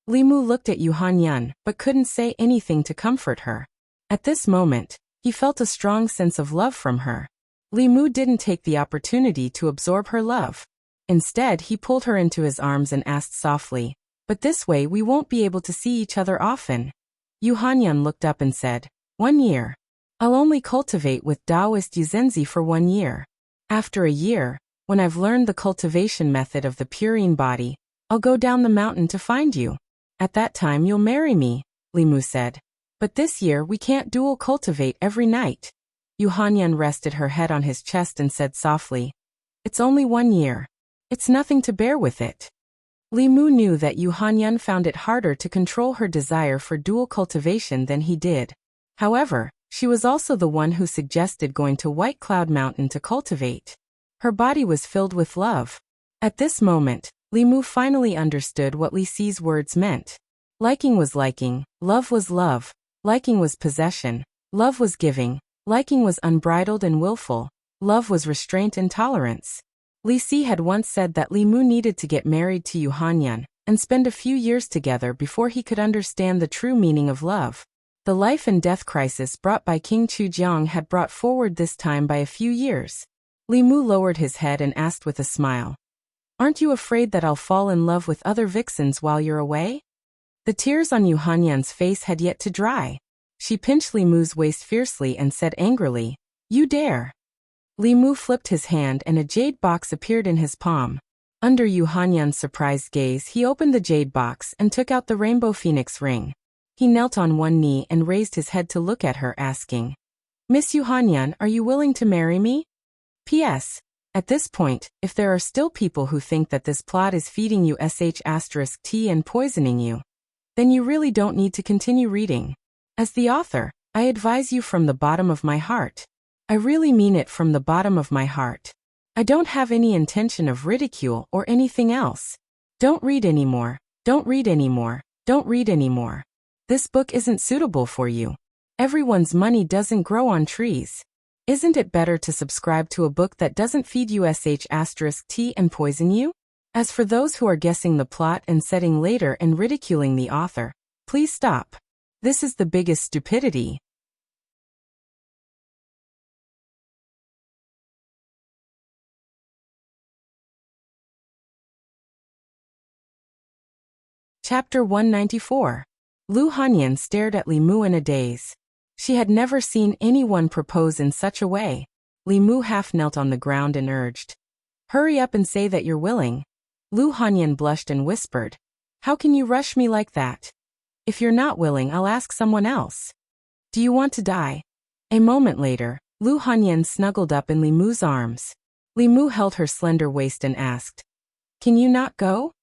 Li Mu looked at Yu Hanyan, but couldn't say anything to comfort her. At this moment, he felt a strong sense of love from her. Li Mu didn't take the opportunity to absorb her love. Instead, he pulled her into his arms and asked softly, "But this way we won't be able to see each other often." Yu Hanyan looked up and said, "1 year. I'll only cultivate with Taoist Yuzenzi for 1 year. After a year, when I've learned the cultivation method of the purine body, I'll go down the mountain to find you. At that time you'll marry me," Li Mu said. "But this year we can't dual cultivate every night." Yu Hanyan rested her head on his chest and said softly, "It's only 1 year. It's nothing to bear with it." Li Mu knew that Yu Hanyan found it harder to control her desire for dual cultivation than he did. However, she was also the one who suggested going to White Cloud Mountain to cultivate. Her body was filled with love. At this moment, Li Mu finally understood what Li Si's words meant. Liking was liking, love was love, liking was possession, love was giving, liking was unbridled and willful, love was restraint and tolerance. Li Si had once said that Li Mu needed to get married to Yu Hanyan and spend a few years together before he could understand the true meaning of love. The life and death crisis brought by King Chujiang had brought forward this time by a few years. Li Mu lowered his head and asked with a smile, "Aren't you afraid that I'll fall in love with other vixens while you're away?" The tears on Yu Hanyan's face had yet to dry. She pinched Li Mu's waist fiercely and said angrily, "You dare!" Li Mu flipped his hand and a jade box appeared in his palm. Under Yu Hanyan's surprised gaze, he opened the jade box and took out the rainbow phoenix ring. He knelt on one knee and raised his head to look at her, asking, "Miss Yu Hanyan, are you willing to marry me? P.S. At this point, if there are still people who think that this plot is feeding you *T and poisoning you, then you really don't need to continue reading. As the author, I advise you from the bottom of my heart. I really mean it from the bottom of my heart. I don't have any intention of ridicule or anything else. Don't read anymore, don't read anymore, don't read anymore. This book isn't suitable for you. Everyone's money doesn't grow on trees. Isn't it better to subscribe to a book that doesn't feed you *T and poison you?" As for those who are guessing the plot and setting later and ridiculing the author, please stop. This is the biggest stupidity. Chapter 194. Lu Hanyan stared at Li Mu in a daze. She had never seen anyone propose in such a way. Li Mu half knelt on the ground and urged, "Hurry up and say that you're willing." Lu Hanyan blushed and whispered, "How can you rush me like that? If you're not willing, I'll ask someone else. Do you want to die?" A moment later, Lu Hanyan snuggled up in Li Mu's arms. Li Mu held her slender waist and asked, "Can you not go?"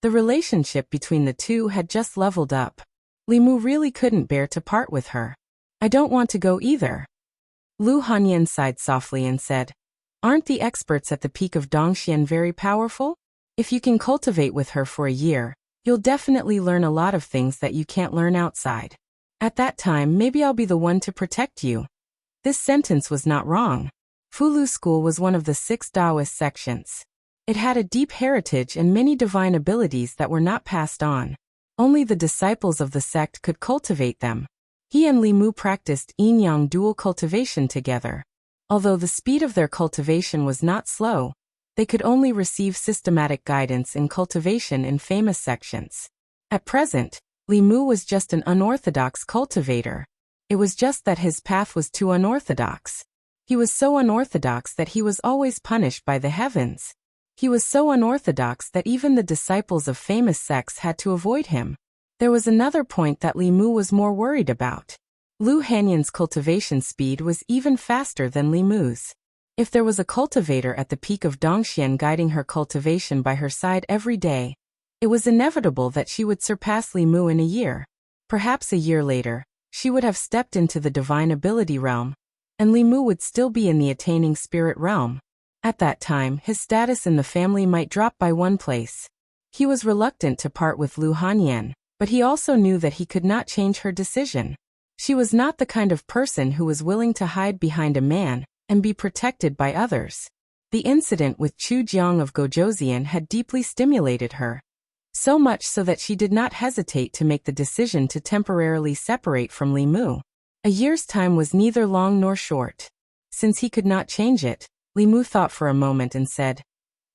The relationship between the two had just leveled up. Li Mu really couldn't bear to part with her. "I don't want to go either." Lu Hanyan sighed softly and said, "Aren't the experts at the peak of Dongxian very powerful? If you can cultivate with her for a year, you'll definitely learn a lot of things that you can't learn outside. At that time, maybe I'll be the one to protect you." This sentence was not wrong. Fulu School was one of the 6 Taoist sections. It had a deep heritage and many divine abilities that were not passed on. Only the disciples of the sect could cultivate them. He and Li Mu practiced yin-yang dual cultivation together. Although the speed of their cultivation was not slow, they could only receive systematic guidance in cultivation in famous sections. At present, Li Mu was just an unorthodox cultivator. It was just that his path was too unorthodox. He was so unorthodox that he was always punished by the heavens. He was so unorthodox that even the disciples of famous sects had to avoid him. There was another point that Li Mu was more worried about. Lu Hanyan's cultivation speed was even faster than Li Mu's. If there was a cultivator at the peak of Dongxian guiding her cultivation by her side every day, it was inevitable that she would surpass Li Mu in a year. Perhaps a year later, she would have stepped into the divine ability realm, and Li Mu would still be in the attaining spirit realm. At that time, his status in the family might drop by one place. He was reluctant to part with Lu Hanyan, but he also knew that he could not change her decision. She was not the kind of person who was willing to hide behind a man and be protected by others. The incident with Chu Jiang of Gojoseon had deeply stimulated her, so much so that she did not hesitate to make the decision to temporarily separate from Li Mu. A year's time was neither long nor short. Since he could not change it, Li Mu thought for a moment and said,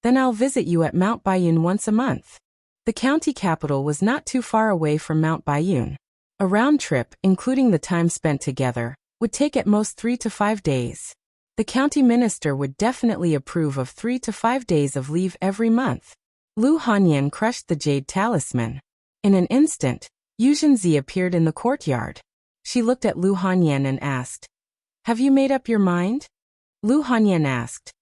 "Then I'll visit you at Mount Baiyun once a month." The county capital was not too far away from Mount Baiyun. A round trip, including the time spent together, would take at most 3 to 5 days. The county minister would definitely approve of 3 to 5 days of leave every month. Lu Hanyan crushed the jade talisman. In an instant, Yu Zhenzi appeared in the courtyard. She looked at Lu Hanyan and asked, "Have you made up your mind?" Lu Hanyan asked,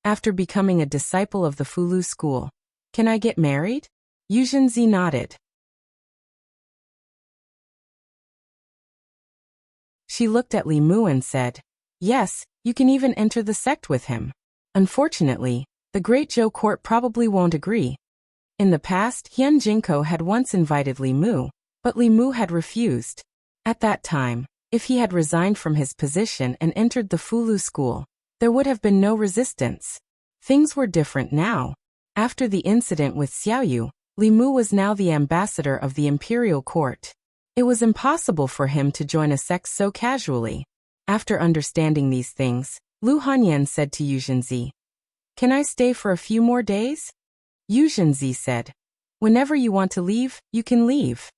"After becoming a disciple of the Fulu school, can I get married?" Yu Zhenzi nodded. She looked at Li Mu and said, "Yes, you can even enter the sect with him. Unfortunately, the Great Zhou court probably won't agree." In the past, Hyun Jinko had once invited Li Mu, but Li Mu had refused. At that time, if he had resigned from his position and entered the Fulu school, there would have been no resistance. Things were different now. After the incident with Xiaoyu, Li Mu was now the ambassador of the imperial court. It was impossible for him to join a sect so casually. After understanding these things, Lu Hanyan said to Yu Zhenzi, "Can I stay for a few more days?" Yu Zhenzi said, "Whenever you want to leave, you can leave."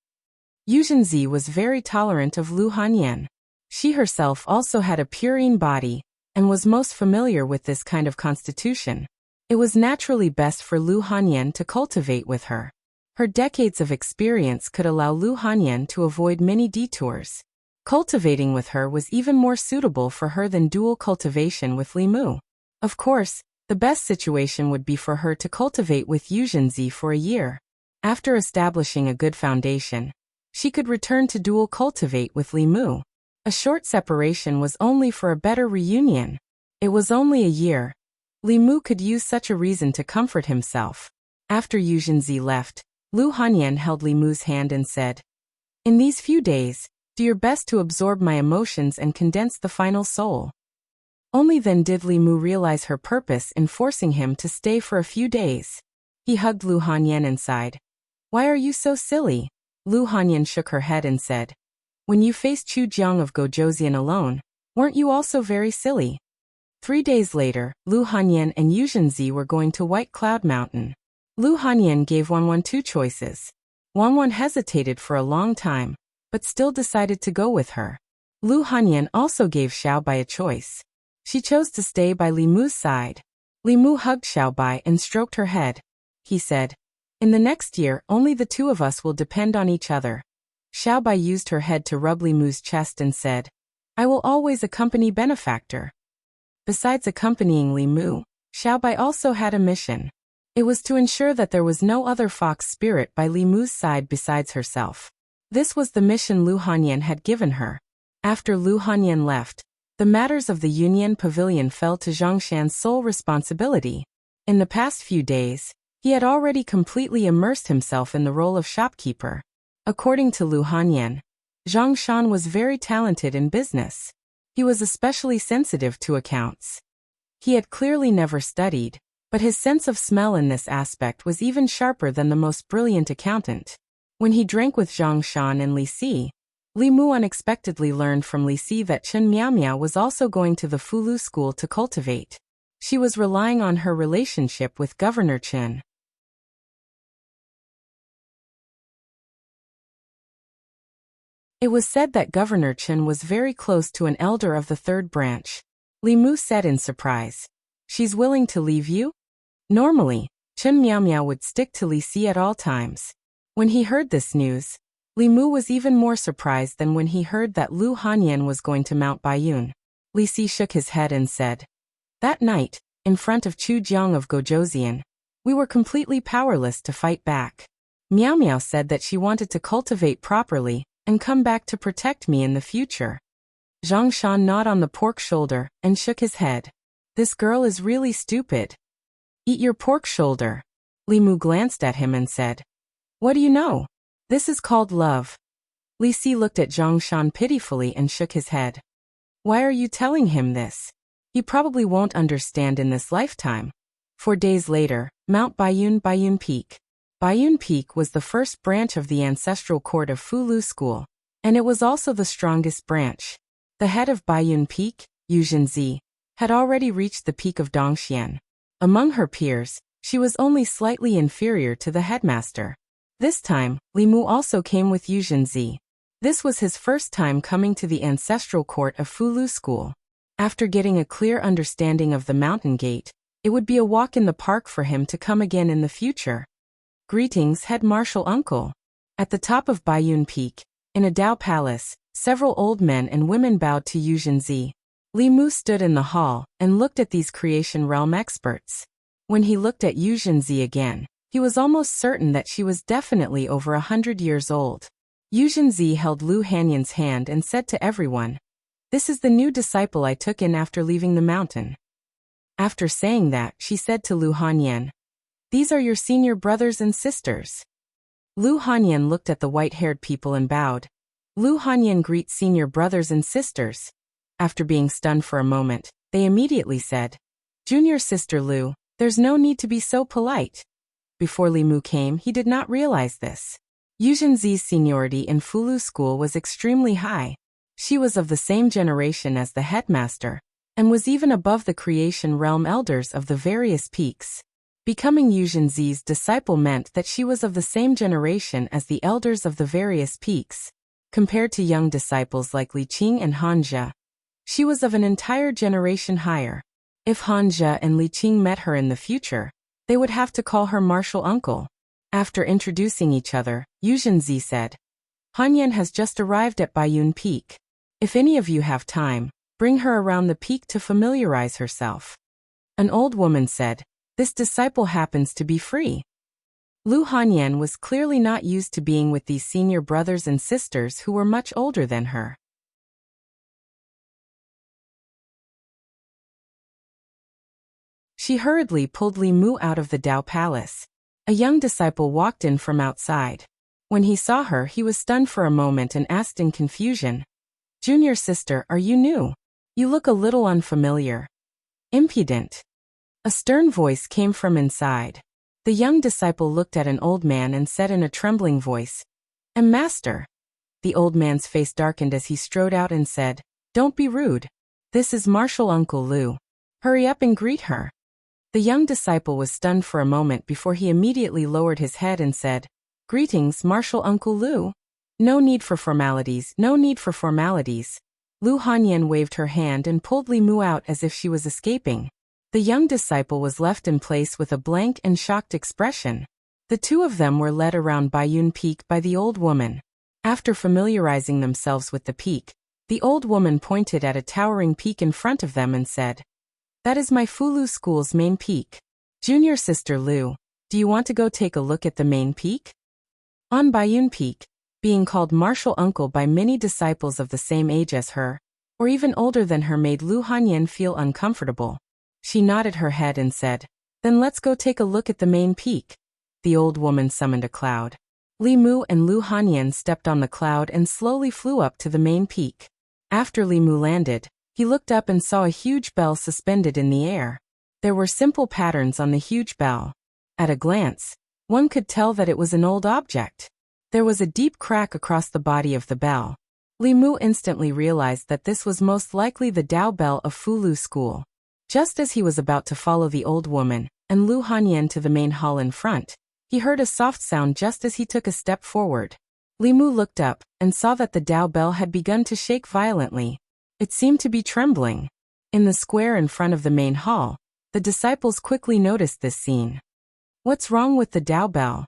Yu Zhenzi was very tolerant of Lu Hanyan. She herself also had a purine body and was most familiar with this kind of constitution. It was naturally best for Lu Hanyan to cultivate with her. Her decades of experience could allow Lu Hanyan to avoid many detours. Cultivating with her was even more suitable for her than dual cultivation with Li Mu. Of course, the best situation would be for her to cultivate with Yu Zhenzi for a year. After establishing a good foundation, she could return to dual cultivate with Li Mu. A short separation was only for a better reunion. It was only a year. Li Mu could use such a reason to comfort himself. After Yu Zhenzi left, Lu Hanyan held Li Mu's hand and said, "In these few days, do your best to absorb my emotions and condense the final soul." Only then did Li Mu realize her purpose in forcing him to stay for a few days. He hugged Lu Hanyan and sighed. "Why are you so silly?" Lu Hanyan shook her head and said, "When you faced Chu Jiang of Gojoseon alone, weren't you also very silly?" 3 days later, Lu Hanyan and Yu Zhenzi were going to White Cloud Mountain. Lu Hanyan gave Wanwan 2 choices. Wanwan hesitated for a long time, but still decided to go with her. Lu Hanyan also gave Xiaobai a choice. She chose to stay by Li Mu's side. Li Mu hugged Xiaobai and stroked her head. He said, "In the next year, only the 2 of us will depend on each other." Xiaobai used her head to rub Li Mu's chest and said, "I will always accompany benefactor." Besides accompanying Li Mu, Xiaobai also had a mission. It was to ensure that there was no other fox spirit by Li Mu's side besides herself. This was the mission Lu Hanyan had given her. After Lu Hanyan left, the matters of the Union Pavilion fell to Zhang Shan's sole responsibility. In the past few days, he had already completely immersed himself in the role of shopkeeper. According to Lu Hanyan, Zhang Shan was very talented in business. He was especially sensitive to accounts. He had clearly never studied, but his sense of smell in this aspect was even sharper than the most brilliant accountant. When he drank with Zhang Shan and Li Si, Li Mu unexpectedly learned from Li Si that Chen Miaomia was also going to the Fulu school to cultivate. She was relying on her relationship with Governor Chen. It was said that Governor Chen was very close to an elder of the 3rd branch. Li Mu said in surprise, "She's willing to leave you?" Normally, Chen Miaomia would stick to Li Si at all times. When he heard this news, Li Mu was even more surprised than when he heard that Lu Hanyan was going to Mount Baiyun. Li Si shook his head and said, That night, in front of Chu Jiang of Gojoseon, we were completely powerless to fight back. Miao Miao said that she wanted to cultivate properly and come back to protect me in the future. Zhang Shan gnawed on the pork shoulder and shook his head. This girl is really stupid. Eat your pork shoulder. Li Mu glanced at him and said, What do you know? This is called love. Li Si looked at Zhang Shan pitifully and shook his head. Why are you telling him this? He probably won't understand in this lifetime. 4 days later, Mount Baiyun Peak. Baiyun Peak was the first branch of the ancestral court of Fulu School, and it was also the strongest branch. The head of Baiyun Peak, Yu Zhenzi, had already reached the peak of Dongxian. Among her peers, she was only slightly inferior to the headmaster. This time, Li Mu also came with Yu Zhenzi. This was his first time coming to the ancestral court of Fulu School. After getting a clear understanding of the mountain gate, it would be a walk in the park for him to come again in the future. Greetings, head marshal uncle. At the top of Baiyun Peak, in a Dao palace, several old men and women bowed to Yu Zhenzi. Li Mu stood in the hall and looked at these creation realm experts. When he looked at Yu Zhenzi again, he was almost certain that she was definitely over 100 years old. Yu Zhenzi held Lu Hanyan's hand and said to everyone, This is the new disciple I took in after leaving the mountain. After saying that, she said to Lu Hanyan, These are your senior brothers and sisters. Lu Hanyan looked at the white-haired people and bowed. Lu Hanyan greet senior brothers and sisters. After being stunned for a moment, they immediately said, Junior sister Lu, there's no need to be so polite. Before Li Mu came, he did not realize this. Yu Zhenzi's seniority in Fulu School was extremely high. She was of the same generation as the headmaster, and was even above the creation realm elders of the various peaks. Becoming Yu Zhenzi's disciple meant that she was of the same generation as the elders of the various peaks. Compared to young disciples like Li Qing and Han Zhe, she was of an entire generation higher. If Han Zhe and Li Qing met her in the future, they would have to call her marshal uncle. After introducing each other, Yu Zhenzi said, Hanyan has just arrived at Baiyun Peak. If any of you have time, bring her around the peak to familiarize herself. An old woman said, This disciple happens to be free. Lu Hanyan was clearly not used to being with these senior brothers and sisters who were much older than her. She hurriedly pulled Li Mu out of the Dao Palace. A young disciple walked in from outside. When he saw her, he was stunned for a moment and asked in confusion, Junior sister, are you new? You look a little unfamiliar. Impudent. A stern voice came from inside. The young disciple looked at an old man and said in a trembling voice, Master. The old man's face darkened as he strode out and said, Don't be rude. This is Marshal Uncle Lu. Hurry up and greet her. The young disciple was stunned for a moment before he immediately lowered his head and said, Greetings, Marshal Uncle Lu. No need for formalities, no need for formalities. Lu Hanyan waved her hand and pulled Li Mu out as if she was escaping. The young disciple was left in place with a blank and shocked expression. The two of them were led around Baiyun Peak by the old woman. After familiarizing themselves with the peak, the old woman pointed at a towering peak in front of them and said, That is my Fulu School's main peak. Junior sister Lu, do you want to go take a look at the main peak? On Baiyun Peak, being called marshal uncle by many disciples of the same age as her, or even older than her, made Lu Hanyan feel uncomfortable. She nodded her head and said, Then let's go take a look at the main peak. The old woman summoned a cloud. Li Mu and Lu Hanyan stepped on the cloud and slowly flew up to the main peak. After Li Mu landed, he looked up and saw a huge bell suspended in the air. There were simple patterns on the huge bell. At a glance, one could tell that it was an old object. There was a deep crack across the body of the bell. Li Mu instantly realized that this was most likely the Dao bell of Fulu School. Just as he was about to follow the old woman and Lu Hanyan to the main hall in front, he heard a soft sound just as he took a step forward. Li Mu looked up and saw that the Dao bell had begun to shake violently. It seemed to be trembling. In the square in front of the main hall, the disciples quickly noticed this scene. What's wrong with the Dao bell?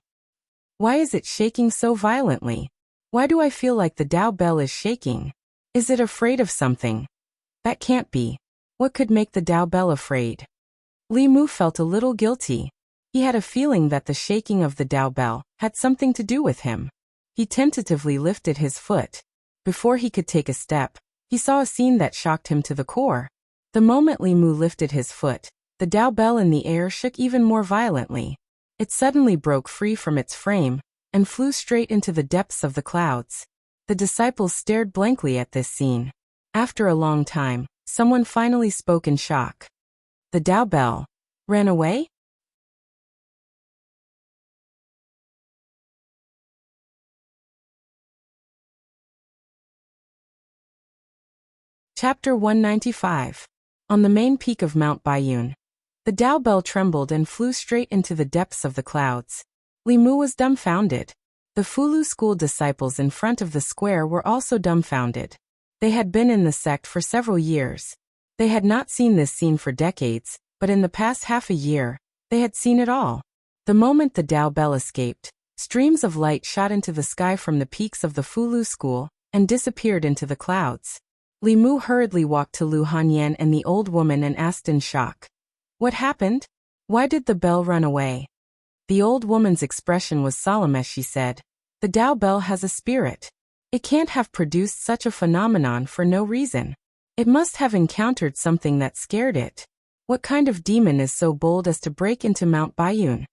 Why is it shaking so violently? Why do I feel like the Dao bell is shaking? Is it afraid of something? That can't be. What could make the Dao Bell afraid? Li Mu felt a little guilty. He had a feeling that the shaking of the Dao Bell had something to do with him. He tentatively lifted his foot. Before he could take a step, he saw a scene that shocked him to the core. The moment Li Mu lifted his foot, the Dao Bell in the air shook even more violently. It suddenly broke free from its frame and flew straight into the depths of the clouds. The disciples stared blankly at this scene. After a long time, someone finally spoke in shock. The Dao Bell ran away? Chapter 195. On the main peak of Mount Baiyun. The Dao Bell trembled and flew straight into the depths of the clouds. Li Mu was dumbfounded. The Fulu school disciples in front of the square were also dumbfounded. They had been in the sect for several years. They had not seen this scene for decades, but in the past half a year, they had seen it all. The moment the Dao Bell escaped, streams of light shot into the sky from the peaks of the Fulu school and disappeared into the clouds. Li Mu hurriedly walked to Lu Hanyan and the old woman and asked in shock, "What happened? Why did the bell run away?" The old woman's expression was solemn as she said, "The Dao Bell has a spirit. It can't have produced such a phenomenon for no reason. It must have encountered something that scared it. What kind of demon is so bold as to break into Mount Baiyun?"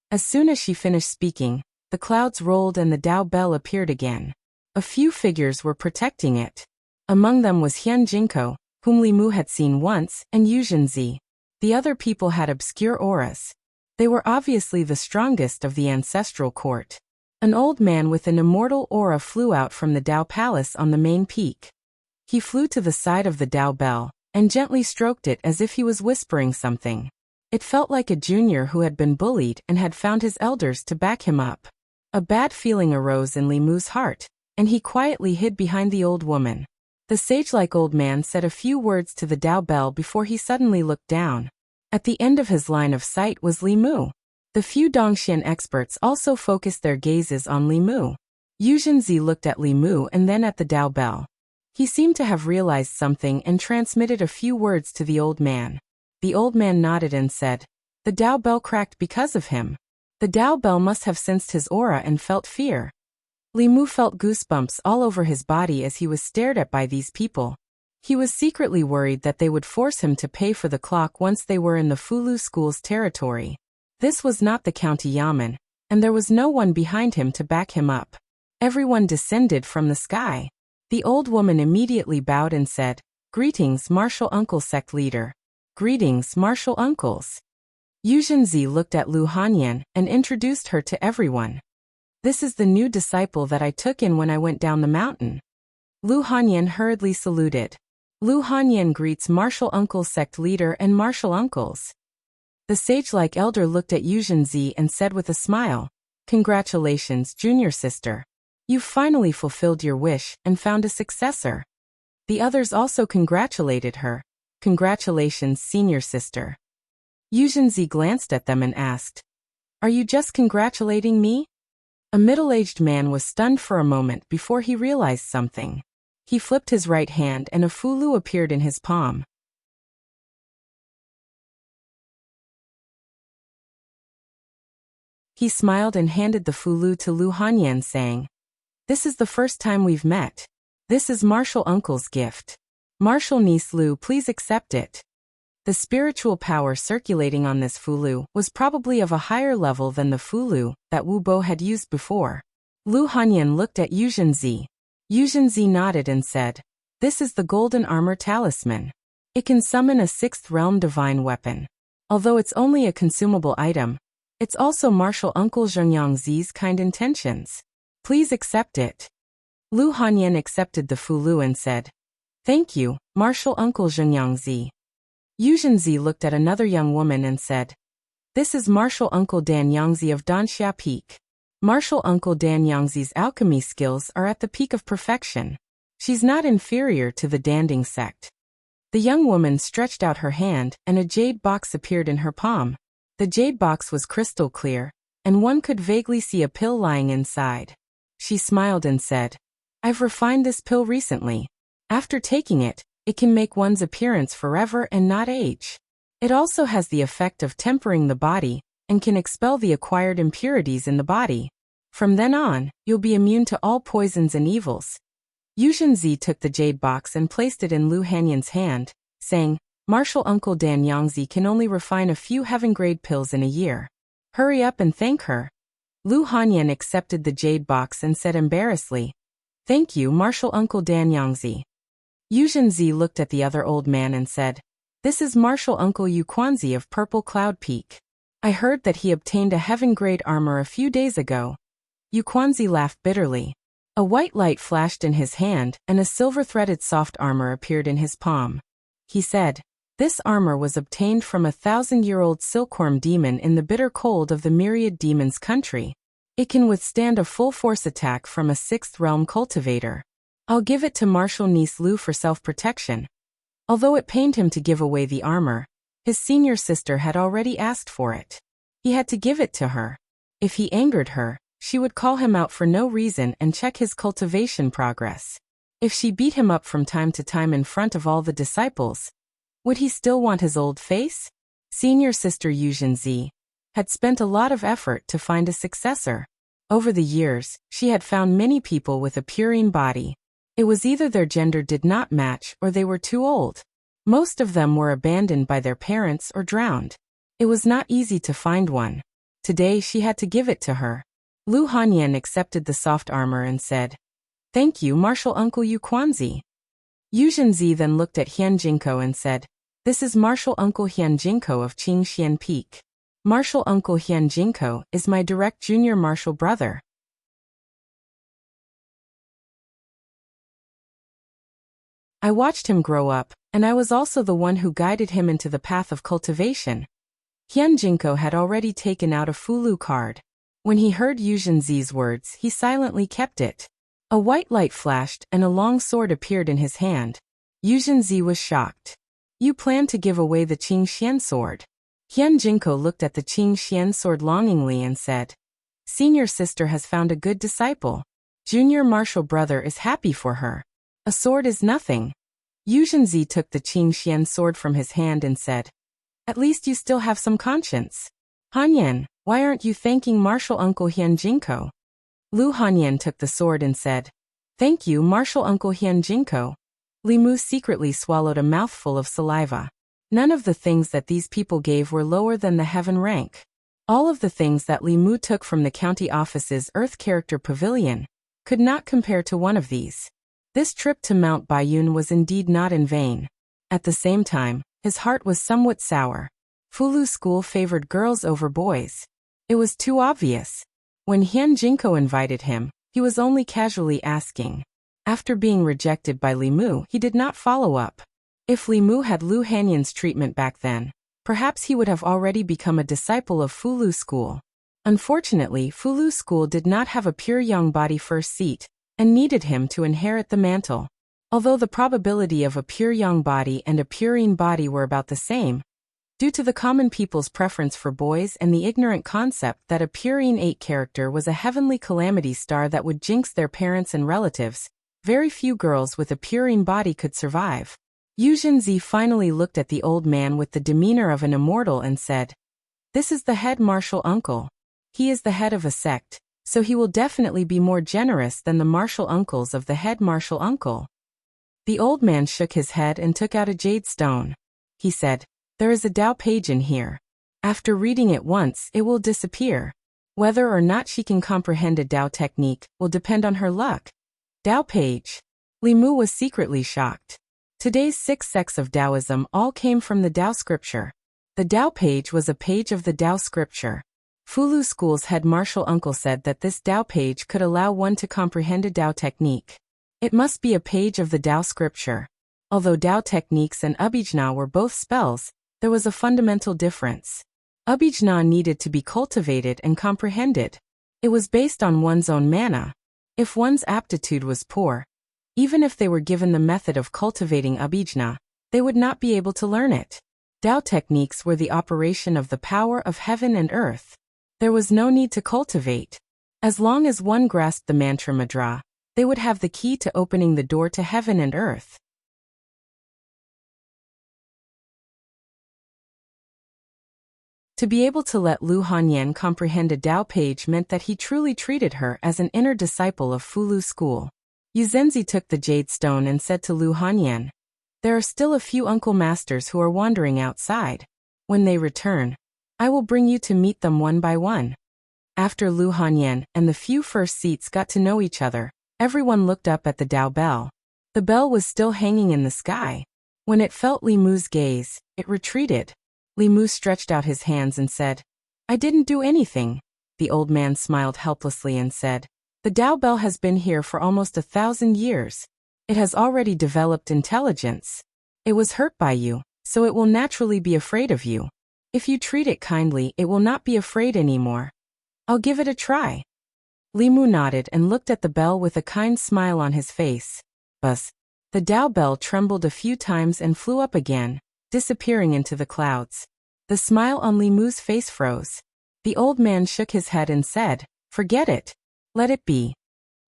As soon as she finished speaking, the clouds rolled and the Dao Bell appeared again. A few figures were protecting it. Among them was Hyun Jinko, whom Li Mu had seen once, and Yu Zhenzi. The other people had obscure auras. They were obviously the strongest of the ancestral court. An old man with an immortal aura flew out from the Dao Palace on the main peak. He flew to the side of the Dao Bell and gently stroked it as if he was whispering something. It felt like a junior who had been bullied and had found his elders to back him up. A bad feeling arose in Li Mu's heart, and he quietly hid behind the old woman. The sage-like old man said a few words to the Dao Bell before he suddenly looked down. At the end of his line of sight was Li Mu. The few Dongxian experts also focused their gazes on Li Mu. Yu Zhenzi looked at Li Mu and then at the Dao Bell. He seemed to have realized something and transmitted a few words to the old man. The old man nodded and said, "The Dao Bell cracked because of him. The Dao Bell must have sensed his aura and felt fear." Li Mu felt goosebumps all over his body as he was stared at by these people. He was secretly worried that they would force him to pay for the clock once they were in the Fulu school's territory. This was not the county yamen, and there was no one behind him to back him up. Everyone descended from the sky. The old woman immediately bowed and said, "Greetings, martial uncle sect leader." "Greetings, martial uncles." Yu Zhenzi looked at Lu Hanyan and introduced her to everyone. "This is the new disciple that I took in when I went down the mountain." Lu Hanyan hurriedly saluted. Lu Hanyan greets martial uncle sect leader and martial uncles. The sage-like elder looked at Yu Zhenzi and said with a smile, "Congratulations, junior sister. You've finally fulfilled your wish and found a successor." The others also congratulated her. "Congratulations, senior sister." Yu Zhenzi glanced at them and asked, "Are you just congratulating me?" A middle-aged man was stunned for a moment before he realized something. He flipped his right hand and a fulu appeared in his palm. He smiled and handed the fulu to Lu Hanyan saying, "This is the first time we've met. This is Martial Uncle's gift. Martial niece Lu, please accept it." The spiritual power circulating on this fulu was probably of a higher level than the fulu that Wu Bo had used before. Lu Hanyan looked at Yu Zhenzi. Yu Zhenzi nodded and said, "This is the golden armor talisman. It can summon a 6th realm divine weapon. Although it's only a consumable item, it's also Martial Uncle Zhengyang Zi's kind intentions. Please accept it." Lu Hanyan accepted the fulu and said, "Thank you, Martial Uncle Zhengyang Zi." Yu Zhenzi looked at another young woman and said, "This is Martial Uncle Dan Yangzi of Danxia Peak. Martial Uncle Dan Yangzi's alchemy skills are at the peak of perfection. She's not inferior to the Danding sect." The young woman stretched out her hand and a jade box appeared in her palm. The jade box was crystal clear, and one could vaguely see a pill lying inside. She smiled and said, "I've refined this pill recently. After taking it, It can make one's appearance forever and not age. It also has the effect of tempering the body and can expel the acquired impurities in the body. From then on, you'll be immune to all poisons and evils. Yu Zhenzi took the jade box and placed it in Lu Hanyan's hand, saying, Martial Uncle Dan Yangzi can only refine a few heaven-grade pills in a year. Hurry up and thank her. Lu Hanyan accepted the jade box and said embarrassedly, Thank you, Martial Uncle Dan Yangzi. Yu Zhenzi looked at the other old man and said, This is Martial Uncle Yu Quanzi of Purple Cloud Peak. I heard that he obtained a heaven-grade armor a few days ago. Yu Quanzi laughed bitterly. A white light flashed in his hand and a silver-threaded soft armor appeared in his palm. He said, This armor was obtained from a 1,000-year-old silkworm demon in the bitter cold of the myriad demons' country. It can withstand a full-force attack from a 6th realm cultivator. I'll give it to Martial Niece Lu for self-protection. Although it pained him to give away the armor, his senior sister had already asked for it. He had to give it to her. If he angered her, she would call him out for no reason and check his cultivation progress. If she beat him up from time to time in front of all the disciples, would he still want his old face? Senior sister Yu Zhenzi had spent a lot of effort to find a successor. Over the years, she had found many people with a purine body. It was either their gender did not match or they were too old. Most of them were abandoned by their parents or drowned. It was not easy to find one. Today she had to give it to her. Lu Hanyan accepted the soft armor and said, Thank you, Martial Uncle Yu Quanzi. Yu Zhenzi then looked at Hian Jinko and said, This is Martial Uncle Hian Jinko of Qingxian Peak. Martial Uncle Hian Jinko is my direct junior martial brother. I watched him grow up, and I was also the one who guided him into the path of cultivation. Hian Jinko had already taken out a Fulu card. When he heard Yu Zhenzi's words, he silently kept it. A white light flashed and a long sword appeared in his hand. Yu Zhenzi was shocked. You plan to give away the Qingxian sword? Hian Jinko looked at the Qingxian sword longingly and said, Senior sister has found a good disciple. Junior martial brother is happy for her. A sword is nothing. Yu Zhenzi took the Qingxian sword from his hand and said, At least you still have some conscience. Hanyan, why aren't you thanking Martial Uncle Hian Jinko? Lu Hanyan took the sword and said, Thank you, Martial Uncle Hian Jinko. Li Mu secretly swallowed a mouthful of saliva. None of the things that these people gave were lower than the heaven rank. All of the things that Li Mu took from the county office's Earth Character Pavilion could not compare to one of these. This trip to Mount Baiyun was indeed not in vain. At the same time, his heart was somewhat sour. Fulu school favored girls over boys. It was too obvious. When Hian Jinko invited him, he was only casually asking. After being rejected by Li Mu, he did not follow up. If Li Mu had Lu Hanyan's treatment back then, perhaps he would have already become a disciple of Fulu school. Unfortunately, Fulu school did not have a pure young body first seat, and needed him to inherit the mantle. Although the probability of a pure young body and a purine body were about the same, due to the common people's preference for boys and the ignorant concept that a purine 8 character was a heavenly calamity star that would jinx their parents and relatives, very few girls with a purine body could survive. Yu Zhenzi finally looked at the old man with the demeanor of an immortal and said, This is the head martial uncle. He is the head of a sect, so he will definitely be more generous than the martial uncles of the head martial uncle. The old man shook his head and took out a jade stone. He said, There is a Tao page in here. After reading it once, it will disappear. Whether or not she can comprehend a Tao technique will depend on her luck. Tao page. Li Mu was secretly shocked. Today's 6 sects of Taoism all came from the Tao scripture. The Tao page was a page of the Tao scripture. Fulu School's head martial uncle said that this Tao page could allow one to comprehend a Tao technique. It must be a page of the Tao scripture. Although Tao techniques and Abhijna were both spells, there was a fundamental difference. Abhijna needed to be cultivated and comprehended. It was based on one's own mana. If one's aptitude was poor, even if they were given the method of cultivating Abhijna, they would not be able to learn it. Tao techniques were the operation of the power of heaven and earth. There was no need to cultivate. As long as one grasped the mantra mudra, they would have the key to opening the door to heaven and earth. To be able to let Lu Hanyan comprehend a Tao page meant that he truly treated her as an inner disciple of Fulu school. Yu Zhenzi took the jade stone and said to Lu Hanyan, "There are still a few uncle masters who are wandering outside. When they return, I will bring you to meet them one by one." After Lu Hanyan and the few first seats got to know each other, everyone looked up at the Tao bell. The bell was still hanging in the sky. When it felt Li Mu's gaze, it retreated. Li Mu stretched out his hands and said, "I didn't do anything." The old man smiled helplessly and said, "The Tao bell has been here for almost 1,000 years. It has already developed intelligence. It was hurt by you, so it will naturally be afraid of you. If you treat it kindly, it will not be afraid anymore. I'll give it a try." Li Mu nodded and looked at the bell with a kind smile on his face. Buzz. The Tao bell trembled a few times and flew up again, disappearing into the clouds. The smile on Li Mu's face froze. The old man shook his head and said, "Forget it. Let it be."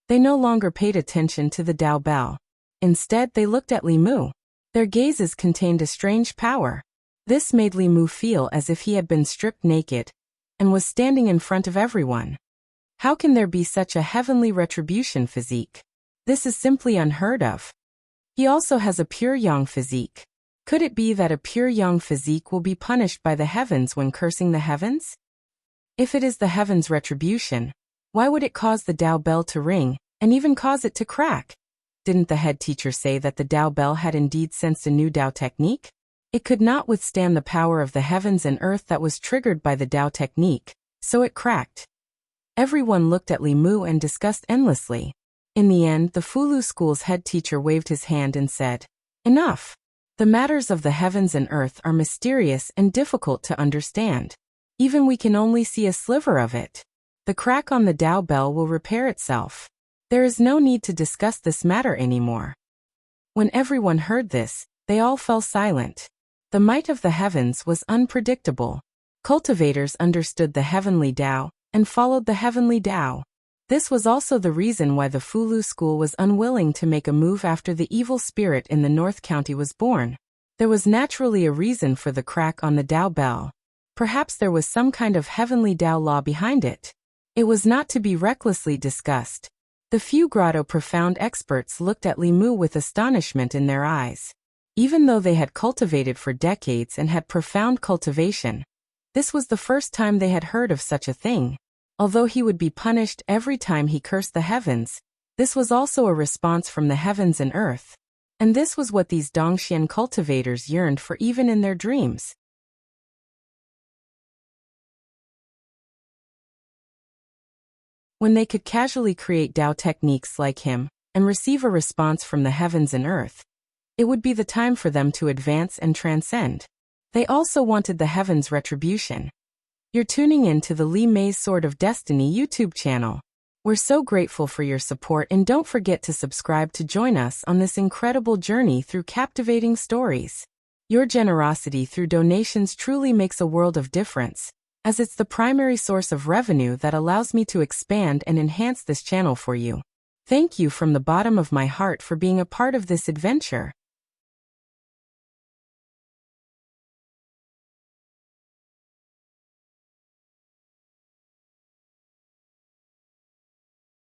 They no longer paid attention to the Tao bell. Instead, they looked at Li Mu. Their gazes contained a strange power. This made Li Mu feel as if he had been stripped naked and was standing in front of everyone. How can there be such a heavenly retribution physique? This is simply unheard of. He also has a pure yang physique. Could it be that a pure yang physique will be punished by the heavens when cursing the heavens? If it is the heavens' retribution, why would it cause the Tao bell to ring, and even cause it to crack? Didn't the head teacher say that the Tao bell had indeed sensed a new Tao technique? It could not withstand the power of the heavens and earth that was triggered by the Tao technique, so it cracked. Everyone looked at Li Mu and discussed endlessly. In the end, the Fulu school's head teacher waved his hand and said, "Enough. The matters of the heavens and earth are mysterious and difficult to understand. Even we can only see a sliver of it. The crack on the Tao bell will repair itself. There is no need to discuss this matter anymore." When everyone heard this, they all fell silent. The might of the heavens was unpredictable. Cultivators understood the heavenly Tao and followed the heavenly Tao. This was also the reason why the Fulu school was unwilling to make a move after the evil spirit in the North County was born. There was naturally a reason for the crack on the Tao bell. Perhaps there was some kind of heavenly Tao law behind it. It was not to be recklessly discussed. The few grotto profound experts looked at Li Mu with astonishment in their eyes. Even though they had cultivated for decades and had profound cultivation, this was the first time they had heard of such a thing. Although he would be punished every time he cursed the heavens, this was also a response from the heavens and earth. And this was what these Dongxian cultivators yearned for even in their dreams. When they could casually create Tao techniques like him and receive a response from the heavens and earth, it would be the time for them to advance and transcend. They also wanted the heavens' retribution. You're tuning in to the Li Mei's Sword of Destiny YouTube channel. We're so grateful for your support, and don't forget to subscribe to join us on this incredible journey through captivating stories. Your generosity through donations truly makes a world of difference, as it's the primary source of revenue that allows me to expand and enhance this channel for you. Thank you from the bottom of my heart for being a part of this adventure.